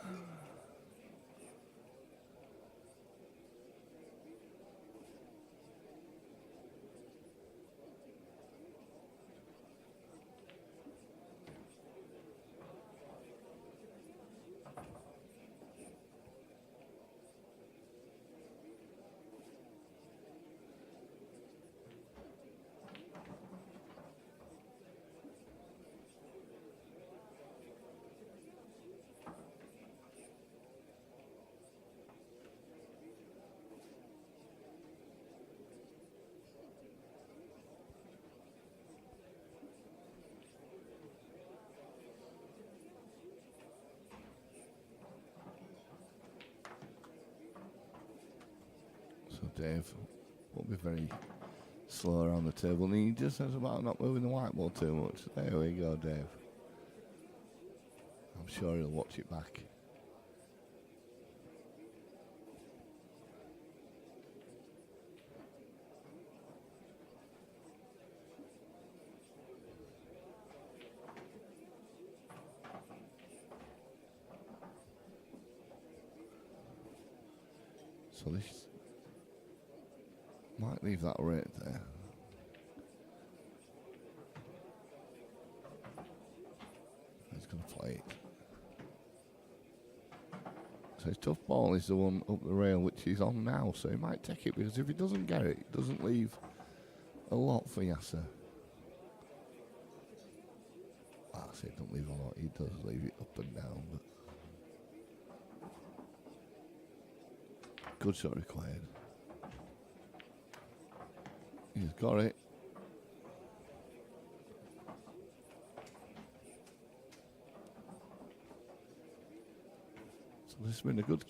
So Dave will be very slow around the table, and he just says about not moving the white ball too much. There we go, Dave. I'm sure he'll watch it back. So this might leave that right there. He's going to play it. So his tough ball is the one up the rail which he's on now, so he might take it, because if he doesn't get it, it doesn't leave a lot for Yasser. I say don't leave a lot, he does leave it up and down, but good shot required. He's got it. So this has been a good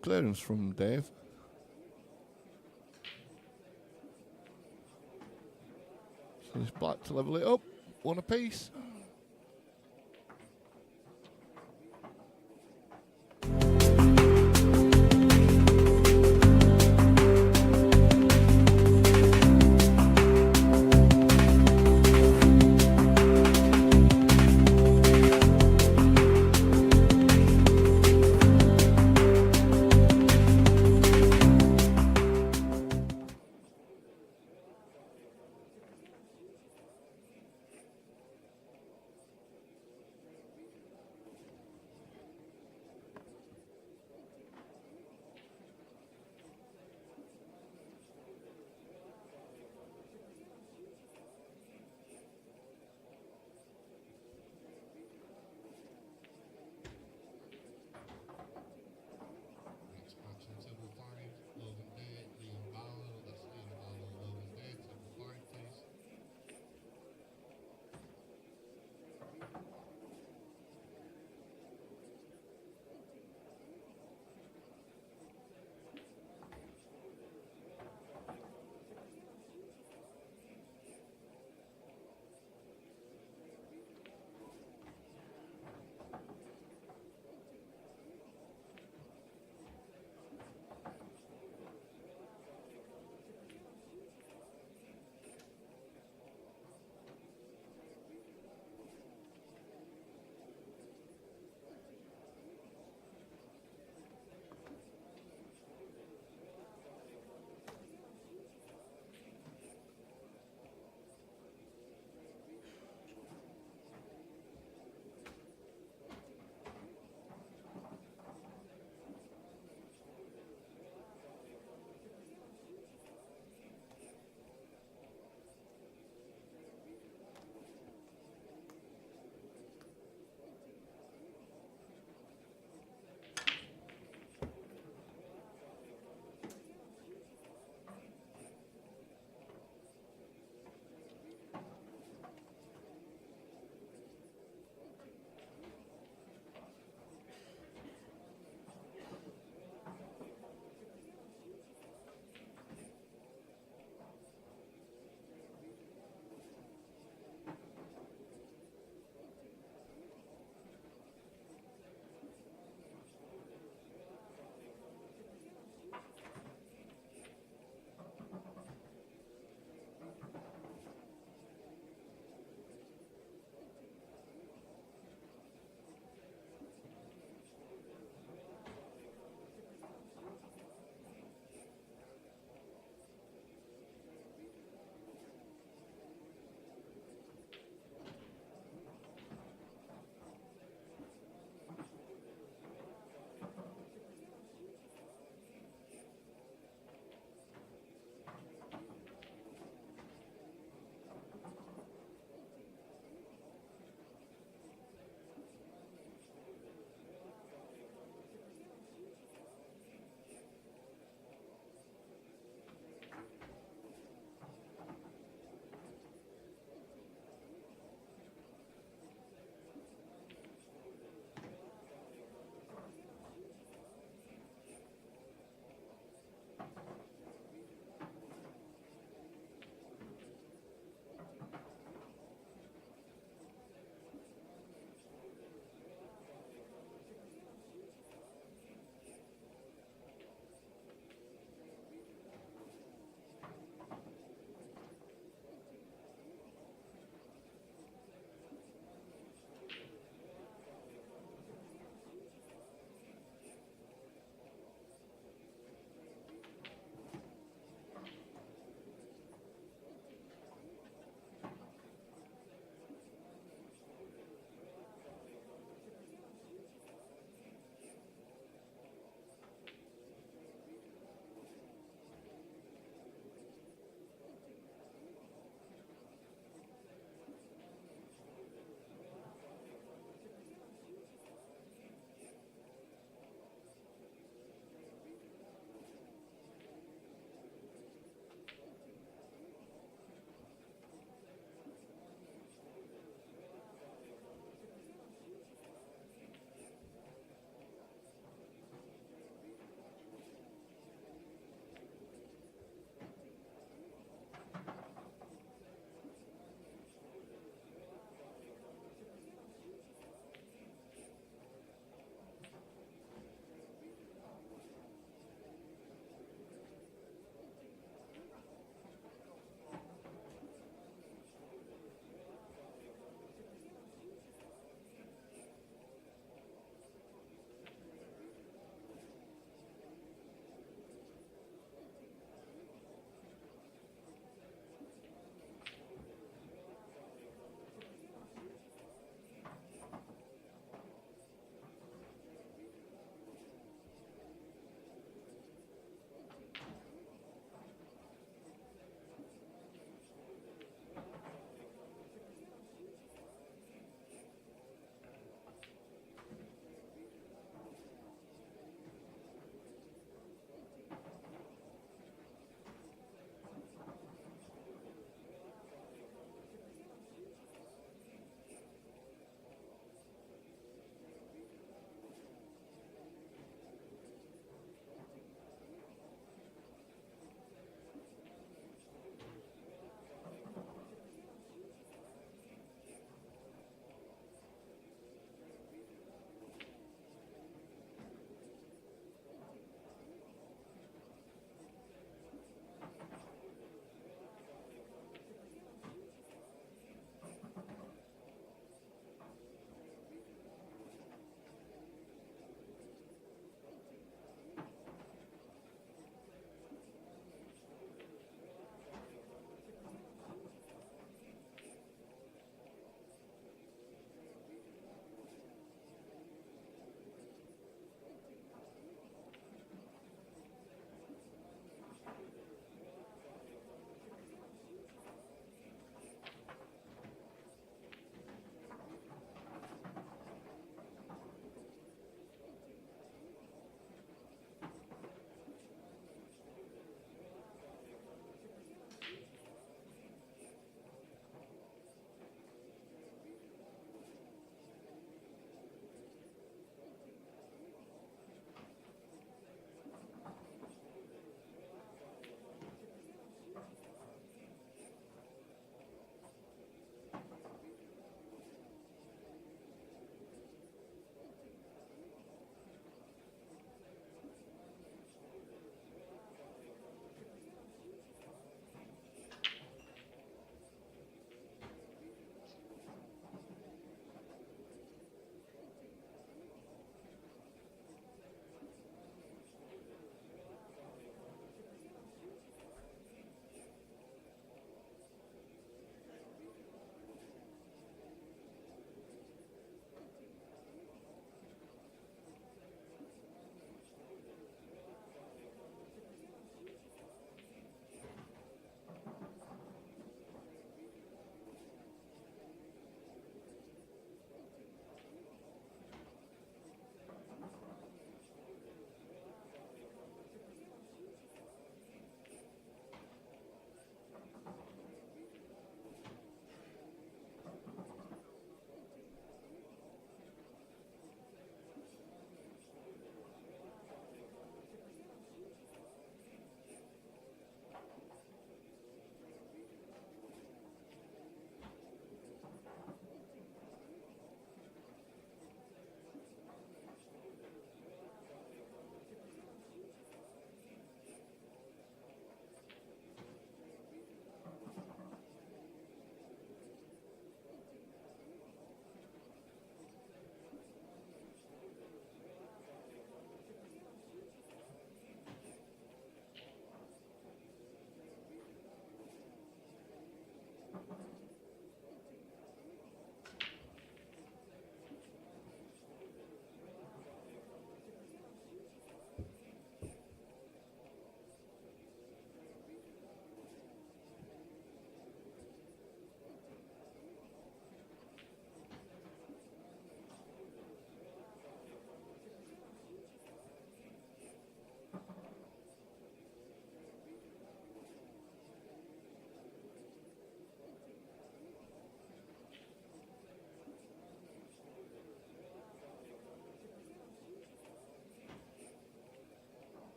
clearance from Dave. So this black to level it up. One apiece.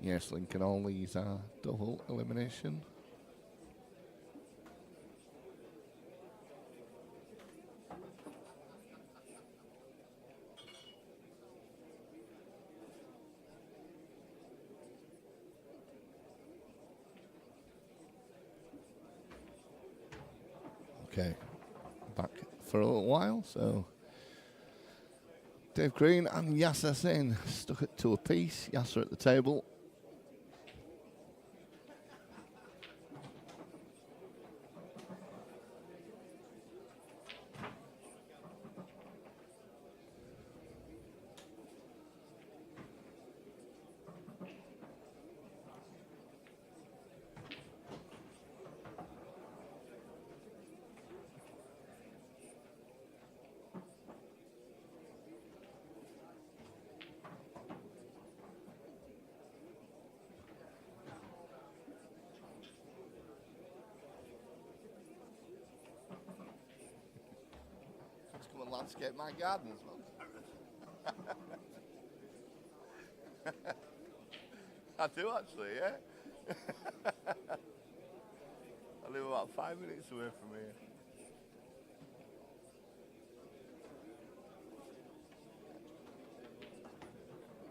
Yes, Lincoln, all these are double elimination. Okay, back for a little while, so Dave Green and Yasser Singh stuck at 2 apiece. Yasser at the table. Let's come and landscape my garden as well. I do actually, yeah. I live about 5 minutes away from here.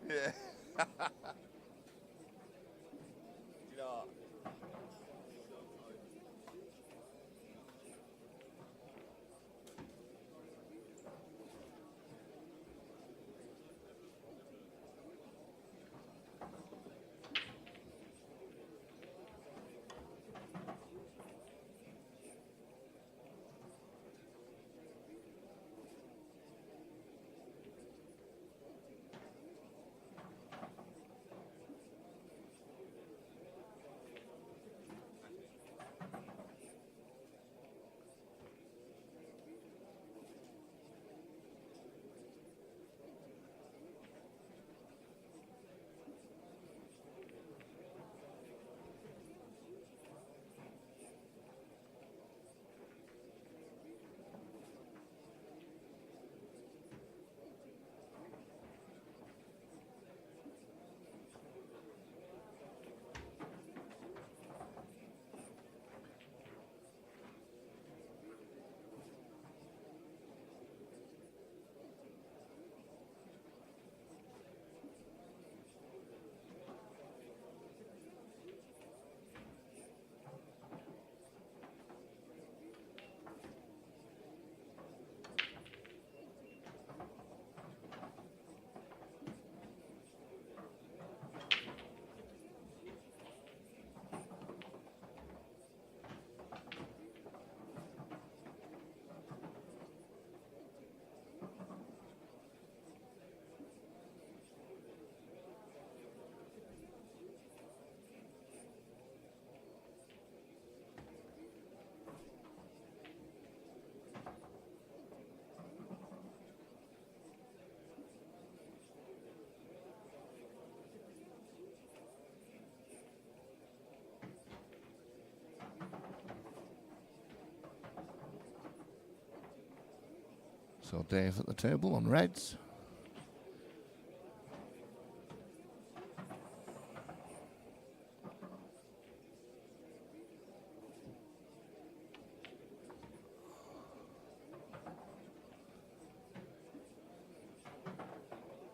Yeah. You know, so Dave at the table on reds.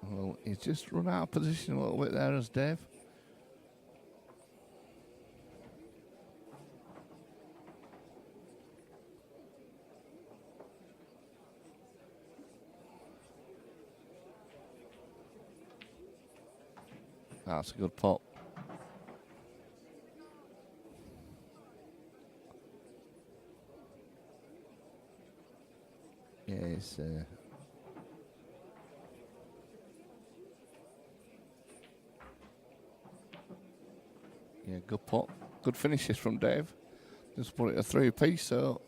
Well, he's just run out of position a little bit there as Dave. That's a good pot. Yeah, it's yeah, good pot. Good finishes from Dave. Just put it a 3 apiece, so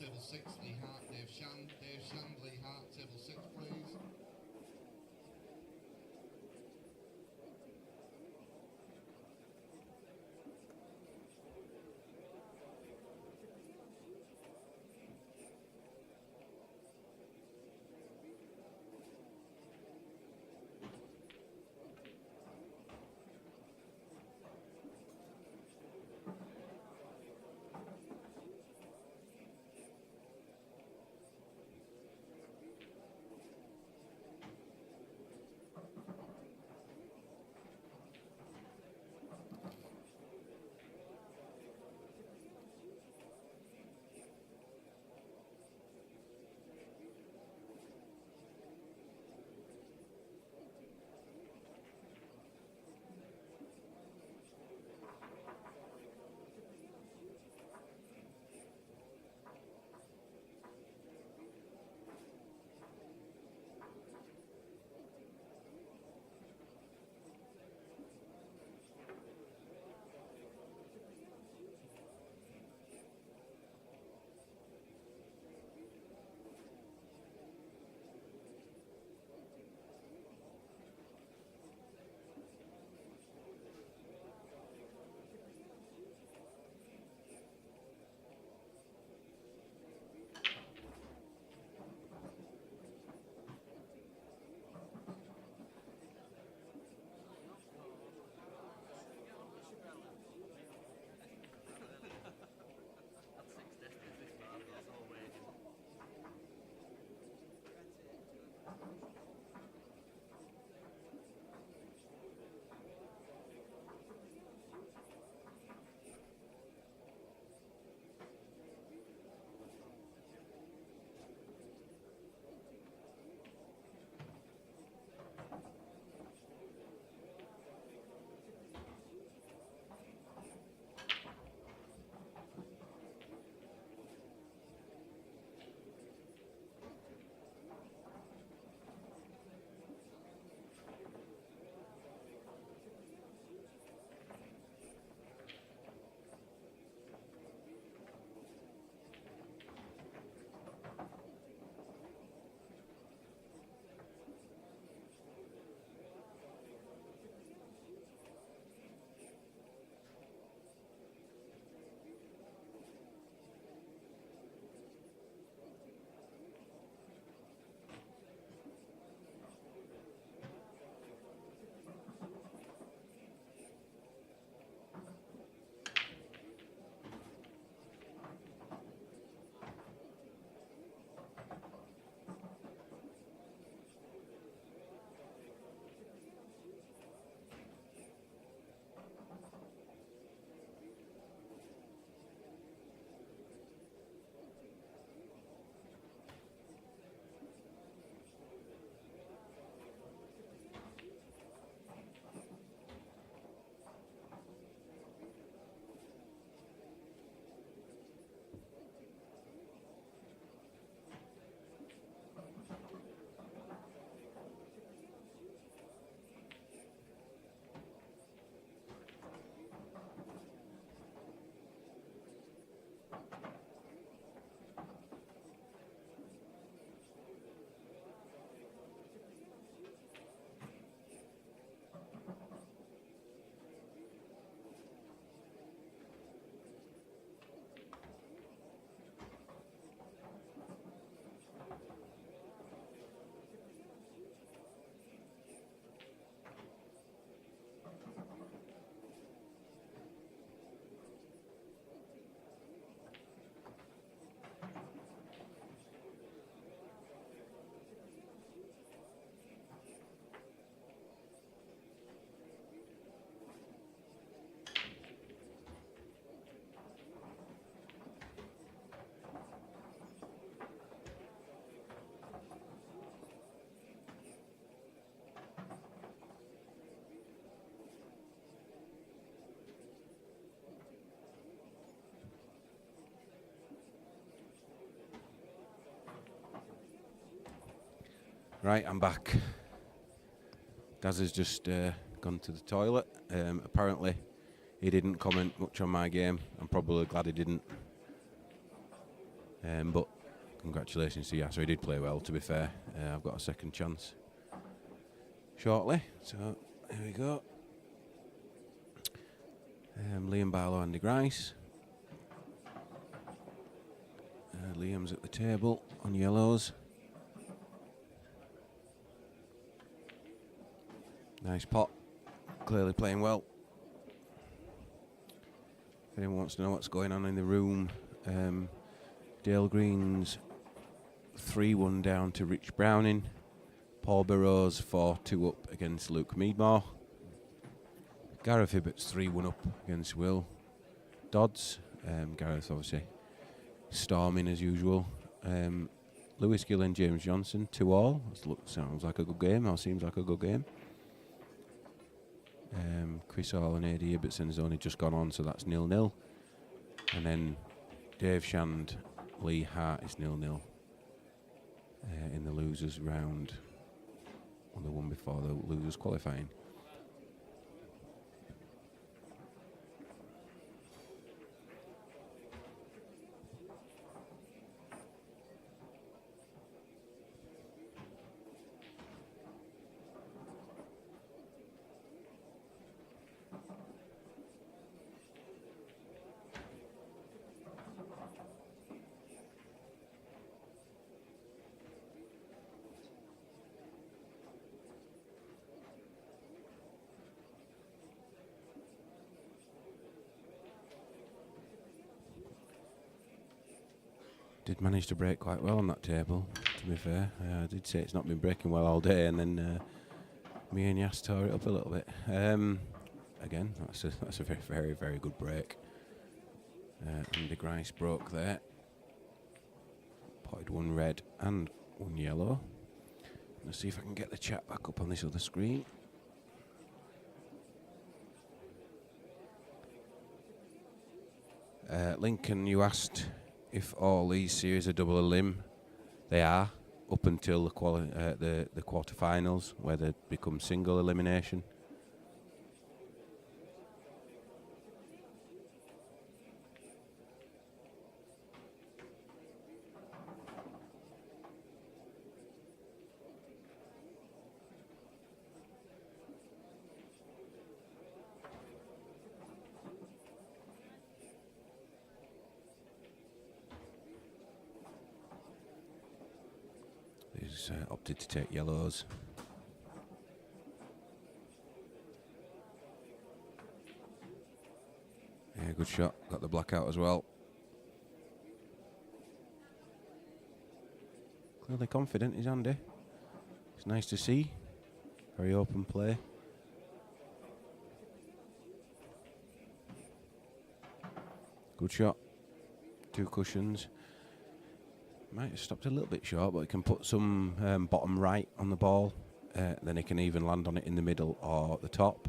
table 6, Lee Hart, Dave Shand, Lee Hart, table 6, please. Right, I'm back. Daz has just gone to the toilet. Apparently, he didn't comment much on my game. I'm probably glad he didn't. But congratulations to Yasser, he did play well, to be fair. I've got a second chance shortly, so here we go. Liam Barlow, Andy Grice. Liam's at the table on yellows. Nice pot, clearly playing well. If anyone wants to know what's going on in the room, Dale Green's 3-1 down to Rich Browning. Paul Burrows 4-2 up against Luke Meadmore. Gareth Hibbert's 3-1 up against Will Dodds. Gareth obviously storming as usual. Lewis Gill and James Johnson 2-all. Sounds like a good game, or seems like a good game. Chris Hall and A.D. Ibbotson has only just gone on, so that's 0-0. And then Dave Shand, Lee Hart is 0-0 in the losers round, or the one before the losers qualifying. Did manage to break quite well on that table, to be fair. I did say it's not been breaking well all day, and then me and Yas tore it up a little bit. Again, that's a very, very, very good break. Andy Grice broke there. Potted one red and one yellow. Let's see if I can get the chat back up on this other screen. Lincoln, you asked if all these series are double a limb. They are, up until the quarterfinals, where they become single elimination. He's opted to take yellows. Yeah, good shot. Got the blackout as well. Clearly confident, is Andy. It's nice to see. Very open play. Good shot. 2 cushions. Might have stopped a little bit short, but he can put some bottom right on the ball. Then he can even land on it in the middle or the top.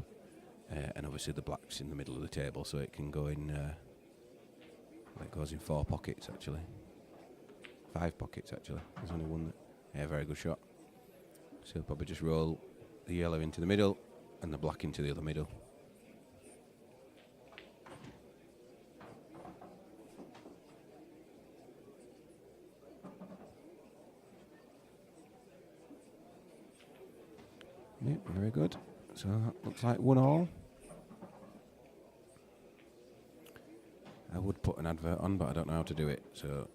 And obviously the black's in the middle of the table, so it can go in. It goes in 4 pockets actually. 5 pockets actually. There's only one. Yeah, very good shot. So he'll probably just roll the yellow into the middle and the black into the other middle. Yep, very good. So that looks like 1-all. I would put an advert on, but I don't know how to do it, so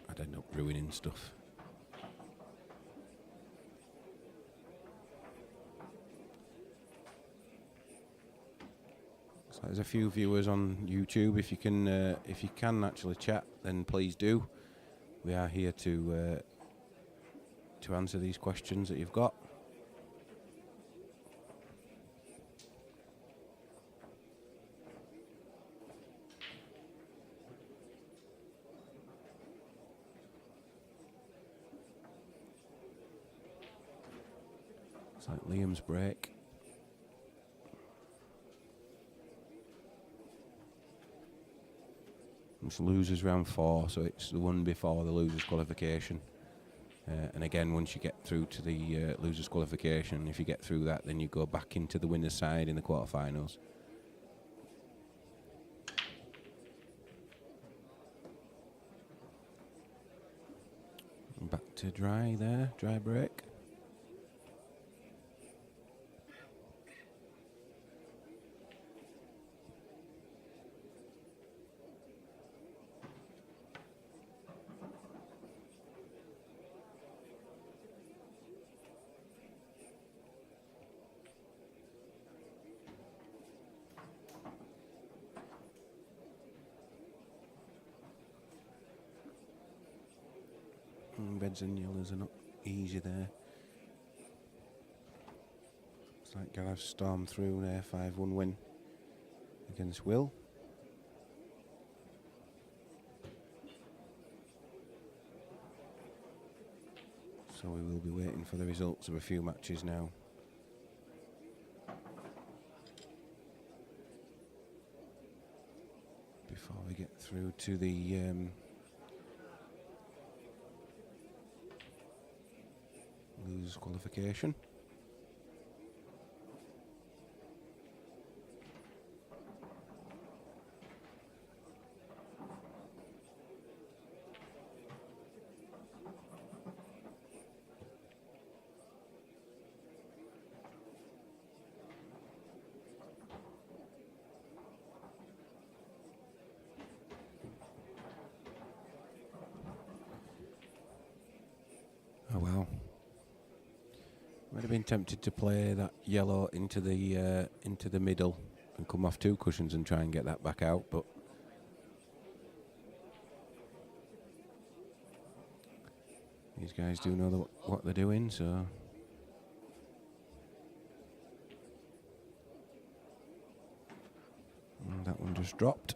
I'd end up ruining stuff. So there's a few viewers on YouTube. If you can actually chat, then please do. We are here to answer these questions that you've got. It's like Liam's break. It's losers round 4, so it's the one before the losers qualification. And again, once you get through to the losers qualification, if you get through that, then you go back into the winner's side in the quarterfinals. to dry there, dry break. Reds and yellows are not easy there. It's like Gareth stormed through there, 5-1 win against Will. So we will be waiting for the results of a few matches now. Before we get through to the losers qualification. Oh wow. Might have been tempted to play that yellow into the middle and come off 2 cushions and try and get that back out, but these guys do know what they're doing, so and that one just dropped.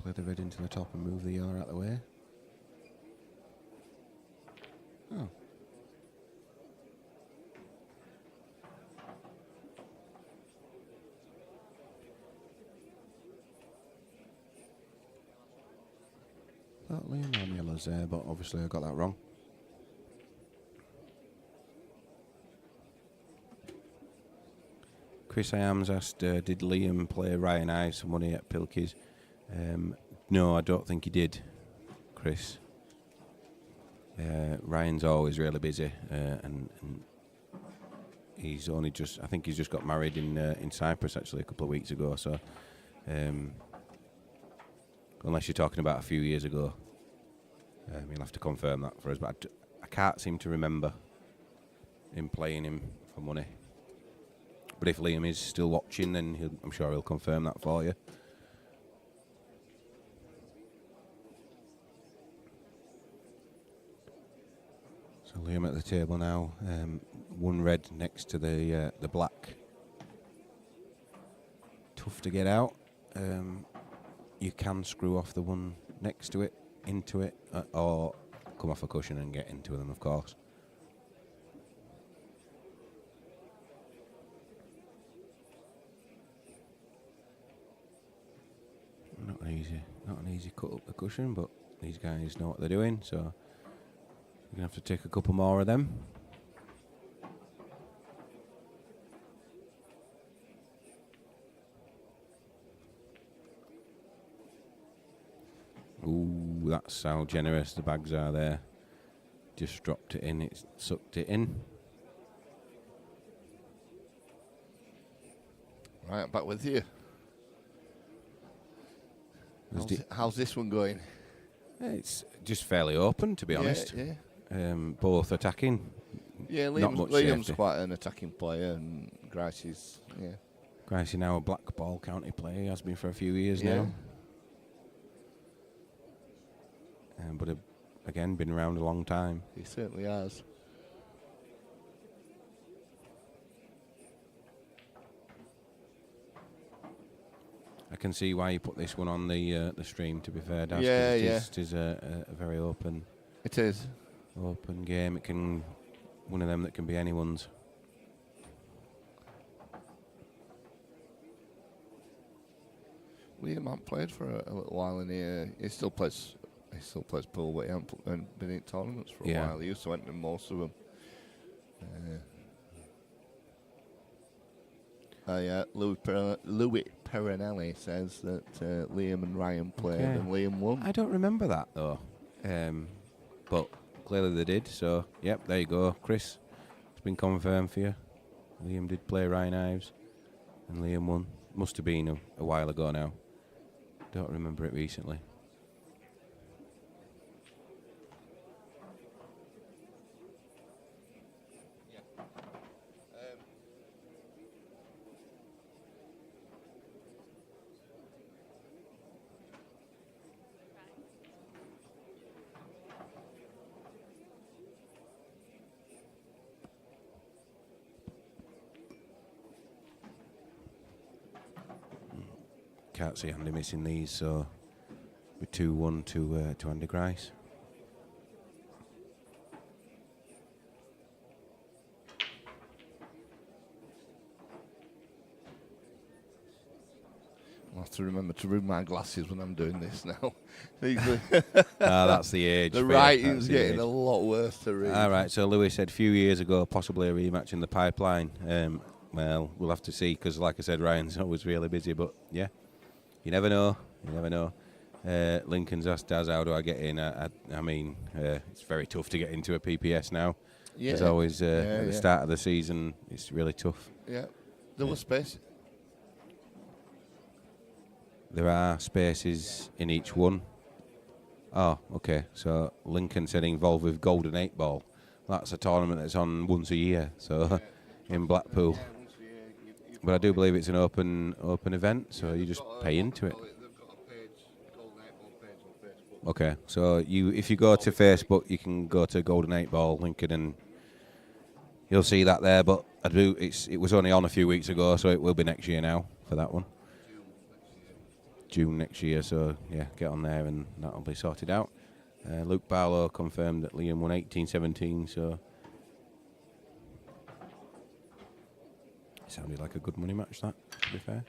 Play the red into the top and move the yellow out of the way. Oh. Thought Liam on yellows there, but obviously I got that wrong. Chris Iams asked, did Liam play Ryan Ives for money at Pilkey's? No, I don't think he did, Chris. Ryan's always really busy, and he's only I think he's just got married in Cyprus actually a couple of weeks ago. So, unless you're talking about a few years ago, you'll have to confirm that for us. But I can't seem to remember him playing him for money. But if Liam is still watching, then I'm sure he'll confirm that for you. So Liam at the table now, 1 red next to the black. Tough to get out. You can screw off the one next to it, into it, or come off a cushion and get into them, of course. Not an easy cut up the cushion, but these guys know what they're doing, so we're going to have to take a couple more of them. Ooh, that's how generous the bags are there. Just dropped it in, it's sucked it in. Right, back with you. How's this one going? It's just fairly open, to be honest. Yeah. Both attacking. Yeah, Liam's quite an attacking player, and Grice is, Grice is now a black ball county player. He has been for a few years now. But again, been around a long time. He certainly has. I can see why you put this one on the stream. To be fair, Daz, 'cause Yeah, it is a very open It is. game. It can one of them that can be anyone's. Liam hasn't played for a little while in here. He still plays pool, but he hasn't been in tournaments for a Yeah. while. He used to enter most of them. Louis Perenelli says that Liam and Ryan played Okay. and Liam won. I don't remember that though, but clearly they did. So yep, there you go, Chris. It's been confirmed for you. Liam did play Ryan Ives, and Liam won. Must have been a while ago now. Don't remember it recently. Can't see Andy missing these, so with 2-1 to Andy Grice. I'll have to remember to remove my glasses when I'm doing this now. That's the age. The Phil, writing's that's the getting age. a lot worse to read. All right, so Lewis said a few years ago, possibly a rematch in the pipeline. Well, we'll have to see because, like I said, Ryan's always really busy. But yeah, you never know. You never know. Lincoln's asked Daz, how do I get in? I mean, it's very tough to get into a PPS now. Yeah. As always, at the start of the season, it's really tough. Yeah. There was space. There are spaces in each one. Oh, okay. So Lincoln said involved with Golden 8 Ball. That's a tournament that's on once a year, so in Blackpool. But I do believe it's an open event, so you just pay into it. Okay, so if you go to Facebook, you can go to Golden 8 Ball Lincoln, and you'll see that there. But it was only on a few weeks ago, so it will be next year now for that one. June next year, so yeah, get on there and that'll be sorted out. Luke Barlow confirmed that Liam won 18-17, so it sounded like a good money match, that, to be fair.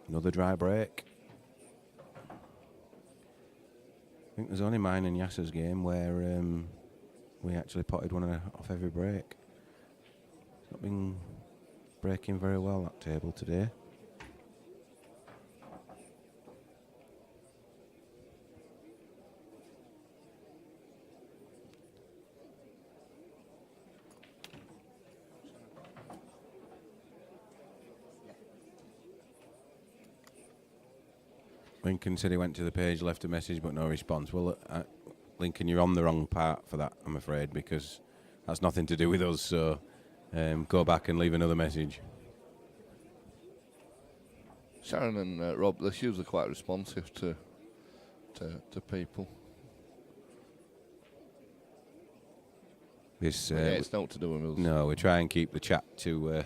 Another dry break. I think there's only mine and Yasser's game where we actually potted one off every break. It's not been breaking very well, that table today. Lincoln said he went to the page, left a message, but no response. Well, Lincoln, you're on the wrong part for that, I'm afraid, because that's nothing to do with us, so go back and leave another message. Sharon and Rob, they're usually quite responsive to people. This, It's not to do with us. No, we try and keep the chat to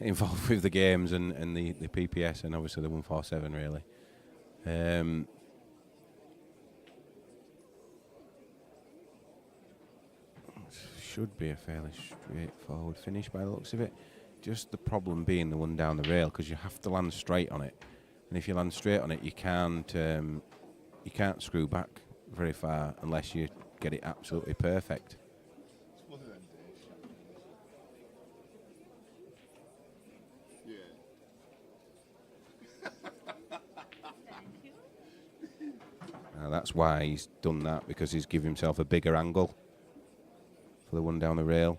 involved with the games and the PPS and obviously the 147 really. Should be a fairly straightforward finish by the looks of it. Just the problem being the one down the rail, because you have to land straight on it, and if you land straight on it, you can't screw back very far unless you get it absolutely perfect. That's why he's done that, because he's given himself a bigger angle for the one down the rail.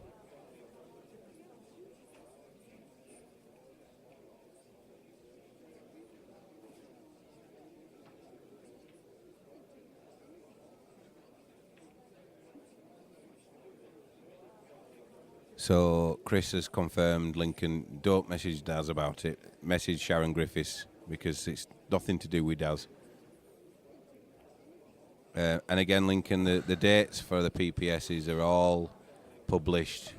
So Chris has confirmed, Lincoln, don't message Daz about it. Message Sharon Griffiths, because it's nothing to do with Daz. And again, Lincoln, the dates for the PPSs are all published.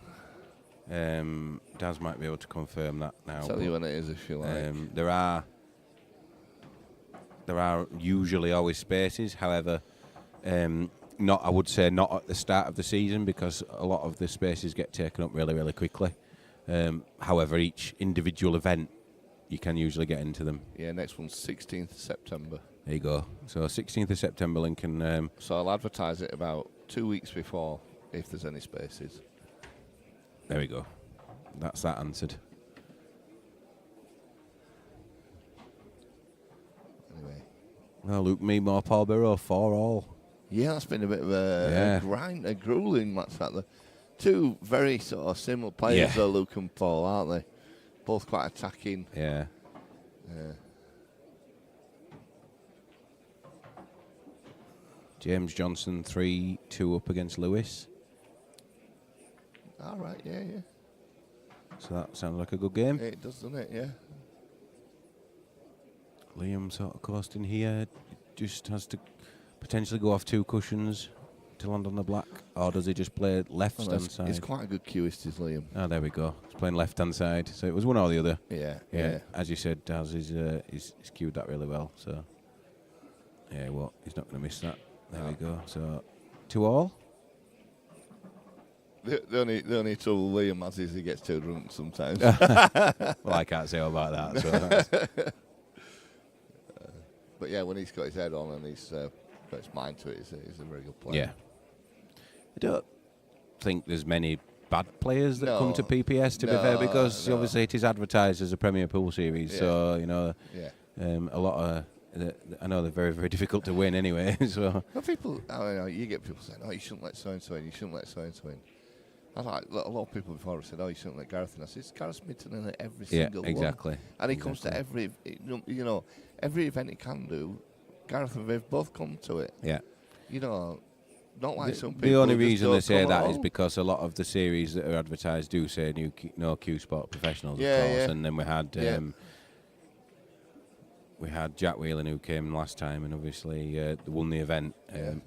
Daz might be able to confirm that now. Tell you when it is if you like. There are usually always spaces. However, I would say not at the start of the season, because a lot of the spaces get taken up really, really quickly. However, each individual event, you can usually get into them. Yeah, next one's 16th of September. There you go. So 16th of September, Lincoln. So I'll advertise it about 2 weeks before, if there's any spaces. There we go. That's that answered. Anyway. Well, Luke Meadmore, Paul Burrow, 4-all. Yeah, that's been a bit of a grind, a grueling match. That two very sort of similar players, though, Luke and Paul, aren't they? Both quite attacking. Yeah. James Johnson 3-2 up against Lewis. All right, yeah. So that sounds like a good game. It does, doesn't it? Yeah. Liam sort of coasting here. Just has to potentially go off 2 cushions to land on the black. Or does he just play left-hand side? It's quite a good cueist, is Liam. Oh, there we go. He's playing left-hand side. So it was one or the other. Yeah. As you said, Daz, he's cued that really well. So, yeah, he's not going to miss that. There we go. So, 2-all. The only trouble Liam has is he gets too drunk sometimes. Well, I can't say all about that. So but yeah, when he's got his head on and he's got his mind to it, he's a very good player. Yeah. I don't think there's many bad players that come to PPS, to be fair, because obviously it is advertised as a Premier Pool Series. Yeah. So, a lot of... I know they're very, very difficult to win anyway. So you get people saying, "Oh, you shouldn't let so and so in. You shouldn't let so and so in." I like a lot of people before have said, "Oh, you shouldn't let Gareth in." I said, "Gareth's Minton in every single exactly. one, and he comes to every event he can do. Gareth and Viv both come to it. Yeah, not like some people. The only reason they say that is because a lot of the series that are advertised do say no Q Sport professionals, of course, and then we had. We had Jack Whelan, who came last time and obviously won the event.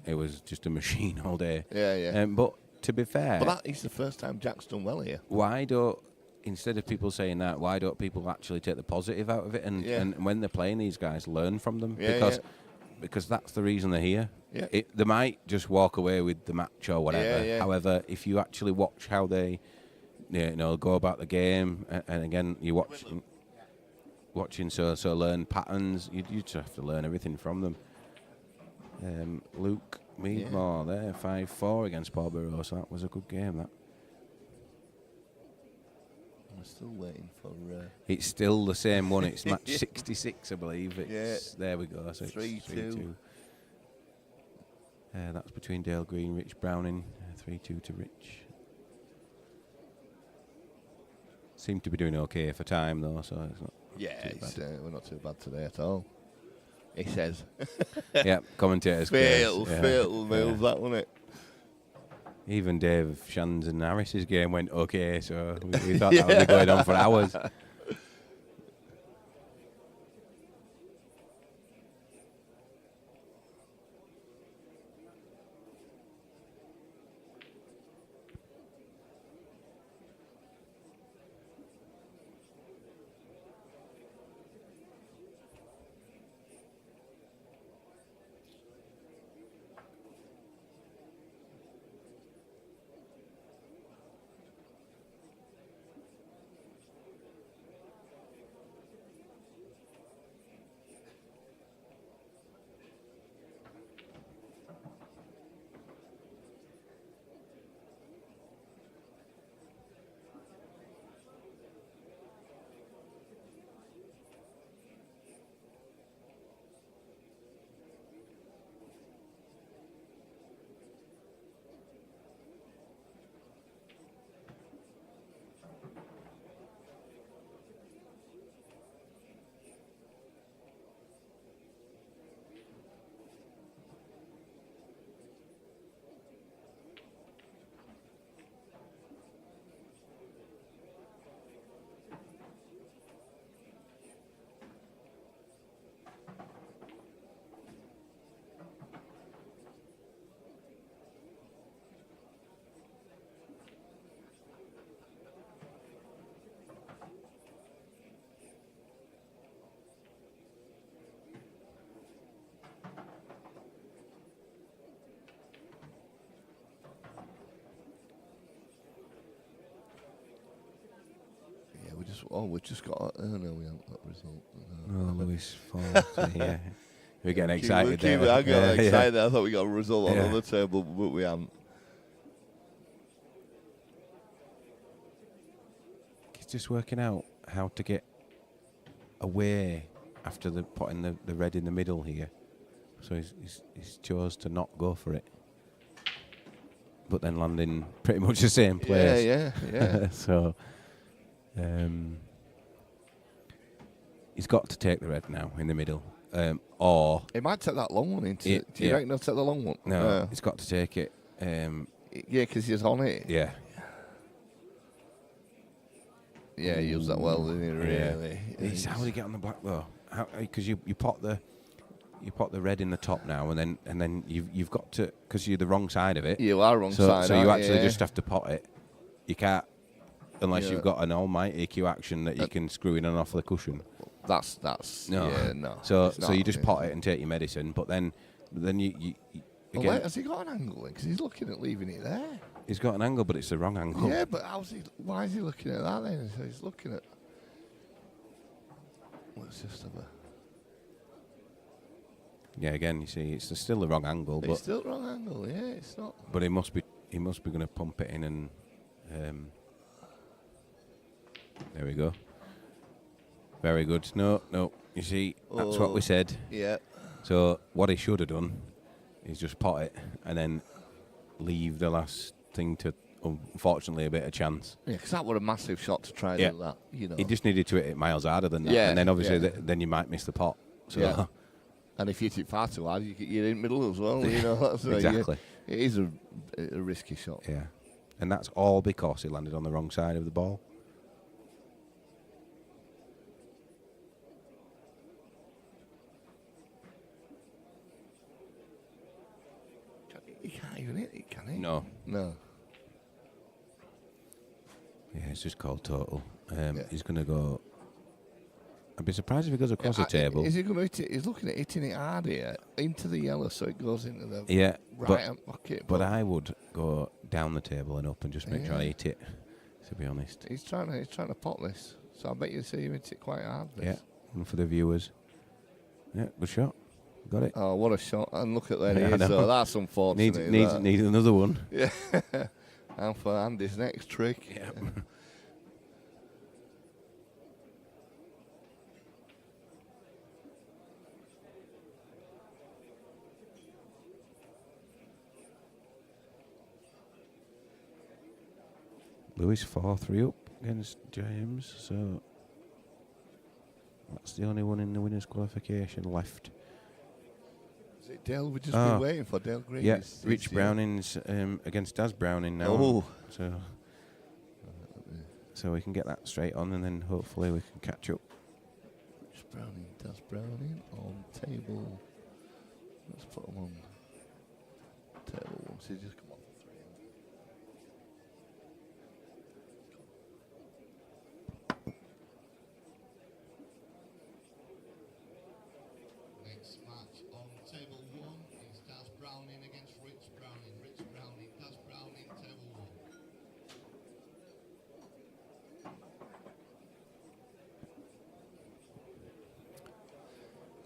It was just a machine all day. But to be fair... But that is the first time Jack's done well here. Instead of people saying that, why don't people actually take the positive out of it and when they're playing these guys, learn from them? Because that's the reason they're here. Yeah. They might just walk away with the match or whatever. However, if you actually watch how they go about the game, and again, you watching so learn patterns, you just have to learn everything from them. Luke Meadmore there, 5-4 against Paul Burrow, so that was a good game, that. I'm still waiting for... It's still the same one, it's match 66, I believe. There we go, so 3-2. That's between Dale Green, Rich Browning, 3-2 to Rich. Seem to be doing okay for time, though, so it's not... we're not too bad today at all. He says. Yeah, commentators. Fatal move, that, wasn't it? Even Dave Shands and Harris's game went okay, so we thought that would be going on for hours. Oh, we've just got. Oh no, we haven't got a result. Oh, Lewis 4. Yeah. We're getting excited I there. got Yeah, excited. I thought we got a result on Yeah. the table, but we haven't. He's just working out how to get away after putting the red in the middle here. So he's chose to not go for it, but then landing pretty much the same place. Yeah. So he's got to take the red now in the middle, or It might take that long one into. Yeah, Do you yeah. reckon he'll take the long one? no, he's got to take it. Yeah, because he's on it. Yeah, Yeah, he used that well, didn't he? Really. How would he get on the black though? Because you pot the red in the top now, and then you've got to, because you're the wrong side of it. You are wrong So side. you aren't actually you? just have to pot it. You can't unless Yeah. you've got an almighty Q action that you can screw in and off the cushion. That's No. yeah, no. So it's so not you just happening. pot it and take your medicine, but then you Well, again, has he got an angle? Because he's looking at leaving it there. he's got an angle, but it's the wrong angle. Yeah, but why is he looking at that then? So he's looking at. Let's just have a. Yeah, again, you see, it's still the wrong angle, It's but still the wrong angle. Yeah, it's not. but he must be going to pump it in and. There we go. Very good. No. You see, that's what we said. Yeah. So what he should have done is just pot it and then leave the last thing to, unfortunately, a bit of chance. Yeah, because that was a massive shot to try Yeah. do that. You know. He just needed to hit it miles harder than that, Yeah, and then obviously yeah. then you might miss the pot. So Yeah. And if you hit it far too hard, you're in the middle as well. You know. That's exactly. It is a risky shot. Yeah, and that's all because he landed on the wrong side of the ball. He can't even hit it, can he? No. No. Yeah, it's just called total. Yeah. He's going to go. I'd be surprised if he goes across the table. Is he going to hit it? He's looking at hitting it hard here into the yellow, so it goes into the Yeah, right hand pocket. but I would go down the table and up and just make sure I Yeah. hit it. To be honest. He's trying to pot this, so I bet you see him hit it quite hard. This. Yeah, and for the viewers. Yeah, good shot. Got it. Oh, what a shot! And look at that. Yeah, I He is, know. though. That's unfortunate. Needs another one. Yeah. And for Andy's next trick. Yeah. Lewis 4-3 up against James, so that's the only one in the winners' qualification left. Is it Dale? We've just been waiting for Dale Green. Yeah, It's- Rich it's, Browning's against Daz Browning now. Oh. So we can get that straight on, and then hopefully we can catch up. Rich Browning, does Browning on table. Let's put him on table one. So just come on for 3. Next match on table 1 is Daz Browning against Rich Browning. Rich Browning, Daz Browning, table 1.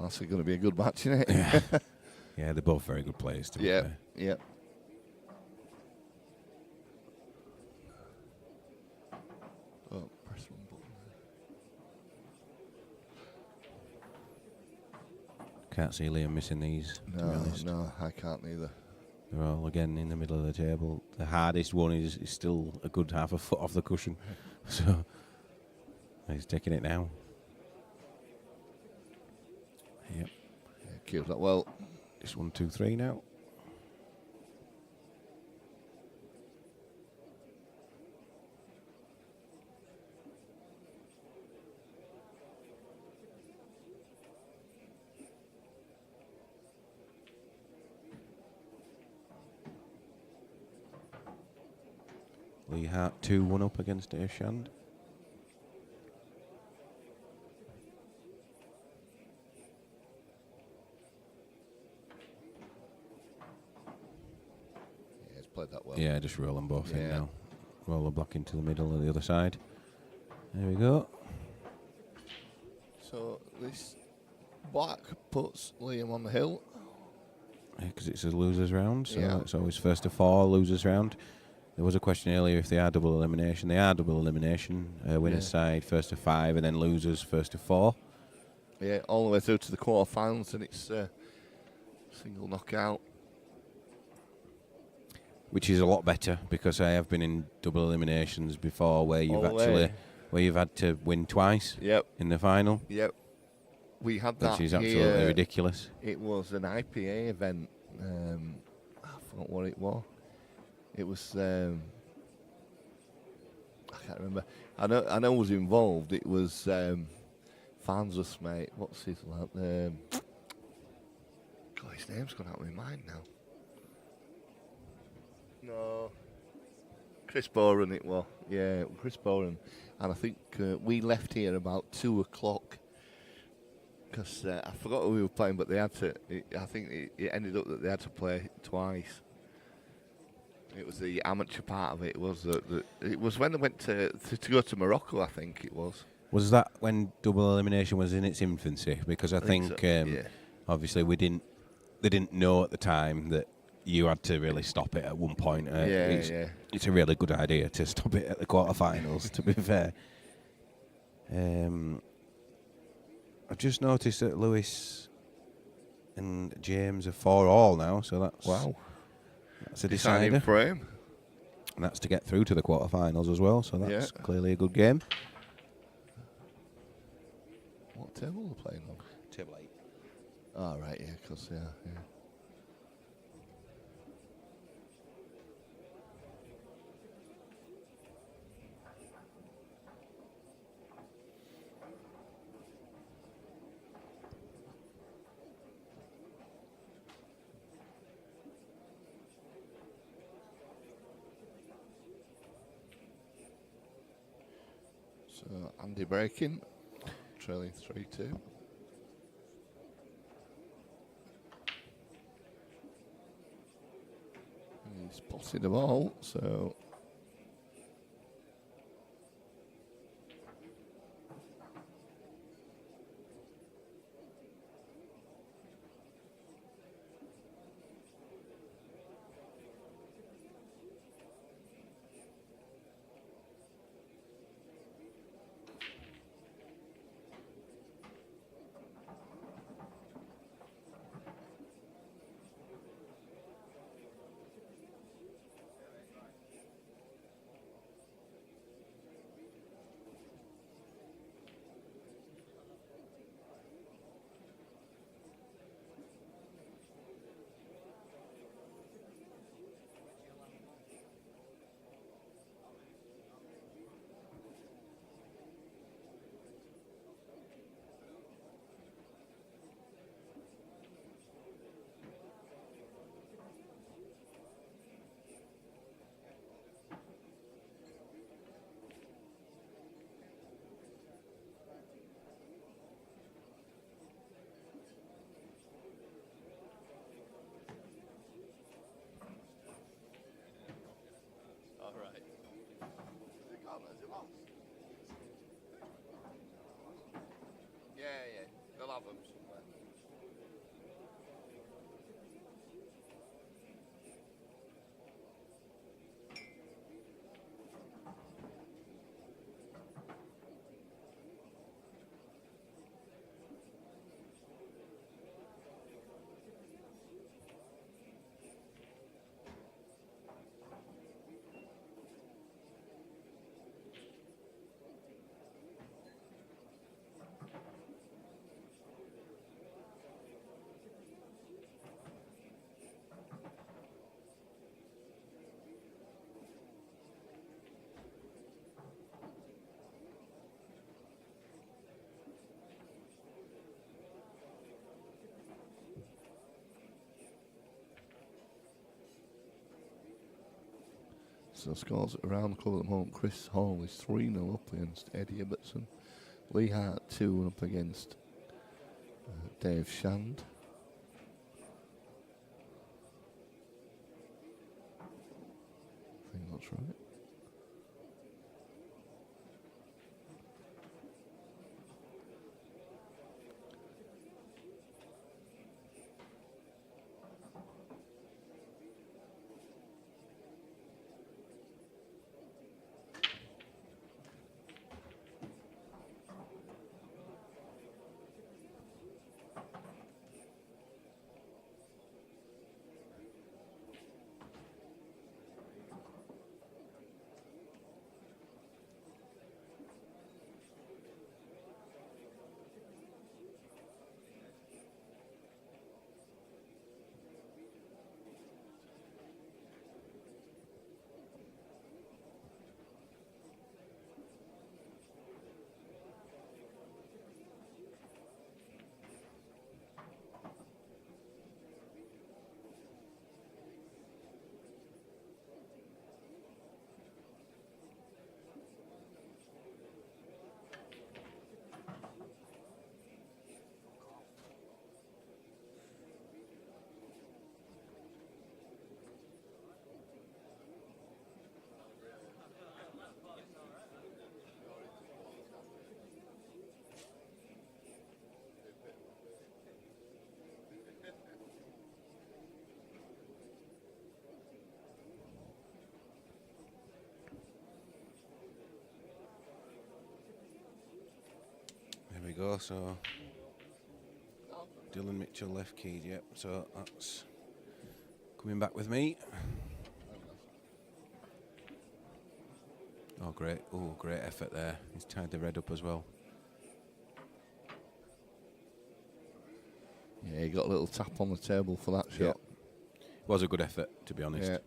That's going to be a good match, isn't it? Yeah, they're both very good players. To be Yeah. fair. Yeah. Oh, press one button. Can't see Liam missing these. To be honest. No, I can't either. They're all again in the middle of the table. The hardest one is still a good half a foot off the cushion. So he's taking it now. Yep. Yeah, keeps that well. Just 1, 2, 3 now. Lee Hart 2-1 up against Ershand. Yeah, he's played that well. Yeah, just roll them both in Yeah. now. Roll the block into the middle of the other side. There we go. So this black puts Liam on the hill. Because it's a losers round, so Yeah. it's always first to 4 losers round. There was a question earlier if they are double elimination. They are double elimination. Winners side first to 5, and then losers first to 4. Yeah, all the way through to the quarterfinals, and it's single knockout. Which is a lot better, because I have been in double eliminations before where you've had to win twice in the final. Yep. We had that. Which is absolutely ridiculous. It was an IPA event. I forgot what it was. It was I can't remember. I know was involved. It was Farnsworth's mate. What's his God, his name's gone out of my mind now. No, Chris Boren it was. Yeah, Chris Boren. And I think we left here about 2 o'clock because I forgot who we were playing, but they had to. I think it ended up that they had to play twice. It was the amateur part of it. It was when they went to go to Morocco. I think it was. Was that when double elimination was in its infancy? Because I think so, obviously they didn't know at the time that you had to really stop it at one point. It's a really good idea to stop it at the quarterfinals. To be fair, I've just noticed that Lewis and James are 4-all now, so that's that's a deciding decider. frame. And that's to get through to the quarterfinals as well, so that's clearly a good game. What table are they playing on? Table 8. Oh, right, yeah, because, yeah. So, Andy breaking, trailing 3-2. He spotted the ball, so yeah, they'll have them somewhere. So scores around the club at the moment. Chris Hall is 3-0 up against Eddie Ibbotson. Lee Hart 2 up against Dave Shand. I think that's right. go. So Dylan Mitchell left keyed, yep. So that's coming back with me. Oh, great. Oh, great effort there. He's tied the red up as well. Yeah, he got a little tap on the table for that shot. Was a good effort, to be honest. Yeah.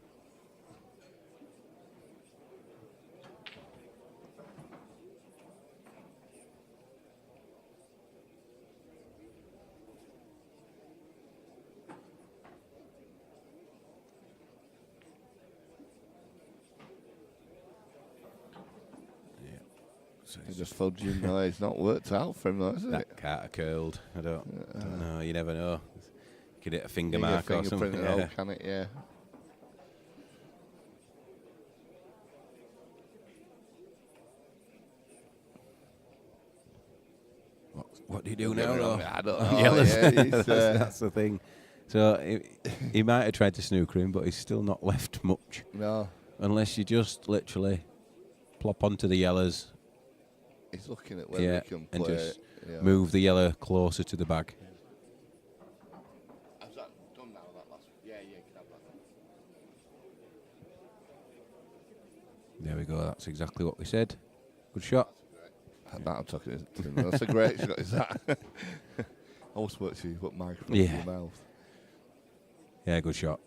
So He just fudging. No, it's not worked out for him, though, has that it? can't have curled. I don't know. You never know. Could hit a finger You get mark or something. fingerprint roll, can it? Yeah. What do you do now, though? I don't know. Yellows. Yeah, he's, that's the thing. So he might have tried to snooker him, but he's still not left much. no, Unless you just literally plop onto the yellows, he's looking at whether he can and play just it. Yeah. move the yellow closer to the bag. Has that done now? That last? Yeah, you can have that. There we go. That's exactly what we said. Good shot. That I'm talking to him. That's a great shot. Is that? I always work to you put microphone in Yeah. your mouth. Yeah, good shot.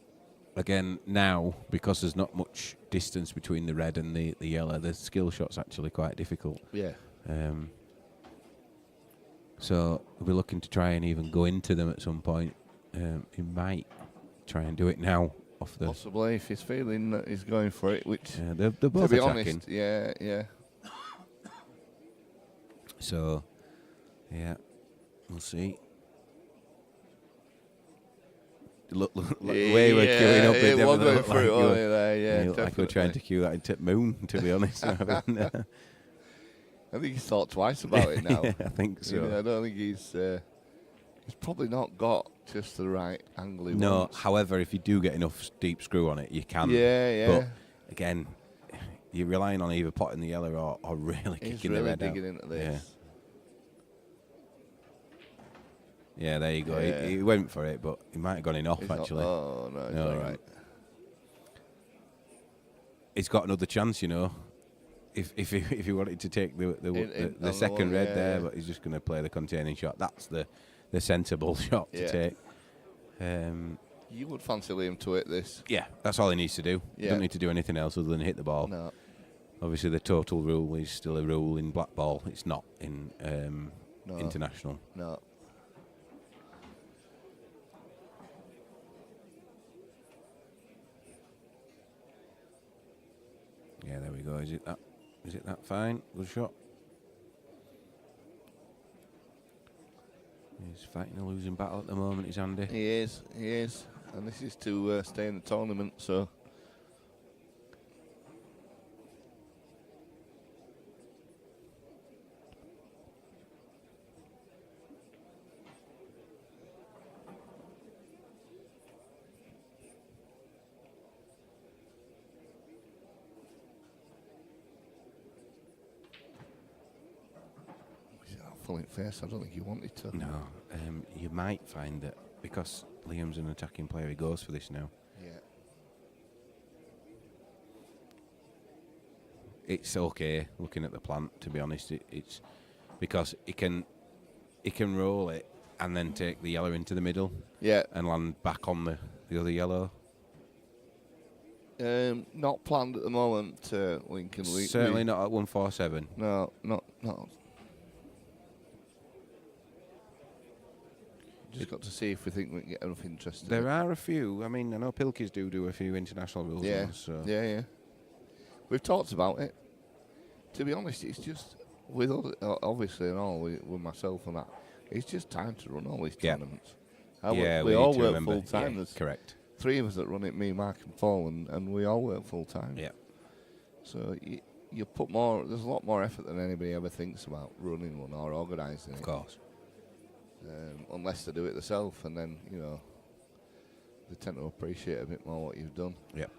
Again, now, because there's not much distance between the red and the yellow, the skill shot's actually quite difficult. Yeah. So we'll be looking to try and even go into them at some point. He might try and do it now off the... Possibly, if he's feeling that he's going for it, which, they're both to be attacking. honest, yeah. So, yeah, we'll see. Look, the way we're queuing up, it was going looked through it, like wasn't it, there? Yeah, you look like we're trying to cue that into Moon, to be honest. I think he's thought twice about it now. Yeah, I think so. You know, I don't think he's probably not got just the right angle he No, wants. however, if you do get enough deep screw on it, you can. Yeah. But again, you're relying on either potting the yellow or really He's kicking really the red digging out. into this. Yeah, there you go. Yeah. He went for it, but he might have gone in off, He's not- actually. oh, no, he's No, all he- right. He's got another chance, you know. If he wanted to take the on second the one, red yeah, there, yeah. but he's just going to play the containing shot. That's the sensible shot to Yeah. take. You would fancy Liam to hit this? Yeah, that's all he needs to do. He Yeah. don't need to do anything else other than hit the ball. No. Obviously, the total rule is still a rule in black ball. It's not in No. international. No. Yeah, there we go. Is it that fine? Good shot. He's fighting a losing battle at the moment, is Andy. He is. And this is to stay in the tournament, so. He's got a full in face. I don't think he wanted to. No, you might find that because Liam's an attacking player, he goes for this now. Yeah. It's okay looking at the plant, to be honest. It's because he can roll it and then take the yellow into the middle Yeah. and land back on the other yellow. Not planned at the moment, Lincoln. Certainly not at 147. No. Just got to see if we think we can get enough interest in There it. are a few. I mean, I know Pilkey's do a few international rules Yeah. ones, so. Yeah. We've talked about it. To be honest, it's just with obviously and all with myself and that. It's just time to run all these Yeah. tournaments. Yeah, we need all to work remember. full time. Yeah, There's correct. 3 of us that run it, me, Mark, and Paul, and we all work full time. Yeah. So you put more. There's a lot more effort than anybody ever thinks about running one or organising it. Of course. Unless they do it themselves, and then they tend to appreciate a bit more what you've done. Yep.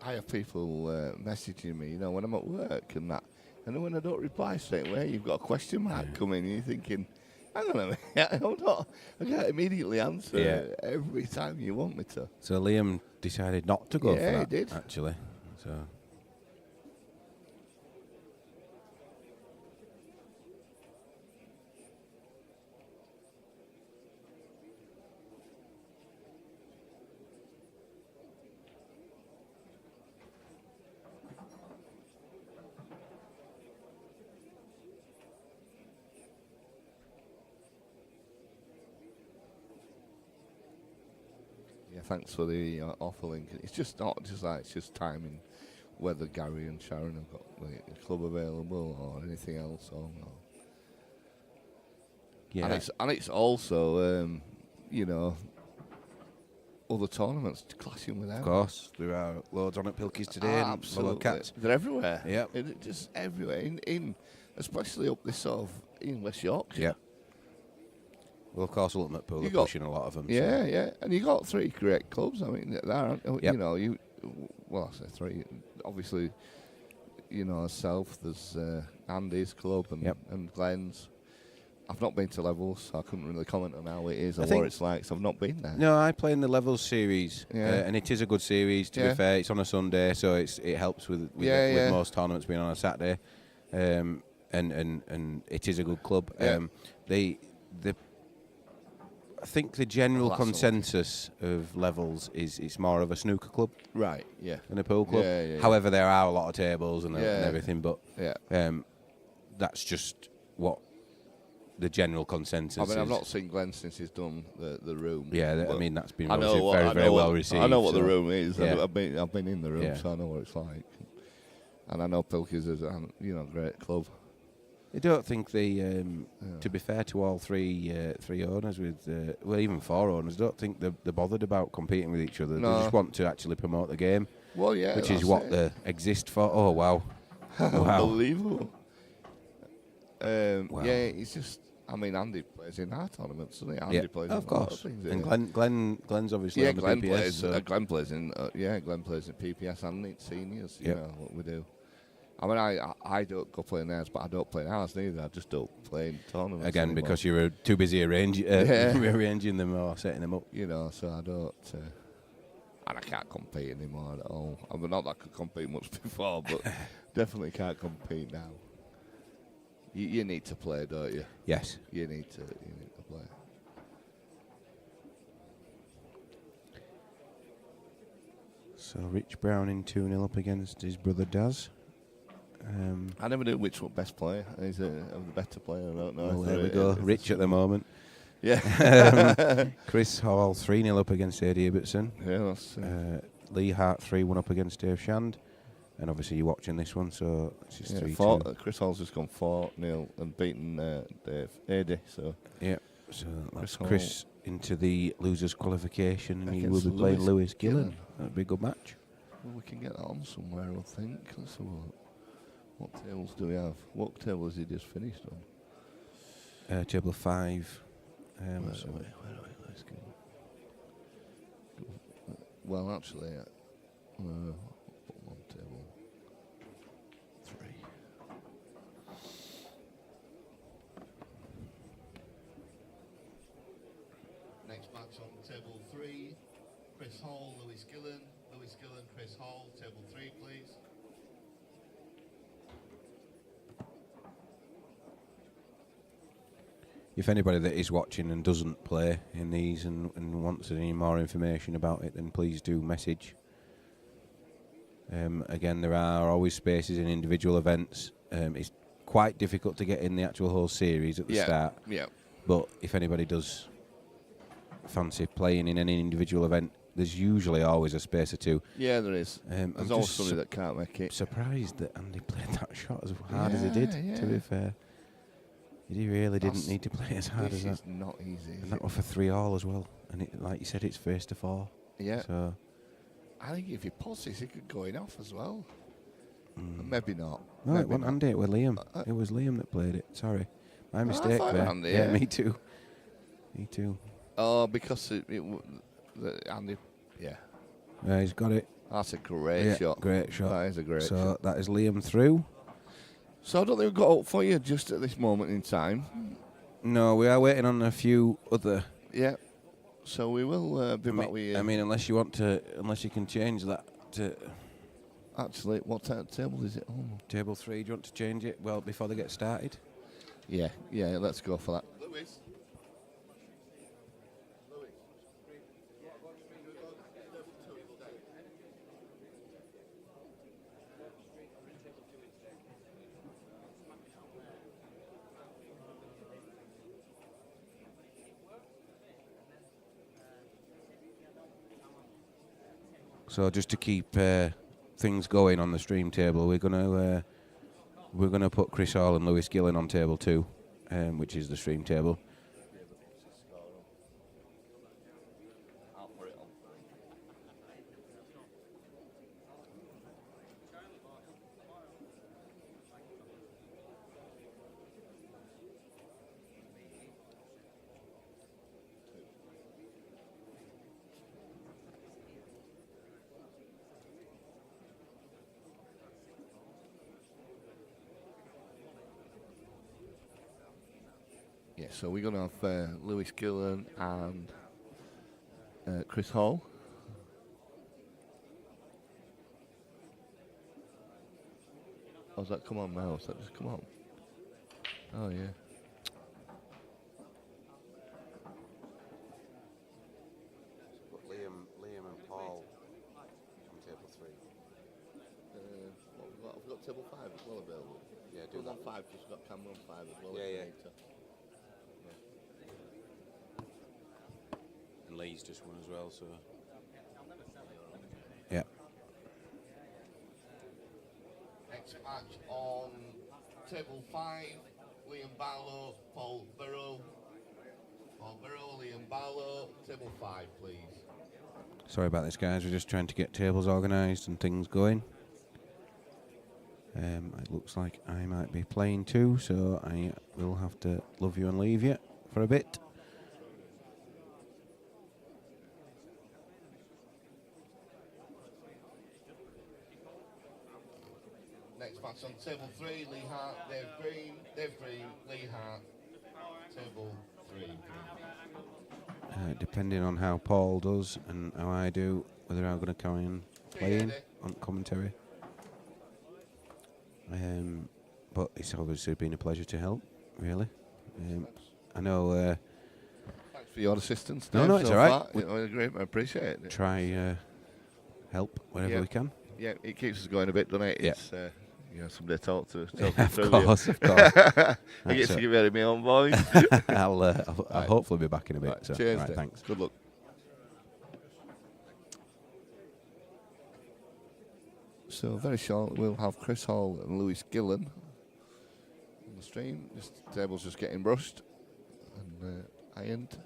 I have people messaging me, when I'm at work and that, And then when I don't reply straight away, you've got a question mark coming, and you're thinking, hang on a minute, I can't immediately answer every time you want me to. So Liam decided not to go for that, he did. actually. So. Yeah, thanks for the offer link. It's just not just that, it's just timing whether Gary and Sharon have got the club available or anything else or not. Yeah. And it's also, other tournaments clashing with them. Of course, there are loads on at Pilkey's today. Absolutely. Cats. They're everywhere. Yep. Just everywhere. In especially up this sort of in West Yorkshire. Yeah. Well, of course, Ultimate Pool are pushing a lot of them. Yeah, so. yeah. And you got 3 great clubs. I mean, there aren't, Yep. well, I say 3. Obviously, South, there's Andy's club and Glenn's. I've not been to Levels, so I couldn't really comment on how it is or what it's like, so I've not been there. No, I play in the Levels series, Yeah. and it is a good series, to be fair. It's on a Sunday, so it helps with most tournaments being on a Saturday. And it is a good club. Yeah. I think the general consensus of Levels is it's more of a snooker club, Right, yeah. than a pool club. Yeah. However, there are a lot of tables and everything, but that's just what the general consensus is. I mean, I've not seen Glenn since he's done the room. Yeah, I mean, that's been I know very well received. I know what the so. room is. Yeah. I've been in the room, so I know what it's like. And I know Pilkey's is a great club. I don't think they, to be fair to all three owners, even 4 owners, I don't think they're bothered about competing with each other. No. They just want to actually promote the game, Well, yeah, which is what they exist for. Oh, wow. Unbelievable. Wow. Yeah, it's just. I mean, Andy plays in our tournaments, doesn't he? Andy plays of in a lot course. things, And Glenn's obviously on the Glenn PPS. plays. So. Glenn plays in. Glenn plays in PPS and in seniors. Yep. You know what we do. I mean, I don't go play in theirs, but I don't play in ours neither. I just don't play in tournaments Again, anymore. because you're too busy arranging them or setting them up. So I don't. And I can't compete anymore at all. I mean, not that I could compete much before, but definitely can't compete now. You need to play, don't you? Yes. You need to play. So Rich Browning 2-0 up against his brother Daz. I never knew which one best player. He's the better player. I don't know. Well, there we go. Rich at the moment. Yeah. Chris Hall 3-0 up against Eddie Ibbotson. Yeah, that's. Lee Hart 3-1 up against Dave Shand. And obviously you're watching this one, so it's just 3-2. Chris Hall's just gone 4-0 and beaten Dave Eddie. So yeah, so that's Chris into the losers qualification, and he will be Against playing Lewis Lewis Gillen. Gillen. That'd be a good match. well, we can get that on somewhere, I think. Let's have a look. What tables do we have? What table has he just finished on? Table 5. Where are we? Let's go. Well, actually, put him on table 3. Next match on table 3, Chris Hall, Lewis Gillen, Chris Hall, table 3 please. If anybody that is watching and doesn't play in these and wants any more information about it, then please do message. Again, there are always spaces in individual events. It's quite difficult to get in the actual whole series at the start. Yeah. But if anybody does fancy playing in any individual event, there's usually always a space or two. Yeah, there is. There's always somebody that can't make it. Surprised that Andy played that shot as hard as he did, to be fair. He really didn't need to play as hard as that. This is not easy. And that was for 3-all as well. And it, like you said, it's first to 4. Yeah. So I think if he passes, he could go in off as well. Maybe not. no, Maybe it wasn't not. Andy, it was Liam. It was Liam that played it. Sorry. My mistake I thought there. Andy, yeah, yeah. me too. Me too. Oh, because Andy. Yeah. He's got it. That's a great shot. Great shot. That is a great so shot. that is Liam through. So I don't think we've got up for you just at this moment in time. No, we are waiting on a few other. Yeah. So we will be back with you. I mean, unless you can change that to Actually, what table is it on? table 3. Do you want to change it? Well, before they get started. Yeah, let's go for that. Lewis. So just to keep things going on the stream table, we're gonna put Chris Hall and Lewis Gillen on table 2, which is the stream table. Yeah, so we're going to have Lewis Gillen and Chris Hall. How's that come on now? Has that just come on? Oh, yeah. Put Liam and Paul on table 3. I've got table 5 as well available. Yeah, do that. 5 because we've got Cameron 5 as well. Yeah. And Lee's just won as well, so. Yeah. Next match on table 5, Liam Barlow, Paul Burrow. Paul Burrow, Liam Barlow, table 5, please. Sorry about this, guys. We're just trying to get tables organised and things going. It looks like I might be playing too, so I will have to love you and leave you for a bit. Next match on table 3, Lee Hart, Dave Green, Lee Hart, table 3. Depending on how Paul does and how I do, whether I'm going to carry on playing on commentary. But it's obviously been a pleasure to help, really. I know. Thanks for your assistance. No, Dave, it's so all right. far. It was great. I appreciate it. Try help wherever we can. Yeah, it keeps us going a bit, doesn't it? Yeah. It's, somebody to talk to. Of course. I get to give it my own voice. I'll hopefully be back in a bit. Right, So, cheers, right, Dave. thanks. Good luck. So very short, we'll have Chris Hall and Lewis Gillen on the stream. This table's just getting brushed and ironed.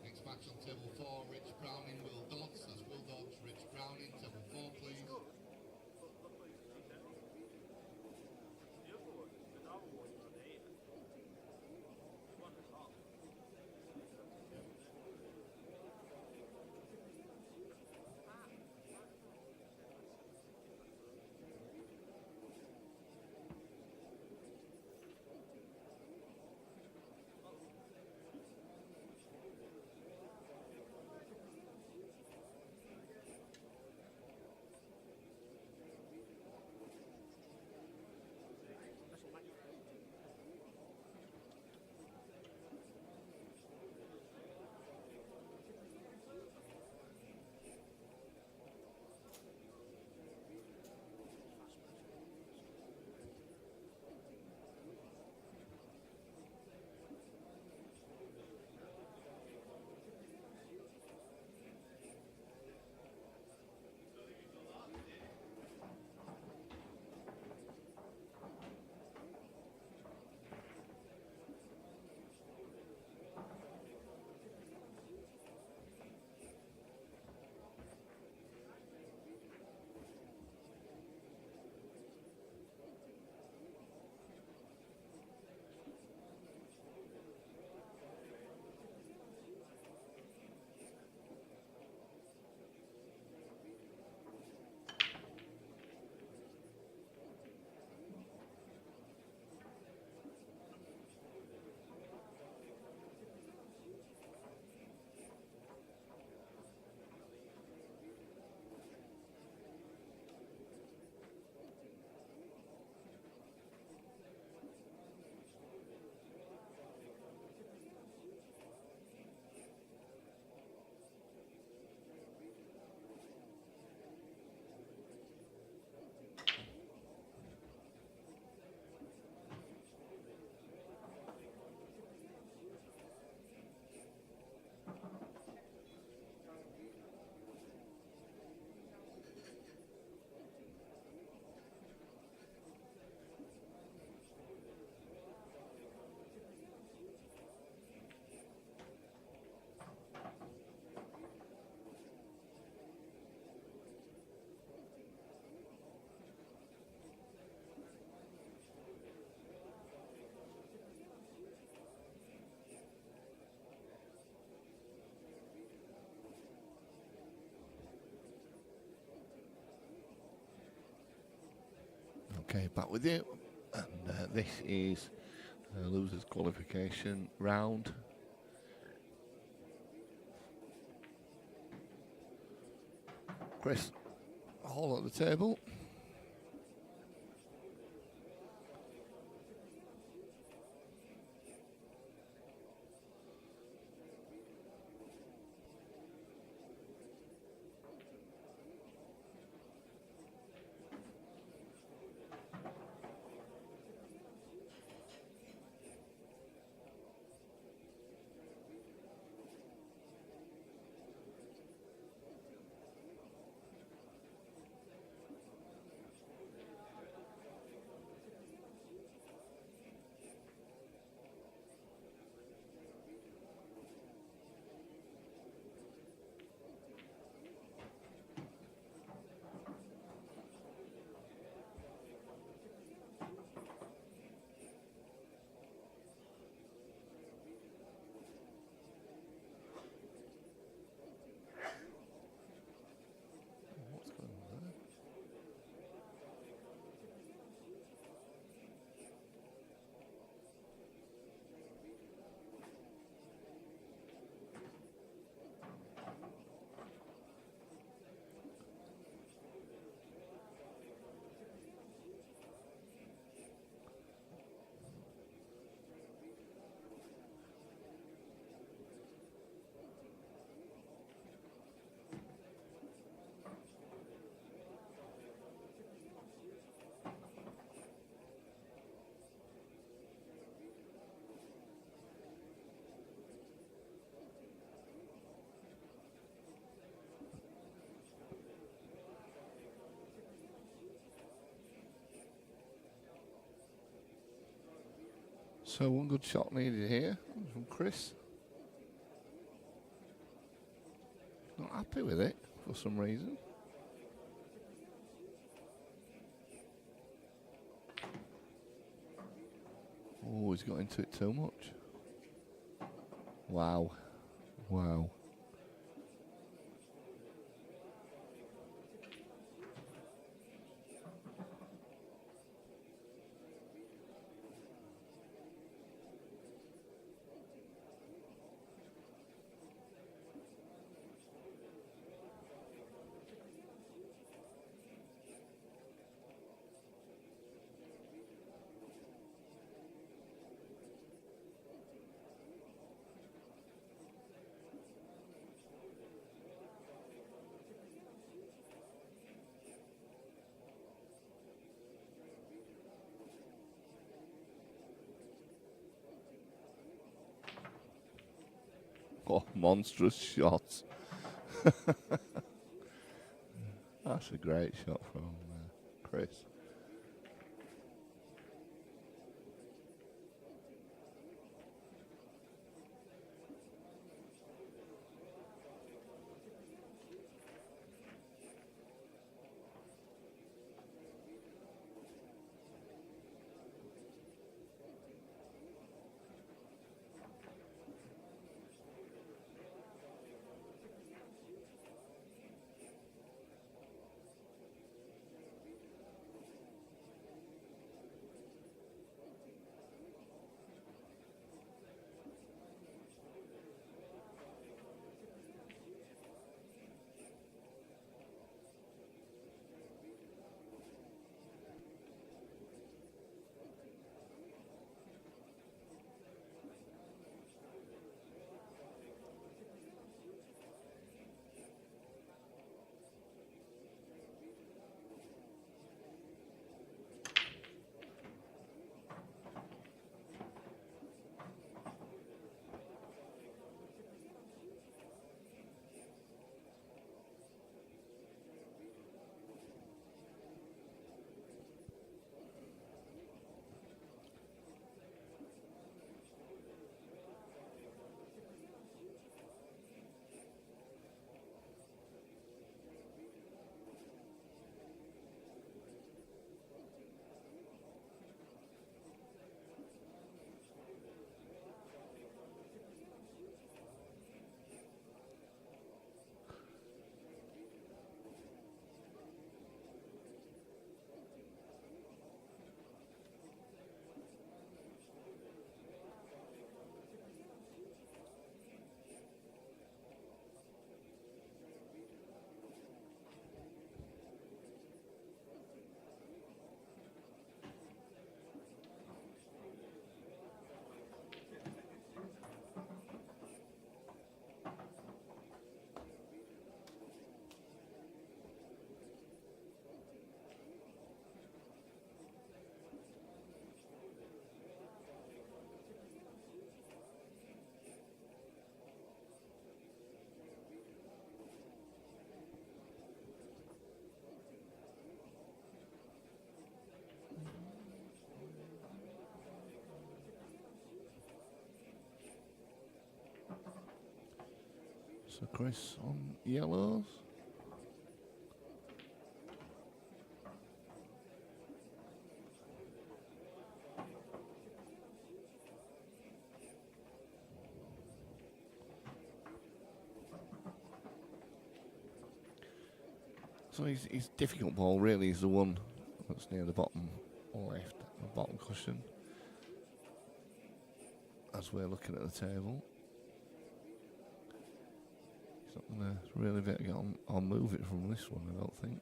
Next match on table 4, Rich Browning, Will Dodds. That's Will Dodds, Rich Browning, table 4, please. Okay, back with you. And this is losers qualification round. Chris, all at the table. What's going on there? So one good shot needed here from Chris. Not happy with it for some reason. Oh, he's got into it too much. Wow. Wow. Oh, monstrous shots. That's a great shot from Chris. So Chris on yellows. So his difficult ball really is the one that's near the bottom left, the bottom cushion. As we're looking at the table. He's not going to really be able to get on move it from this one, I don't think.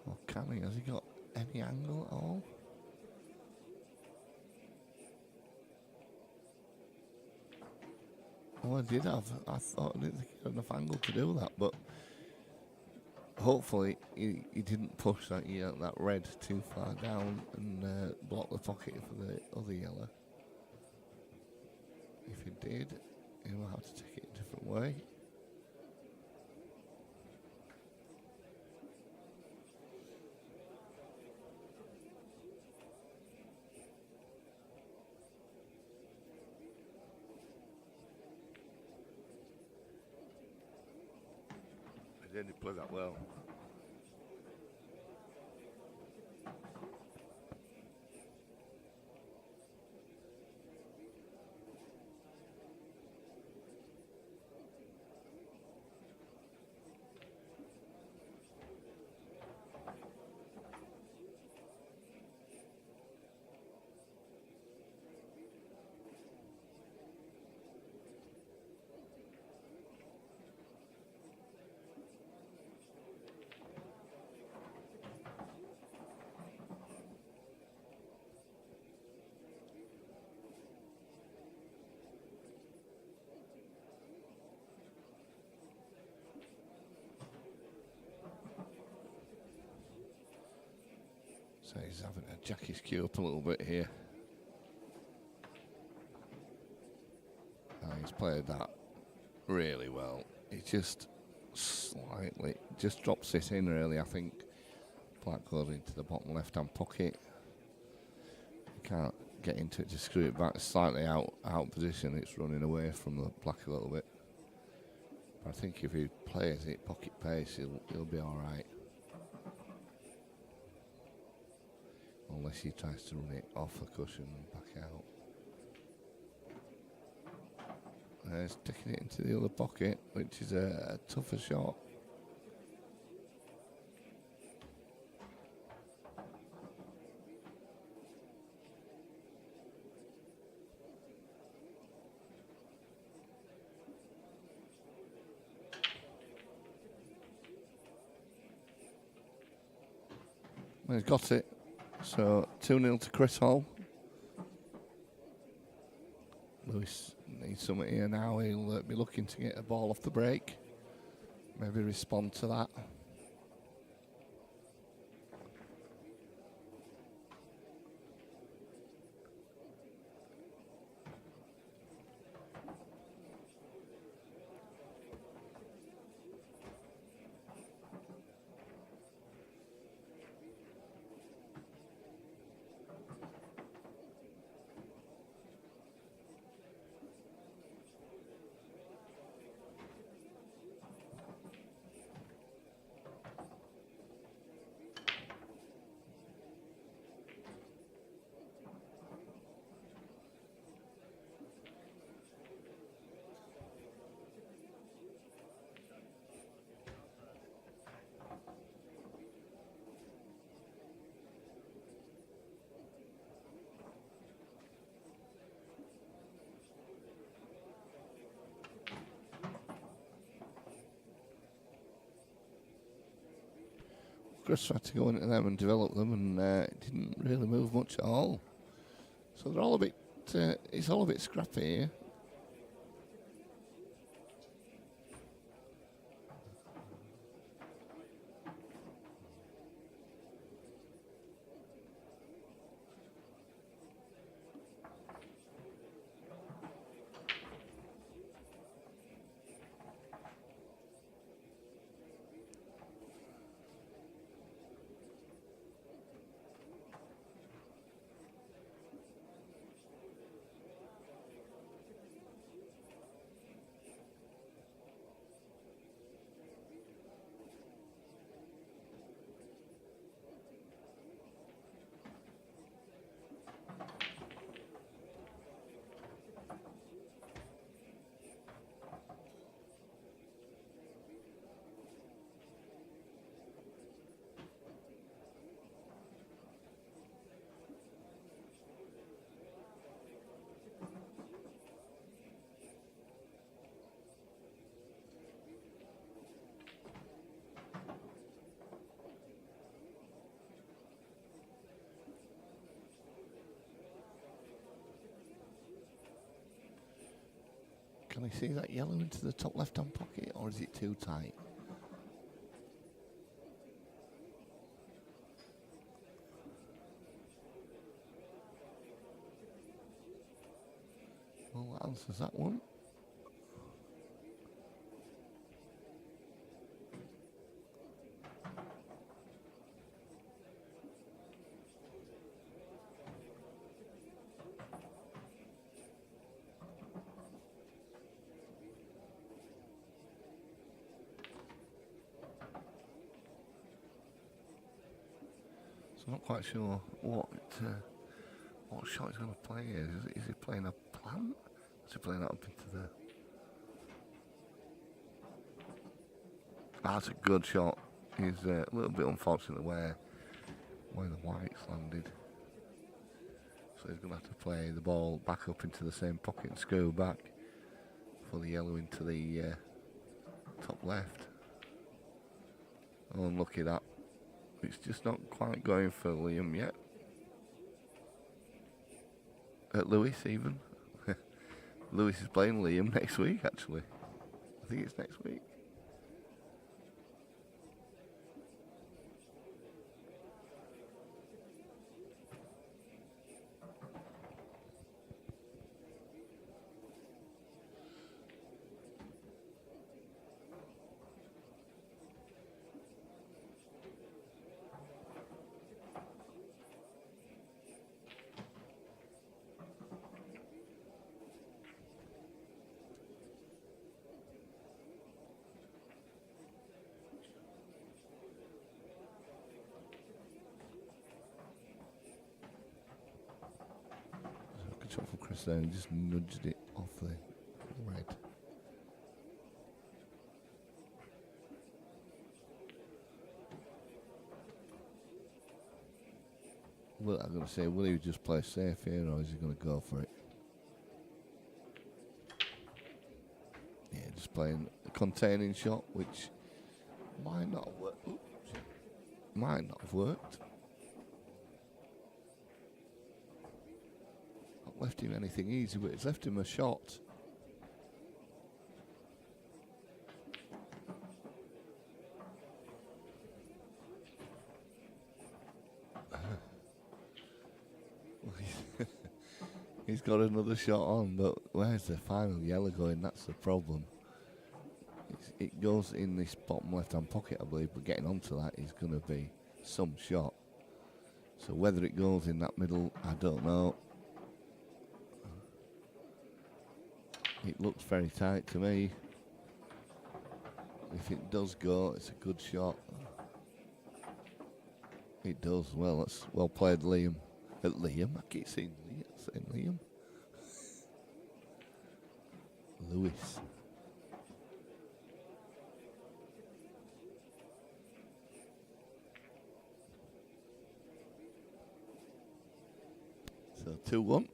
Or can he? Has he got any angle at all? Oh, I did have. I thought I didn't think he had enough angle to do that, but hopefully he didn't push that red too far down and block the pocket for the other yellow. If he did, he will have to take it a different way. He did play that well. So he's having to jack his cue up a little bit here. He's played that really well. He just slightly just drops it in really, I think. Black goes into the bottom left hand pocket. He can't get into it to screw it back. Slightly out position. It's running away from the black a little bit. But I think if he plays it pocket pace, he'll be all right. Unless he tries to run it off the cushion and back out. He's sticking it into the other pocket, which is a tougher shot. Well, he's got it. So 2-0 to Chris Hall. Lewis needs something here now. He'll be looking to get a ball off the break. Maybe respond to that. Chris tried to go into them and develop them, and it didn't really move much at all. So they're all a bit. It's all a bit scrappy here. Can I see that yellow into the top left-hand pocket, or is it too tight? Well, that answers that one. So I'm not quite sure what shot he's going to play here. Is he playing a plant? Is he playing that up into the... That's a good shot. He's a little bit unfortunate where the white's landed. So he's going to have to play the ball back up into the same pocket and screw back for the yellow into the top left. Oh, unlucky that. It's just not quite going for Liam yet. Lewis even. Lewis is playing Liam next week actually. I think it's next week. Good shot from Chris there, and just nudged it off the red. Well, I'm going to say, will he just play safe here, or is he going to go for it? Yeah, just playing a containing shot, which might not have worked. Might not have worked. Not left him anything easy, but it's left him a shot. He's got another shot on, but where's the final yellow going? That's the problem. It goes in this bottom left-hand pocket, I believe, but getting onto that is going to be some shot. So whether it goes in that middle, I don't know. It looks very tight to me. If it does go, it's a good shot. It does. Well, that's well played, Liam. Liam? I keep saying Liam. Lewis. So 2-1.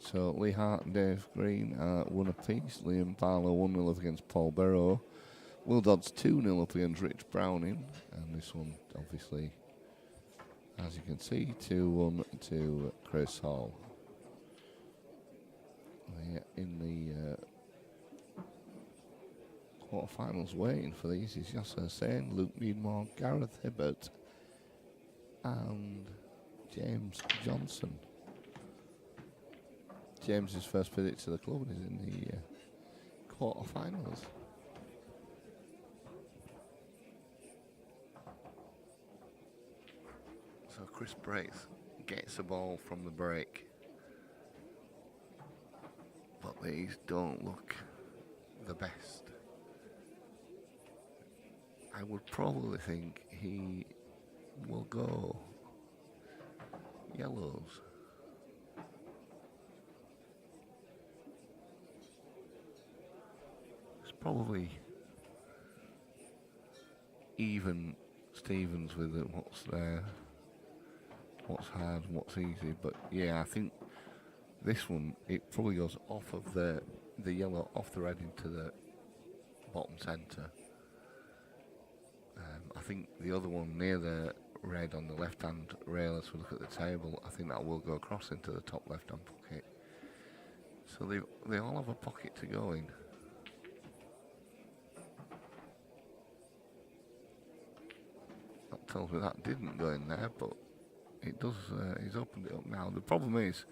So Lee Hart and Dave Green are 1 apiece. Liam Barlow 1-0 up against Paul Barrow. Will Dodds 2-0 up against Rich Browning. And this one, obviously, as you can see, 2-1 to Chris Hall. In the quarterfinals waiting for these is Yasser Hussain, Luke Meadmore, Gareth Hibbert and James Johnson. James's first visit to the club is in the quarterfinals. So Chris breaks, gets the ball from the break, but these don't look the best. I would probably think he will go yellows. It's probably even Stevens with it, what's there, what's hard and what's easy. But yeah, I think this one, it probably goes off of the yellow, off the red into the bottom centre. I think the other one near the red on the left hand rail, as we look at the table, I think that will go across into the top left hand pocket. So they all have a pocket to go in. That tells me that didn't go in there, but it does. He's opened it up now. The problem is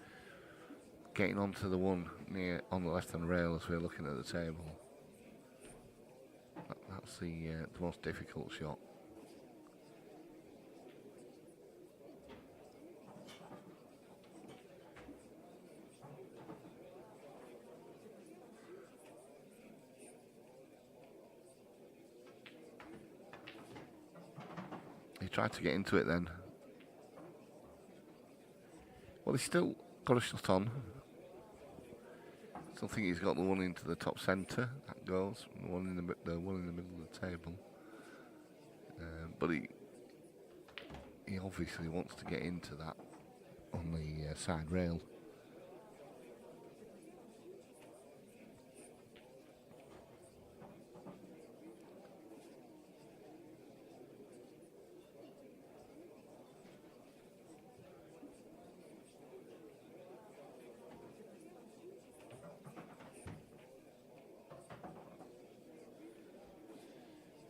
getting onto the one near on the left hand rail as we're looking at the table. That's the most difficult shot. He tried to get into it then. Well, he's still got a shot on. Still think he's got the one into the top centre. That goes. The one in the middle of the table. But he obviously wants to get into that on the side rail.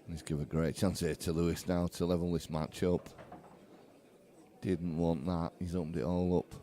Let's give a great chance here to Lewis now to level this match up. Didn't want that. He's opened it all up.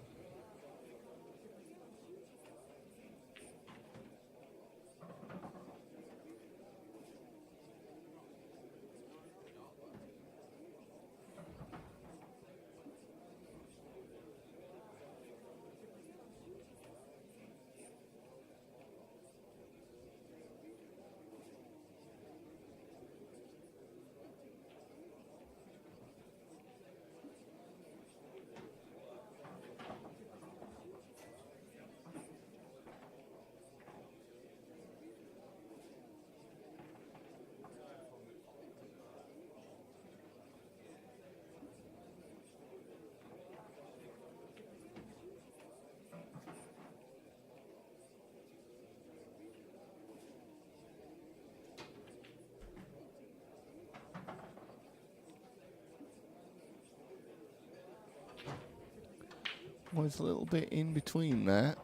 Well, it's a little bit in between there.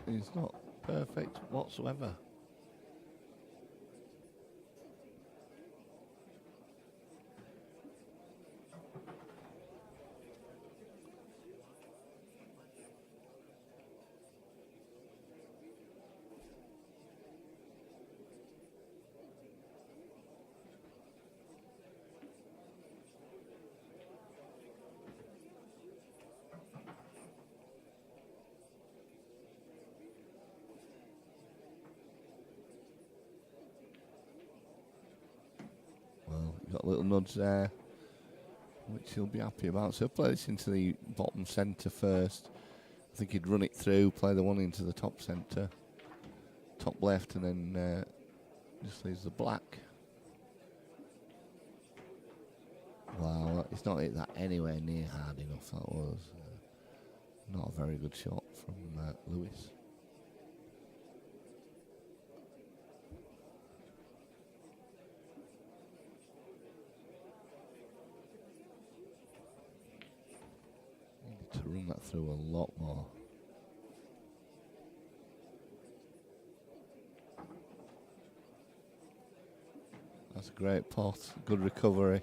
It's not perfect whatsoever. Got a little nudge there, which he'll be happy about. So play this into the bottom centre first. I think he'd run it through, play the one into the top centre, top left, and then just leaves the black. Wow, it's not hit that anywhere near hard enough. That was not a very good shot from Lewis. To run that through a lot more. That's a great pot, good recovery.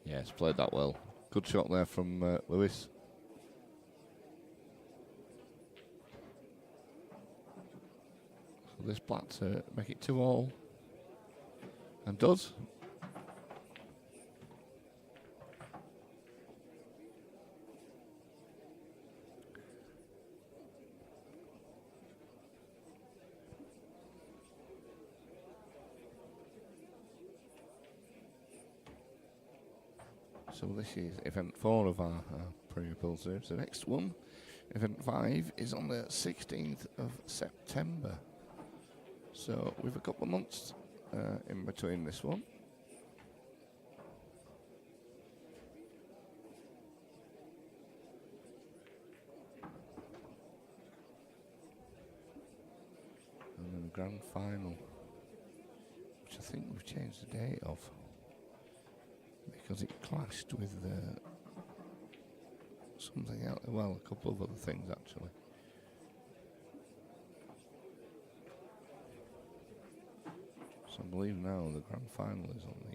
Yes, played that well. Good shot there from Lewis. So this black to make it 2-all. And does. So this is event 4 of our Premier Build series. The next one, event 5, is on the 16th of September. So we've a couple of months in between this one. And then the grand final, which I think we've changed the date of, because it clashed with something else. Well, a couple of other things actually. So I believe now the grand final is on the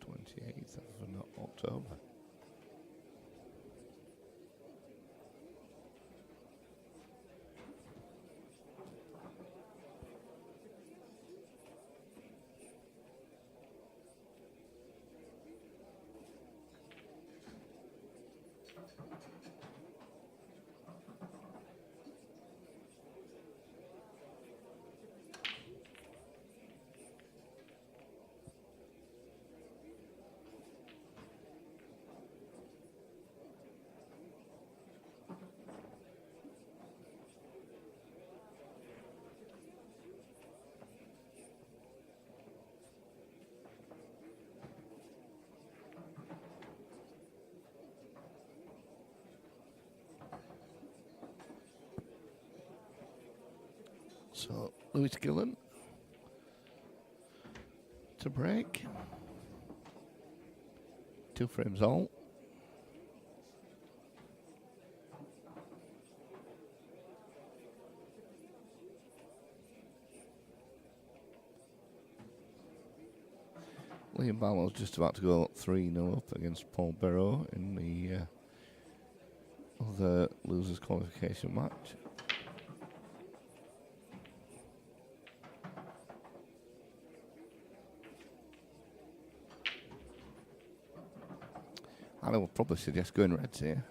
28th of October. So Lewis Gillen to break. 2 frames all. Liam Barlow's just about to go 3-0 up against Paul Barrow in the other losers qualification match. I would probably suggest going reds here.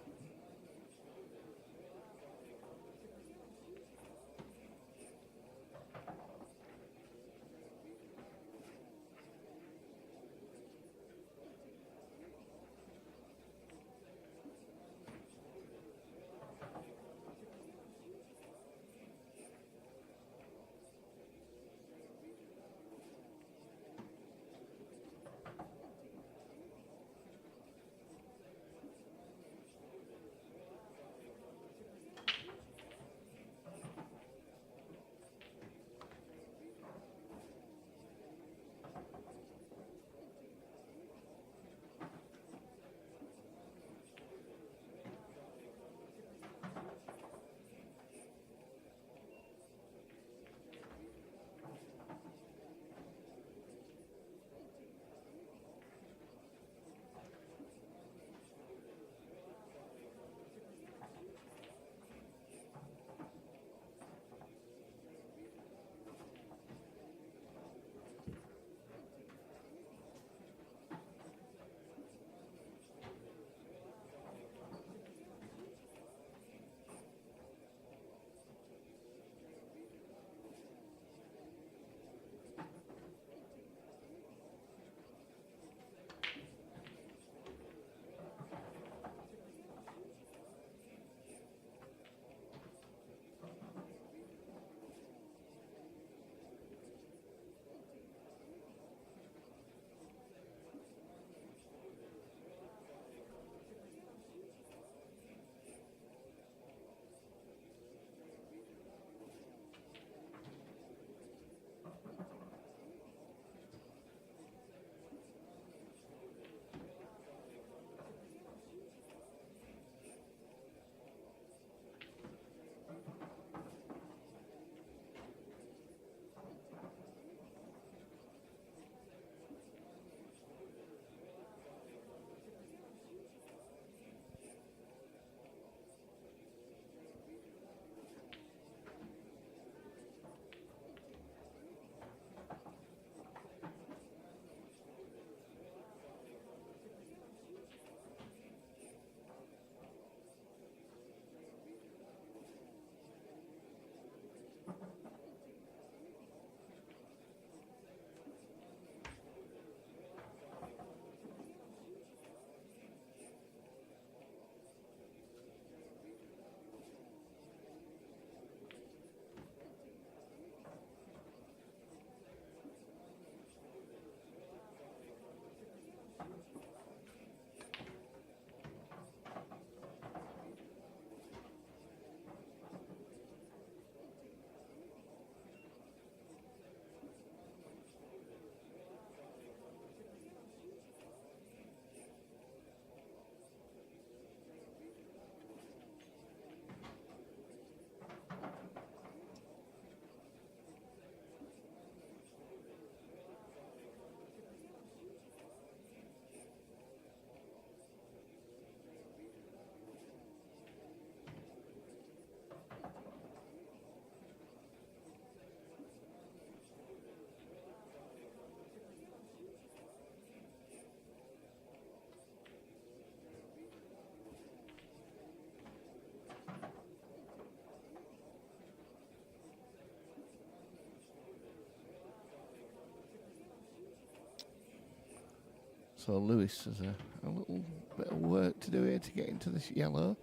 So Lewis has a little bit of work to do here to get into this yellow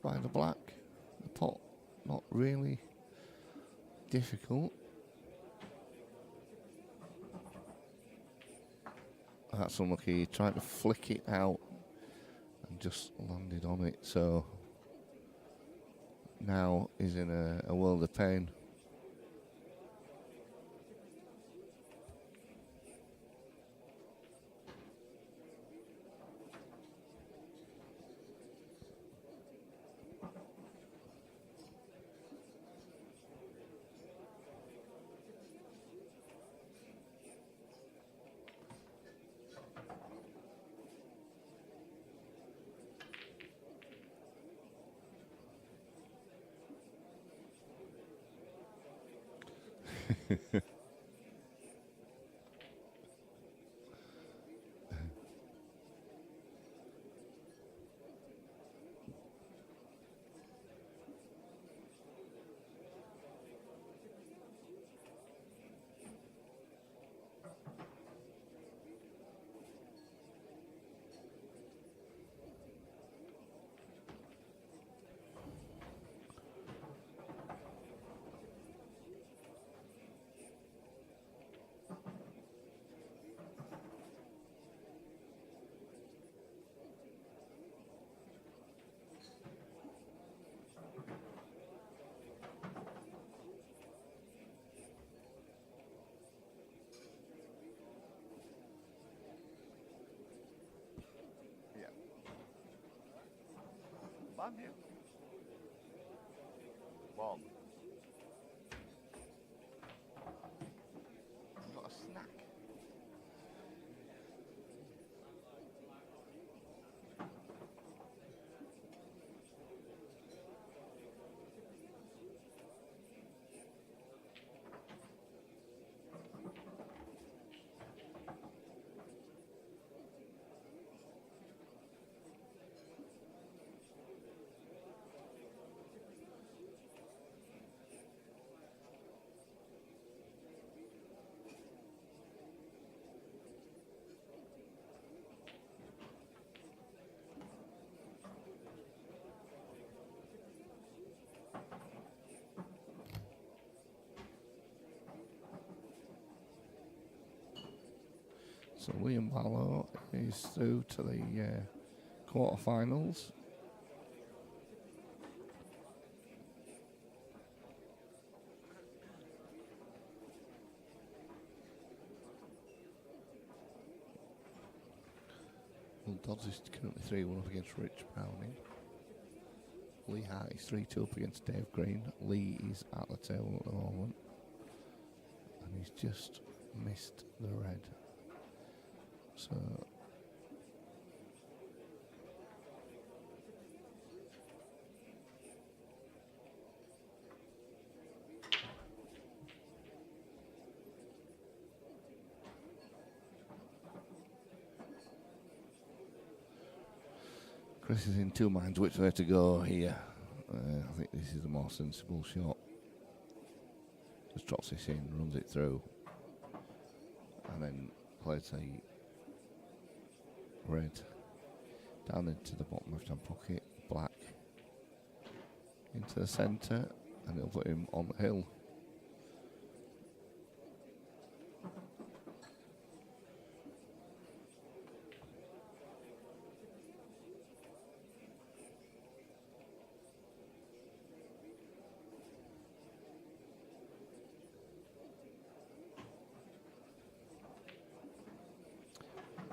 by the black. The pot not really difficult. That's unlucky. He tried to flick it out and just landed on it. So now he's in a world of pain. Have you? One. You've got a snack. So William Barlow is through to the quarterfinals. Well, Dodds is currently 3-1 up against Rich Browning. Lee Hart is 3-2 up against Dave Green. Lee is at the table at the moment. And he's just missed the red. So Chris is in two minds which way to go here. I think this is the more sensible shot. Just drops this in, runs it through, and then plays a red down into the bottom left hand pocket, black into the centre, and it'll put him on the hill.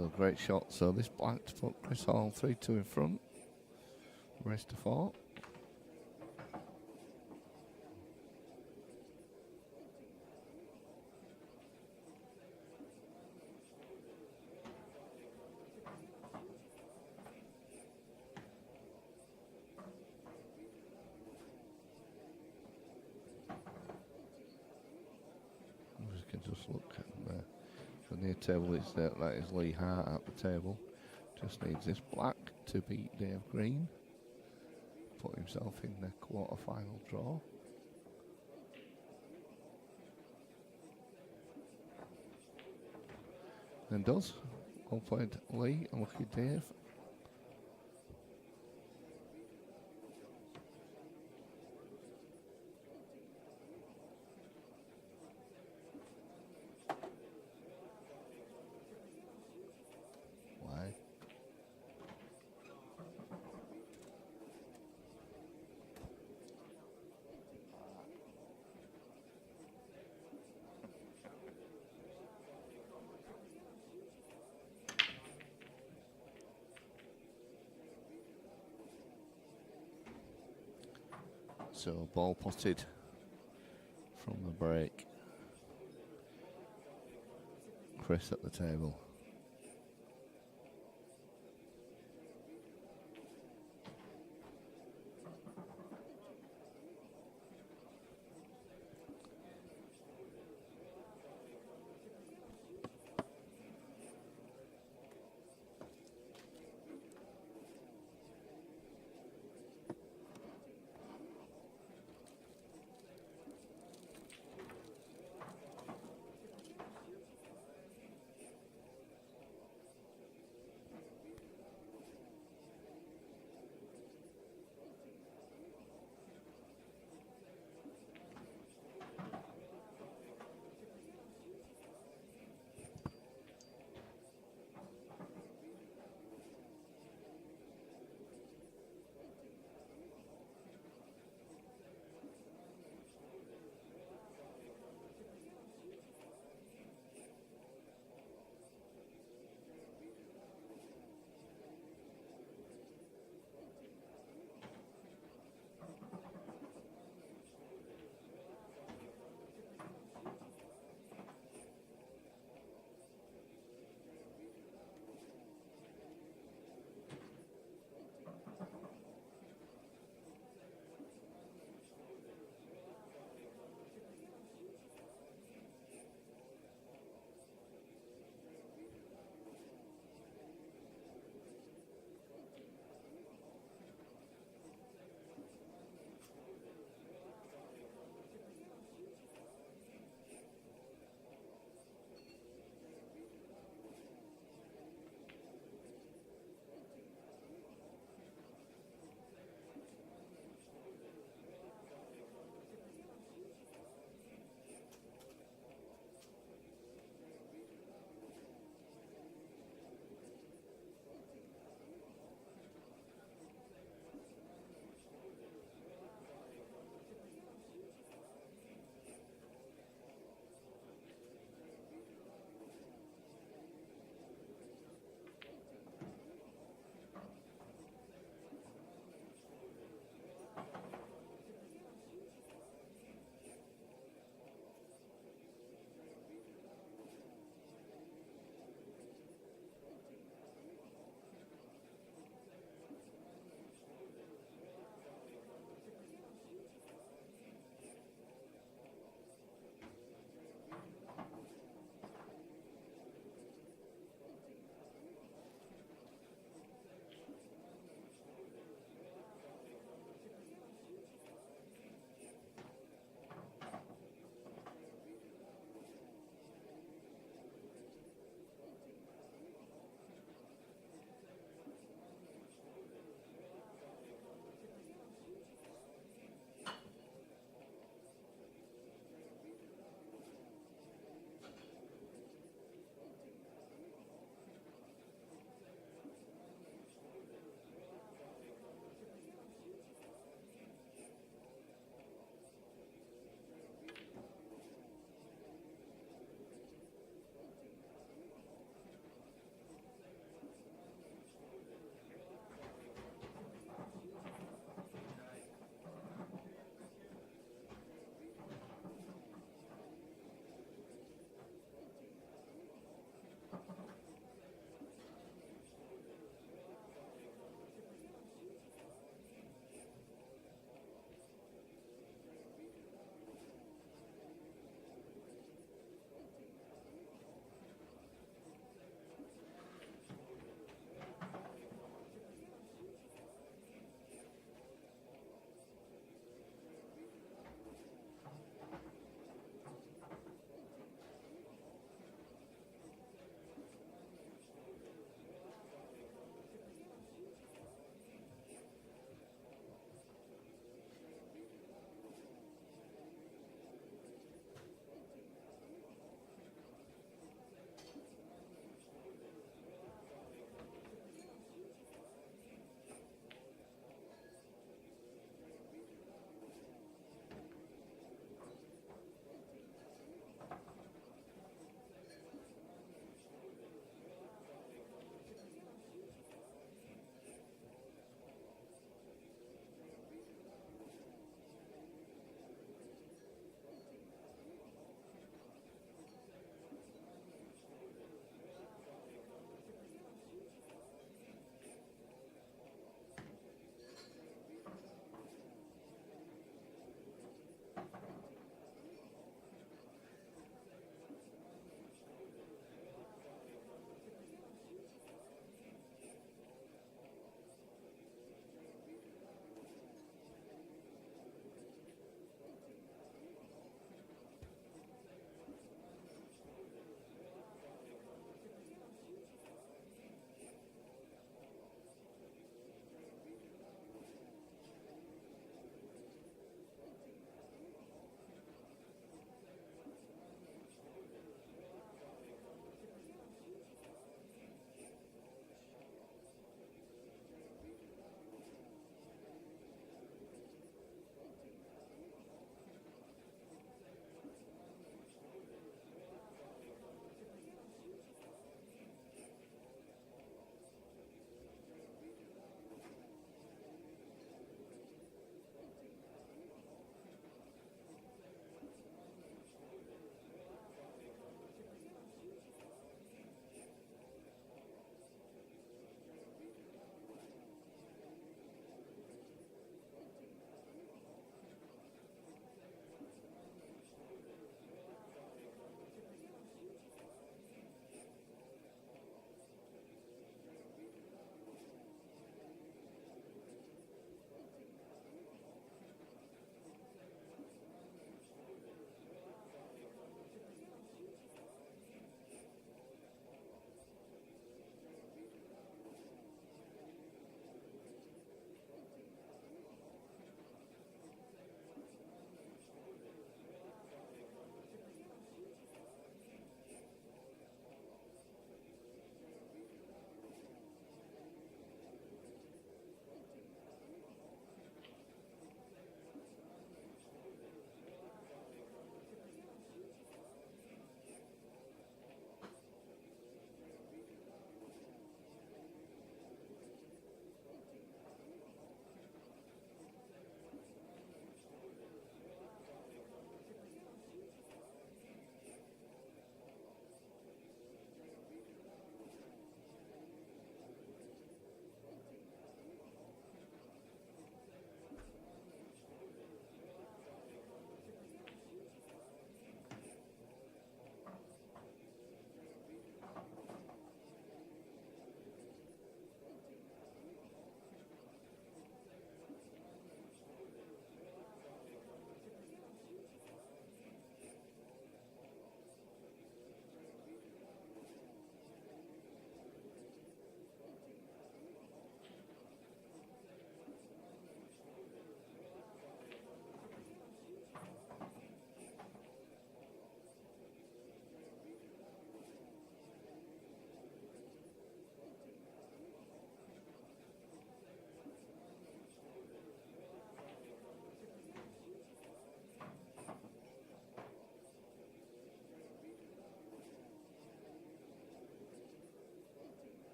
A great shot. So this black to put Chris Hall 3-2 in front. Race to 4. We can just look at the near table. Is that is Lee Hart at the table. Just needs this black to beat Dave Green. Put himself in the quarter-final draw. And does. Well played, Lee. Lucky Dave. Why? So ball potted from the break. Chris at the table.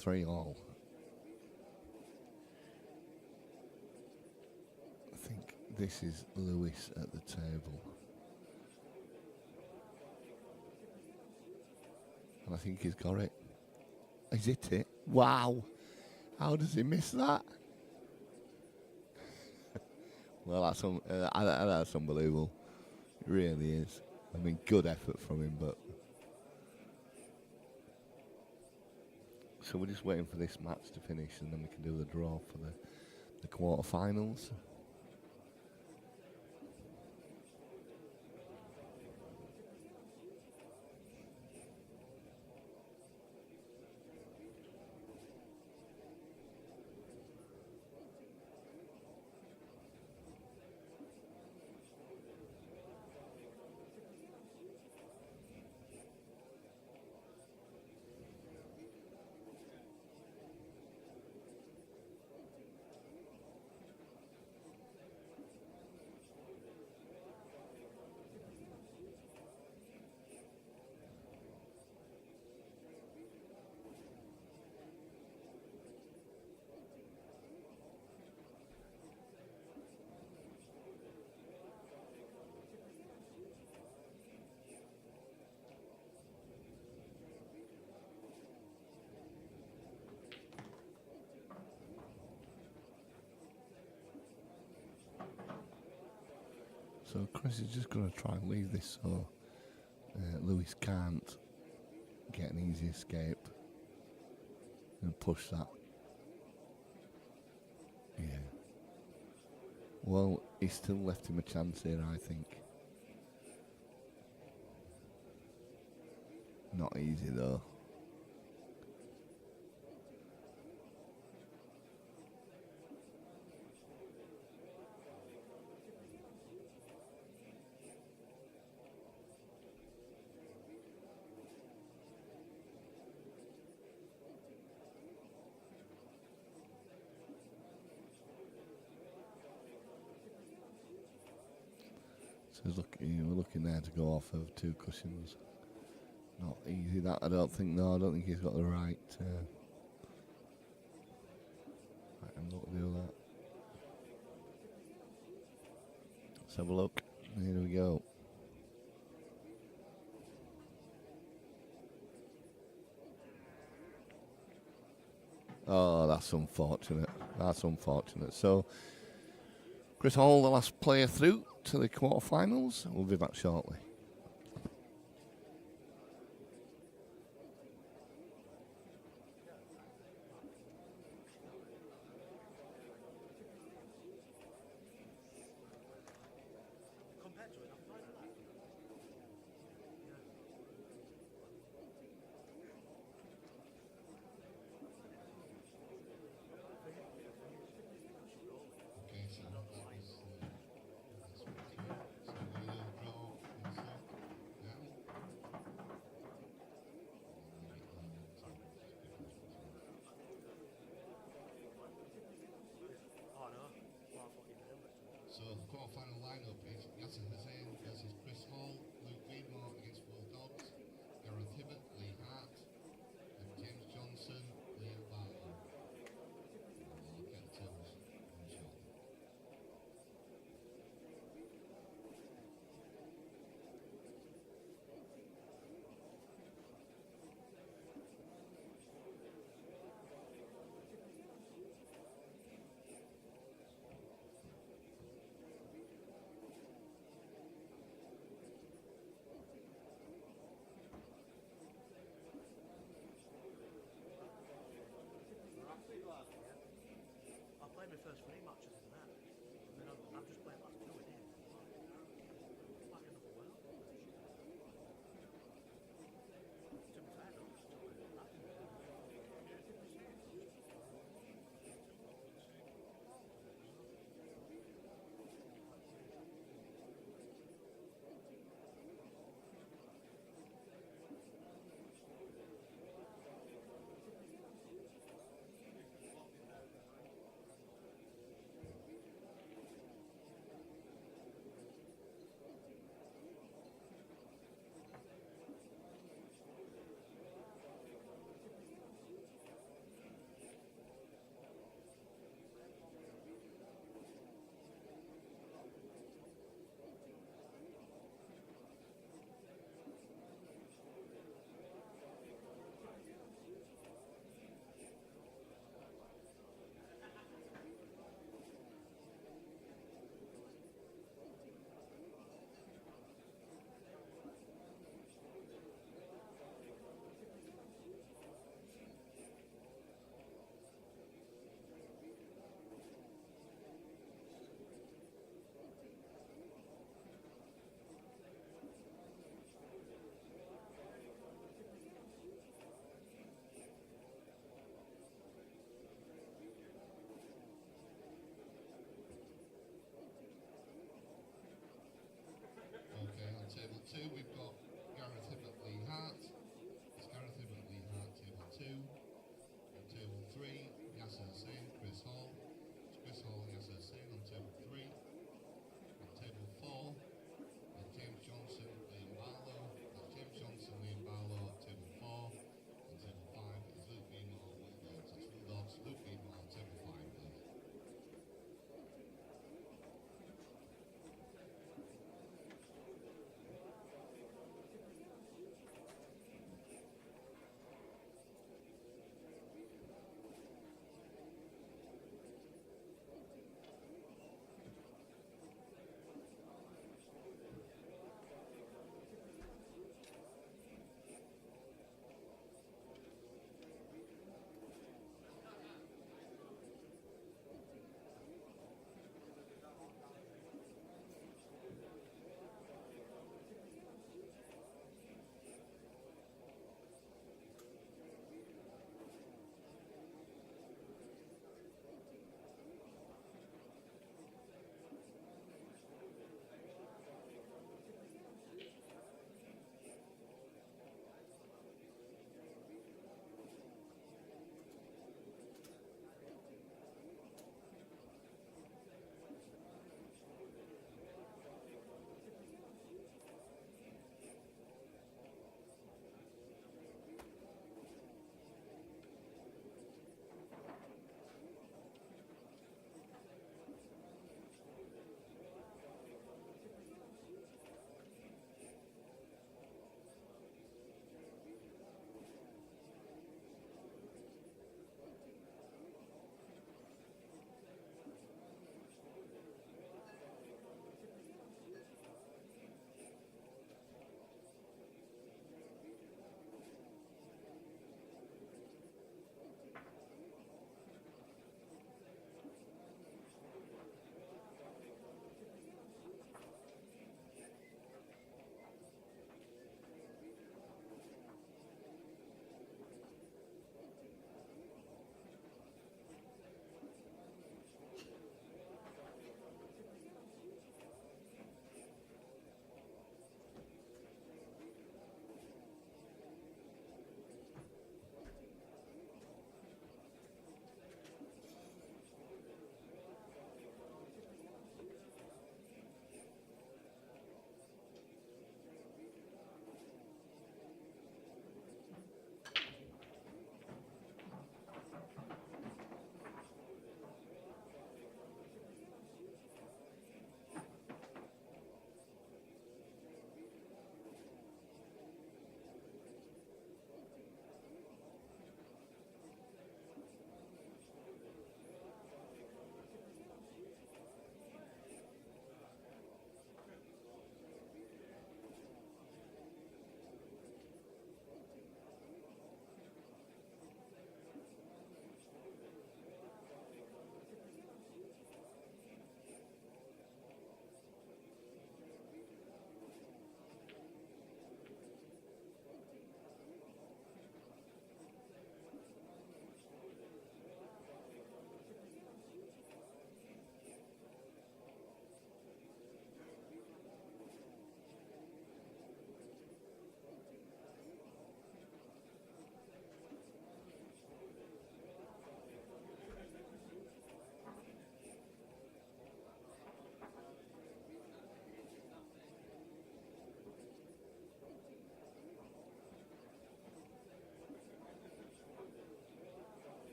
3-3 I think this is Lewis at the table. And I think he's got it. He's hit it. Wow. How does he miss that? Well, that's unbelievable. It really is. I mean, good effort from him, but... So we're just waiting for this match to finish and then we can do the draw for the quarterfinals. So Chris is just going to try and leave this so Lewis can't get an easy escape and push that. Yeah. Well, he still left him a chance here, I think. Not easy though. So we're looking there to go off of 2 cushions. Not easy that, I don't think. No, I don't think he's got the right angle to do that. Let's have a look. Here we go. Oh, that's unfortunate. That's unfortunate. So, Chris Hall, the last player through to the quarterfinals. We'll be back shortly. Okay, so that was that's what it is. So we're going to draw in a sec now. So the quarterfinal lineup is Yasser Hussain versus Chris Hall, Luke Beadmore against Will Dodds, Gareth Hibbert, Lee Hart, and James Johnson, Liam Barlow. I'll get the tables shortly.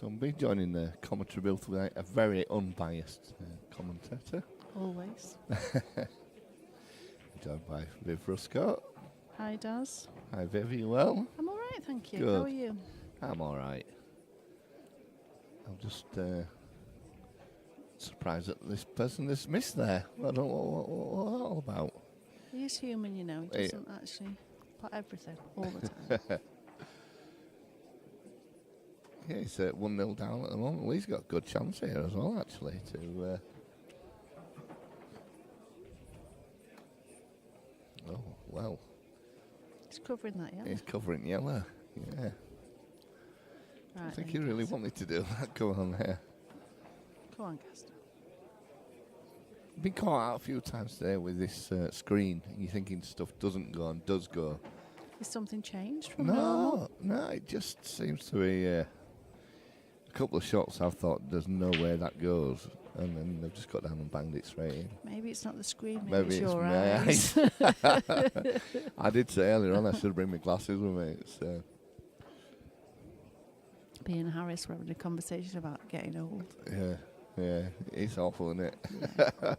So I'll be joining the commentary booth with a very unbiased commentator. Always. Joined by Viv Ruscott. Hi, Daz. Hi Viv, are you well? I'm all right, thank you. Good. How are you? I'm alright. I'm just surprised that this person is missed there. I don't know what that's all about. He is human, you know. He doesn't actually put everything all the time. Yeah, he's 1-0 down at the moment. Well, he's got a good chance here as well, actually, to... Oh, well. He's covering that, yeah? He's covering yellow, yeah. Right, I think he then, really Castor. wanted to do that. Go on there. Come on, Castor. Been caught out a few times today with this screen. You're thinking stuff doesn't go and does go. Has something changed from normal? No, it just seems to be a couple of shots I've thought there's no way that goes. And then they've just got down and banged it straight in. Maybe it's not the screen, Maybe it's your my eyes. I did say earlier on I should bring my glasses with me. It's, Me and Harris were having a conversation about getting old. yeah, it's awful, isn't it?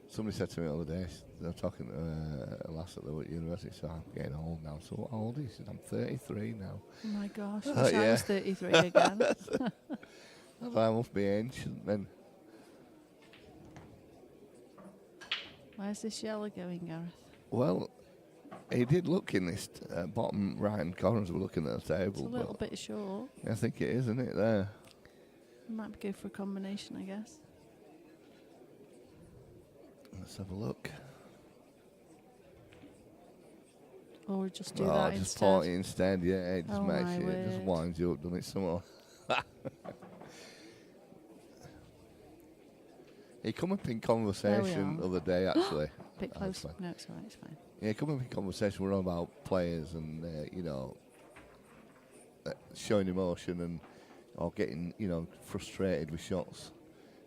Somebody said to me the other day, they were talking to a lass at the university, so I'm getting old now. So what old is he? He said, I'm 33 now. Oh my gosh, Oh, I wish I yeah. was 33 again. I thought I must be ancient then. Where's this yellow going, Gareth? Well, he did look in this bottom right-hand corner as we're looking at the It's table. a little but bit short. I think it is, isn't it, there? Might go for a combination, I guess. Let's have a look. Or just do Oh, that just instead. 40 instead, yeah. It just Oh makes my you, it just word. winds you up, doesn't it, some more? He come up in conversation the are. other day, actually. Bit Oh, it's close. fine. No, it's fine, it's fine. Yeah, come up in conversation. We're on about players and, you know, showing emotion and or getting, you know, frustrated with shots.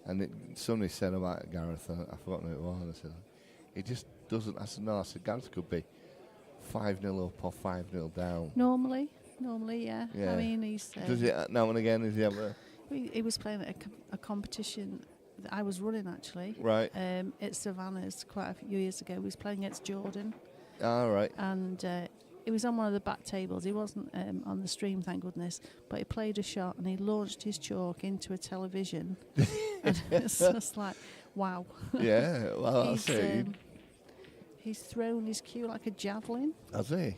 And somebody said about Gareth, I forgot who it was, and I said, he just doesn't. I said, no, I said, Gareth could be 5-0 up or 5-0 down. Normally, yeah. Yeah. I mean, he's... Does he now and again? Is he ever He was playing at a competition that I was running, actually. right? At Savannah's quite a few years ago. He was playing against Jordan. All right. And it was on one of the back tables. He wasn't on the stream, thank goodness. But he played a shot and he launched his chalk into a television. And it's just like, wow. Yeah. Well, that's it. He's thrown his cue like a javelin. Has he?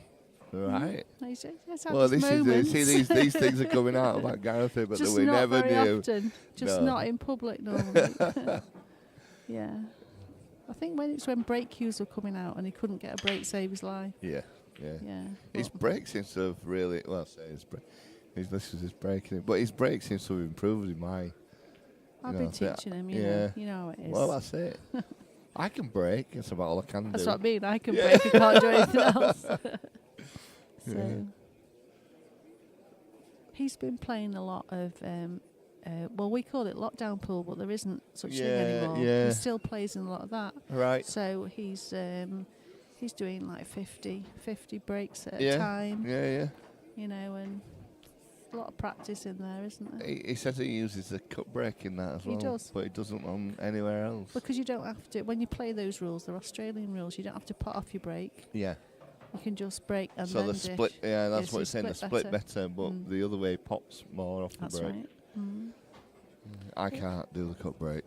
Right. He's had Well, his this is moments. see these things are coming out about Gareth here, but that Just we not never very knew. often. Just No. not in public normally. Yeah. I think when break cues were coming out and he couldn't get a break save his life. Yeah. Yeah. His But break seems to have really this is his breaking it, but his break seems to have improved in my. I've you been know, so- teaching him, yeah. you know how it is. Well, that's it. I can break. That's about all I can That's do. what I mean. I can Yeah. break, I can't do anything else. So Yeah. he's been playing a lot of well, we call it lockdown pool, but there isn't such thing Yeah, anymore. yeah. He still plays in a lot of that. Right. So he's doing like 50 breaks at Yeah. a time, Yeah. you know, and a lot of practice in there, isn't there? He says he uses the cut break in that as He well. does. But he doesn't on anywhere else. Because you don't have to, when you play those rules, they're Australian rules, you don't have to put off your break. Yeah. You can just break and So then the dish. split, yeah, that's Yes, what you it's saying. The split split better, but Mm. the other way pops more off the That's break. right. Mm. I can't do the cut break.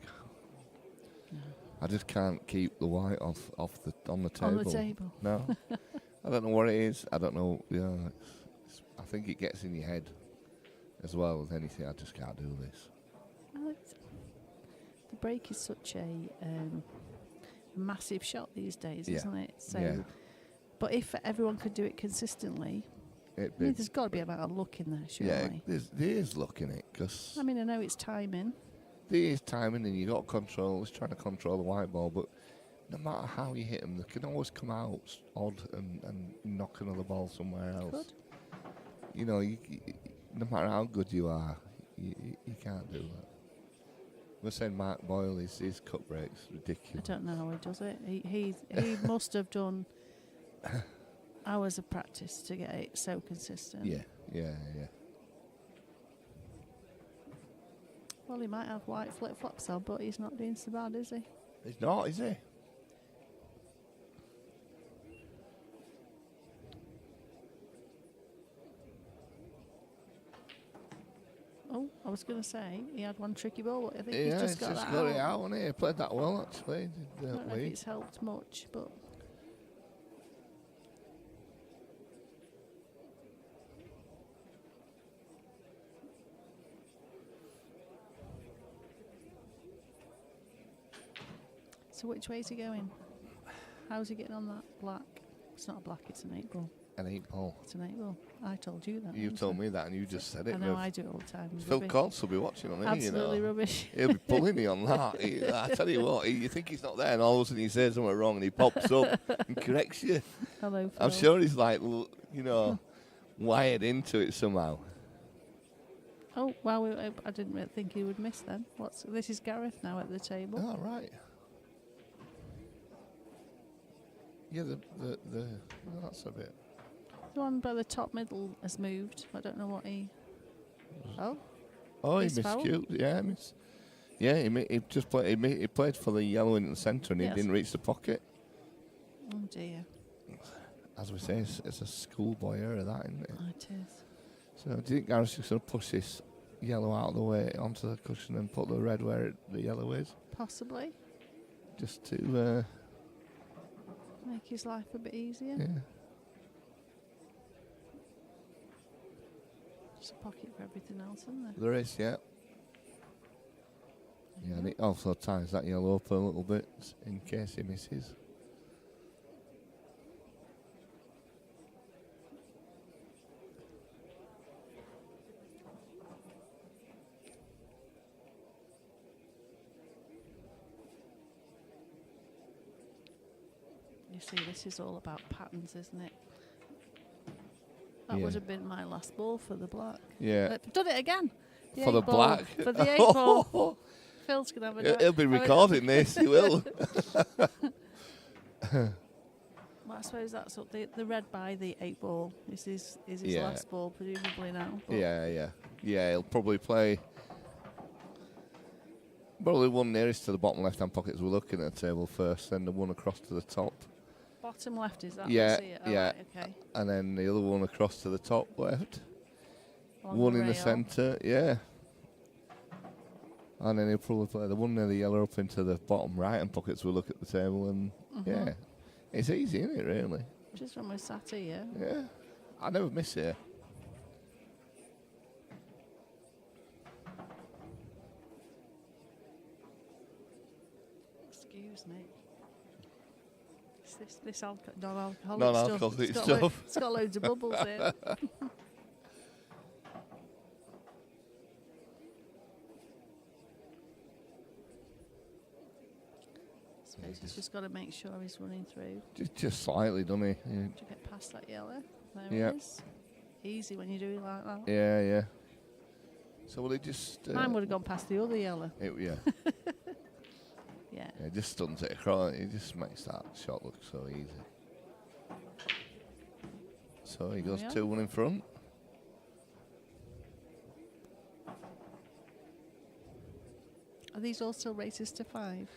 No. I just can't keep the white on the table. On the table. No, I don't know what it is. I don't know. Yeah, I think it gets in your head as well as anything. I just can't do this. Well, the break is such a massive shot these days, Yeah. isn't it? So, Yeah. but if everyone could do it consistently, It'd I mean, be, there's got to be a amount of luck in there, surely. yeah, there is luck in it because I mean, I know it's timing. there is timing and you got control. It's trying to control the white ball, but no matter how you hit them, they can always come out odd and knock another ball somewhere else. Could. You know, no matter how good you are, you can't do that. We're saying Mark Boyle, his cut breaks I ridiculous. don't know how he does it. He must have done. hours of practice to get it so consistent. Yeah. Well, he might have white flip-flops on, but he's not doing so bad, is he? He's not, is he? Oh, I was going to say, he had one tricky ball, but I think Yeah, he's just got that out. it out, hasn't he? He played that well, actually. I don't know if it's helped much, but... So which way is he going? How's he getting on that black? It's not a black, it's an 8-ball. An 8-ball. It's an 8-ball. I told you that. You didn't told I? me that, and you just said it. I know, I do it all the time. Phil Rubbish. Coates will be watching on it, Absolutely you know. rubbish. He'll be pulling me on that. I tell you what, you think he's not there, and all of a sudden he says something wrong, and he pops up and corrects you. Hello, Phil. I'm sure he's like, you know, wired into it somehow. Oh, well, I didn't really think he would miss then. This is Gareth now at the table. Oh, right. Yeah, well, that's a bit. The one by the top middle has moved. I don't know what he... Oh, Oh, he He's fouled? miscued. Yeah, he just played. He played for the yellow in the centre, and Yes. he didn't reach the pocket. oh dear. As we say, it's a schoolboy error, that, isn't it? Oh, it is. So, do you think Gareth's just going to push this yellow out of the way onto the cushion and put the red where the yellow is, Possibly. just to Make his life a bit easier. yeah. Just a pocket for everything else, isn't there? There is, yeah. Yeah, and it also ties that yellow up a little bit in case he misses. You see, this is all about patterns, isn't it? That Yeah. would have been my last ball for the black. Yeah. Done it again. For the 8-ball. black? For the 8-ball. Phil's going to have a... He'll be recording this, he will. Well, I suppose that's what the red by the 8-ball is his Yeah. last ball, presumably now. But Yeah, he'll probably play. Probably one nearest to the bottom left-hand pocket as we're looking at the table first, then the one across to the top. Bottom left, is that? Yeah, I see it. Oh, yeah. right, okay. And then the other one across to the top left. Along One in the rail. centre, yeah. And then he'll probably play the one near the yellow up into the bottom right-hand pocket as we look at the table. And yeah, it's easy, isn't it, really? Just when we're sat here. Yeah. I never miss it. Excuse me. It's this non-alcoholic Non-alcoholic stuff. stuff. It's got loads of bubbles in. Suppose he's just got to make sure he's running through Just slightly, doesn't he? Yeah. to get past that yellow. There Yeah. it is. Easy when you do it like that. Yeah. So will he just... Mine would have gone past the other yellow. yeah. Yeah. Yeah, just stuns it across. It just makes that shot look so easy. So he There goes we are. 2-1 in front. Are these all still races to 5?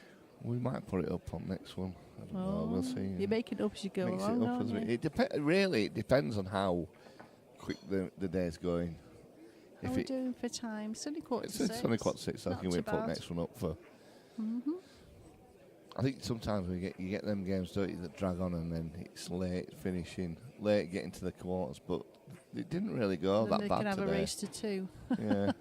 We might put it up on next one. I don't know. We'll see. You're making it up as you go Mix along, it up aren't as you? really, it depends on how quick the day's going. How are we doing for time? It's only quarter to 6. It's only quarter to 6, so I Not think we too put bad. next one up for. Mm-hmm. I think sometimes you get them games, don't you, that drag on and then it's late finishing, late getting to the quarters, but it didn't really go Then that they bad can have today. a race to 2. Yeah.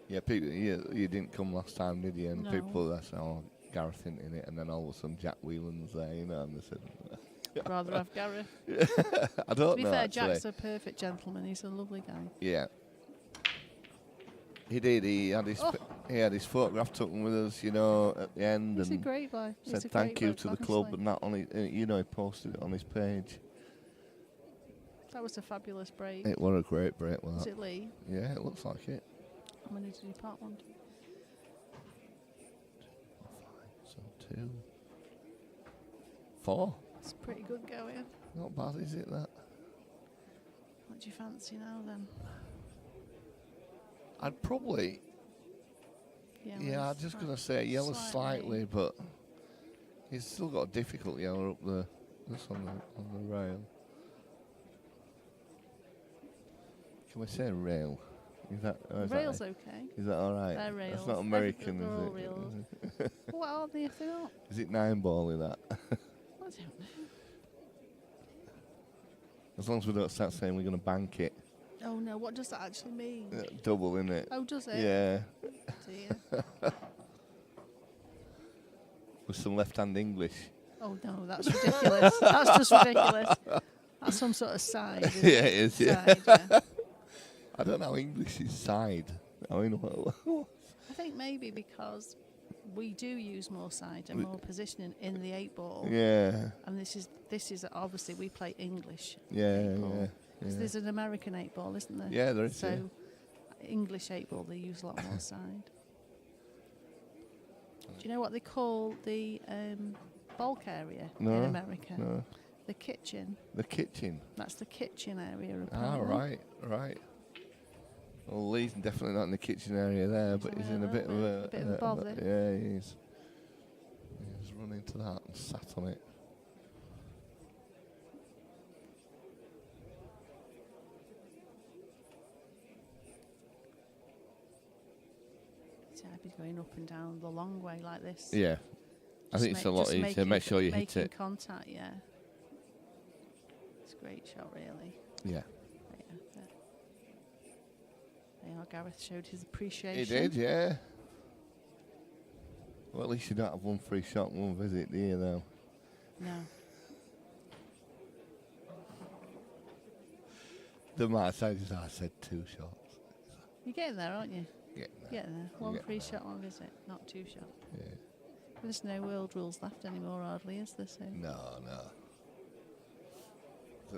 Yeah, people, you didn't come last time, did you? And No. people that said, "Oh, Gareth in it," and then all of a sudden Jack Whelan's there, you know, and they said, Rather have Gareth. "I don't To be know." fair, actually. Jack's a perfect gentleman. He's a lovely guy. Yeah. He did. He had his Oh. he had his photograph taken with us, you know, at the end, He's a and great guy. He's said a thank great you bloke, to the club, honestly. and that on his, you know, he posted it on his page. That was a fabulous break. It was a great break, Was that. it Lee? Yeah, it looks like it. I'm going to do part 1. So 2, 4. It's pretty good going. Not bad, is it, that? What do you fancy now then? I'd probably... Yeah, I'm just going to say yellow slightly, but he's still got a difficult yellow up there. That's on the rail. Can we say rail? Is that Rail's okay. Is that all right? They're rails. That's not American, They're all is it? rails. What are they if they're not? Is it 9-ball in that? I don't know. As long as we don't start saying we're going to bank it. Oh no, what does that actually mean? Double, innit? Oh, does it? Yeah. Dear. With some left-hand English. Oh no, that's ridiculous. That's just ridiculous. That's some sort of side. Isn't Yeah, it is, yeah. Side, yeah. I don't know how English is side. I mean, I think maybe because we do use more side and more positioning in the 8-ball. yeah. And this is obviously we play English. Yeah, 8-ball. yeah. 'Cause Yeah. there's an American 8-ball, isn't there? Yeah, there is, So yeah. English 8-ball, they use a lot more side. Do you know what they call the bulk area No, in America? No. The kitchen. The kitchen. That's the kitchen area. Ah, Apparently. right. Well, Lee's definitely not in the kitchen area there, but he's in a bit of a bother. Yeah, he is. He's run into that and sat on it. See, I'd be going up and down the long way like this. Yeah. I think it's a lot easier. Make sure you hit making it. contact, yeah. It's a great shot, really. Yeah. But yeah, there you are, Gareth showed his appreciation. He did, yeah. Well, at least you don't have one free shot and one visit, do you, though? No. The match, I said 2 shots. You're getting there, aren't you? Yeah. Getting there. One Yeah. free shot, one visit, not 2 shot. Yeah. There's no world rules left anymore, hardly, is there? So No. I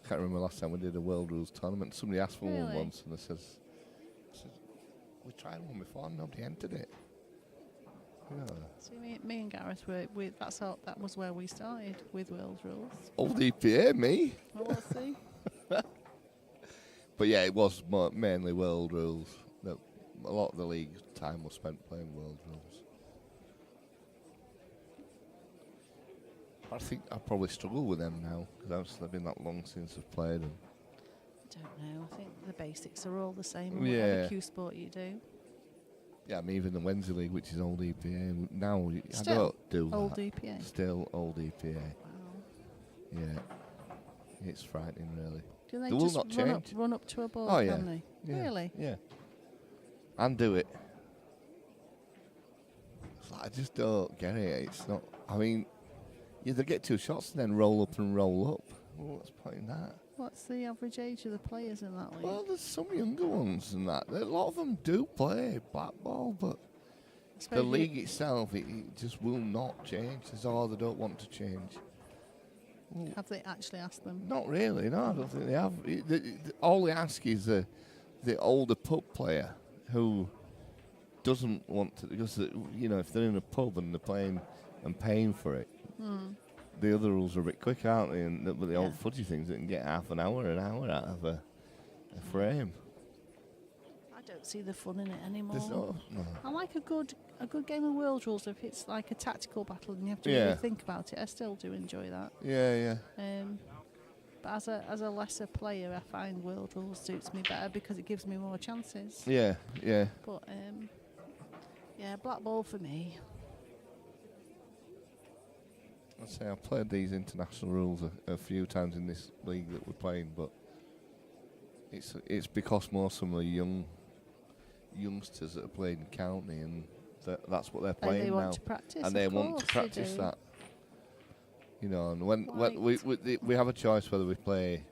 can't remember last time we did a World Rules tournament. Somebody asked for one Really? once, and I said, we tried one before, and nobody entered it. Yeah. See, me and Gareth that was where we started with world rules. Old EPA, me. Well, let's see. But yeah, it was mainly World Rules. A lot of the league time was spent playing World Rules. I think I probably struggle with them now because it's been that long since I've played them. I don't know. I think the basics are all the same. Yeah. Whatever cue sport you do. Yeah, I mean, even the Wednesday League, which is old EPA, now I Still don't do old that. EPA. Still old EPA. Wow. Yeah. It's frightening, really. Do they They will just not run up, change. run up to a ball? Oh, yeah. Can they? Yeah. Really? Yeah. And do it. It's like, I just don't get it. It's not. I mean, you either get 2 shots and then roll up and roll up. Well, what's the point in that? What's the average age of the players in that league? Well, there's some younger ones and that. A lot of them do play black ball, but I the suppose league itself, it just will not change. It's all they don't want to change. Have they actually asked them? Not really, no, I don't think they have. All they ask is the older pub player who doesn't want to, because, if they're in a pub and they're playing and paying for it, the other rules are a bit quicker, aren't they? And with the old footy things, they can get half an hour out of a frame. I don't see the fun in it anymore. There's no. I like a good game of world rules if it's like a tactical battle and you have to Yeah. really think about it. I still do enjoy that. Yeah. But as a lesser player, I find world rules suits me better because it gives me more chances. Yeah. But black ball for me. I say I've played these international rules a few times in this league that we're playing, but it's because most of them are youngsters that are playing county, and that's what they're playing they now. want to practice, and they of want to course they practice do. that. And when Right. we have a choice whether we play,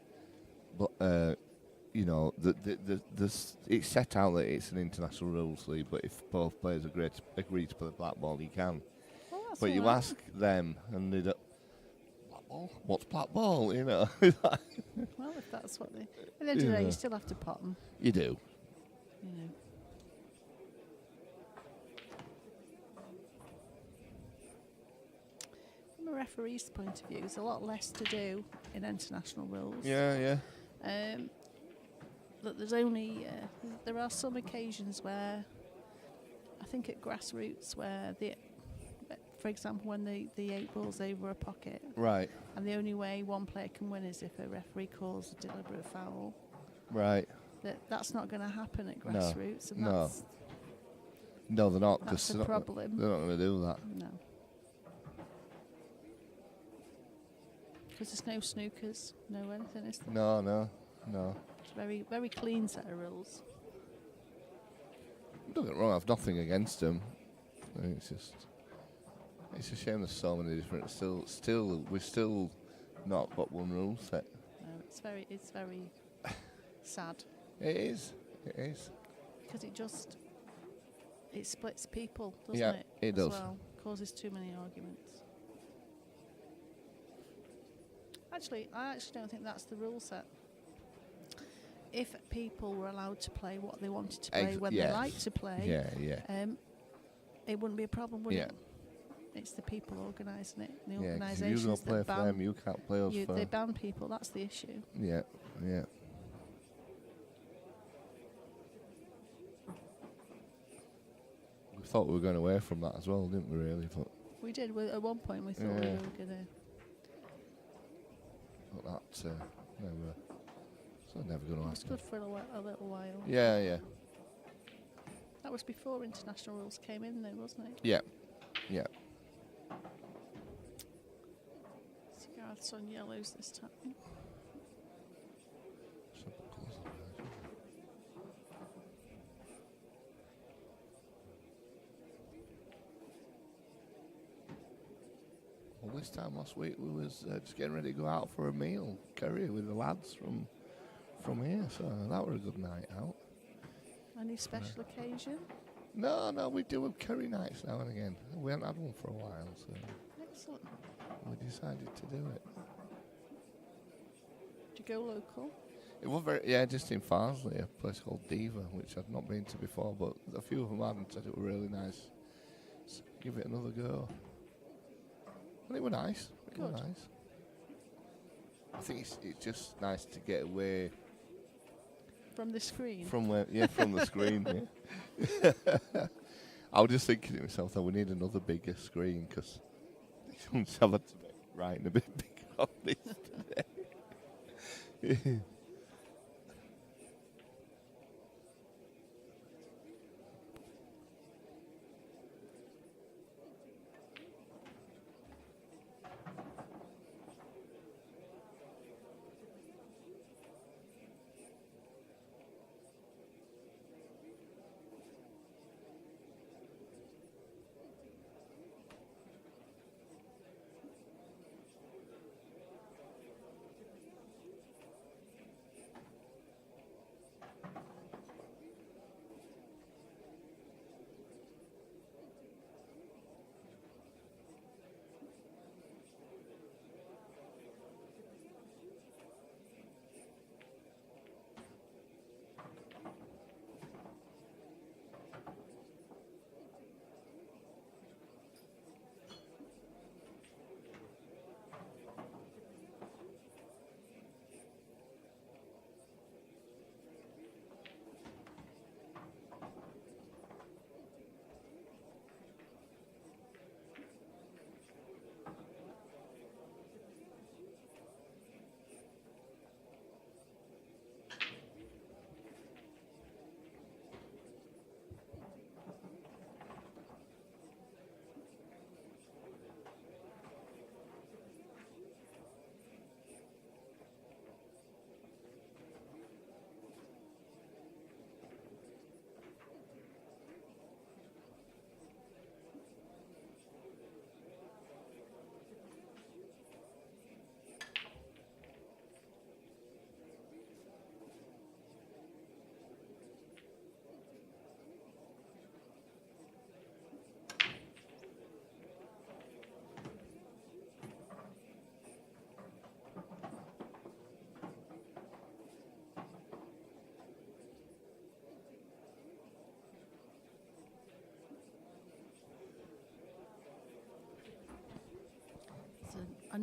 it's set out that it's an international rules league, but if both players agree to play black ball, you can. Well, that's But you all right. ask them, and they don't. Black ball? What's black ball? Well, if that's what they. At the end of the day, you still have to pot them. You do. referee's point of view, there's a lot less to do in international rules. Yeah. That there's only there are some occasions where I think at grassroots where for example, when the 8 balls over a pocket, Right. and the only way one player can win is if a referee calls a deliberate foul. Right. That's not going to happen at No. grassroots, and No. No, they're not. that's They're a problem. They're not going to do that. No. Because there's no snookers, no anything, is there? No. It's very, very clean set of rules. Don't get me wrong, I've nothing against them. It's a shame there's so many different. We've still not got one rule set. No, it's very sad It is. because it splits people, doesn't Yeah, it? it as does. Well, causes too many arguments. I actually don't think that's the rule set. If people were allowed to play what they wanted to play when they like to play, it wouldn't be a problem, would it? It's the people organising it. The Yeah, 'cause if organisations you go play that for them, you can't play us for. they ban people. That's the issue. Yeah. We thought we were going away from that as well, didn't we? Really, but We did. At one point, we thought we were going to. that never going to It was happen. good for a little while. Yeah. That was before international rules came in, though, wasn't it? Yeah. Gareth's on yellows this time. Well, this time last week we was just getting ready to go out for a meal, Kerry, with the lads from here. So that was a good night out. Any special occasion? No, we do curry nights now and again. We haven't had one for a while, so Excellent. we decided to do it. Do you go local? It was just in Farnsley, a place called Diva, which I'd not been to before, but a few of them had and said it was really nice. So give it another go. And it was nice. It was Good. nice. I think it's just nice to get away From the screen? from the screen. Yeah. I was just thinking to myself that we need another bigger screen because these ones have to be writing a bit bigger on this today.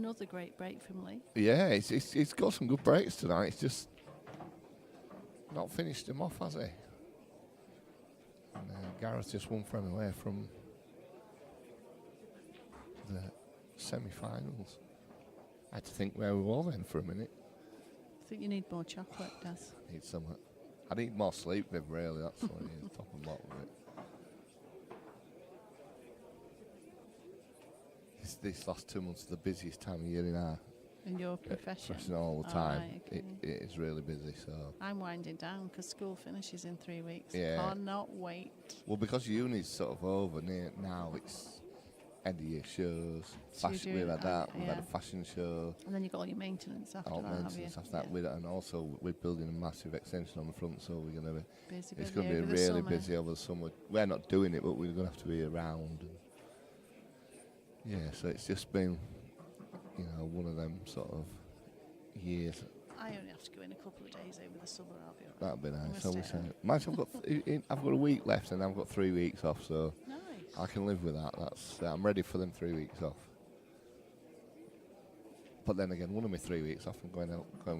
Another great break from Lee. Yeah, it's got some good breaks tonight. It's just not finished him off, has he? And Gareth just one frame away from the semi-finals. I had to think where we were then for a minute. I think you need more chocolate, Daz. Need some. I need more sleep, Viv, really. That's what it is, top and bottom of it. These last 2 months are the busiest time of year in our in your profession. All the time. Right, okay. It is really busy. So I'm winding down because school finishes in 3 weeks. Yeah. Cannot wait. well, because uni's sort of over now, it's end of year shows. So you're Fashion, doing we've had that, that. We've had yeah. a fashion show. And then you've got all your maintenance after that, have you? Maintenance after that, Yeah. and also we're building a massive extension on the front, so we're going to be. Busy, It's busy going to be over the really summer. busy over the summer. We're not doing it, but we're going to have to be around. And yeah, so it's just been, one of them sort of years. I only have to go in a couple of days over the summer, I'll be alright. That'd be I'm nice. gonna I wish stay I've got a week left, and I've got 3 weeks off, so Nice. I can live with that. I'm ready for them 3 weeks off. But then again, one of my 3 weeks off, I'm going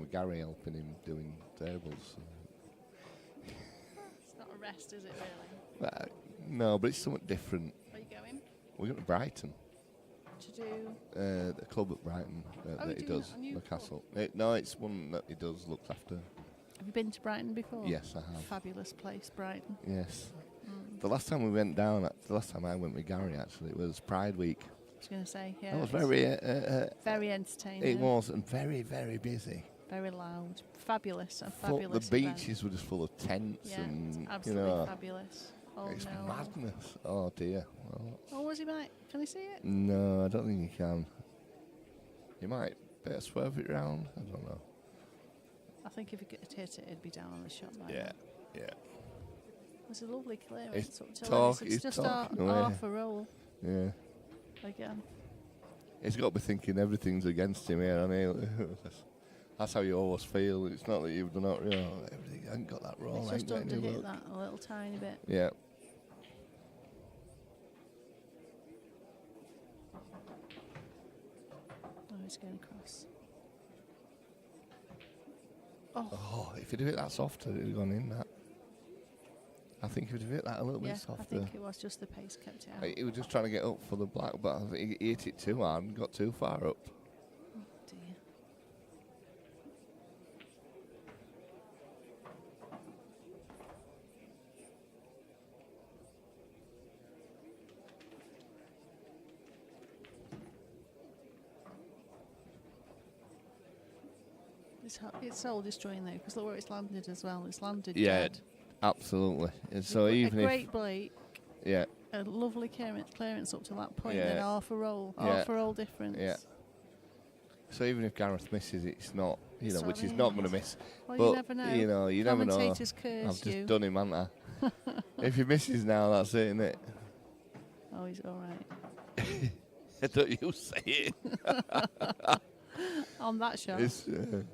with Gary, helping him doing tables. It's not a rest, is it really? No, but it's somewhat different. Where are you going? We're going to Brighton. To do... The club at Brighton that he doing does, a new the club? castle. No, it's one that he does, looks after. Have you been to Brighton before? Yes, I have. Fabulous place, Brighton. Yes. The last time we went down, the last time I went with Gary, actually, it was Pride Week. I was going to say, yeah. That was it's very entertaining. It was, and very, very busy. Very loud. Fabulous. A The fabulous beaches event. were just full of tents Yeah, and, it's absolutely fabulous. Oh, it's no. madness. Oh, dear. Well, Oh, was he right? Can I see it? no, I don't think you can. You might better swerve it round. I don't know. I think if he could hit it, it'd be down on the shot line. Yeah. There's a lovely clearance It's up to talk- It's it's just talking away. half a roll Yeah. again. He's got to be thinking everything's against him here, and that's how you always feel. It's not that you've done it, everything. I ain't got that roll. It's I ain't just got any under hit luck. that a little tiny bit. Yeah. Oh, he's going across. Oh, if he'd have hit that softer, it'd have gone in. That. I think if he'd have hit that a little Yeah, bit softer. I think it was just the pace kept it out. He was just trying to get up for the black, but I think he hit it too hard and got too far up. Oh, dear. It's soul destroying though, because look where it's landed as well. It's landed dead. Absolutely. And so even a if great break, yeah, a lovely clearance up to that point, Yeah. then half a roll difference. Yeah. So even if Gareth misses, it's not, It's which not he's the not end. going to miss. Well, But you never know. you never know. Commentators curse I've just you. done him, haven't I? If he misses now, that's it, isn't it? Oh, he's all right. Don't you say it? On that shot. It's, There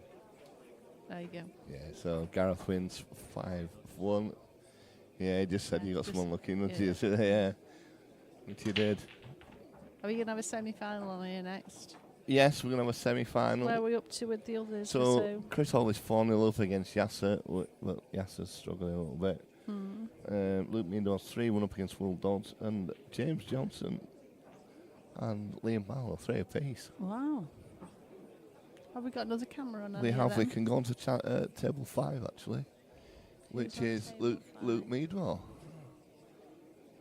you go. yeah. So Gareth wins 5-1. Yeah, he just said Yeah, you got just- someone looking at yeah. you. Yeah, which you did. Are we going to have a semi-final on here next? Yes, we're going to have a semi-final. Where are we up to with the others? So Chris Hall is 4-0 up against Yasser. Well, Yasser's struggling a little bit. Luke Meadows 3-1 up against Will Dodds, and James Johnson and Liam Barlow 3 apiece. Wow. Have we got another camera on? We here have. We then? can go on to table 5 actually, which on is table Luke 5? Meadwell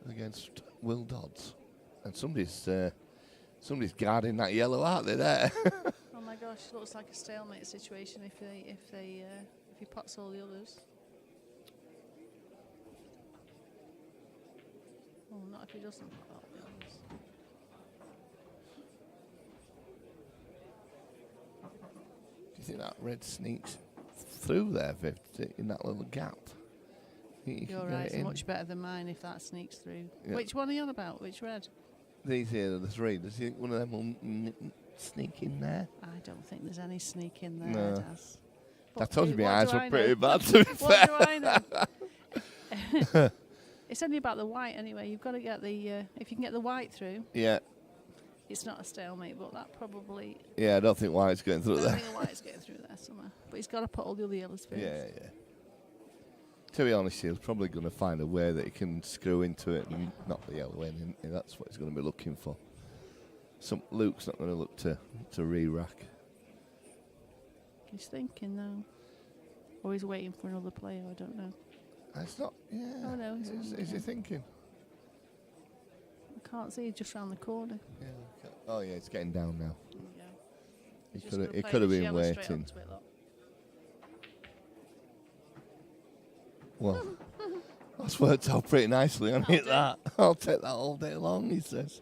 against Will Dodds, and somebody's guarding that yellow, aren't they? There. Oh my gosh, looks like a stalemate situation if he pots all the others. Oh, not if he doesn't pot all the others. Do you think that red sneaks through there, Viv, in that little gap? You Your can get eyes it are in. much better than mine if that sneaks through. Yeah. Which one are you on about? Which red? These here are the 3. Does you think one of them will sneak in there? I don't think there's any sneak in there, No. Daz. I told you my what eyes do were I pretty know? bad, to be fair. What do I know? It's only about the white anyway. You've got to get the if you can get the white through, Yeah. it's not a stalemate, but that probably. Yeah, I don't think White's getting through I there. don't think White's getting through there somewhere. But he's got to put all the other yellows first. Yeah, yeah. To be honest, he's probably going to find a way that he can screw into it and knock the yellow in. And that's what he's going to be looking for. Luke's not going to look to re-rack. He's thinking though, or he's waiting for another player. I don't know. It's not. Yeah. Oh no, Is he thinking? I can't see. He's just round the corner. Yeah. Oh yeah, it's getting down now. There you go. He could have been waiting. Well, that's worked out pretty nicely, hasn't it? That I'll take that all day long, he says.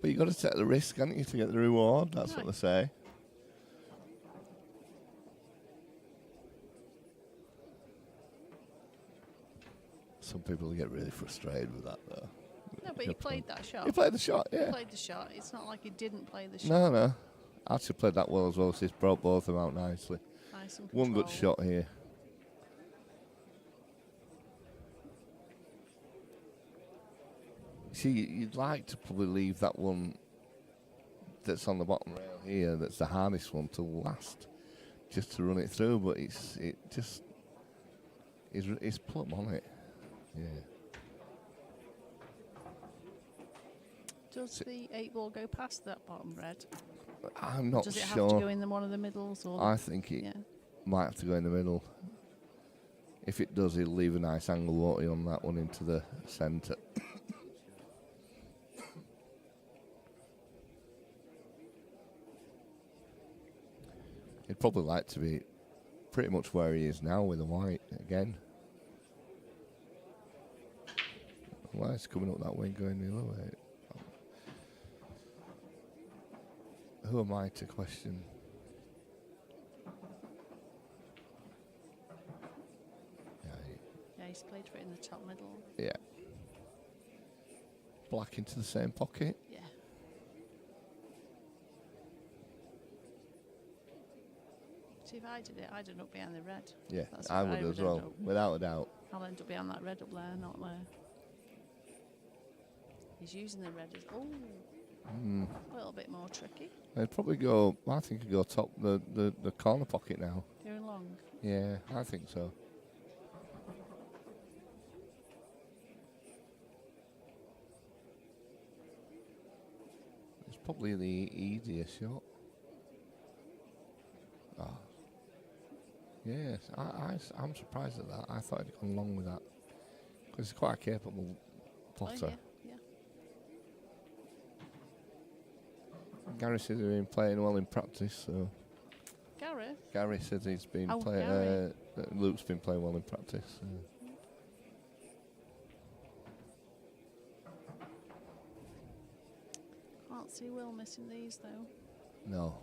But you got to take the risk, haven't you, to get the reward? That's what they say. Some people get really frustrated with that, though. No, but he played that shot. He played the shot, yeah. He played the shot. It's not like he didn't play the shot. No. Actually played that well as well, so he's brought both of them out nicely. Nice and One good shot here. See, you'd like to probably leave that one that's on the bottom rail here, that's the hardest one, to last, just to run it through, but it's plumb on it. Yeah. Does the 8-ball go past that bottom red? I'm not sure. Does it have to go in one of the middles? Or I think it might have to go in the middle. If it does, it'll leave a nice angle, won't he, on that one into the centre. He'd probably like to be pretty much where he is now with the white again. Well, it's coming up that way and going the other way. Who am I to question? Yeah, he's played for it in the top middle. Yeah. Black into the same pocket. Yeah. See, if I did it, I'd end up behind the red. Yeah, That's I what would as well, without a doubt. I'll end up behind that red up there, not there. He's using the red as a little bit more tricky. I'd probably go. I think I'd go top the corner pocket now. Going long. Yeah, I think so. It's probably the easier shot. Oh. Yes, I'm surprised at that. I thought he'd gone long with that. Because he's quite a capable plotter. Oh, yeah. Gary says he's been playing well in practice, so... Gary says he's been playing... Luke's been playing well in practice. Can't see Will missing these, though. No.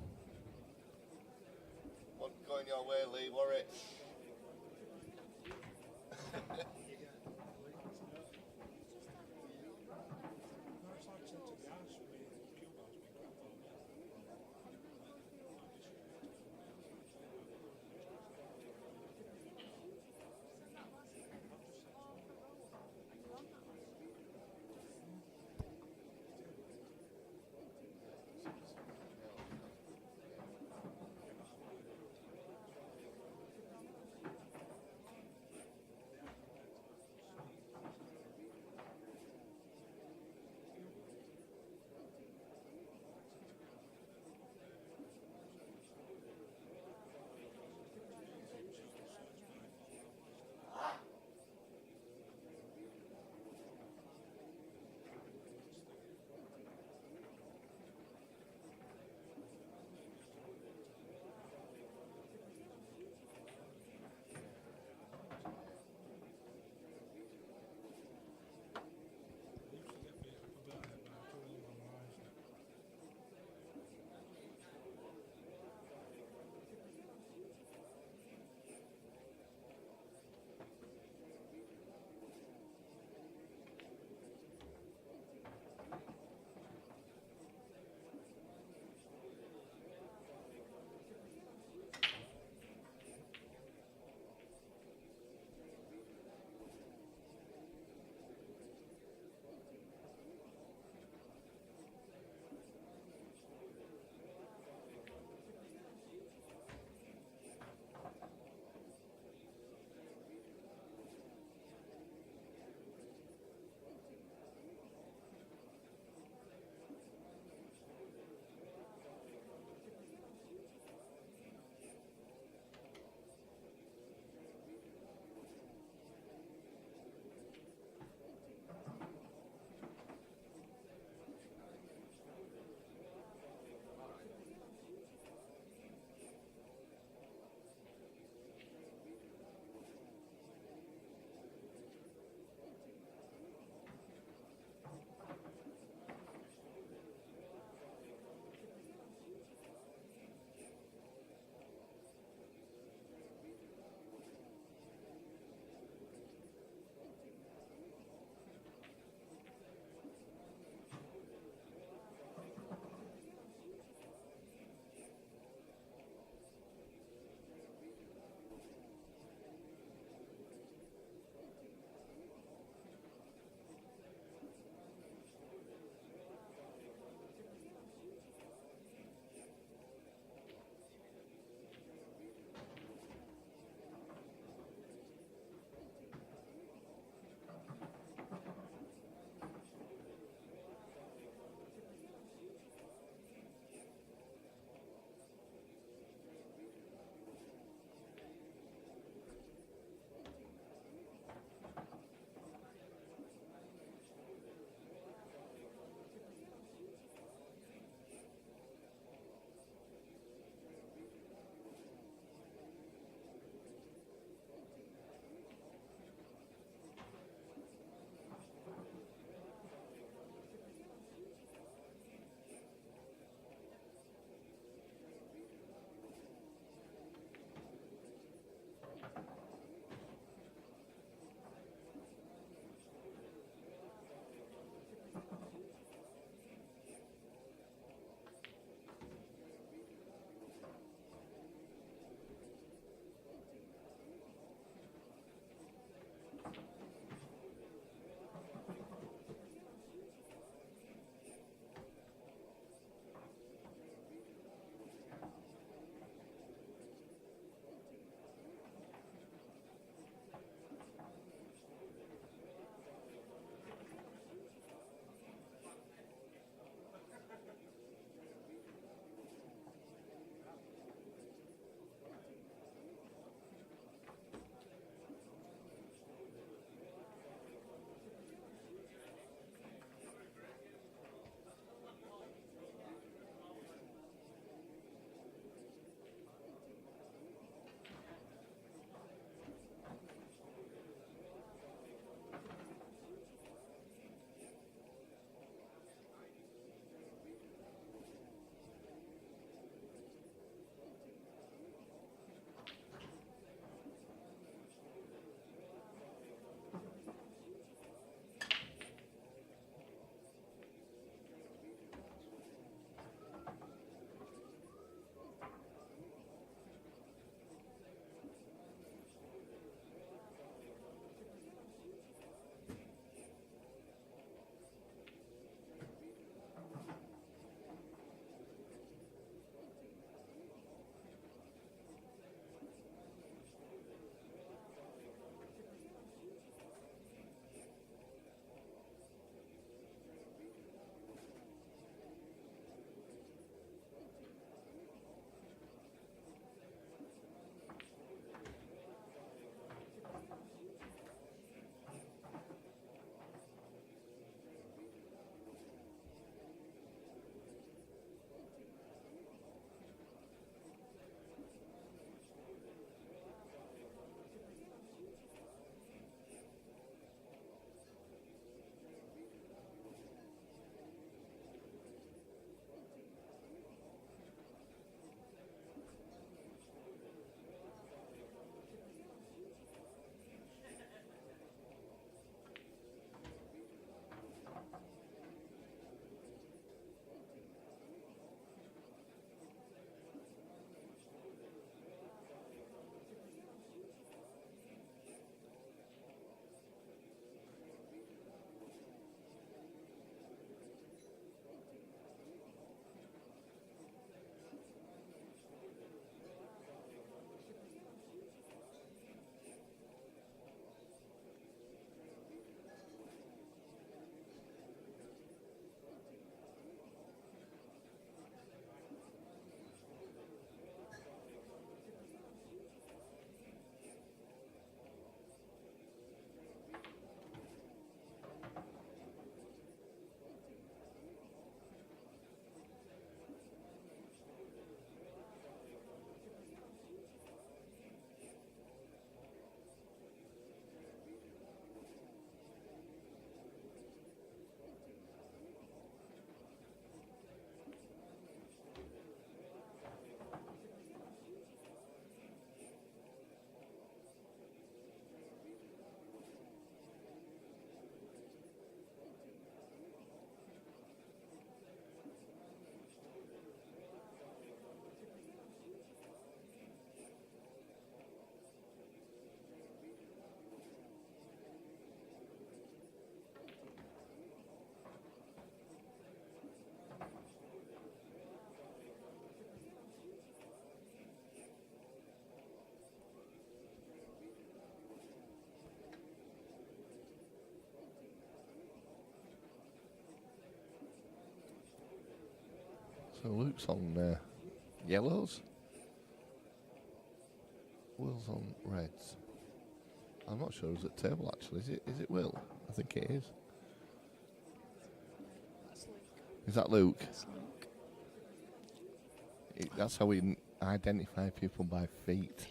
One going your way, Lee, Warwick. So Luke's on yellows. Will's on reds. I'm not sure who's at table actually. Is it Will? I think it is. That's Luke. Is that Luke? That's Luke. That's how we identify people by feet.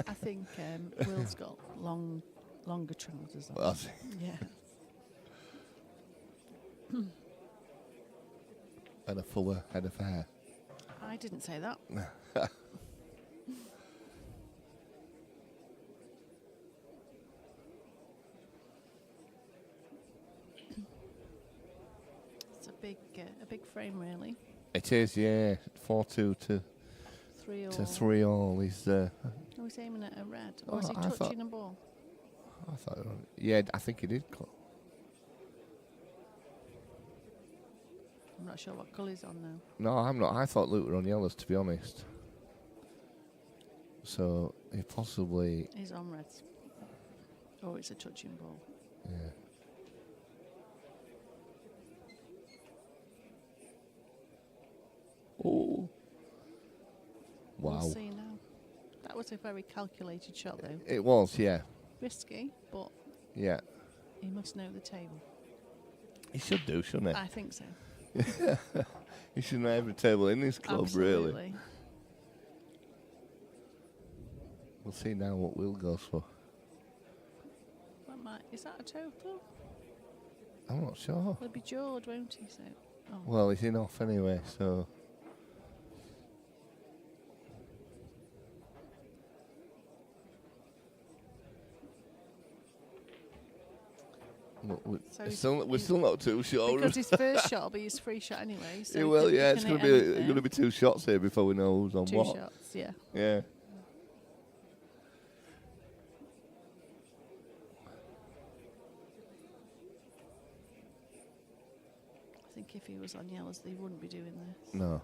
I think Will's got longer trousers on. Well, Yeah. and a fuller head of hair. I didn't say that. It's a big frame, really. It is, yeah. 4-2 to 3-all. 3-all. He's Oh, he's aiming at a red. Or is he I thought- touching a ball? I thought, yeah, I think he did. I'm not sure what colour he's on now. No, I'm not. I thought Luke were on yellows, to be honest. So he possibly, He's on reds. Or it's a touching ball. yeah. Oh, wow! We'll see now. That was a very calculated shot, though. It was, yeah, Risky, but yeah. he must know the table. He should do, shouldn't he? I think so. He should know every table in this club, really. Absolutely. We'll see now what Will goes for. Is that a total? I'm not sure. He'll be jawed, won't he? So, oh. Well, he's in off anyway, so. So we're still not too sure. Because his first shot will be his free shot anyway. So Yeah, well, he yeah, can it's hit going anything. to be 2 shots here before we know who's on Two what. shots, yeah. Yeah. I think if he was on yellows, he wouldn't be doing this. No.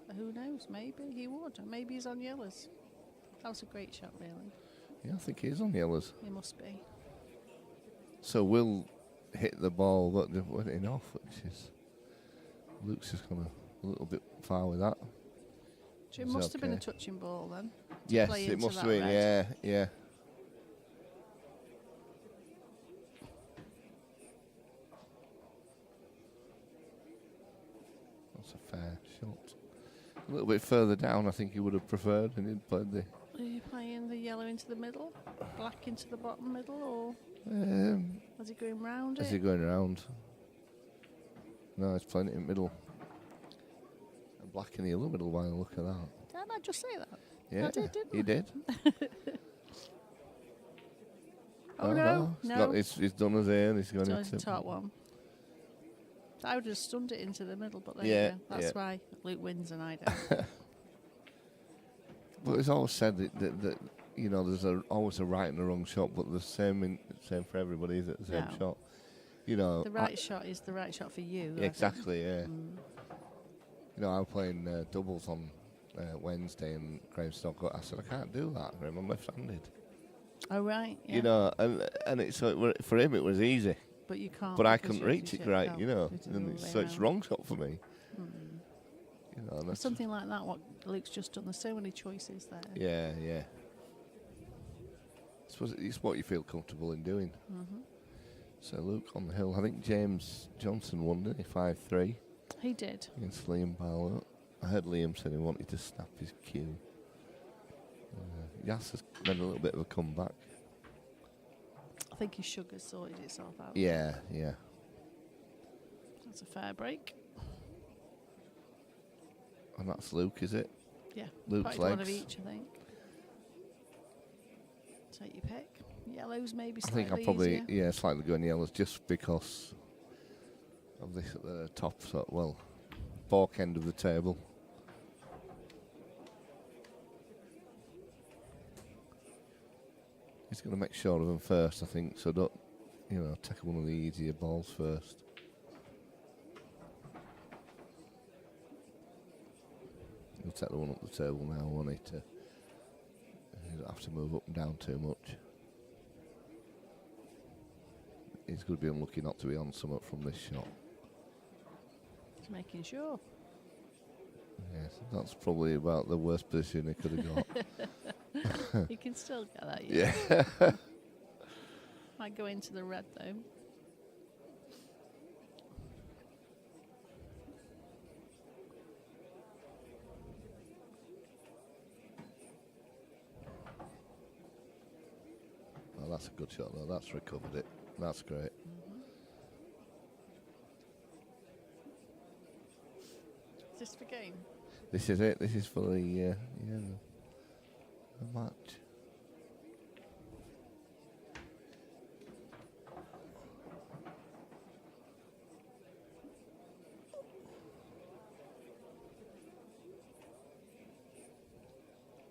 But who knows? Maybe he would. Maybe he's on yellows. That was a great shot, really. Yeah, I think he is on yellows. He must be. So Will hit the ball, but they went in off, which is. Luke's just gone a little bit far with that. So it Is must have been a okay? touching ball then. Yes, play it into must have that been. red. Yeah. That's a fair shot. A little bit further down, I think he would have preferred, and he'd played the. Are you playing the yellow into the middle, black into the bottom middle, or is he going round Is it? he going around? No, he's playing it in middle. And black in the yellow middle by the look of that. Didn't I just say that? Yeah, I did, didn't he I? did. Oh no, no. He's done us in. He's going So into it's top one. I would have stunned it into the middle, but there Yeah, you go. That's yeah. why Luke wins and I don't. But it's always said that you know there's always a right and a wrong shot, but the same for everybody, is it? The same No. shot. You know. The right shot is the right shot for you. I think. Exactly. Yeah. You know, I'm playing doubles on Wednesday, and Graham Stock. I said I can't do that. I'm left-handed. Oh right. Yeah. You know, and it's for him it was easy. But you can't. But I because couldn't you reach it don't right, know. you know. It's the And other it's, way so it's round. wrong shot for me. You know, and that's Something like that. What Luke's just done. There's so many choices there. yeah. I suppose it's what you feel comfortable in doing. So Luke on the hill. I think James Johnson won, didn't he? 5-3 He did. against Liam Barlow. I heard Liam said he wanted to snap his cue. Yas has made a little bit of a comeback. I think his sugar sorted itself out. Yeah. That's a fair break. And that's Luke, is it? Yeah. Luke's Probably one of legs. each, I think. Take your pick. Yellows maybe I slightly think I'll probably easier. slightly going yellows just because of this at the top, fork end of the table. He's going to make sure of them first, I think. So don't, take one of the easier balls first. He'll take the one up the table now, won't he? He don't have to move up and down too much. He's going to be unlucky not to be on somewhat from this shot. Just making sure. Yes, that's probably about the worst position he could have got. You can still get that, Yeah. Might go into the red though. Oh, that's a good shot though. That's recovered it. That's great. Is this for game? This is it. This is for the match.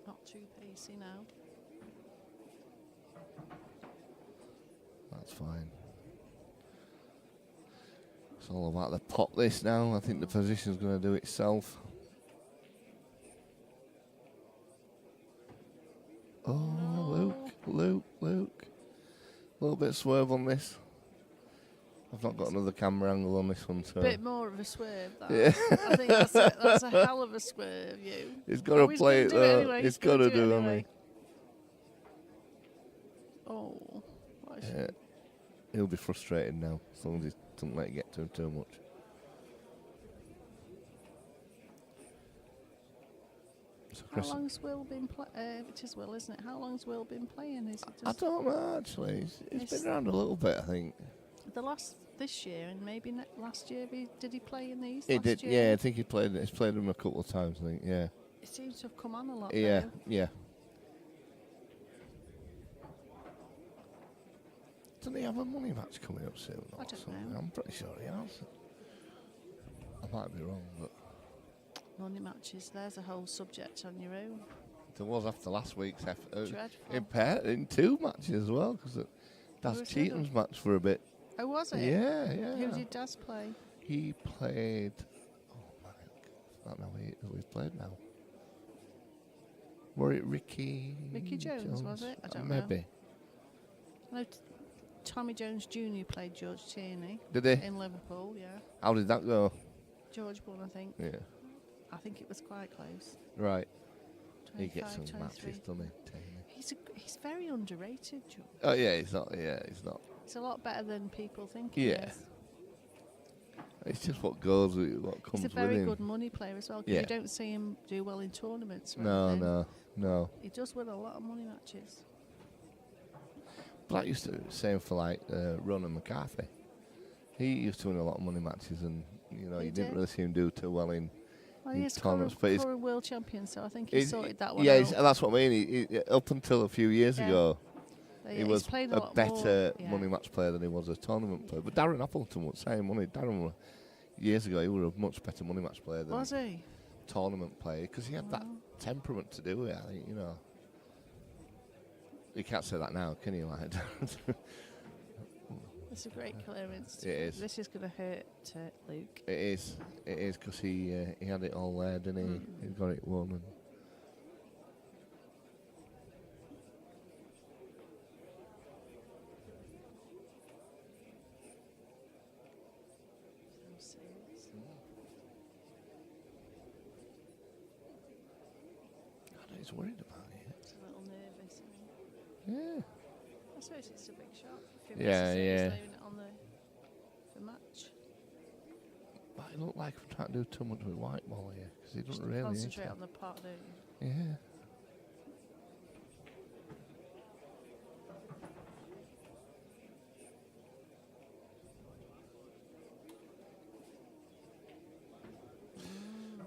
Not too pacey now. That's fine. It's all about the pop this now. I think the position's going to do itself. Oh, Luke. A little bit of swerve on this. I've not got another camera angle on this one, so. Bit more of a swerve, that. Yeah. I think that's a hell of a swerve, you. He's got to play it though. Anyway. He's got to do it, anyway. Oh. Yeah. He'll be frustrated now, as long as he doesn't let it get to him too much. So How long's Will been playing? It is Will, isn't it? How long's Will been playing? Is it I just don't know, actually. He's been around a little bit, I think. this year and maybe last year? Did he play in these? He last did, year? yeah. I think he's played them a couple of times, I think, yeah. It seems to have come on a lot. Yeah, though. yeah. Doesn't he have a money match coming up soon? I don't know. I'm pretty sure he has. I might be wrong, but Money matches. There's a whole subject on your own. there was after last week's Dreadful. in 2 matches as well, because Daz was Cheatham's it? match for a bit. Oh, was it? Yeah. Who did Daz play? He played. Oh my God, I don't know who he played now. Were it Ricky? Mickey Jones, was it? I don't know. Maybe. No, Tommy Jones Jr. played George Tierney. Did he? In Liverpool, yeah. How did that go? George won, I think. Yeah. I think it was quite close. Right. He 25, gets some 23. matches, doesn't he? Tierney? He's very underrated, George. Oh yeah, he's not. Yeah, he's not. He's a lot better than people think he Yeah. is. It's just what goes with what comes He's a with very him. good money player as well. 'Cause Yeah. you don't see him do well in tournaments. Or No, anything. no. He does win a lot of money matches. Black used to do the same for like Ronan McCarthy. He used to win a lot of money matches, and you He didn't did. really see him do too well in Well, he is tournaments. But current world champion, so I think he he's- sorted that one yeah, out. that's what I mean. He, up until a few years Yeah. ago, Yeah, he he's was played a lot better more, yeah. money match player than he was a tournament player. But Darren Appleton was saying money. Darren, years ago, he was a much better money match player than Was he? tournament player, because he had that temperament to do it. I think, you can't say that now, can you? Like, It's a great clearance. It is. This is going to hurt Luke. It is, because he had it all there, didn't he? He got it won. And I know he's worried about it. It's a little nervous. Isn't Yeah. I suppose it's a big shot. If Yeah, misses it, he's yeah. leaving it on the match. But it looked like we're trying to do too much with white ball here, because he Just doesn't really. concentrate on the pot, don't you? Yeah.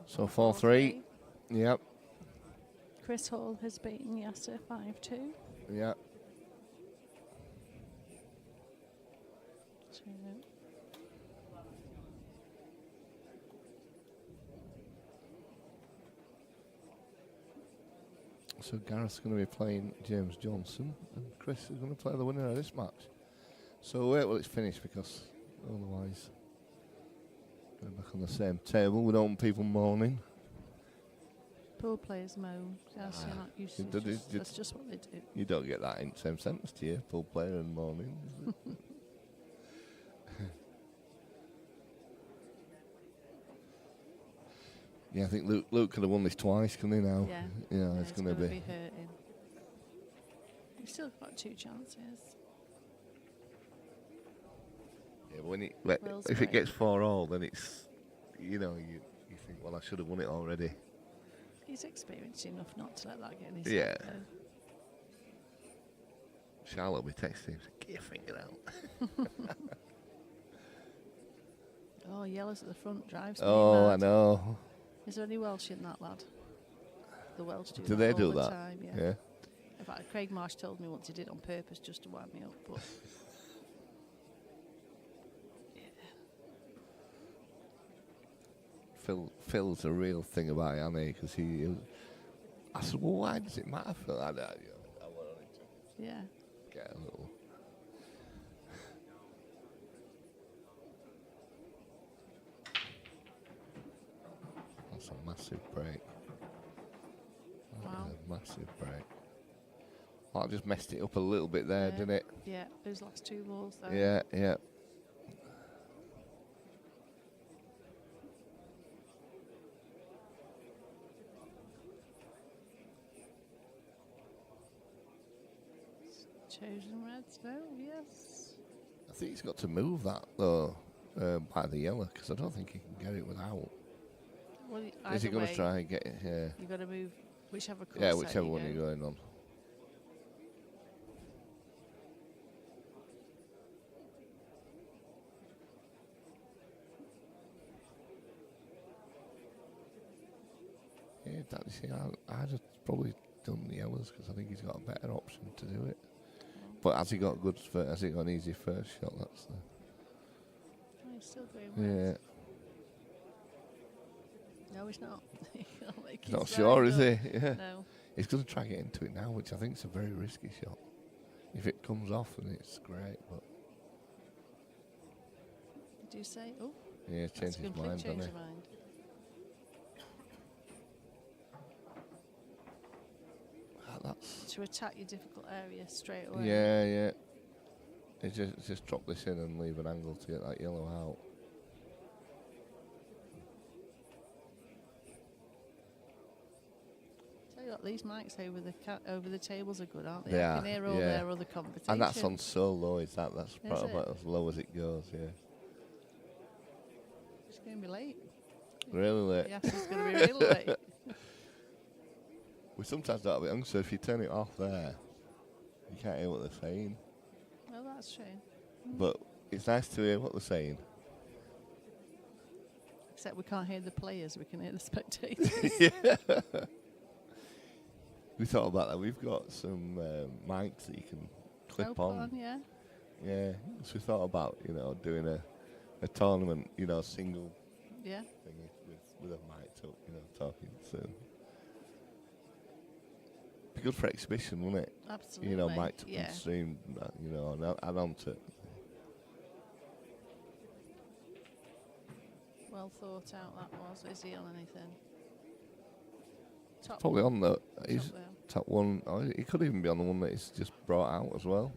So 4-3. Yep. Chris Hall has beaten Yasser 5-2. Yep. So Gareth's going to be playing James Johnson, and Chris is going to play the winner of this match. So wait till it's finished, because otherwise we're back on the same table. We don't want people moaning. Pool players moan. Yes, you're not used to It did- just, it- that's just what they do. You don't get that in the same sentence, do you? Pool player and moaning. Yeah, I think Luke could have won this twice, couldn't he now? Yeah. You know, Yeah, it's going to be. hurting. He's still got 2 chances. Yeah, when Will's if it great. gets 4-all, then it's, you know, you think, well, I should have won it already. He's experienced enough not to let that get in his Yeah. head, though. Charlotte will be texting him, get your finger out. Oh, yellows at the front drives me Oh, mad. I know. Is there any Welsh in that lad? The Welsh do Do that they all do the that? time, yeah. Yeah. In fact, Craig Marsh told me once he did it on purpose just to wind me up, but Phil's a real thing about it, hasn't he? Because I said, well, why does it matter, Phil? I wanted to yeah. get a little. That's a massive break. Wow. A massive break. Well, I just messed it up a little bit there, Yeah. didn't it? Yeah, those last 2 balls though. Yeah, yeah. Chosen reds, no, yes. I think he's got to move that, though, by the yellow, because I don't think he can get it without. Well, Is he either going to way, try and get it? Yeah. you've got to move whichever course Yeah, set whichever you one go. you're going on. Yeah, that, see, I'd have probably done the yellows because I think he's got a better option to do it. But has he got has he got an easy first shot? That's the. Oh, he's still going Yeah. red. No, he's not. He's not sure, is he? Yeah. No. He's going to try and get into it now, which I think is a very risky shot. If it comes off, then it's great. But Did you say? Oh, yeah, that's change a his complete mind, change doesn't of he? mind. That's. To attack your difficult area straight away. Yeah, yeah. Just drop this in and leave an angle to get that yellow out. Tell you what, these mics over the tables are good, aren't they? They I are, can hear all yeah. their other conversations. And that's on so low, is that? That's probably it? about as low as it goes, yeah. It's going to be late. Really late. Yes, it's going to be really late. We sometimes don't have it on, so if you turn it off there, you can't hear what they're saying. Well, that's true. But it's nice to hear what they're saying. Except we can't hear the players, we can hear the spectators. Yeah. We thought about that. We've got some mics that you can clip on. Yeah. Yeah. So we thought about, doing a tournament, single Yeah. thing with a mic up, talking. So be good for exhibition, wouldn't it? Absolutely. Mic'd up yeah. and streamed, and onto it. Well thought out that was. Is he on anything? Top Probably on the there. top one. Oh, he could even be on the one that he's just brought out as well.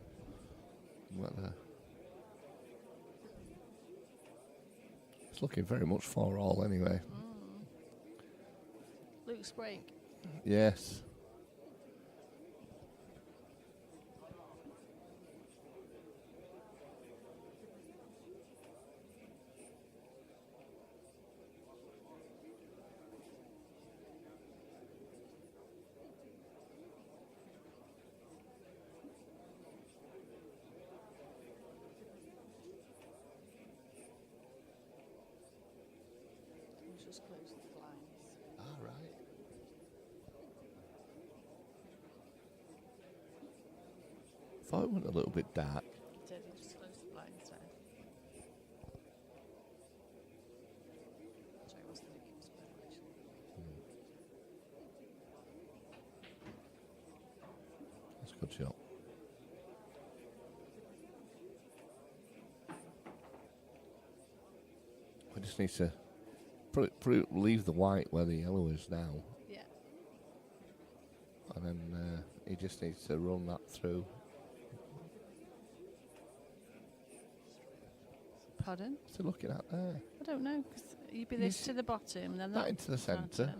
It's looking very much 4-all anyway. Luke's break. Yes. Let's just close the blinds. All right. Thought it went a little bit dark. Did he just close the blinds there? Sorry, what's the Mickey square actually? That's a good shot. We just need to leave the white where the yellow is now, Yeah. and then he just needs to run that through. Pardon? What's he looking at there? I don't know, because You'd be this to the bottom, then that into the centre,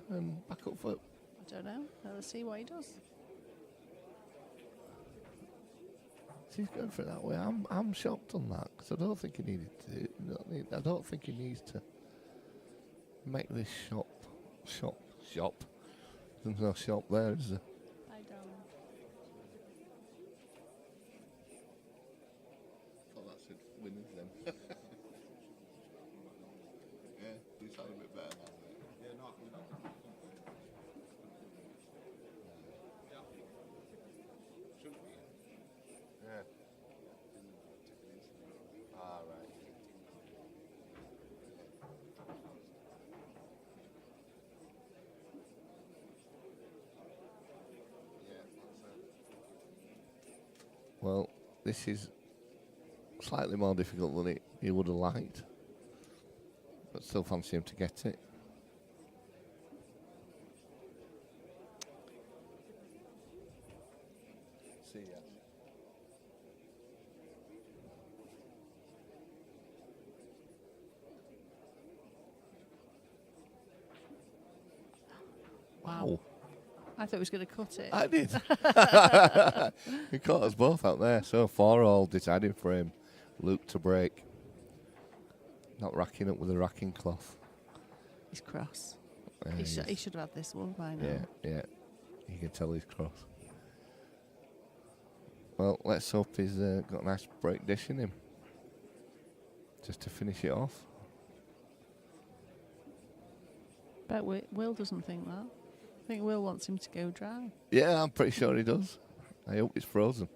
and back up foot. I don't know. Let's see what he does. He's going for it that way. I'm shocked on that because I don't think he needed to. I don't think he needs to make this shop. There's no shop there, is there? I don't. Oh, that's it. Winners then. Yeah, he's having a bit better now. Yeah, no, shouldn't be. Yeah. Ah, right. Well, this is slightly more difficult than he would have liked, but still fancy him to get it. See ya. Wow. I thought he was going to cut it. I did. He caught us both out there. So 4-all deciding for him. Luke to break. Not racking up with a racking cloth. He's cross. Yeah, He should have had this one by now. Yeah. You can tell he's cross. Well, let's hope he's got a nice break dish in him. Just to finish it off. Bet Will doesn't think that. I think Will wants him to go dry. Yeah, I'm pretty sure he does. I hope it's frozen.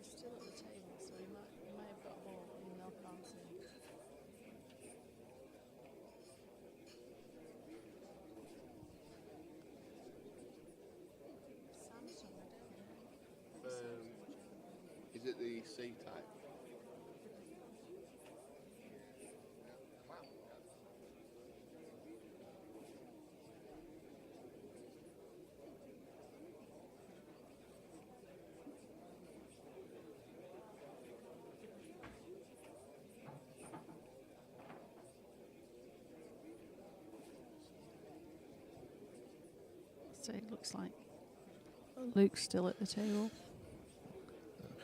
Still at the table, so he might have got a ball in no can't Samsung, I don't know. Is it the C type? So it looks like Luke's still at the table.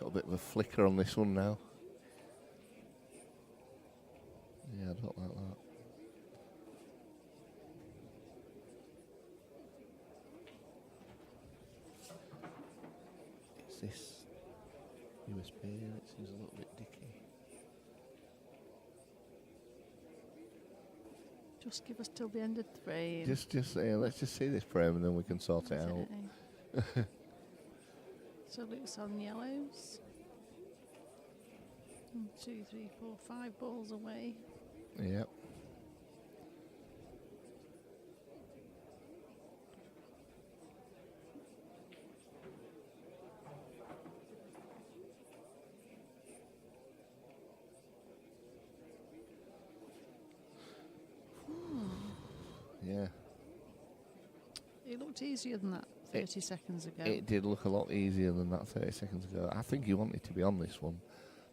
Got a bit of a flicker on this one now. Yeah, I don't like that. It's this USB and it seems a little bit dicky. Just give us till the end of the frame. Let's just see this frame and then we can sort it out. So Luke's on yellows. 1, 2, 3, 4, 5 balls away. Yep. Yeah. It looked easier than that 30 seconds ago. It did look a lot easier than that 30 seconds ago. I think he wanted to be on this one.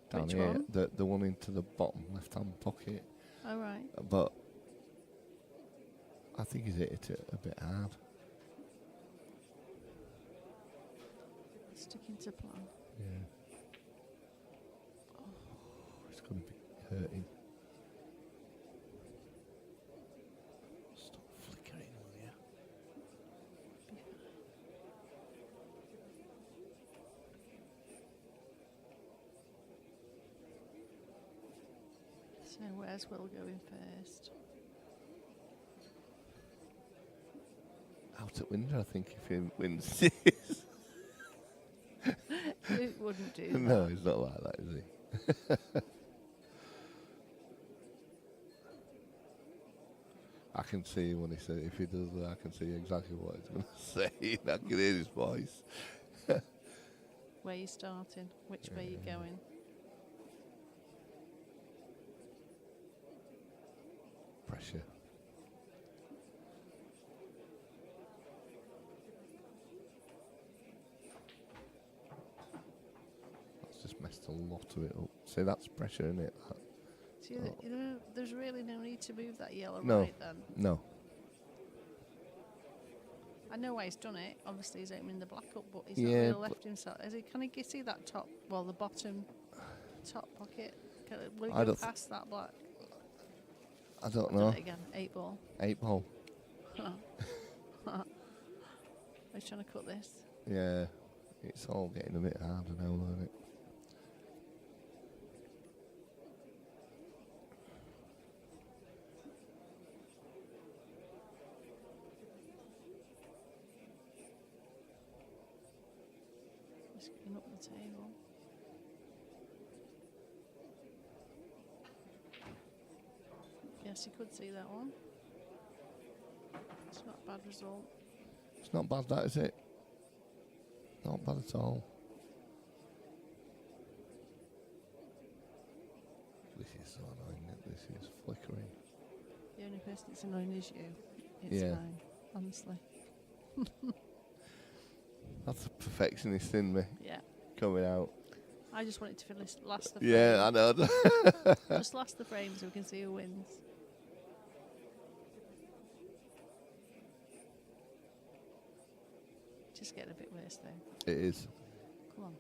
Down Which here. one? The one into the bottom left-hand pocket. Oh, right. But I think he's hit it a bit hard. Sticking to plan. Yeah. Oh, it's going to be hurting. Stop flickering, will you? Be fine. Where's Will going first? Out at window, I think, if he wins. It wouldn't do that. No, he's not like that, is he? I can see when he says, if he does that, I can see exactly what he's going to say. I can hear his voice. Where you starting? Which way you going? Pressure. That's just messed a lot of it up. See, that's pressure, isn't it? That. See, there's really no need to move that yellow No. right then. No. I know why he's done it. Obviously, he's opening the black up, but he's Yeah, not really but- left himself. Is he? Can he see that top? Well, the bottom top pocket. Will I he go don't past that black? I don't Done know. it again. 8 ball. 8 ball. He's trying to cut this. Yeah. It's all getting a bit harder now, isn't it? He's getting up the table. Yes, he could see that one. It's not a bad result. It's not bad, that, is it? Not bad at all. This is so annoying, isn't it? This is flickering. The only person that's annoying is you. It's Yeah. fine, honestly. That's the perfectionist in me Yeah. coming out. I just want it to finish last the frame. Yeah, I know. Just last the frame so we can see who wins. Just getting a bit worse though. It is. Come on.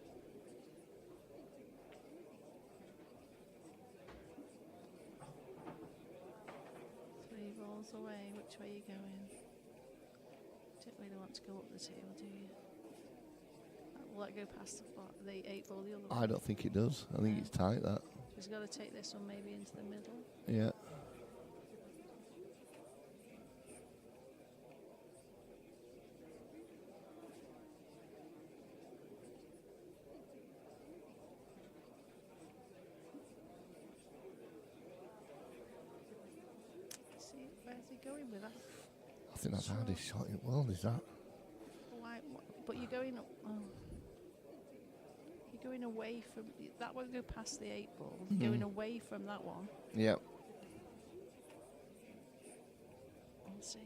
Three balls away. Which way are you going? Don't really want to go up the table, do you? Will that go past the 8 ball the other I way? don't think it does. I think No. it's tight, that. He's got to take this one maybe into the middle. Yeah. See, where's he going with that? I think that's the hardest shot in the world, is that? Why? But you're going up. Oh. You're going away from. That won't go past the 8 ball. You're going away from that one. Yeah. Let's see.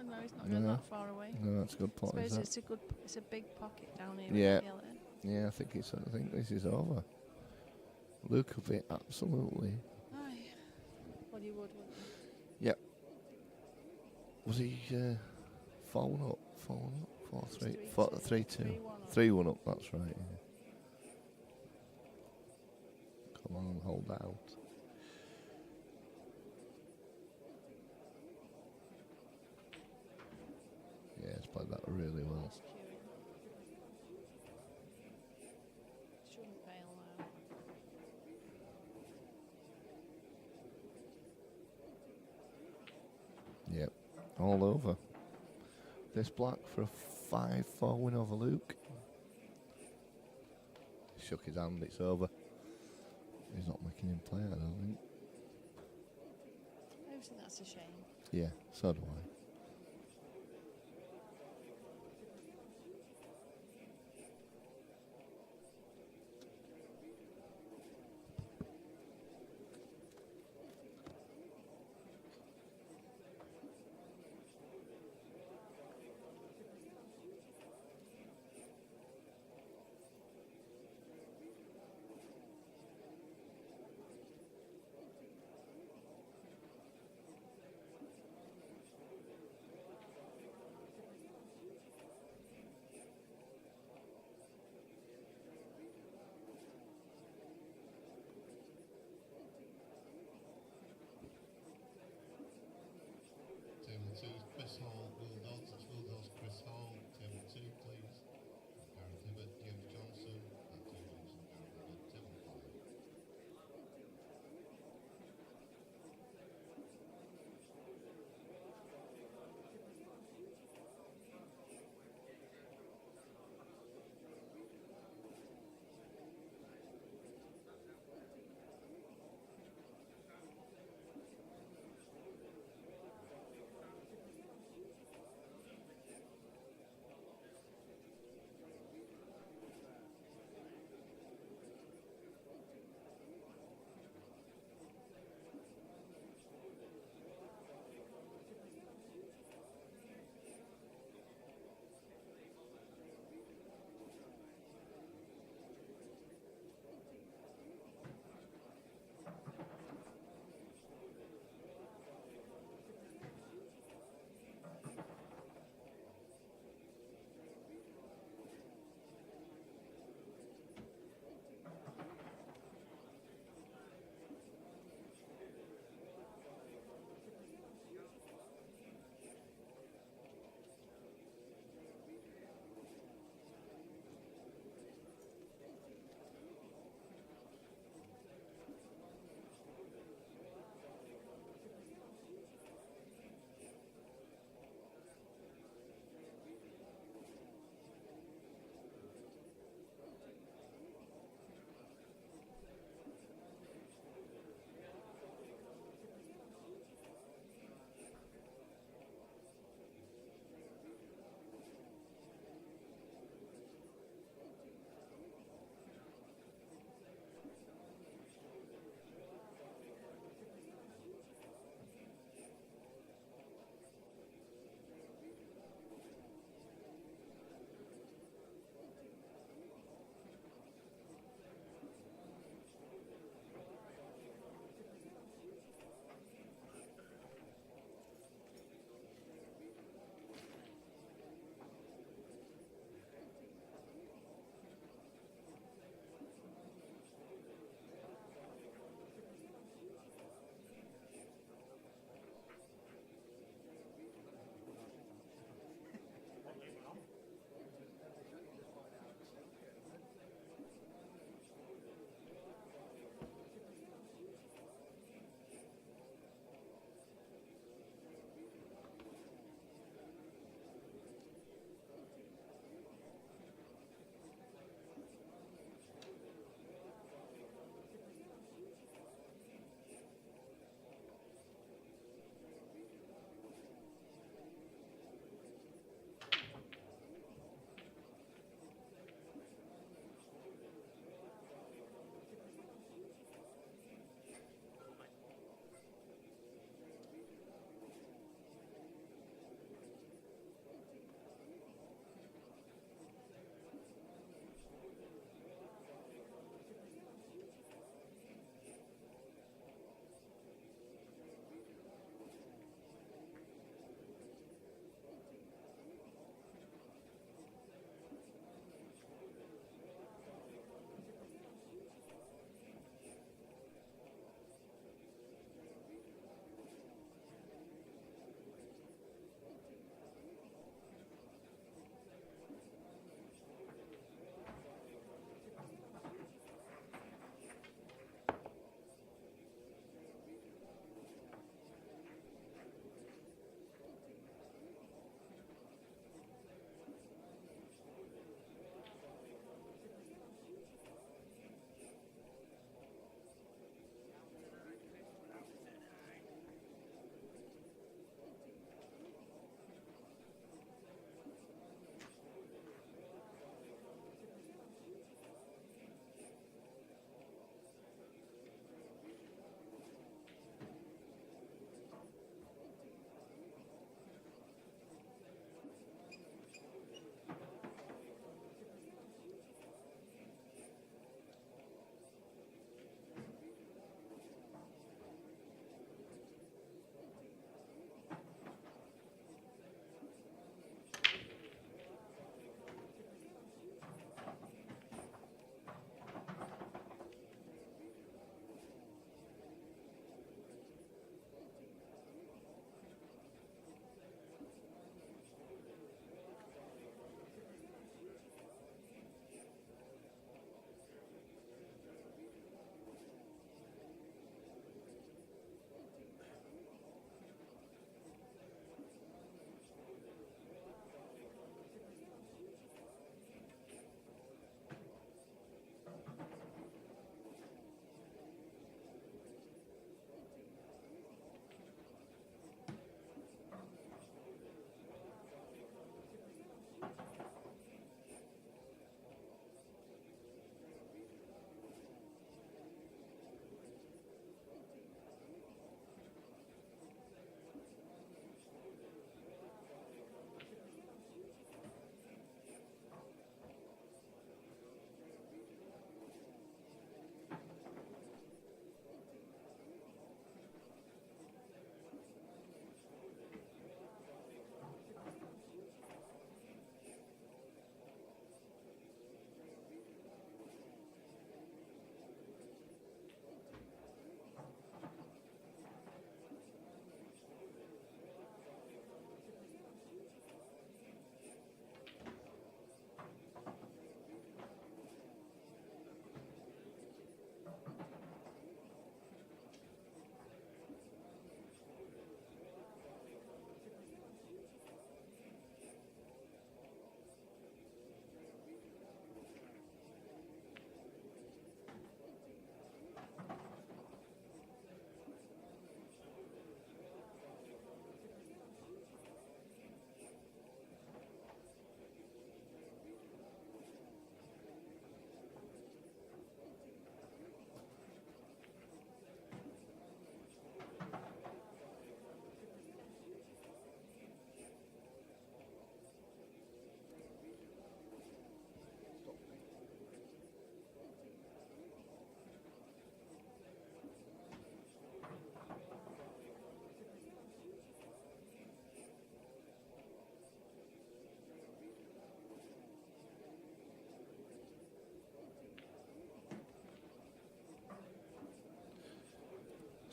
No, he's not going No. that far away. No, that's a good I point, is suppose that? it's a big pocket down here. Yeah. With the yellow. Yeah, I think this is over. Look of it, absolutely. Aye. Well, you would, wouldn't you? Yep. Was he 4-1 up? 4-1 up? 4-3? 3-2. 3-1 up, that's right, yeah. Come on, hold out. Yeah, it's played that really well. Shouldn't fail now. Yep, all over. This black for a 5-4 win over Luke. Shook his hand, it's over. He's not making him play, I don't think. I think that's a shame. Yeah, so do I.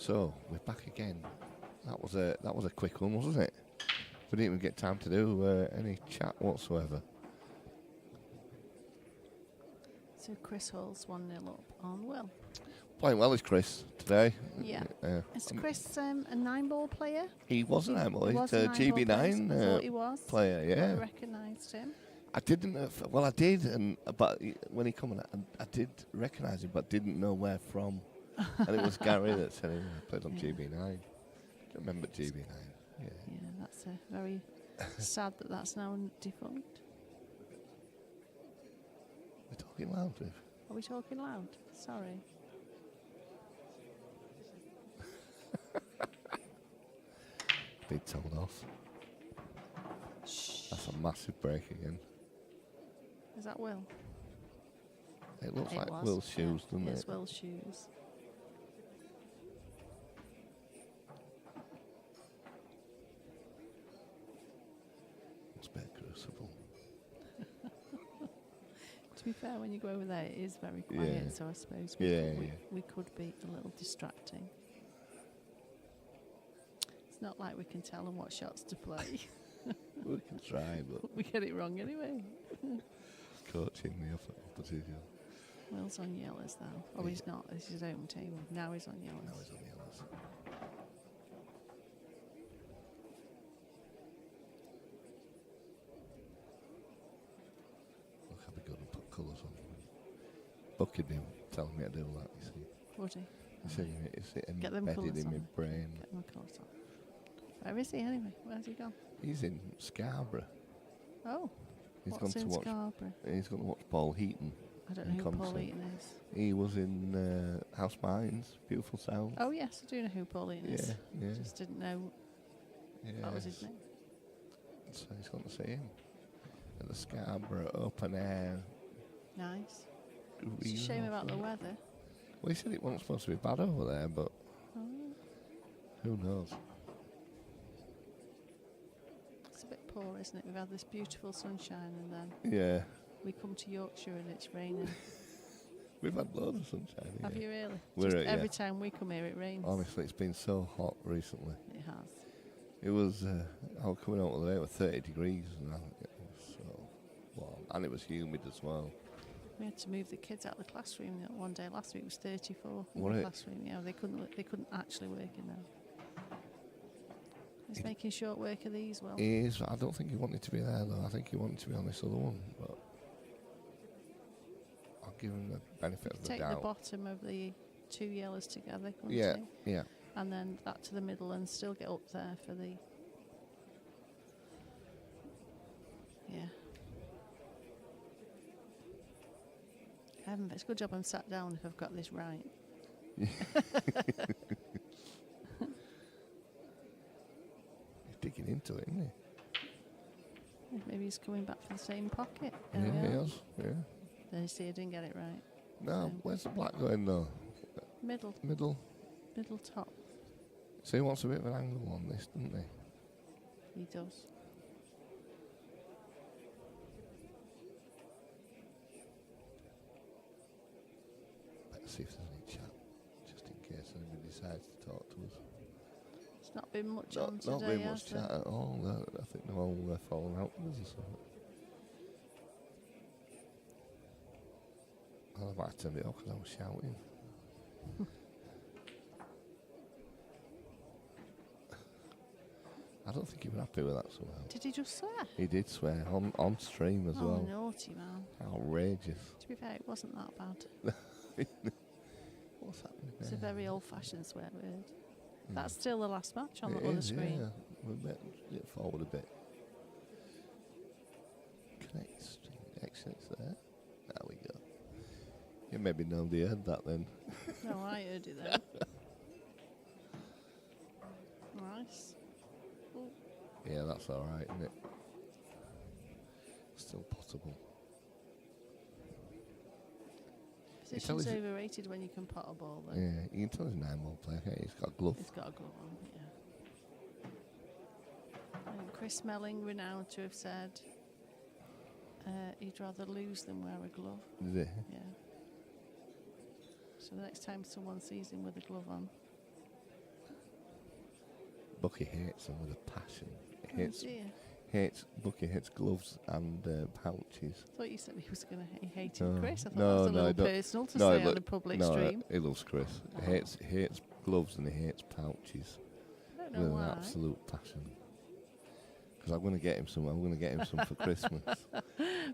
So we're back again. That was a quick one, wasn't it? We didn't even get time to do any chat whatsoever. So Chris Hall's 1-0 up on Will. Playing well is Chris today. Yeah. Is Chris a 9-ball player? He was a 9-ball. He's a 9-ball GB9 player, I thought he was. player, yeah. I recognised him. I didn't. Well, I did, but when he come in, I did recognise him, but didn't know where from. And it was Gary that said he played on GB9. I remember GB9. Yeah. Yeah, that's very sad that that's now defunct. We're talking loud, Viv. Are we talking loud? Sorry. Been told off. Shh. That's a massive break again. Is that Will? It looks like was, Will's shoes, doesn't It's it? Will's shoes. It's a bit crucible. To be fair, when you go over there, it is very quiet, Yeah. so I suppose Yeah, we could be a little distracting. It's not like we can tell them what shots to play. We can try, but We get it wrong anyway. coaching the opposition. Will's on yellows though. Oh, he's not. This is his own table. Now he's on yellows. Now he's on the others. Look, I'll be good and put colours on. Buck had been telling me to do that, you see. Would he? He said it's Get them embedded colours in my on. brain. Get them colours on. Where is he anyway? Where's he gone? He's in Scarborough. Oh, He's what's gone in to watch. Scarborough? He's gone to watch Paul Heaton. I don't in know who Paul concert. Eaton is. He was in House Mines, beautiful sound. Oh yes, I do know who Paul Eaton is. Yeah, yeah. Just didn't know that was his Yes. name. So he's gone to see him at the Scarborough Open Air. Nice. Arena It's a shame or about the something. weather. Well, he said it wasn't supposed to be bad over there, but Oh, who knows? it's a bit poor, isn't it? We've had this beautiful sunshine and then Yeah, we come to Yorkshire and it's raining. we've had loads of sunshine here. Have you really? We're Just at- every yeah. time we come here it rains. Honestly, it's been so hot recently. It has. It was, I was coming out the other day with 30 degrees, and it was so warm. And it was humid as well. We had to move the kids out of the classroom one day last week. It was 34 in What the it- classroom. Yeah, they couldn't actually work in there. He's making short work of these. Well, He is, I don't think he wanted to be there though. I think he wanted to be on this other one, but I'll give him the benefit of the take doubt. the bottom of the two yellows together, couldn't Yeah, he? yeah. And then that to the middle and still get up there for the. Yeah. It's a good job I'm sat down if I've got this right. He's digging into it, isn't Maybe he's coming back for the same pocket. he? There we Yeah, he are. is. Yeah. There you see, I didn't get it right. No, So- where's the black going though? Middle Middle. top. So he wants a bit of an angle on this, doesn't he? He does. Better see if there's any chat, just in case anybody decides to talk to us. It's not been much Not, on today, not very has much there? chat at all. I think they're all falling out with us or something. I might have turned it off because I was shouting. I don't think he was happy with that somehow. Did he just swear? He did swear on stream as Oh, well. naughty man. Outrageous. To be fair, it wasn't that bad. What's happening It's a there? very old-fashioned swear word. Mm. That's still the last match on It the other is, screen. Yeah. We'll get forward a bit. Connect stream. Exits there. There we go. Yeah, maybe nobody heard that then. No, I heard it then. Nice. Yeah, that's alright, isn't it? Still possible. Position's he's- overrated when you can pot a ball, though. Yeah, you can tell he's a 9-ball player. Hey, he's got a glove. He's got a glove on, yeah. And Chris Melling, renowned to have said he'd rather lose than wear a glove. Is it? Yeah. So the next time someone sees him with a glove on, Bucky hates them with a passion. Oh dear. Bucky hates gloves and pouches. I thought you said he was going to hate Chris. I thought no, that was a no, little personal to say on a public stream. He loves Chris. He hates gloves and he hates pouches I don't know with why. an absolute passion. Because I'm going to get him some. I'm going to get him some for Christmas.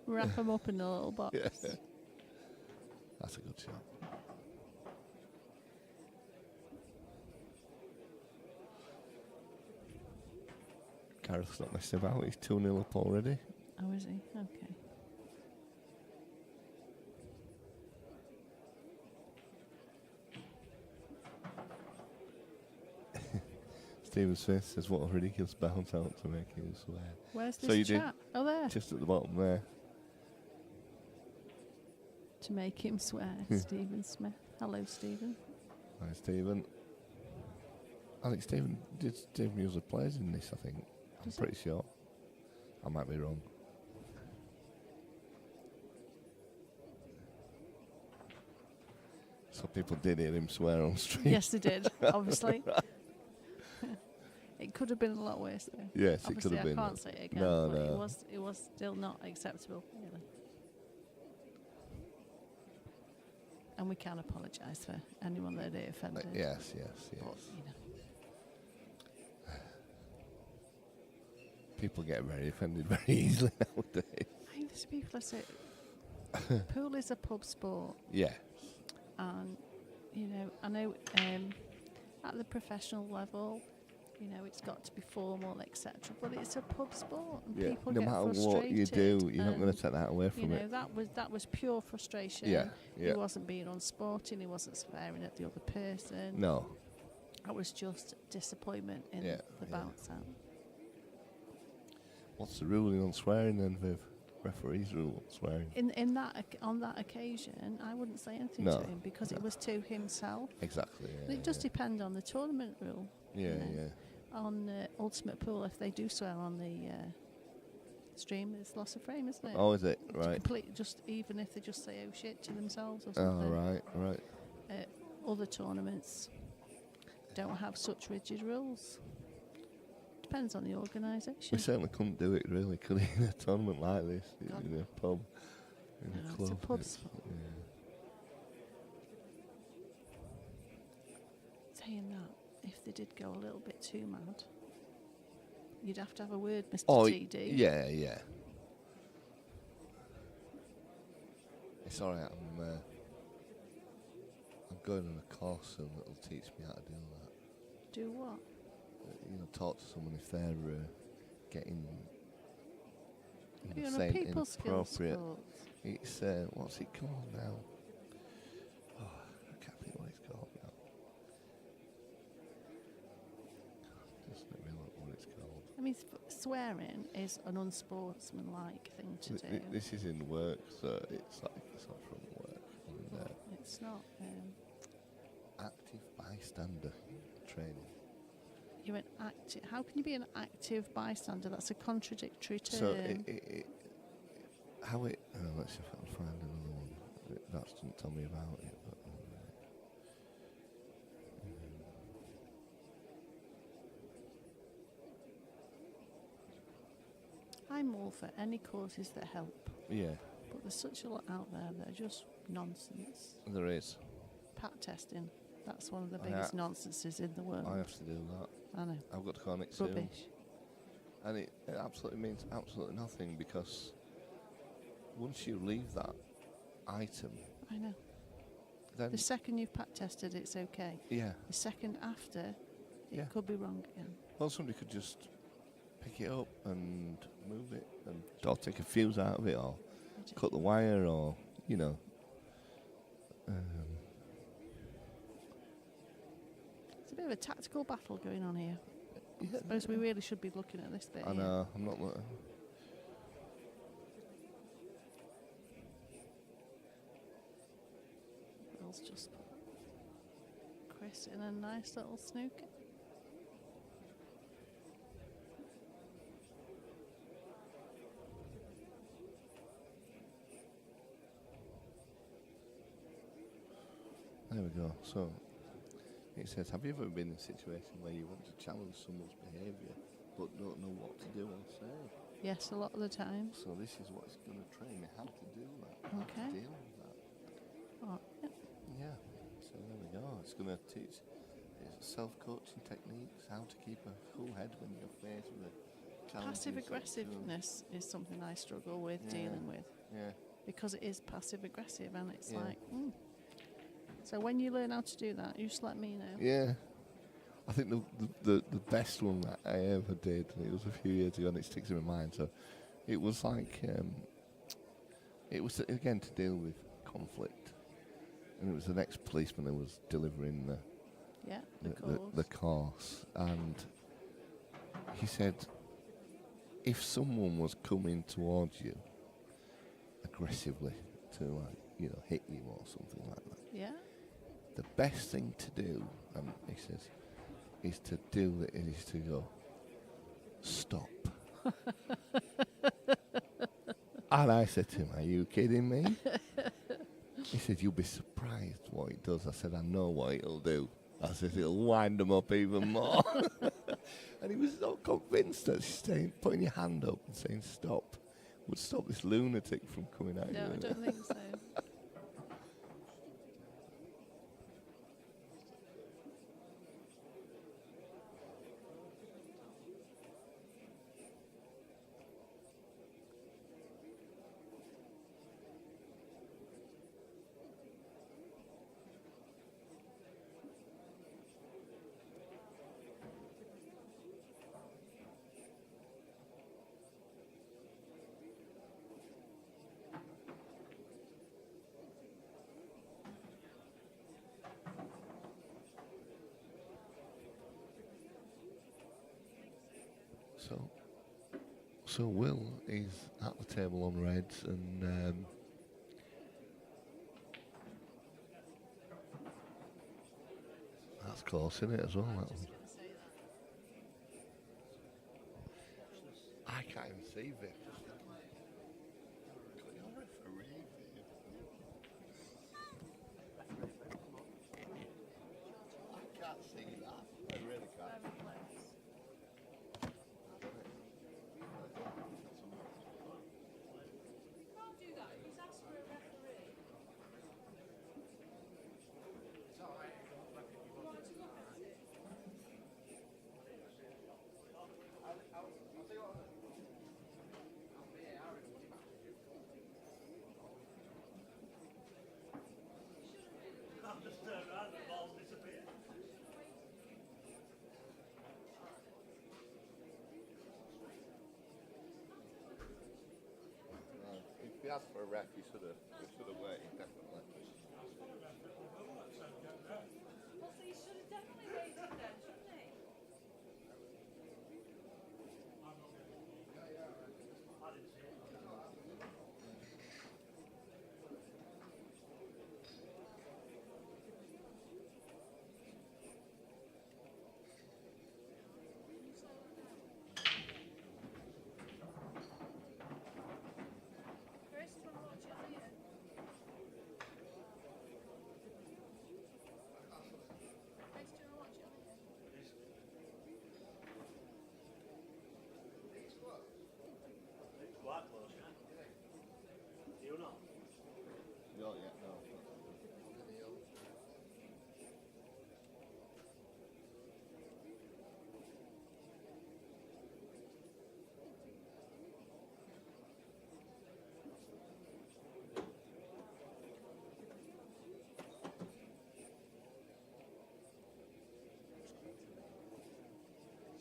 Wrap them up in a little box. Yeah. That's a good shot. Gareth's not messing about. He's 2-0 up already. Oh, is he? Okay. Stephen Smith says, what a ridiculous bounce out to make him swear. Where's So this you did chat? Oh, there. just at the bottom there. To make him swear, Stephen Smith. Hello, Stephen. Hi, Stephen. I think Stephen Muser plays in this, I think. I'm pretty sure. I might be wrong. So people did hear him swear on stream. Yes, they did, obviously. It could have been a lot worse, though. Yes, Obviously, it could have been. I can't say it again, No, but no. it was still not acceptable, really. And we can apologise for anyone that it offended. Yes. But, you know. People get very offended very easily nowadays. I think there's people that say pool is a pub sport. Yeah. And, you know, I know at the professional level, you know, it's got to be formal, etc. But it's a pub sport, and people no get matter frustrated. what you do, you're not going to take that away from you know, it. that was pure frustration. Yeah. He wasn't being unsporting. He wasn't swearing at the other person. No. That was just disappointment in the bounce out. What's the ruling on swearing then, Viv? Referee's rule on swearing. On that occasion, I wouldn't say anything No. to him because it was to himself. Exactly. And it does depend on the tournament rule. Yeah, you know. On Ultimate Pool, if they do swear on the stream, it's loss of frame, isn't it? Oh, is it? It's Right. Complete, just even if they just say "oh shit" to themselves or Oh, something. right. Other tournaments don't have such rigid rules. Depends on the organisation. We certainly couldn't do it, really, could we, in a tournament like this, God. in a pub, in No, a it's club. a pub sport. Saying that, if they did go a little bit too mad, you'd have to have a word, Mr. TD. Yeah. It's all right. I'm going on a course and it'll teach me how to do that. Do what? Talk to someone if they're getting You're on a saying people skills inappropriate. sports. It's what's it called now? Oh, I can't think what it's called now. Just let me look what it's called. I mean, swearing is an unsportsmanlike thing to do. This is in work, so it's like it's not from work. And, It's not. active bystander training. You're an active. How can you be an active bystander? That's a contradictory term. So how it? Oh, let's see if I can find another one. That doesn't tell me about it. But, I'm all for any causes that help, yeah, but there's such a lot out there that are just nonsense. there is. Pat testing. That's one of the I biggest ha- nonsenses in the world. I have to do that. I know. I've got to go on it soon. Rubbish. And it absolutely means absolutely nothing because once you leave that item, I know. then The second you've pat tested, it's okay. yeah, The second after, Yeah. it could be wrong again. well, somebody could just pick it up and move it, and or take a fuse out of it, or cut the wire, or you know. It's a bit of a tactical battle going on here. Yeah, I suppose we really should be looking at this bit. I here. know. I'm not. Will's just put Chris in a nice little snooker. There we go. So It says, have you ever been in a situation where you want to challenge someone's behaviour but don't know what to do or say? Yes, a lot of the time. So this is what's going to train me how to do that, how to deal with that. Oh, yep. Yeah, so there we go. It's going to teach self-coaching techniques, how to keep a cool head when you're faced with a challenge. Passive aggressiveness is something I struggle with dealing with. Yeah. Because it is passive aggressive, and it's like, So when you learn how to do that, you just let me know. Yeah. I think the best one that I ever did, it was a few years ago and it sticks in my mind. So it was like, it was again to deal with conflict. And it was the next policeman who was delivering the course. And he said, if someone was coming towards you aggressively to hit you or something like that, the best thing to do, he says, is to go, stop. And I said to him, are you kidding me? He said, you'll be surprised what it does. I said, I know what it'll do. I said, it'll wind them up even more. And he was so convinced that putting your hand up and saying stop would stop this lunatic from coming at you. No, I don't think so. So Will is at the table on reds, and that's close, isn't it, as well, that one? I can't even see Vic. I can't see that. I really can't. If he asked for a ref, he should have waited, definitely. Well, so he should have definitely waited then, shouldn't he? Chris, do you want to watch it here? Chris, do you want to watch it here? No, yeah, no.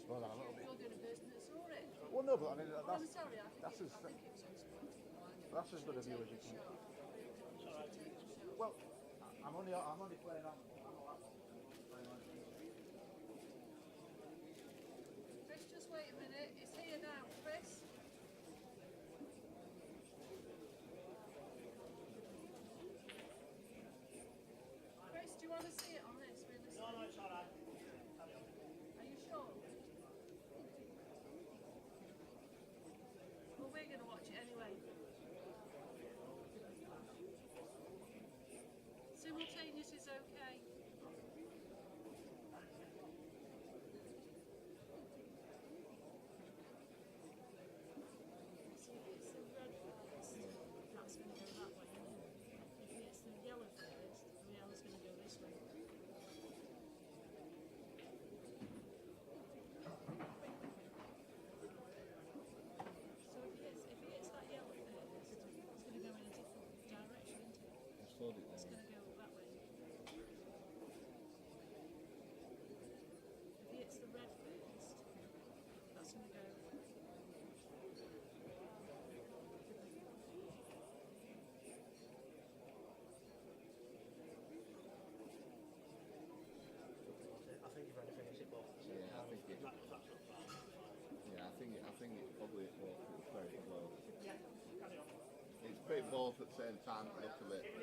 Slow down a little bit. You're doing a person that saw it. Well, no, but I mean, I'm sorry, I think that's it as was unspoken. that's as good a view as you can. Well, I'm only playing on. Chris, just wait a minute. It's here now, Chris. Chris, do you want to see it on this? No, it's all right. Are you sure? Well, we're going to watch it anyway. Simultaneous is okay. think it's probably both. It's very close. It's pretty both at the same time. Look at it.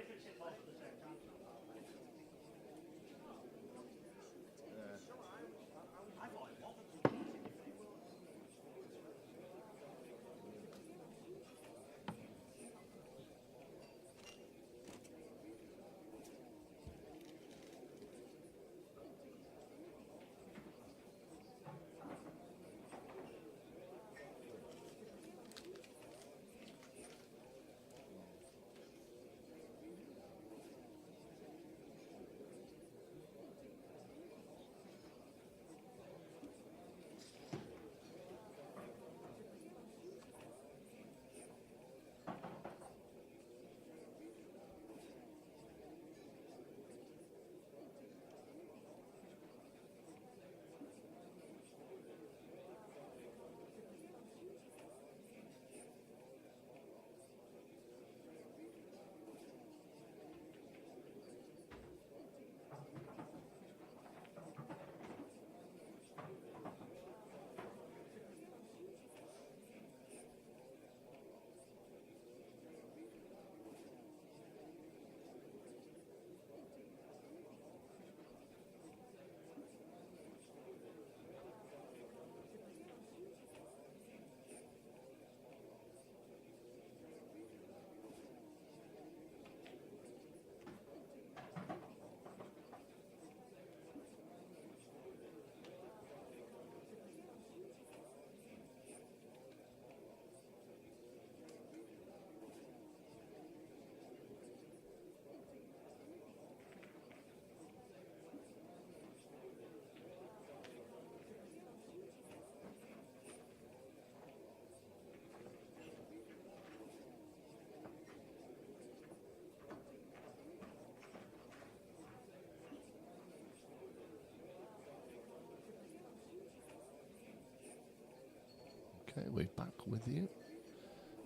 Okay, we're back with you.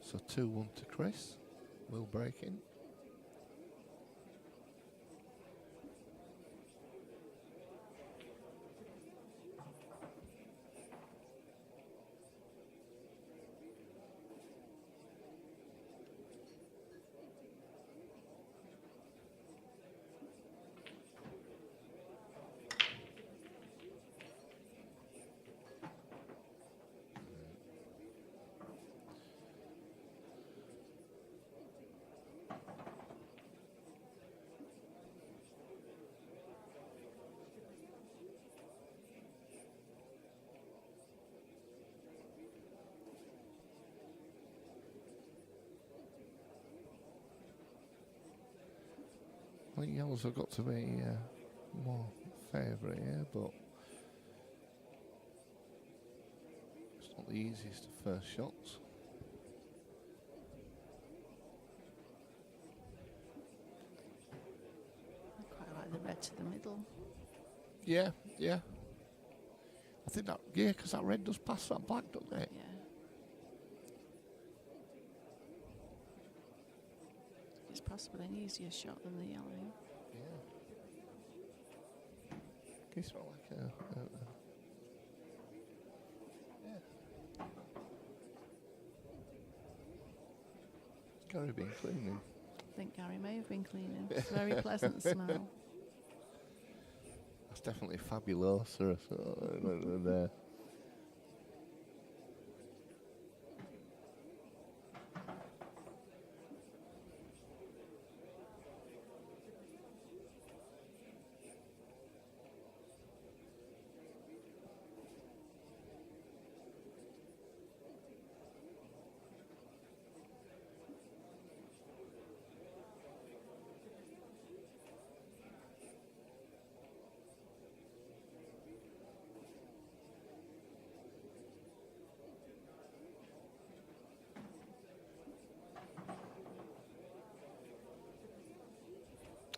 So 2-1 to Chris. Will breaking. I think yellows have got to be more favourite here, but it's not the easiest of first shots. I quite like the red to the middle. Yeah, yeah. I think that, yeah, because that red does pass that black, doesn't it? Yeah. It's possibly an easier shot than the yellow. Yeah. It's not like a yeah. Gary been cleaning. I think Gary may have been cleaning. It's a very pleasant smell. That's definitely fabulosa. There.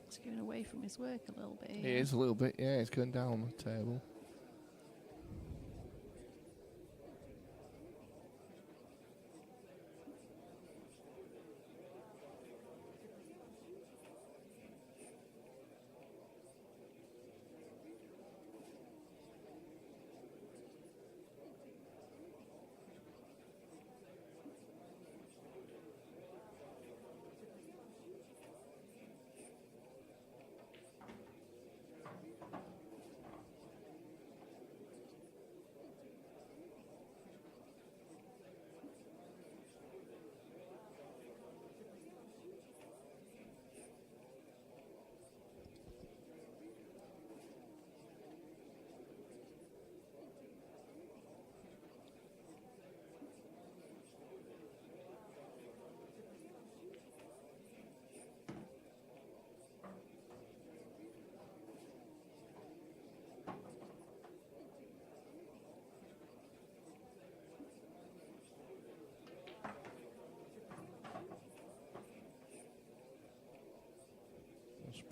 It's going away from his work a little bit. It is a little bit, yeah, it's going down the table.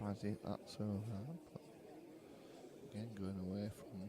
surprised he hit that so hard. But again, going away from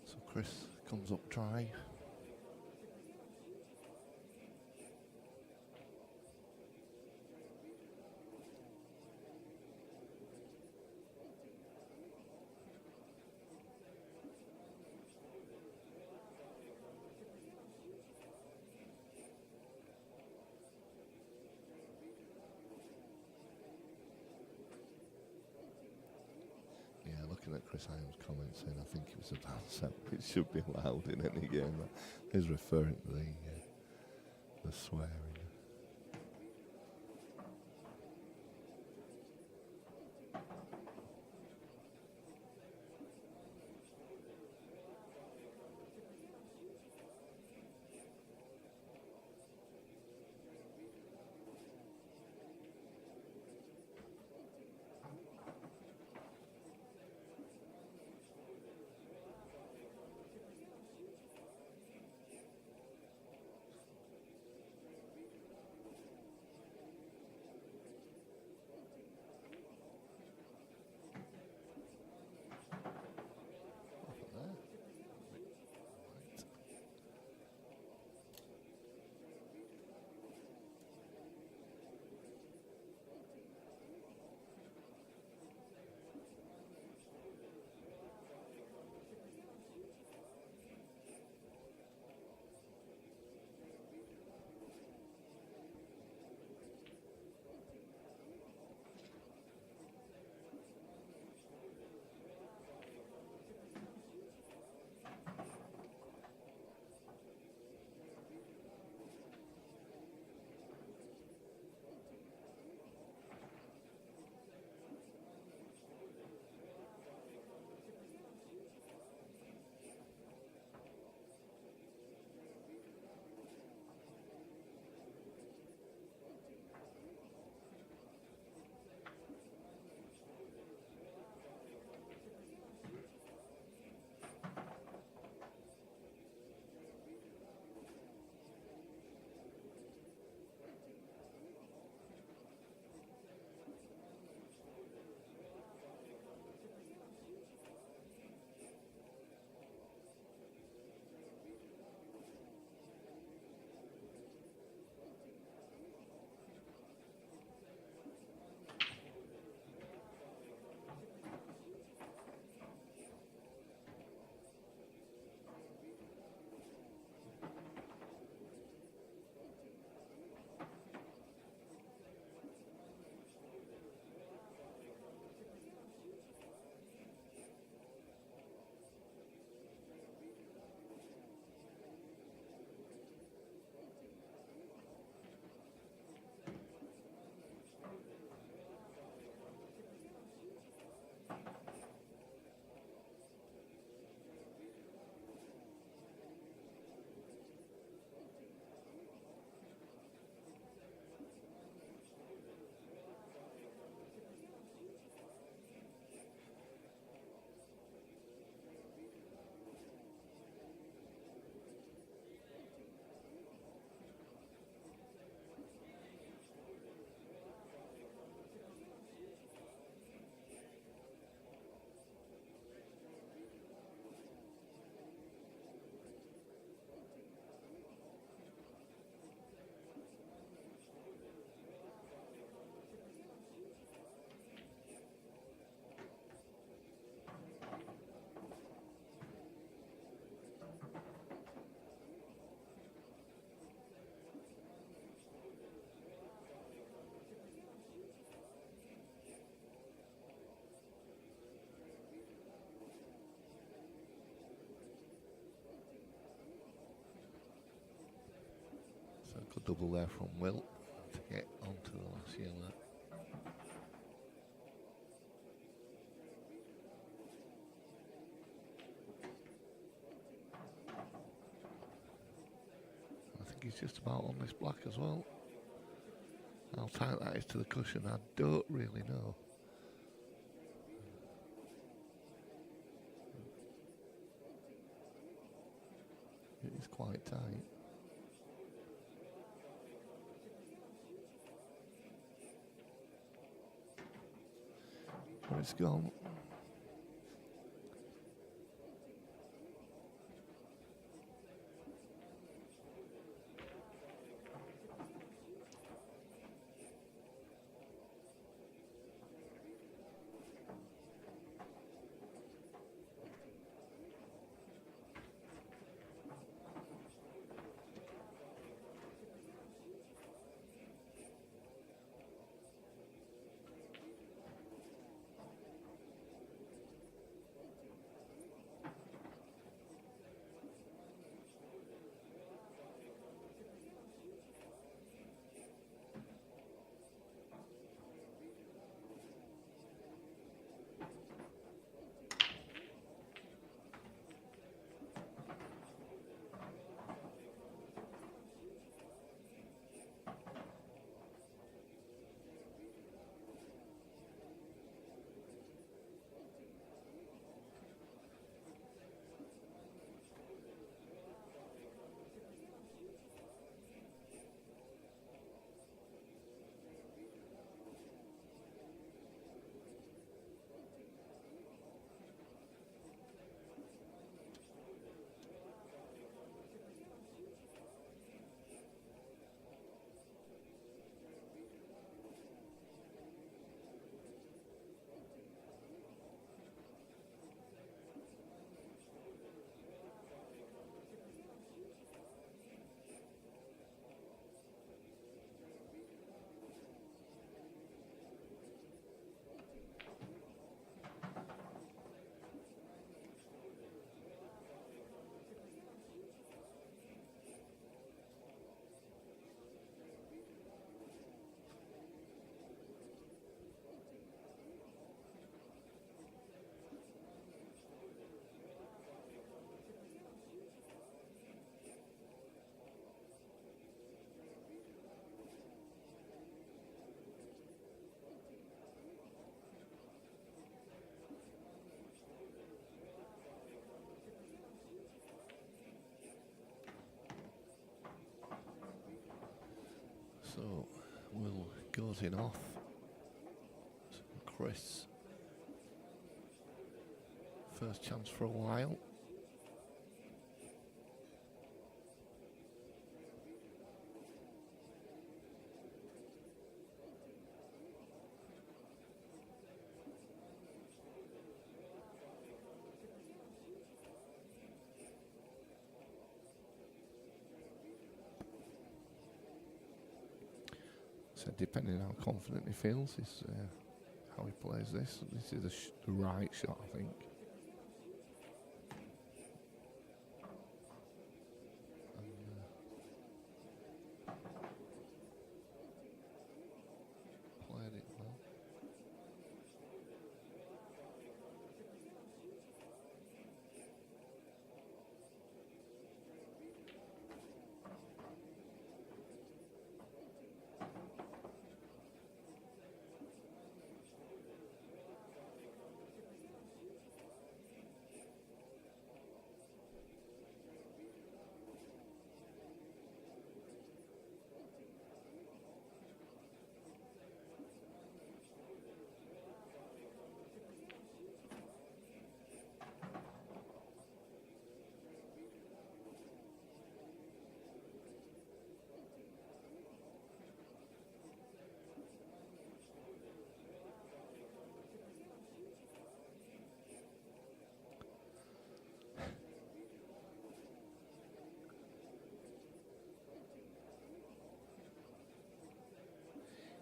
so Chris comes up try. Looking at Chris Hyams' comments saying I think it was a bounce out. It should be allowed in any game. That is referring to the swearing. So a good double there from Will to get onto the last yellow. I think he's just about on this black as well. How tight that is to the cushion, I don't really know. It is quite tight. But it's gone. So Will goes in off. So Chris, first chance for a while. So depending on how confident he feels is how he plays this. This is the right shot, I think. And, played it well.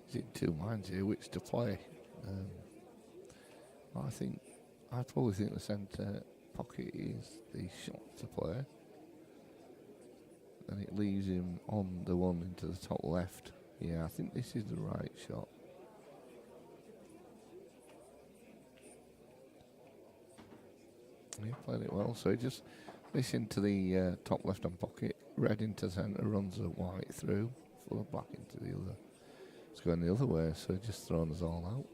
He's in two minds here which to play. I probably think the centre pocket is the shot to play. and it leaves him on the one into the top left. Yeah, I think this is the right shot. He played it well, so he just this into the top left-hand pocket, red into centre, runs a white through, full of black into the other. It's going the other way, so he's just thrown us all out.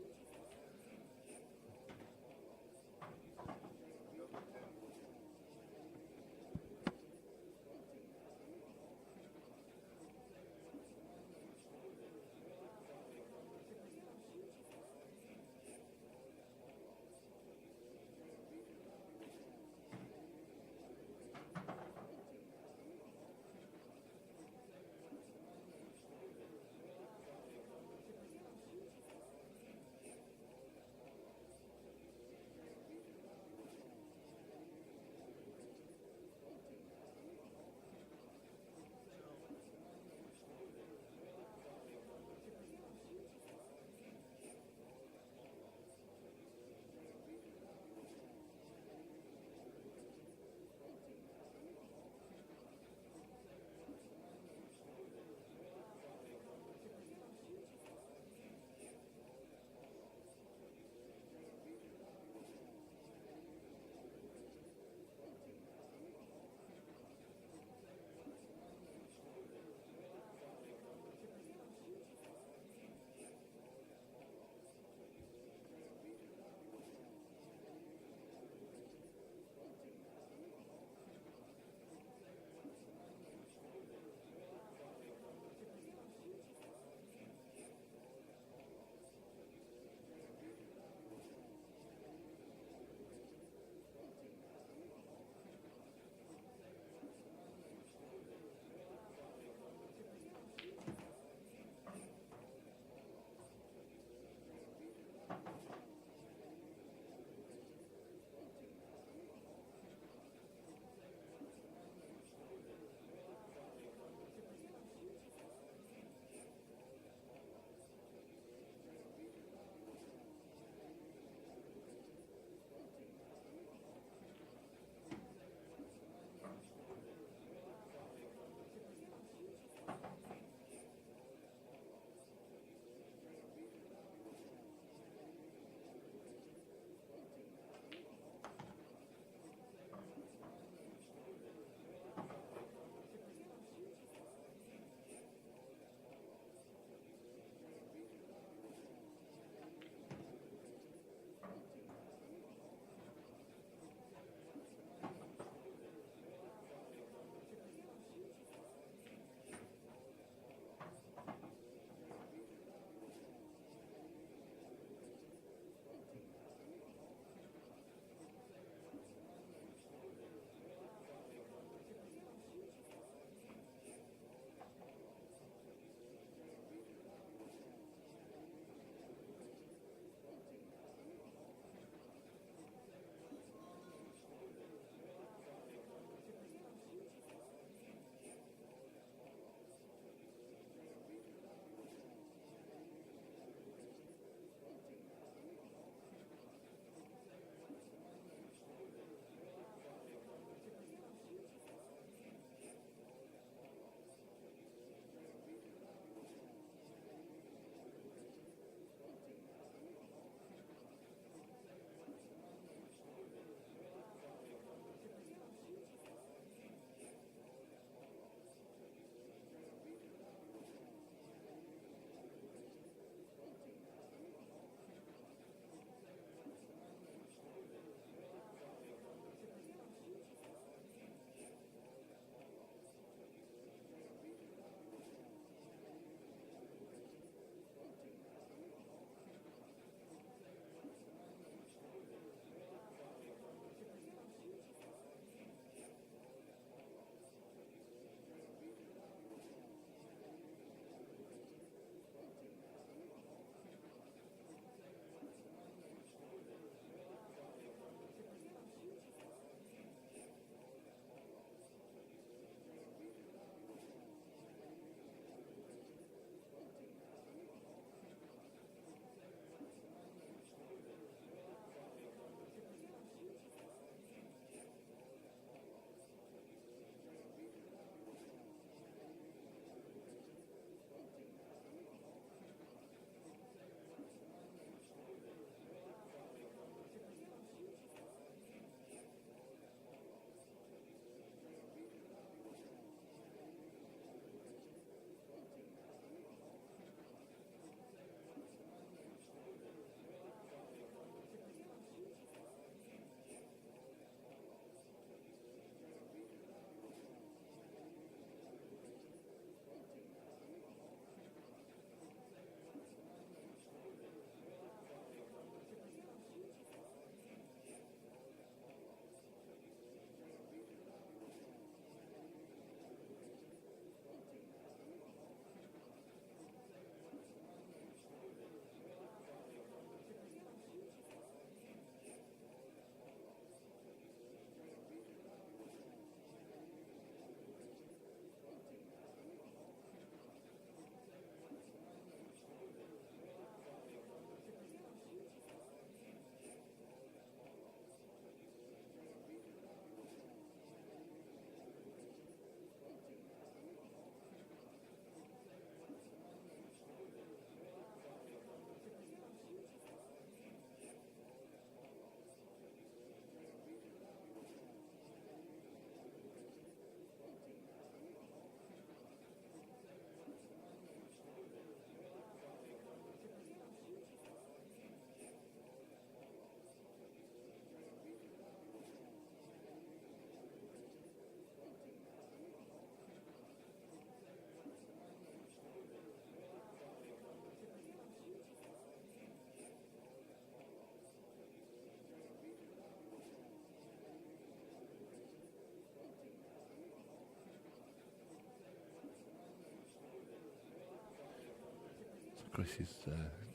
Chris has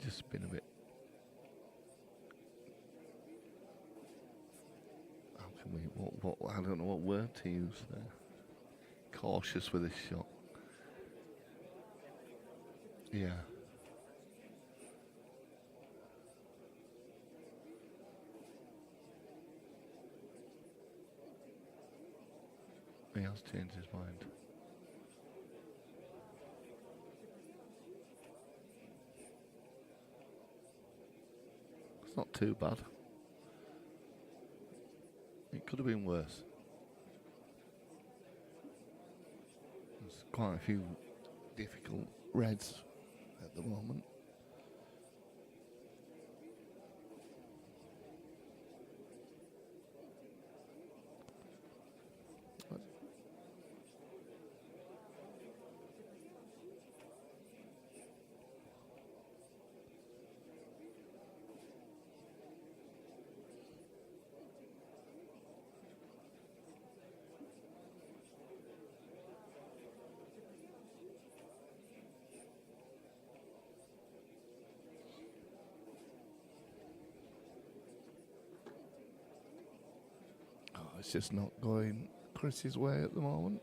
just been a bit. How can we? What? I don't know what word to use there. Cautious with his shot. Yeah. He has changed his mind. It's not too bad. It could have been worse. There's quite a few difficult reds at the moment. It's just not going Chris's way at the moment.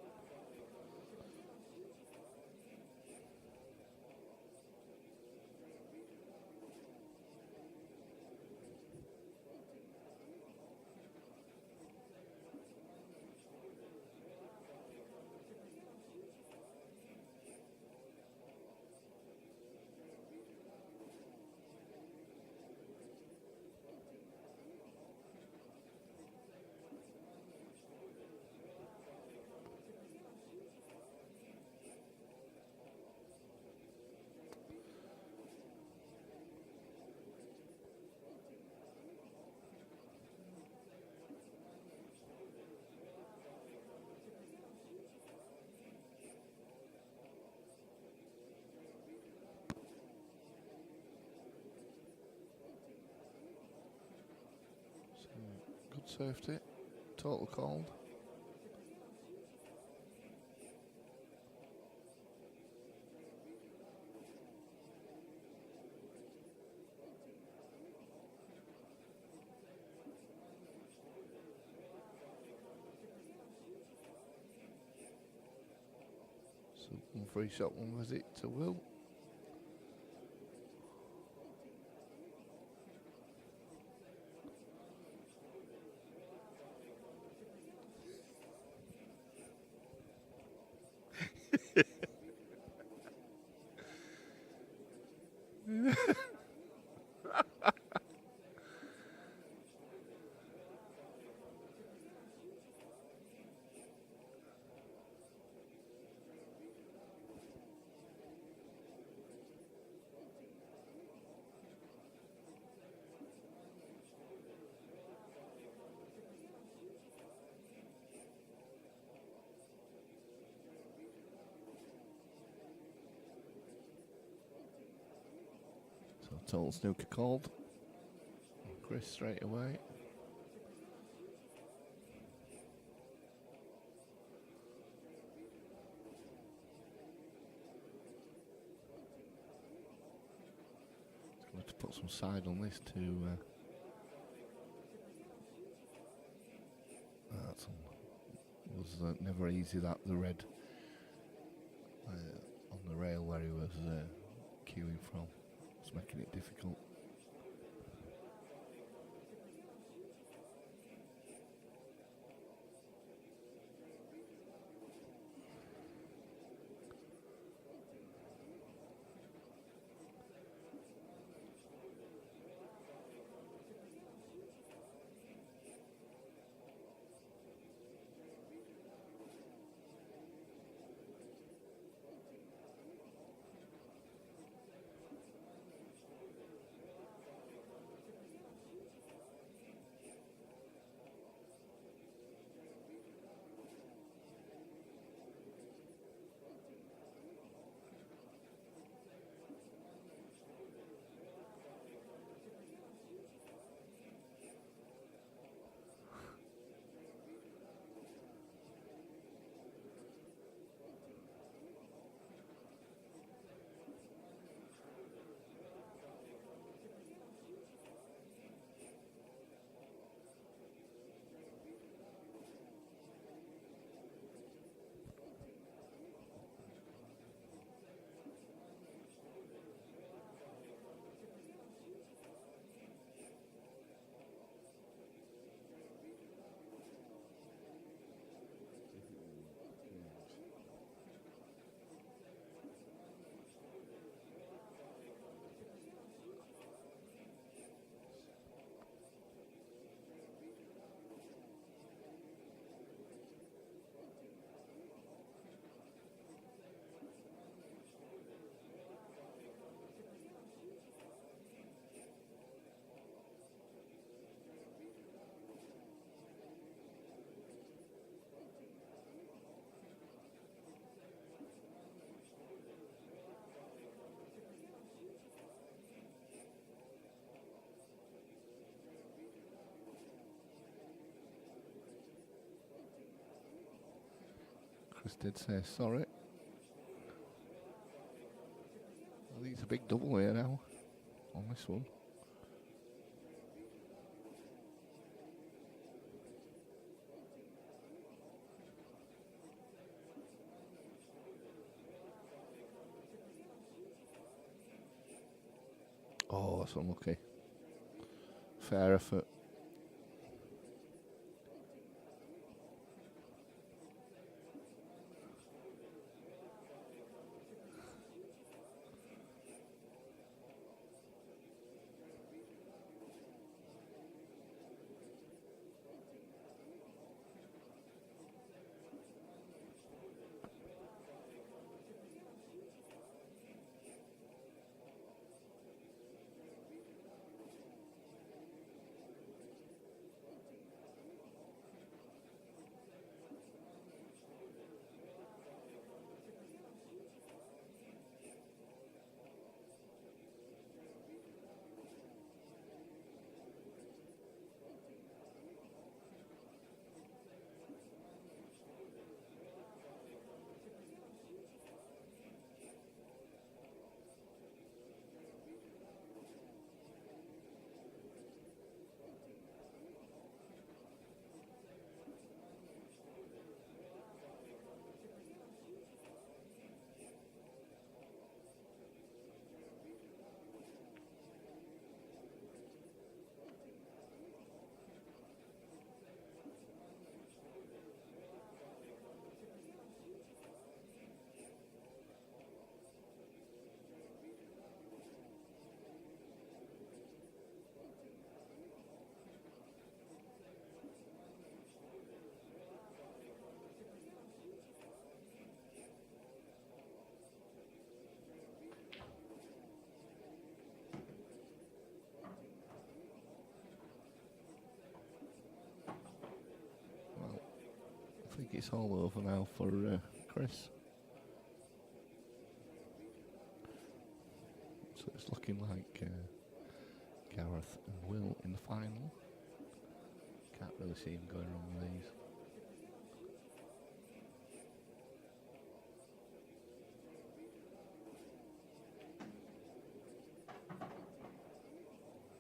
Good safety. Total called. So one free shot, one visit to Will. Total snooker called. Chris straight away. Just going to put some side on this to. That was never easy. That the red on the rail where he was queuing from. It's making it difficult. Chris did say sorry. I think it's a big double here now on this one. Oh, that's unlucky. Fair effort. I think it's all over now for Chris. So it's looking like Gareth and Will in the final. Can't really see him going wrong with these.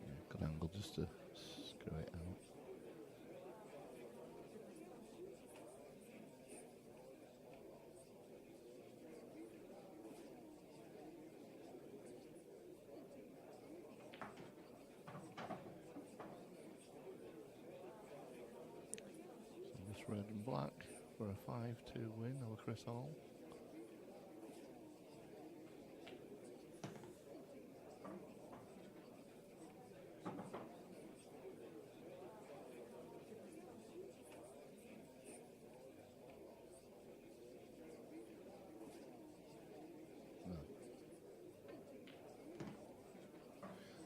Yeah, good angle just to screw it out. Red and black for a 5-2 win over Chris Hall. No.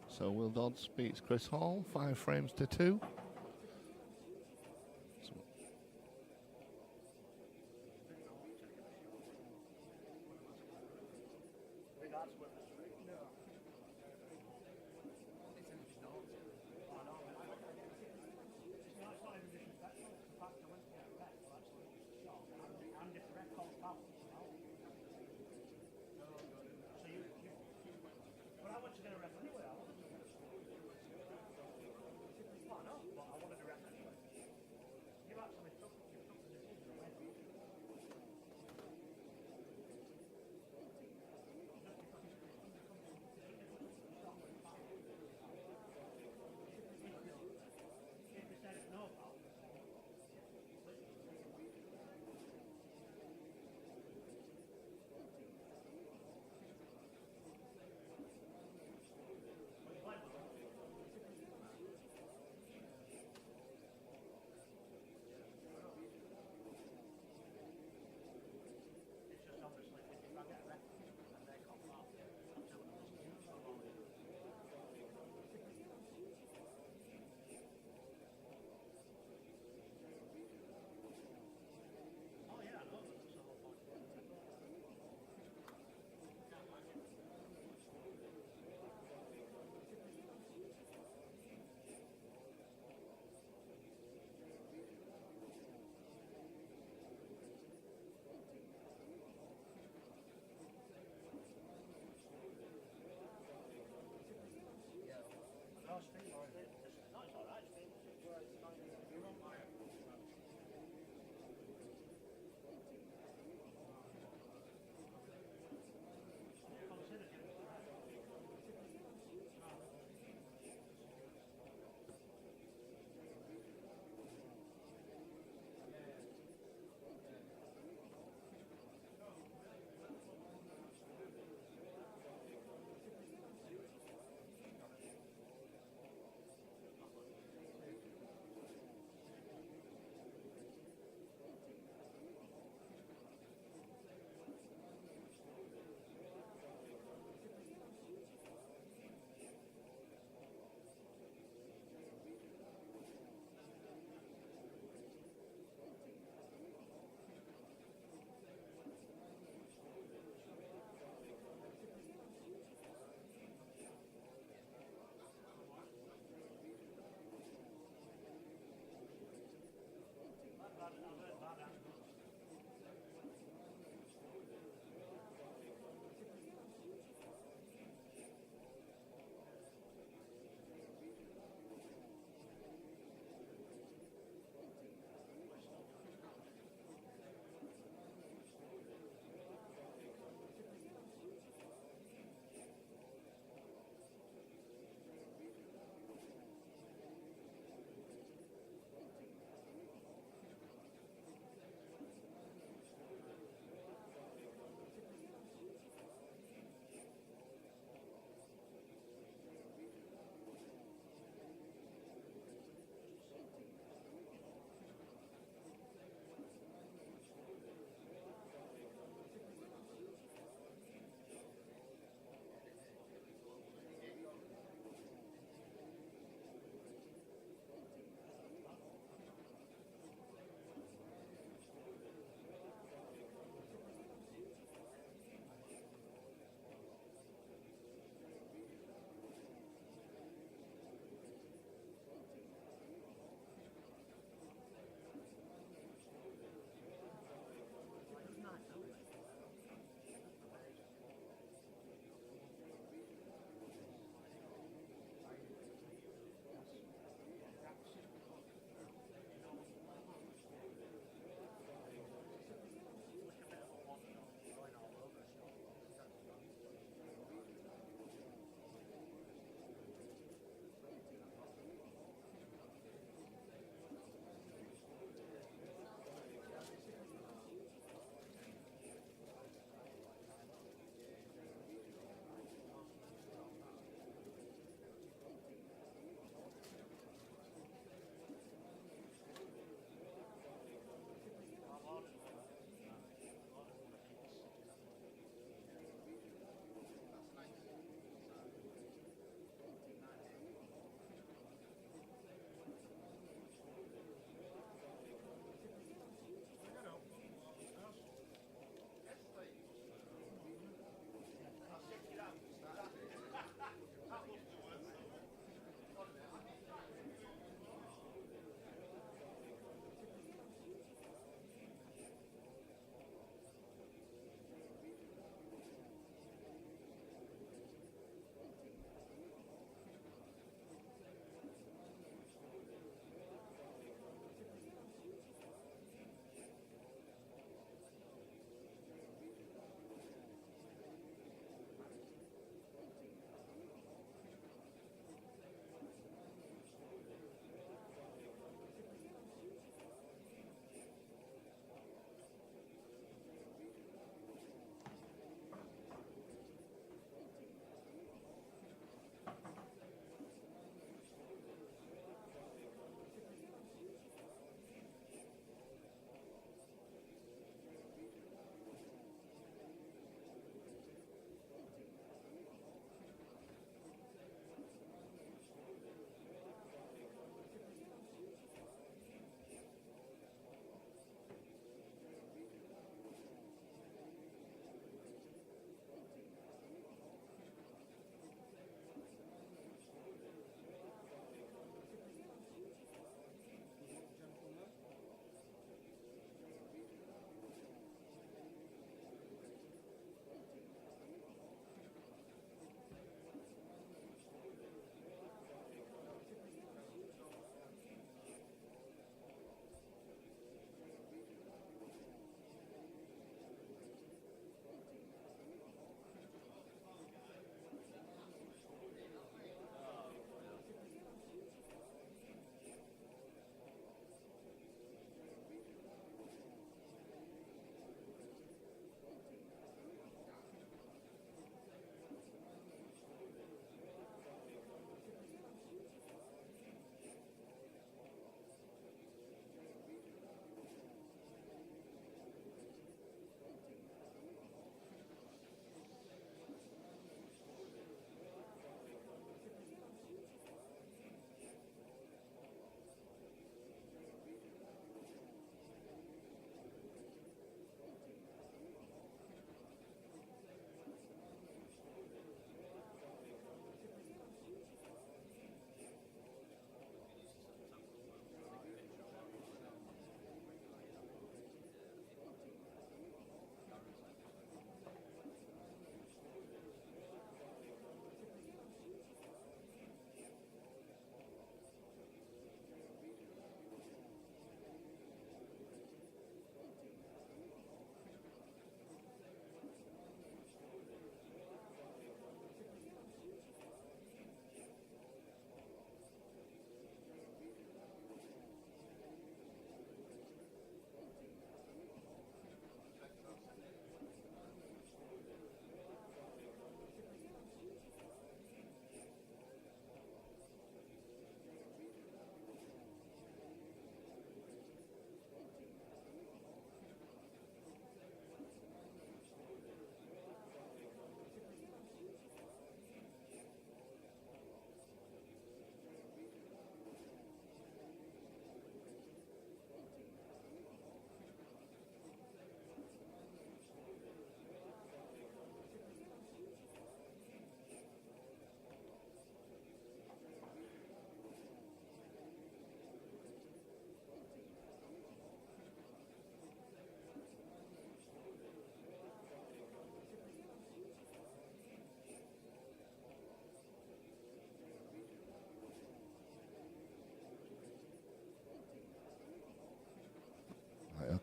So Will Dodds beats Chris Hall 5 frames to 2.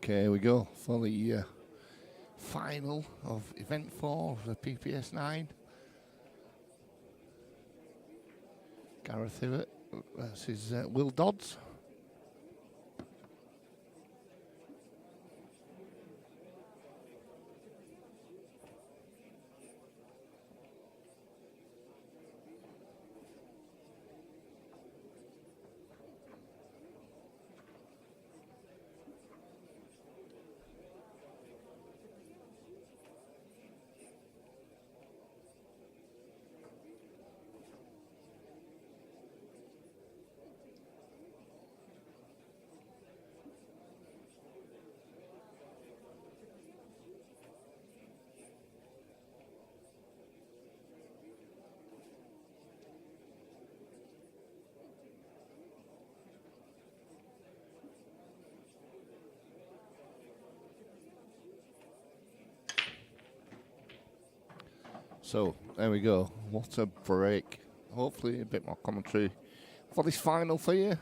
Okay, here we go for the final of Event 4 of the PPS 9. Gareth Hibbert versus Will Dodds. So, there we go. What a break. Hopefully a bit more commentary for this final for you.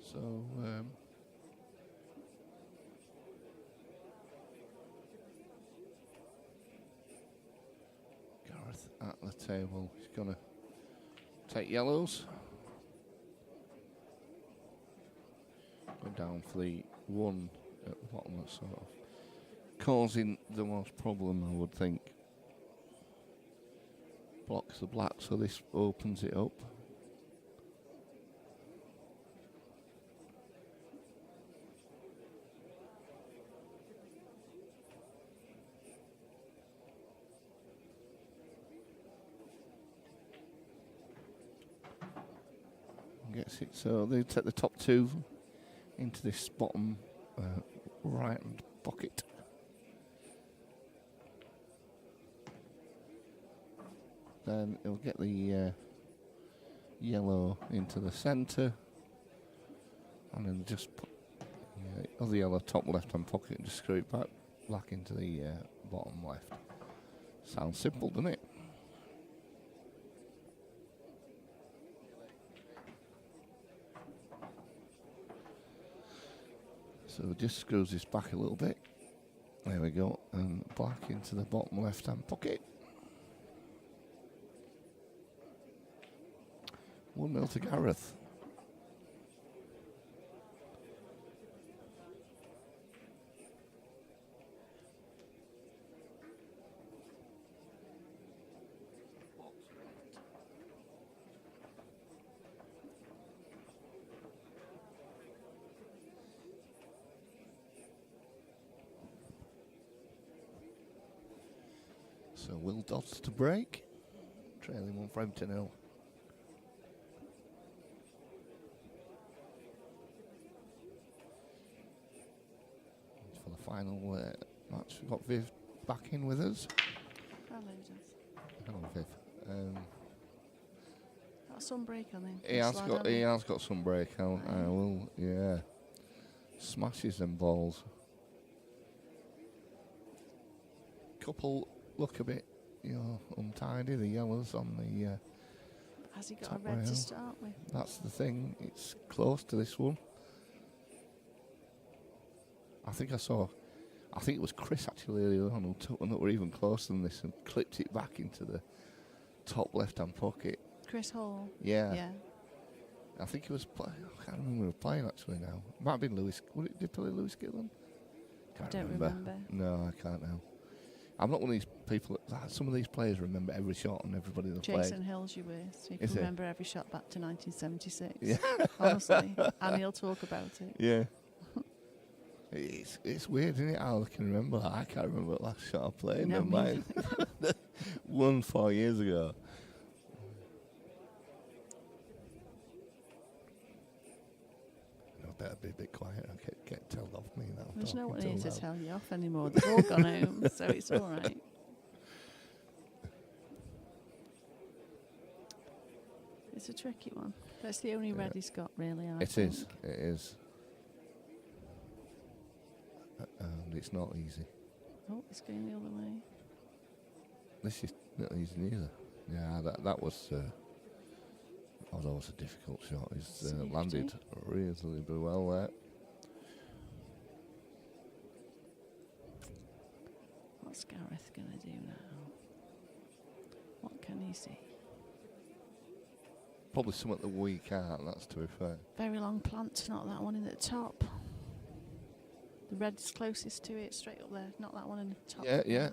So, Gareth at the table. He's going to take yellows. Go down for the one at the bottom that's sort of causing the most problem, I would think. Blocks the black, so this opens it up. Gets it, so they take the top two into this bottom right hand pocket. Then he'll get the yellow into the centre, and then just put other yellow top left hand pocket and just screw it back into the bottom left. Sounds simple, doesn't it? So it just screws this back a little bit. There we go. And black into the bottom left hand pocket. 1-0 to Gareth. So Will Dodds to break, trailing 1 frame to 0. For the final match, we've got Viv back in with us. Hello, Jeff. Hello, Viv. Got some break on him. He has got some break on. I will, yeah. Smashes them balls. Couple look a bit, untidy. The yellows on the has he got top a red rail. to start with? That's the thing. It's close to this one. I think it was Chris actually earlier on who took one that were even closer than this and clipped it back into the top left-hand pocket. Chris Hall. Yeah. Yeah. I think he was playing. I can't remember who was playing actually now. It might have been Lewis. Did he play Lewis Gillen? I don't remember. No, I can't now. I'm not one of these people. Some of these players remember every shot and everybody they played. Jason Hill's your worst. He can Is it? remember every shot back to 1976. Yeah. Honestly. And he'll talk about it. Yeah. It's weird, isn't it? How I can remember that. I can't remember the last shot I played. No, me Mine. Won 4 years ago. I better be a bit quiet. I'll get told off me now. There's no one talking here too to loud. tell you off anymore. They've all gone home, so it's all right. It's a tricky one. That's the only red he's got, really. I It think. is. It is. And it's not easy. Oh, it's going the other way. This is not easy neither. Yeah, that was always a difficult shot. He's Safety. landed reasonably well there. What's Gareth going to do now? What can he see? Probably something that we can't, that's to be fair. Very long plant, not that one in the top. The red's closest to it, straight up there, not that one in the top. Yeah.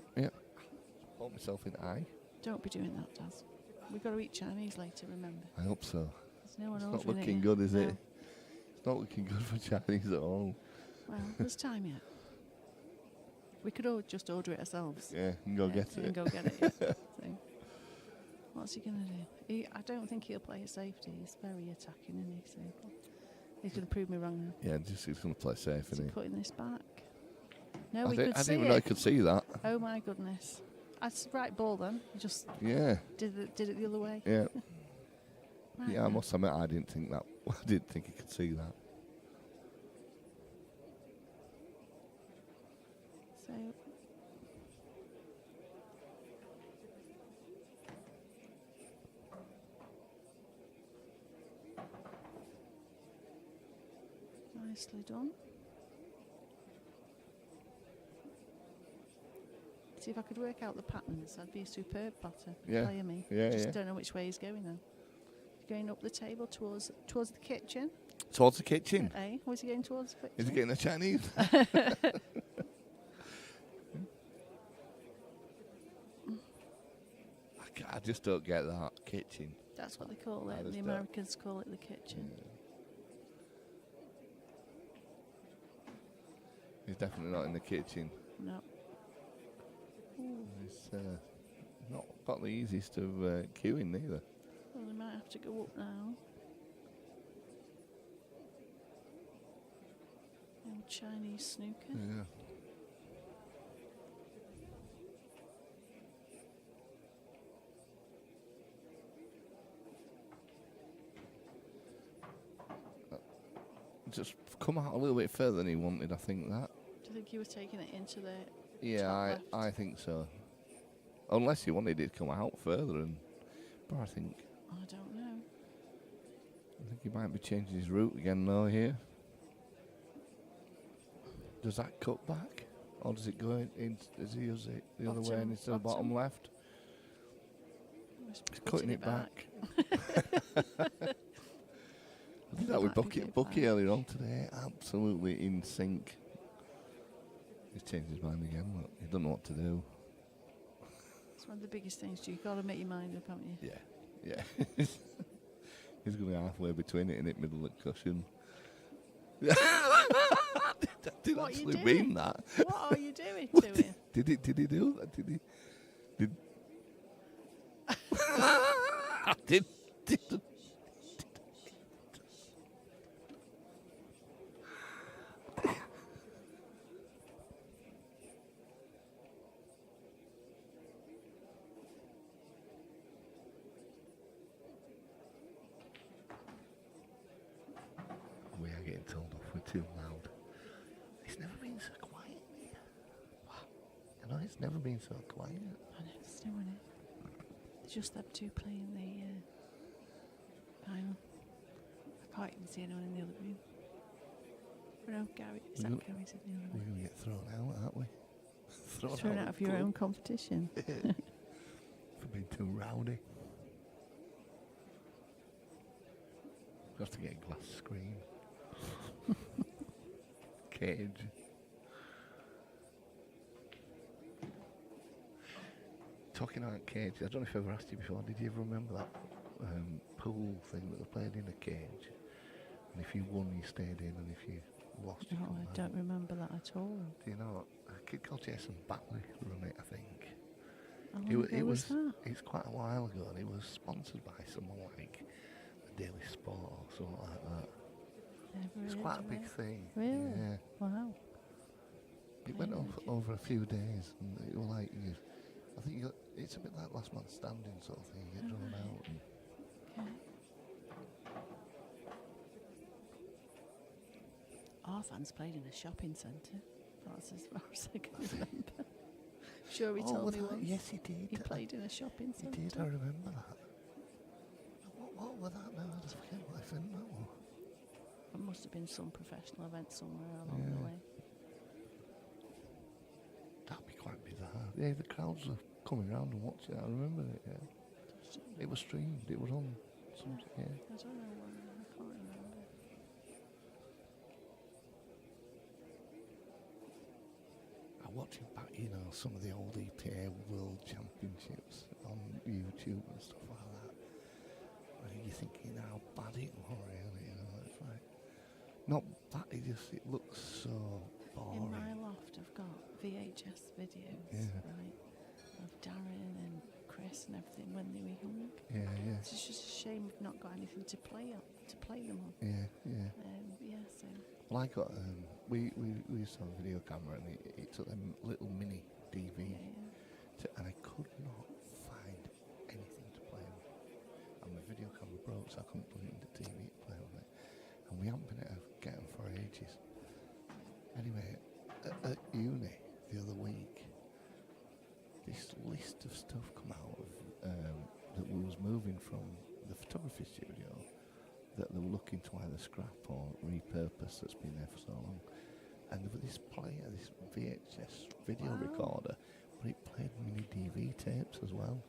Hold myself in eye. Don't be doing that, Daz. We've got to eat Chinese later, remember. I hope so. There's no one It's not ordering looking it good, is No. it? It's not looking good for Chinese at all. Well, there's time yet. We could all just order it ourselves. Yeah, and go get And it. go get it, yeah. So, what's he going to do? I don't think he'll play a safety. He's very attacking, isn't he? So he's going to prove me wrong now. Yeah, just he's going to play safe, Is he isn't he? putting this back? No, I we didn't could see even know I it. could see that. Oh my goodness. That's the right ball then. You just Yeah, did it the other way. yeah. Right Yeah, I then. must admit, I didn't think that. I didn't think he could see that. So nicely done. See if I could work out the patterns. I'd be a superb batter. Yeah. Player me. Yeah, Just yeah. don't know which way he's going now. Going up the table towards the kitchen. Towards the kitchen. Eh? Was he going towards the kitchen? Is he getting the Chinese? I just don't get that kitchen. That's what they call I it. just The don't. Americans call it the kitchen. He's definitely not in the kitchen. No. He's not got the easiest of queuing neither. Well, they might have to go up now. Old Chinese snooker. Yeah. Just come out a little bit further than he wanted, I think that. Do you think he was taking it into the Yeah, top left? I think so. Unless he wanted it to come out further, but I think I don't know. he might be changing his route again though here. Does that cut back, or does it go in? Does he use it the other way Bottom, instead of bottom bottom. left? He's He's putting cutting it back. I did that with Back, go Bucky back. earlier on today. Absolutely in sync. He's changed his mind again. Look, he doesn't know what to do. It's one of the biggest things. You've got to make your mind up, haven't you? Yeah. He's going to be halfway between it and it middle of the cushion. I didn't What are you actually doing? mean that. What are you doing to him? Did he do that? Did he? Did we are getting told off. We're too loud. It's never been so quiet here. You know, it's never been so quiet. I know, it's still in it. It's just them two playing the final. I can't even see anyone in the other room. Oh, no, Gary. Is that No. Gary's in the other We're room? going to get thrown out, aren't we? Thrown out of your own competition. For being too rowdy. We have to get a glass screen. Cage. Talking about cage, I don't know if I ever asked you before, did you ever remember that pool thing that they played in a cage? And if you won, you stayed in, and if you lost, you No, come I out. don't remember that at all. Do you know, a kid called Jason Batley run it, I think. How long ago was that? It's quite a while ago, and it was sponsored by someone like the Daily Sport or something like that. Never It's heard quite a of big it. thing. Really? Yeah. Wow. It went Yeah, over a few days, and it was like I think it's a bit like Last Man Standing sort of thing. You get drawn out. And Okay. Our fans played in a shopping centre. That's as far as I can remember. Sure, he told me that, once. yes, he did. He played in a shopping He centre. did, I remember that. What was that now? I just forget what event that was. It must have been some professional event somewhere along the way. That'd be quite bizarre. Yeah, the crowds were coming around and watching it. I remember it, yeah. It was streamed. It was on something, yeah. I don't know why. I can't remember. I'm watching back, some of the old EPA World Championships on YouTube and stuff like that. And you're thinking how bad it was, really, it's like, not bad, it looks so boring. In my loft, I've got VHS videos, right, of Darren and Chris and everything when they were young. Yeah. It's just a shame we've not got anything to play them on. Yeah. So. Well, I got, we used to have a video camera and it took them little mini DV, and I could not find anything to play on. And my video camera broke, so I couldn't plug it into TV to play on it. And we haven't been able to get them for ages. Anyway, at uni the other week, this list of stuff come out of that we was moving from the photography studio that they were looking to either scrap or repurpose that's been there for so long. And there was this player, this VHS video recorder, but it played mini DV tapes as well.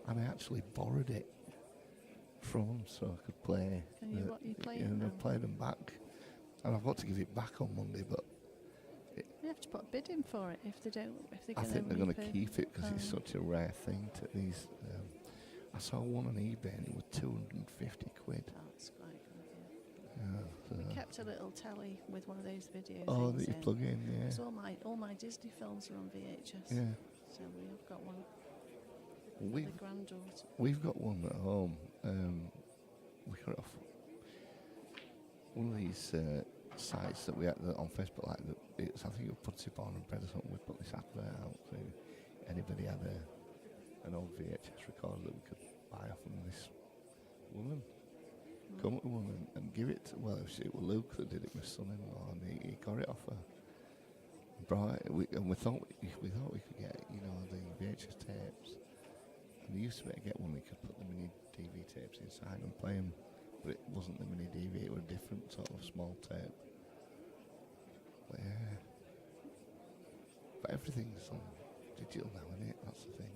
And I actually borrowed it from them so I could play. Can you play it and now? I played them back. And I've got to give it back on Monday, but You have to put a bid in for it if they don't. I think they're going to keep it because it's such a rare thing to these. I saw one on eBay and it was 250 quid. That's quite good, Yeah, we kept a little telly with one of those video oh, things that you plug in, yeah. 'Cause all my Disney films are on VHS. Yeah. So we have got one. We've, The granddaughter. we've got one at home. We got it off one of these sites that we had on Facebook, like I think it puts it on and bread or something. We put this advert out so anybody had an old VHS recorder that we could buy off from this woman. Come up with one and give it to, well, it was Luke that did it, my son-in-law, and he got it off her. Brought it, we thought we could get, the VHS tapes. And we used to be able to get one we could put the mini DV tapes inside and play them, but it wasn't the mini DV, it was a different sort of small tape. But yeah. But everything's on digital now, isn't it? That's the thing.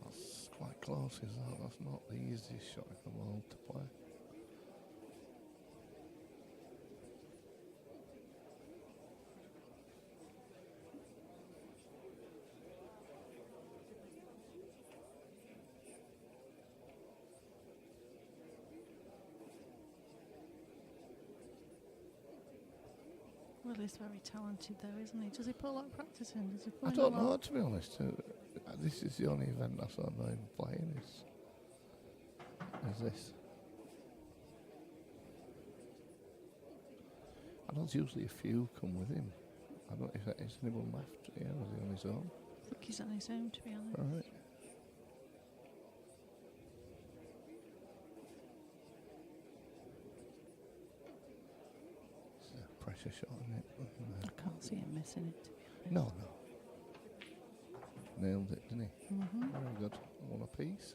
That's quite close, is that? That's not the easiest shot in the world to play. Well, he's very talented, though, isn't he? Does he put a lot of practice in? Does he put I in don't a lot? know, to be honest. This is the only event I saw him playing. Is this? I know there's usually a few come with him. I don't know if is anyone left here, or is he on his own? I think he's on his own, to be honest. Right. It's a pressure shot, isn't it? I can't see him missing it, to be honest. No. Nailed it, didn't he? Mm-hmm. Very good. One apiece.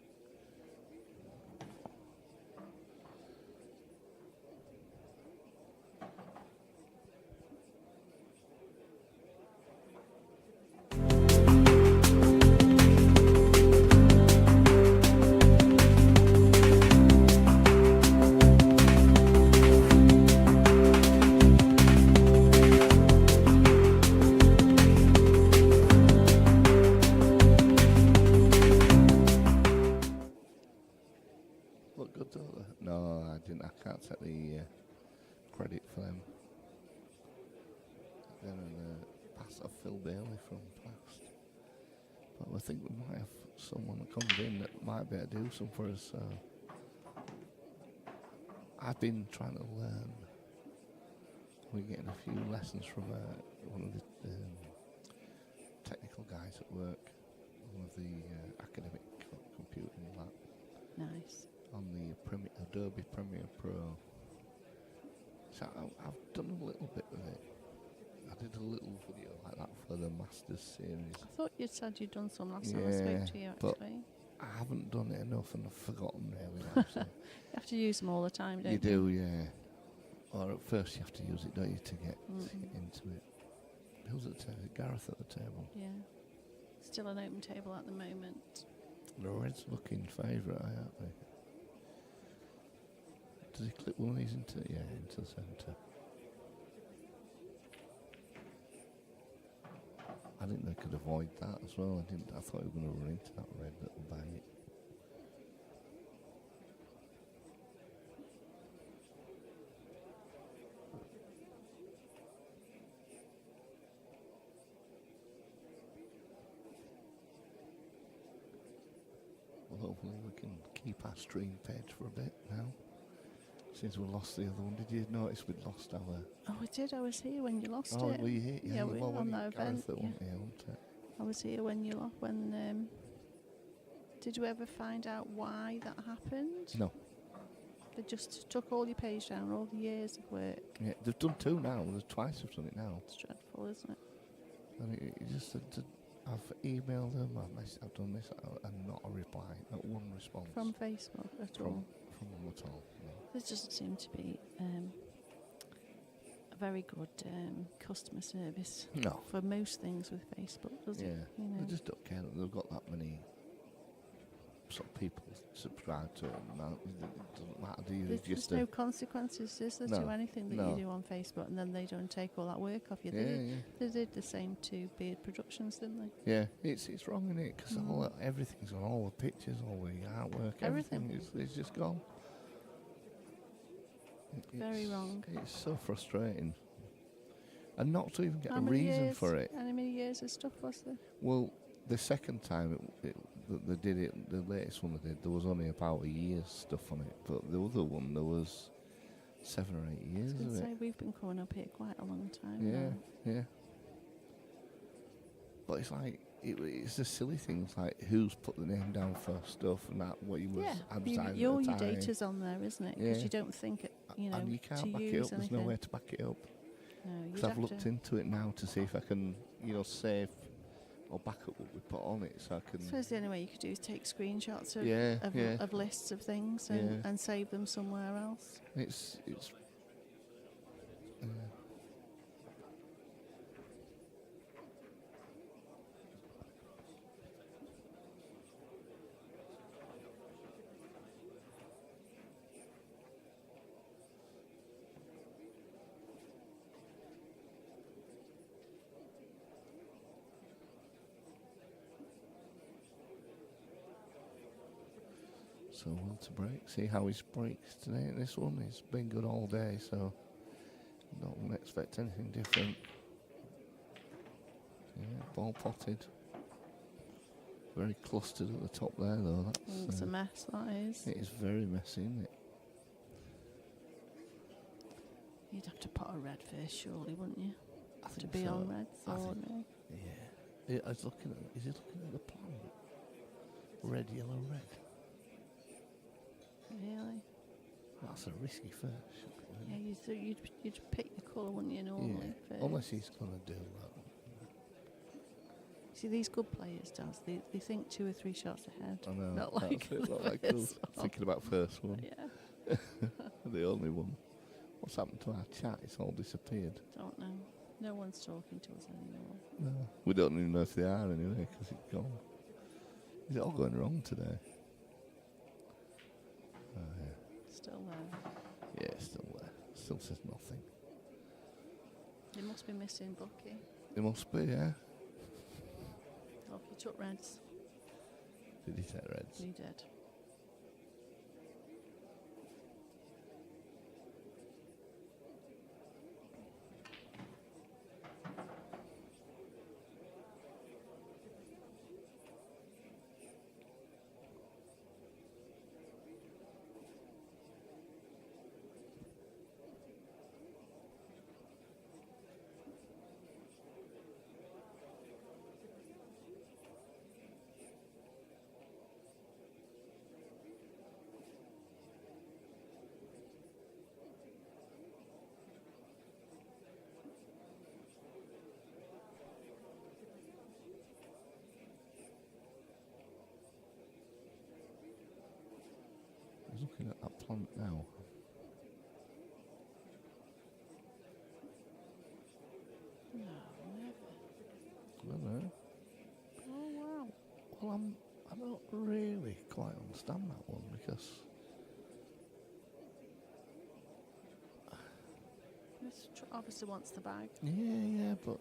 Look good, don't they? No, I didn't. I can't take the credit for them. Then a pass of Phil Bailey from past. But I think we might have someone that comes in that might be able to do some for us. I've been trying to learn. We're getting a few lessons from one of the technical guys at work. one of the academic computing lab Nice. on the Adobe Premiere Pro. So I've done a little bit with it. I did a little video like that for the Masters series. I thought you said you'd done some last time I spoke to you, but actually. I haven't done it enough and I've forgotten really. Now, so. You have to use them all the time, don't you? You do, yeah. Or at first you have to use it, don't you, to get into it. Who's at the table? Gareth at the table. Yeah. Still an open table at the moment. The Reds looking favourite, aren't they? Does he clip one of these into the centre? I think they could avoid that as well. I thought he was going to run into that red little bang it. Well, hopefully we can keep our stream page for a bit now. Since we lost the other one, did you notice we'd lost our... Oh, we did. I was here when you lost it. Were you here? Yeah, we well, on that event. Wasn't it? I was here when you lost. Did you ever find out why that happened? No. They just took all your page down, all the years of work. Yeah, they've done two now. There's twice they've done it now. It's dreadful, isn't it? And it just said, I've emailed them, I've done this, and not a reply, not one response. From Facebook at all? From them at all, no. There doesn't seem to be a very good customer service for most things with Facebook, does it? Yeah, they just don't care that they've got that many sort of people subscribe to it. It doesn't matter, do you? There's no consequences, is there, to anything that you do on Facebook, and then they don't take all that work off you. They did the same to Beard Productions, didn't they? Yeah, it's wrong, isn't it? Because everything's on, all the pictures, all the artwork, everything is just gone. Very wrong. It's so frustrating. And not to even get How a many reason years, for it. How many years of stuff was there? Well, the second time that they did it, the latest one they did, there was only about a year's stuff on it. But the other one, there was 7 or 8 years I was of say it. we've been coming up here quite a long time now. Yeah. But it's like, it's the silly things like who's put the name down for stuff and that, what you was advertising all at the your time. data's on there, isn't it? Because you don't think, and you can't to back use it up. There's anything. no way to back it up. No, Because I've looked into it now to see if I can, save or back up what we put on it, so I can. I suppose the only way you could do is take screenshots of lists of things and save them somewhere else. It's. So Will to break. See how he breaks today in this one. It's been good all day, so don't expect anything different. Yeah, ball potted. Very clustered at the top there, though. It's a mess, that is. It is very messy, isn't it? You'd have to put a red first, surely, wouldn't you? I think to be so. on red, so Yeah. I was looking at. Is he looking at the plan? Red, yellow, red. Really? That's a risky first. Yeah, you'd pick your colour, wouldn't you, normally? Yeah. Unless he's going to do that. See, these good players, they think 2 or 3 shots ahead. I know. Not like us. Thinking about first one. Yeah. The only one. What's happened to our chat? It's all disappeared. Don't know. No one's talking to us anymore. No. We don't even know if they are anyway, because it's gone. Is it all going wrong today? Oh, yeah. Still there. Yeah, it's still there. Still says nothing. They must be missing Bucky. It must be, yeah. Oh, he took reds. Did he take reds? He did. on now? No, never. I don't know. Oh, wow. Well, I don't really quite understand that one because This obviously wants the bag. yeah, but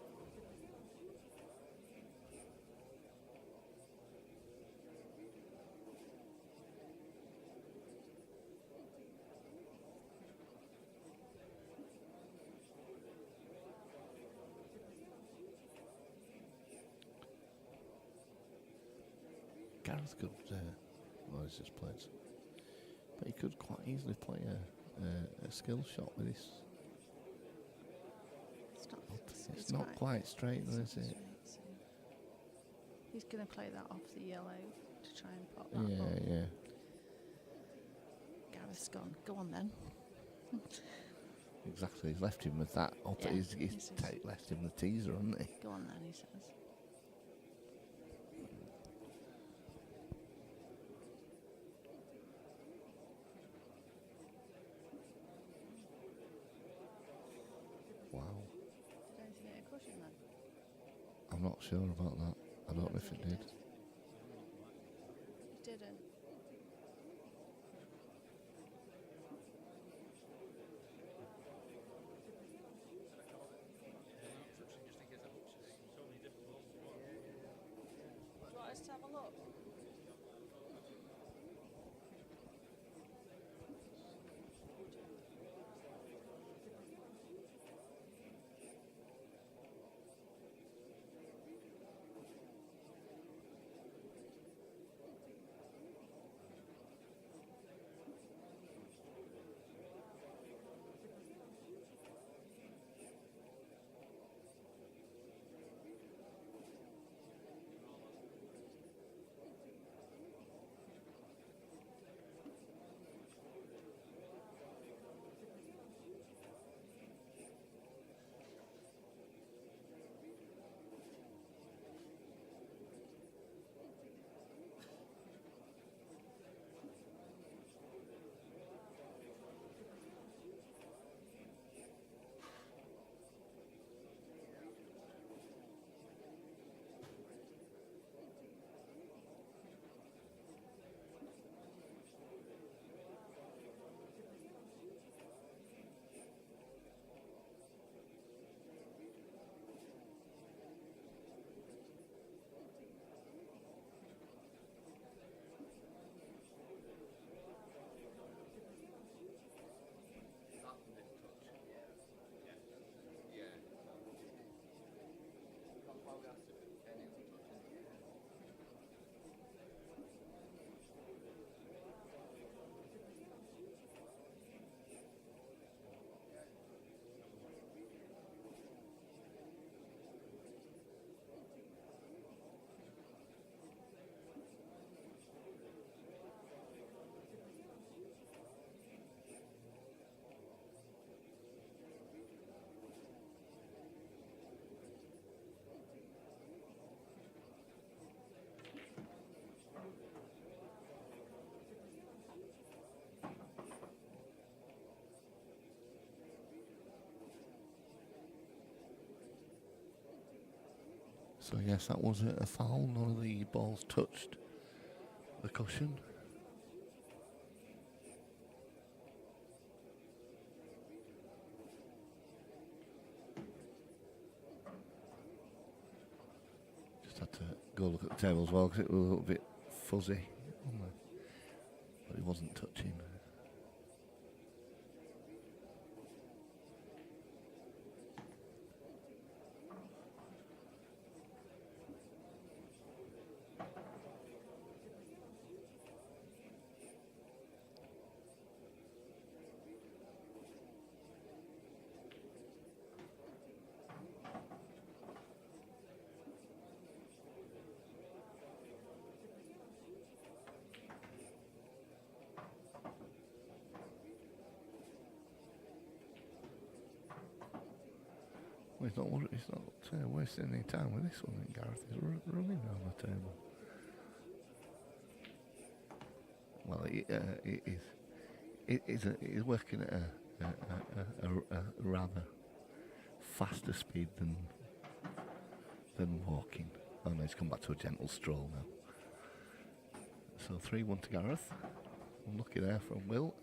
Gareth could, well, he's just played, but he could quite easily play a skill shot with this. It's not quite straight, though, is it? He's going to play that off the yellow to try and pop that up. Yeah. Gareth's gone. Go on then. Exactly. He's left him with that up. Yeah, He's this is- left him the teaser, hasn't he? Go on then, he says. Wow. Did anything hit a cushion then? I'm not sure about that. I don't know if it did. It didn't. Do you want us to have a look? So yes, that was a foul. None of the balls touched the cushion. Just had to go look at the table as well because it was a little bit fuzzy on there, but it wasn't touching. Well, he's not wasting any time with this one. I think Gareth is running around the table. Well, He's working at a rather faster speed than walking. Oh no, he's come back to a gentle stroll now. So 3-1 to Gareth. Unlucky there from Will.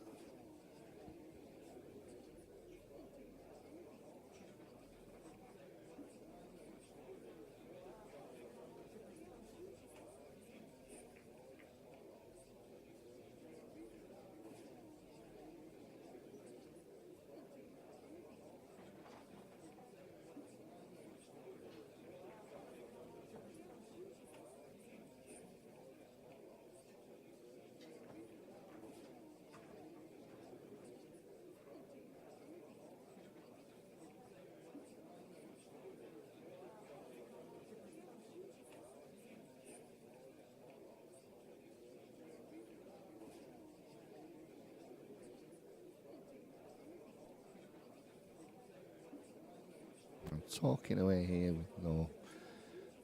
I'm talking away here with no.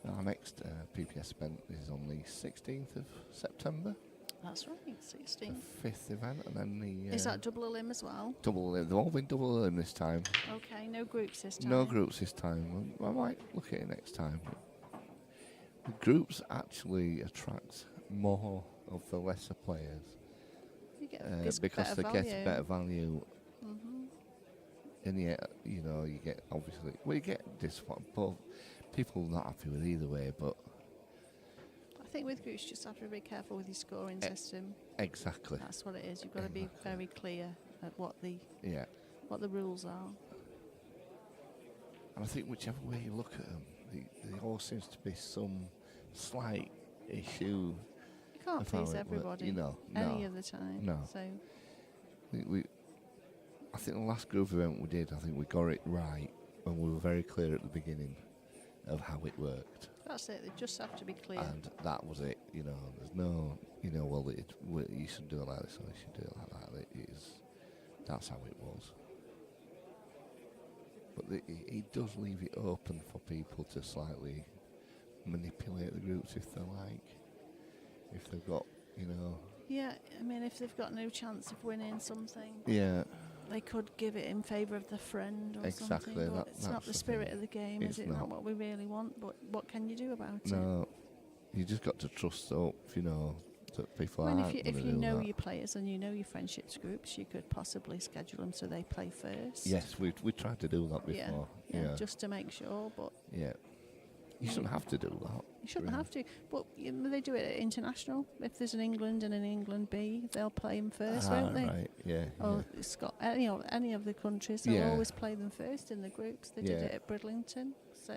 Our next PPS event is on the 16th of September. That's right, 16. The 5th event, and then the. Is that double elim as well? Double elim. They've all been double elim this time. Okay, no groups this time. No groups this time. I might look at it next time. The groups actually attract more of the lesser players You get because they get a better value. Mm-hmm. And yet, you know, you get obviously, well, you get disappointed. But people not happy with either way. But I think with groups, you just have to be careful with your scoring system. Exactly. That's what it is. You've got to be very clear at what the rules are. And I think whichever way you look at them, there always seems to be some slight issue. You can't please everybody, you know, any of the time. No. So I think the last group event we did, I think we got it right when we were very clear at the beginning of how it worked. That's it. They just have to be clear. And that was it. You know, there's no, you know, you should do it like this or you should do it like that. That's how it was. But it does leave it open for people to slightly manipulate the groups if they like. If they've got, you know. Yeah, I mean, if they've got no chance of winning something. Yeah. They could give it in favour of the friend or exactly, something. But it's not the spirit of the game, is it? Not what we really want. But what can you do about it? No, you just got to trust up, you know, that people I mean, aren't if you know that. your players and you know your friendships groups, you could possibly schedule them so they play first. Yes, we tried to do that before. Yeah, just to make sure. But yeah, you shouldn't have to do that. You shouldn't have to. But they do it at international. If there's an England and an England B, they'll play them first, won't they? Right. Yeah. Or any of the countries, they'll always play them first in the groups. They did it at Bridlington, so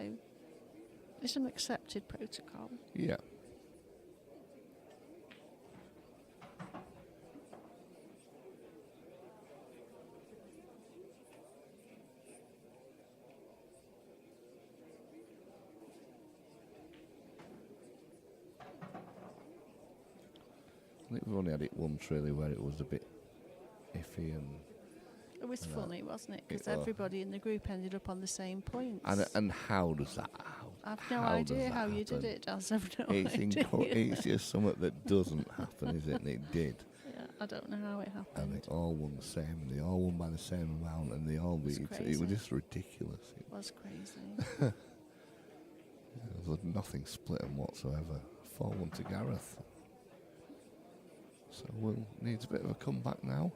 it's an accepted protocol. Yeah. I think we've only had it once really where it was a bit iffy and... It was funny, wasn't it? Because everybody in the group ended up on the same points. And how does that... I've no idea how you did it, Daz. I've no idea. It's just something that doesn't happen, is it? And it did. Yeah, I don't know how it happened. And they all won the same, and they all won by the same amount, and they all beat it was just ridiculous. It was crazy. There was nothing split them whatsoever. 4-1 to Gareth. So Will needs a bit of a comeback now.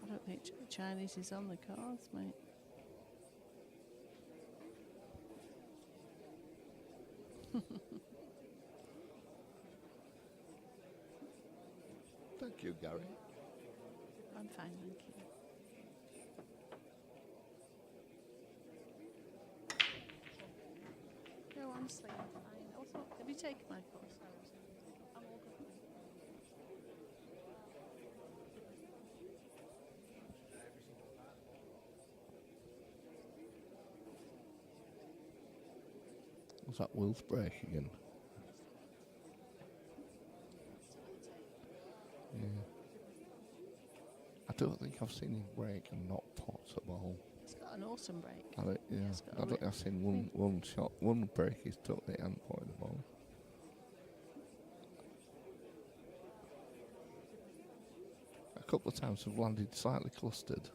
I don't think Chinese is on the cards, mate. Thank you, Gary. I'm fine, thank you. No, honestly, I'm fine. Also, have you taken my course? I'm all good. Was that Will's break again? Yeah. I don't think I've seen him break and not pot a ball. He's got an awesome break. I don't, yeah, He's got I a don't think I've seen one shot, one break he's took that he hasn't potted the ball. A couple of times have landed slightly clustered.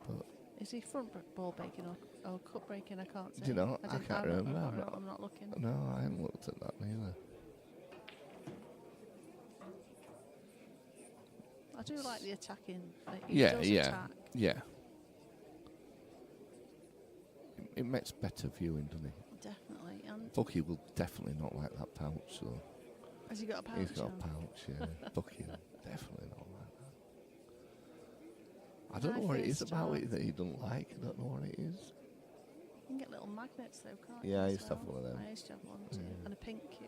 But Is he front ball breaking or cup breaking? I can't say. do you know? I didn't- can't I'm remember. not- I'm not looking. No, I haven't looked at that neither. I do like the attacking. He Yeah, does yeah, attack. yeah. It makes better viewing, doesn't it? Definitely. And Bucky will definitely not like that pouch, so has he got a pouch? he's got on? a pouch, yeah. Bucky will definitely not like that. I don't My know what it is first about job. it that he doesn't like. I don't know what it is. You can get little magnets though, can't you? Yeah, I as used to have well? one of them. I used to have one too. Yeah. And a pink cue.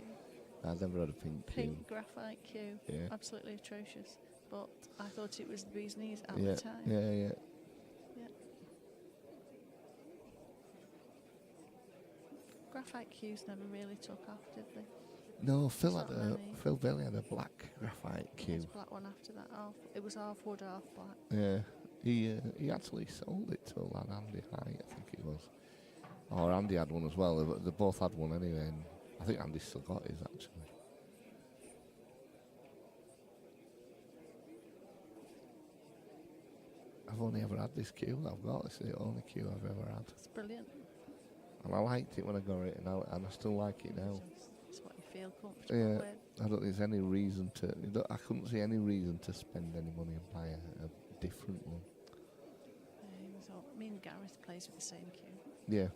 I've never had a pink Pink graphite cue. Yeah. Absolutely atrocious. But I thought it was the bee's knees at Yeah, the time. yeah, yeah. Yeah. Graphite cues never really took off, did they? No, Phil Not many. Phil Bailey had a black graphite There's cue. a black one after that. It was half wood, half black. Yeah, he actually sold it to a lad, Andy High, I think it was. Or Andy had one as well. They both had one anyway, and I think Andy's still got his actually. I've only ever had this cue that I've got. It's the only cue I've ever had. It's brilliant. And I liked it when I got it, and I still like it now. It's what you feel comfortable Yeah, with. I don't think there's any reason to. I couldn't see any reason to spend any money and buy a different one. So me and Gareth plays with the same cue. Yeah.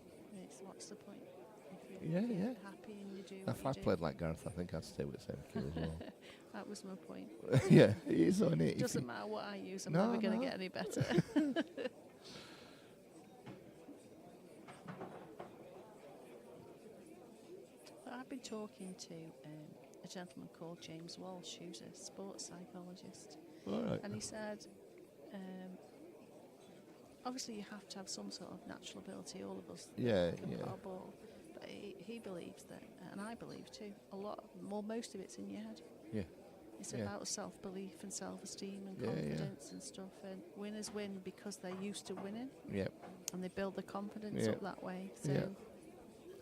What's the point? If Yeah, you're yeah. happy and you do If what I you do. played like Gareth, I think I'd stay with the same cue as well. That was my point. Yeah, it is on it. It doesn't matter what I use, I'm No, never going to no. get any better. I've been talking to a gentleman called James Walsh, who's a sports psychologist, All right. and he said, obviously you have to have some sort of natural ability, all of us Yeah, can yeah. put our ball, but he believes that, and I believe too, most of it's in your head. Yeah. It's Yeah. about self-belief and self-esteem and Yeah, yeah. confidence and stuff, and winners win because they're used to winning, Yeah. and they build their confidence Yeah. up that way. So, Yeah.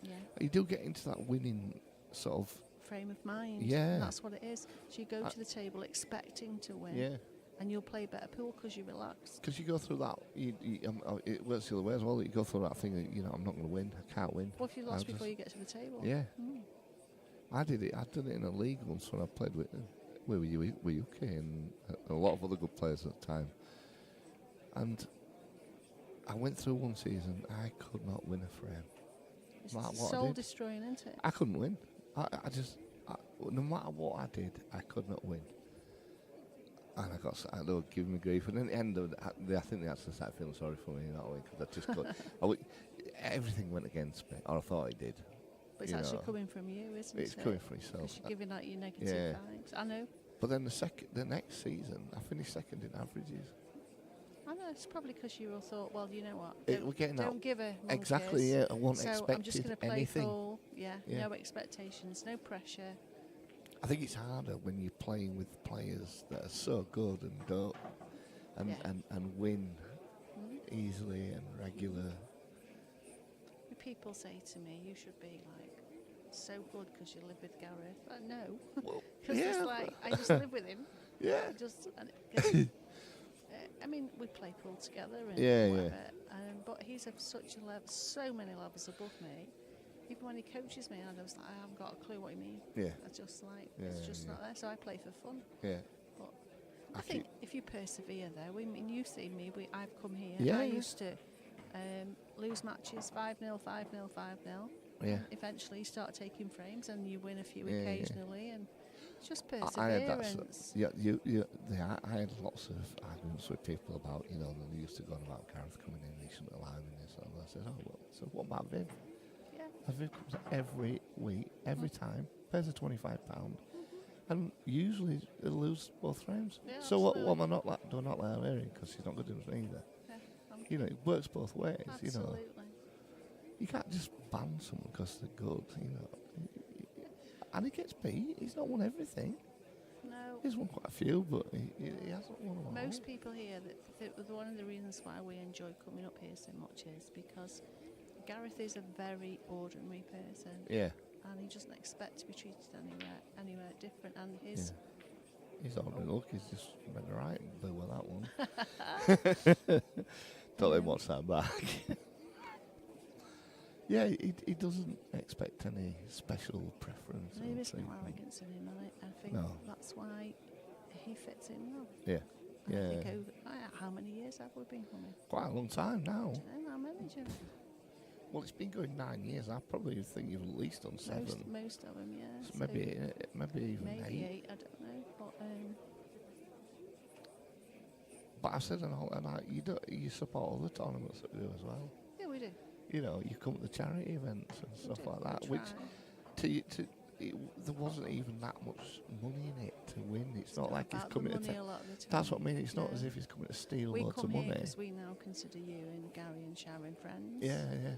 yeah, You do get into that winning sort of. frame of mind. Yeah. And that's what it is. So you go to the table expecting to win, Yeah. and you'll play better pool because you're relaxed. Because you go through that, it works the other way as well. You go through that thing that, I'm not going to win, I can't win. What if you lost I'll before just- you get to the table? Yeah. Mm. I did it in a league once when I played with UK and a lot of other good players at the time. And I went through one season, I could not win a frame. It's Like what I soul did. destroying, isn't it? I couldn't win. No matter what I did, I could not win. And they were giving me grief. And in the end, I think they actually started feeling sorry for me that way, because I just got, everything went against me, or I thought it did. But it's actually coming from you, isn't it? It's coming from yourself. Because you're giving out your negative Yeah. vibes. I know. But then the next season, I finished second in averages. I know. It's probably because you all thought, well, you know what? We're getting Don't that. give a Exactly, monkeys. yeah. I wasn't So expected I'm just going to play anything. full. Yeah, Yeah. no expectations, no pressure. I think it's harder when you're playing with players that are so good and don't Yeah. and win easily and regular. People say to me, you should be like so good because you live with Gareth. No, Well, because yeah, it's like I just live with him. yeah. I mean, we play pool together and Yeah, yeah. whatever. But he's of such a level, so many levels above me. Even when he coaches me, I was like, I haven't got a clue what you mean. Yeah. I just like Yeah, it's just yeah. not there. So I play for fun. Yeah. But I I think if you persevere there, you've seen me. I've come here. Yeah, I yeah. used to lose matches 5-0, 5-0, 5-0. Yeah. Eventually, you start taking frames and you win a few Yeah, yeah. occasionally, and it's just I had that. perseverance. I had lots of arguments with people about, they used to go on about Gareth coming in, he shouldn't allow him in this. And I said, oh, well, so what about Viv? Yeah. And Viv comes every week, every time, pays her £25, and usually he'll lose both frames. Yeah, So what absolutely. am I not do I not let her in because she's not good enough either? Yeah, It works both ways. absolutely. You can't just ban someone because they're good. And he gets beat. He's not won everything. No. He's won quite a few, but he hasn't won them all. Most people here, one of the reasons why we enjoy coming up here so much is because Gareth is a very ordinary person. Yeah. And he doesn't expect to be treated anywhere different. And his... He's ordinary. Look, he's just been right and blew with that one. Don't let him watch that back. Yeah, he doesn't expect any special preference. There is no arrogance in him, and I think that's why he fits in well. Yeah. And I think how many years have we been coming? Quite a long time now. I don't know how many, do you know? Well, it's been going 9 years. I probably think you've at least done 7. Most of them, yeah. So maybe even maybe 8. I don't know, but I said, you support all the tournaments that we do as well. Yeah, we do. You know, you come to the charity events and stuff like that, which there wasn't even that much money in it to win. It's not like he's coming to. That's what I mean. It's not as if he's coming to steal loads of money. Because we now consider you and Gary and Sharon friends. Yeah.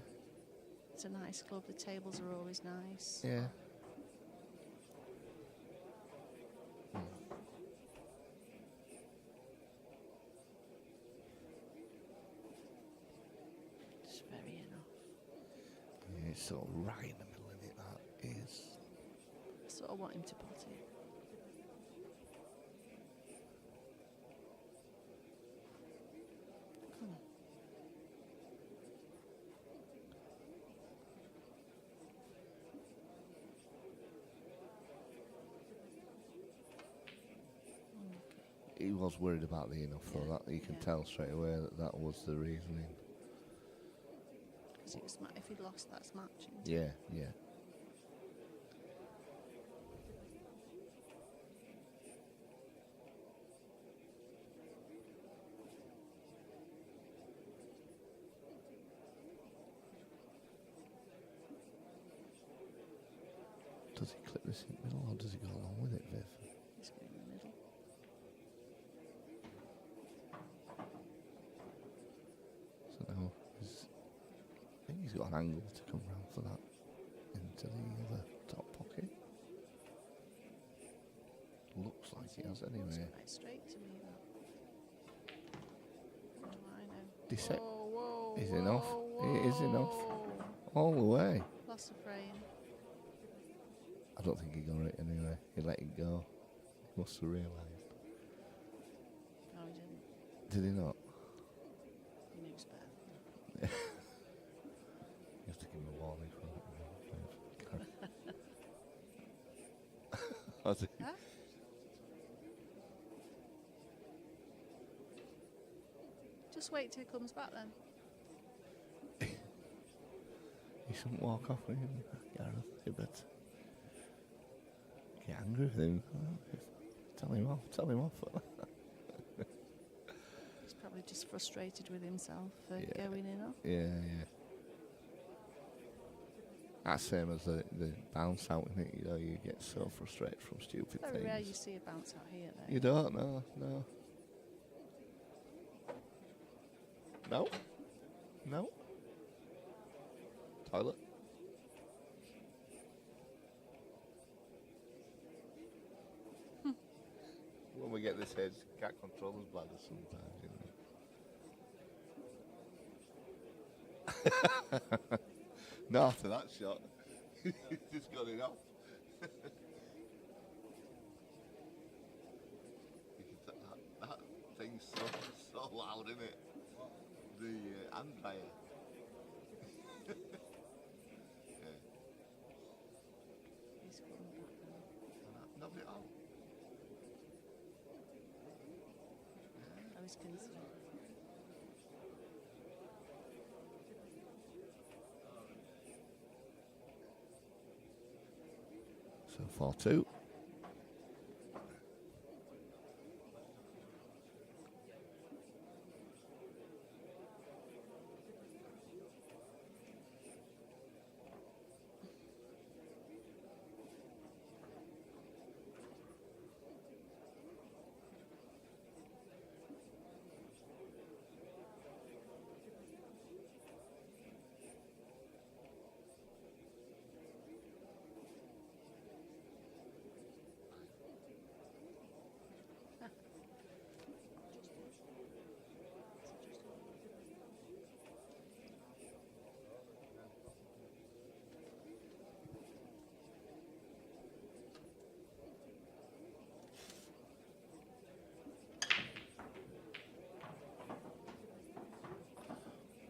It's a nice club. The tables are always nice. Yeah. It's very enough. Yeah, it's sort of right in the middle of it. That is. I sort of want him to pot it. Come on. He was worried about the enough, though. That you can tell straight away that was the reasoning. Because if he'd lost, that's matching. Yeah. Does he clip this in the middle, or does he go along with it, Viv? He's going in the middle. So now I think he's got an angle to come round for that into the other top pocket. Looks like he has anyway. It's quite straight to me, that. What do I know? Whoa, is enough. whoa. It is enough. All the way. Lost the frame. I don't think he got it anyway. He let it go. He must have realised. No, he didn't. Did he not? He knows better. You have to give him a warning for that. Has he? Huh? Just wait till he comes back then. He shouldn't walk off with him, Gareth. You bet. Get angry with him. Tell him off. He's probably just frustrated with himself for going in off. Yeah. That's same as the bounce out, isn't it? You know, you get so frustrated from stupid Very things. rare you see a bounce out here, though. You don't, no. No. Toilet. When we get this head, can't control his bladder sometimes, you know. No, after that shot, he's just got it off. that thing's so loud, isn't it? The hand dryer. He's coming back now. Knocked it off. I was considering. So 4-2.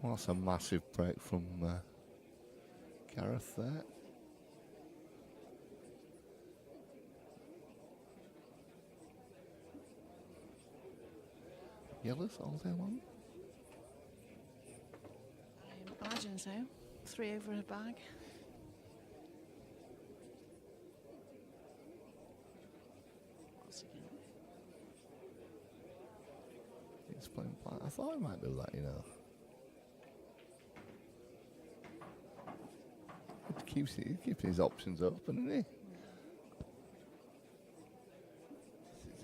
Well, that's a massive break from Gareth there. Yellows all day long? I imagine so. 3 over a bag. What's he doing? He's playing black. I thought he might do that, you know. He keeps his options open, doesn't he?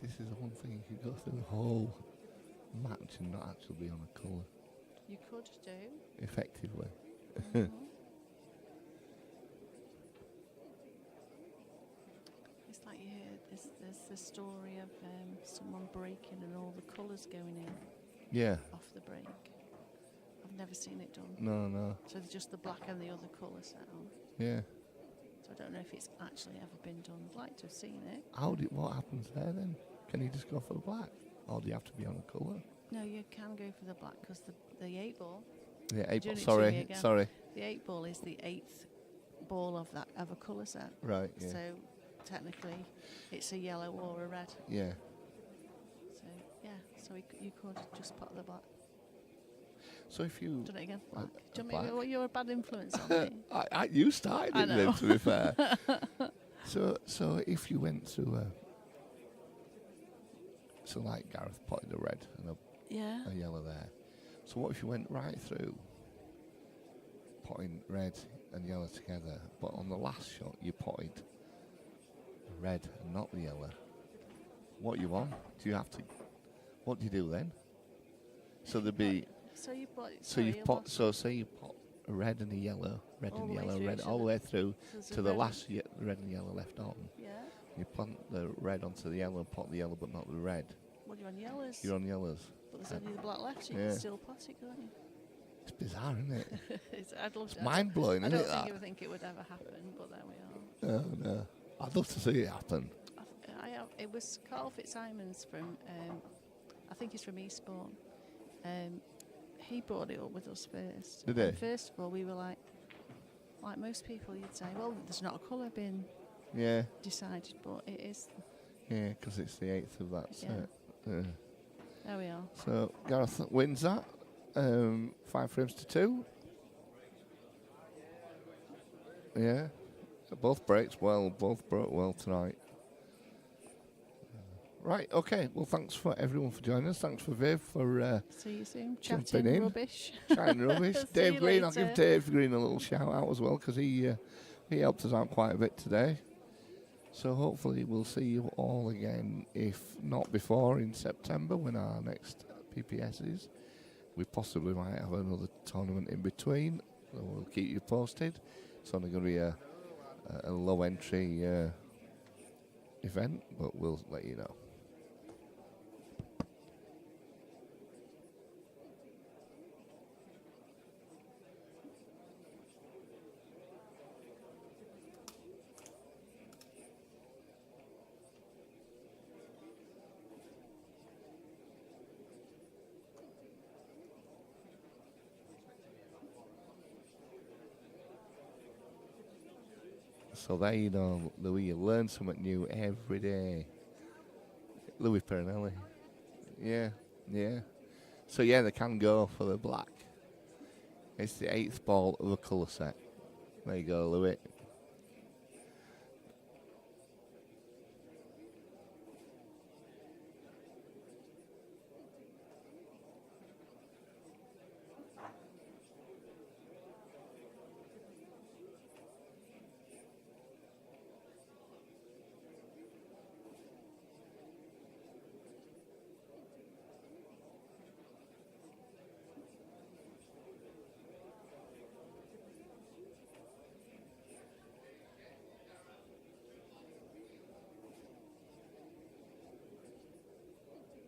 This is the one thing you could go through the whole match and not actually be on a colour. You could do. Effectively. It's like you hear there's the story of someone breaking and all the colours going in Yeah. off the break. I've never seen it done. No. So there's just the black and the other colour set on. Yeah. So I don't know if it's actually ever been done. I'd like to have seen it. What happens there then? Can you just go for the black? Or do you have to be on a colour? No, you can go for the black because the 8 ball. Yeah, 8 Doing ball. it to me Sorry, again. sorry. The 8 ball is the 8th ball of a colour set. Right, yeah. So technically, it's a yellow or a red. Yeah. So yeah, so you could just put the black. So if you... Done it again. Black. Do you black. want me? You're a bad influence on me. You started I it know. then, to be fair. So if you went to so like Gareth potted a red and Yeah. a yellow there. So what if you went right through potting red and yellow together, but on the last shot you potted red and not the yellow? What you on? Do you have to? What do you do then? So there'd be. So you pot. So you pot. So say you pot a red and a yellow, red All and the way yellow, through red to all the the- way through there's a to the red. last red and yellow left on. Yeah. You plant the red onto the yellow, pot the yellow, but not the red. Well, you're on yellows. You're on yellows. But there's only the black left. So you Yeah. can still pot it, can't you? It's bizarre, isn't it? I'd love It's to. mind blowing, I isn't don't it? think That? you would think it would ever happen, but there we are. No. I'd love to see it happen. It was Carl Fitzsimons from, I think he's from Eastbourne. He brought it up with us first. Did he? And first of all, we were like most people, you'd say, well, there's not a colour being Yeah, decided, but it is. yeah, because it's the 8th of that Yeah. set. Yeah. There we are. So Gareth wins that. 5 frames to 2. Yeah. So both breaks well, both broke well tonight. Right, okay. Well, thanks for everyone for joining us. Thanks for Viv for See you soon. jumping Chatting in. rubbish. chatting rubbish. See Dave you Green, I'll later. give Dave Green a little shout out as well because he helped us out quite a bit today. So hopefully we'll see you all again, if not before, in September when our next PPS is. We possibly might have another tournament in between, so we'll keep you posted. It's only going to be a low entry event, but we'll let you know. So there you know, Louis, you learn something new every day. Louis Perinelli. Yeah. So yeah, they can go for the black. It's the 8th ball of a colour set. There you go, Louis.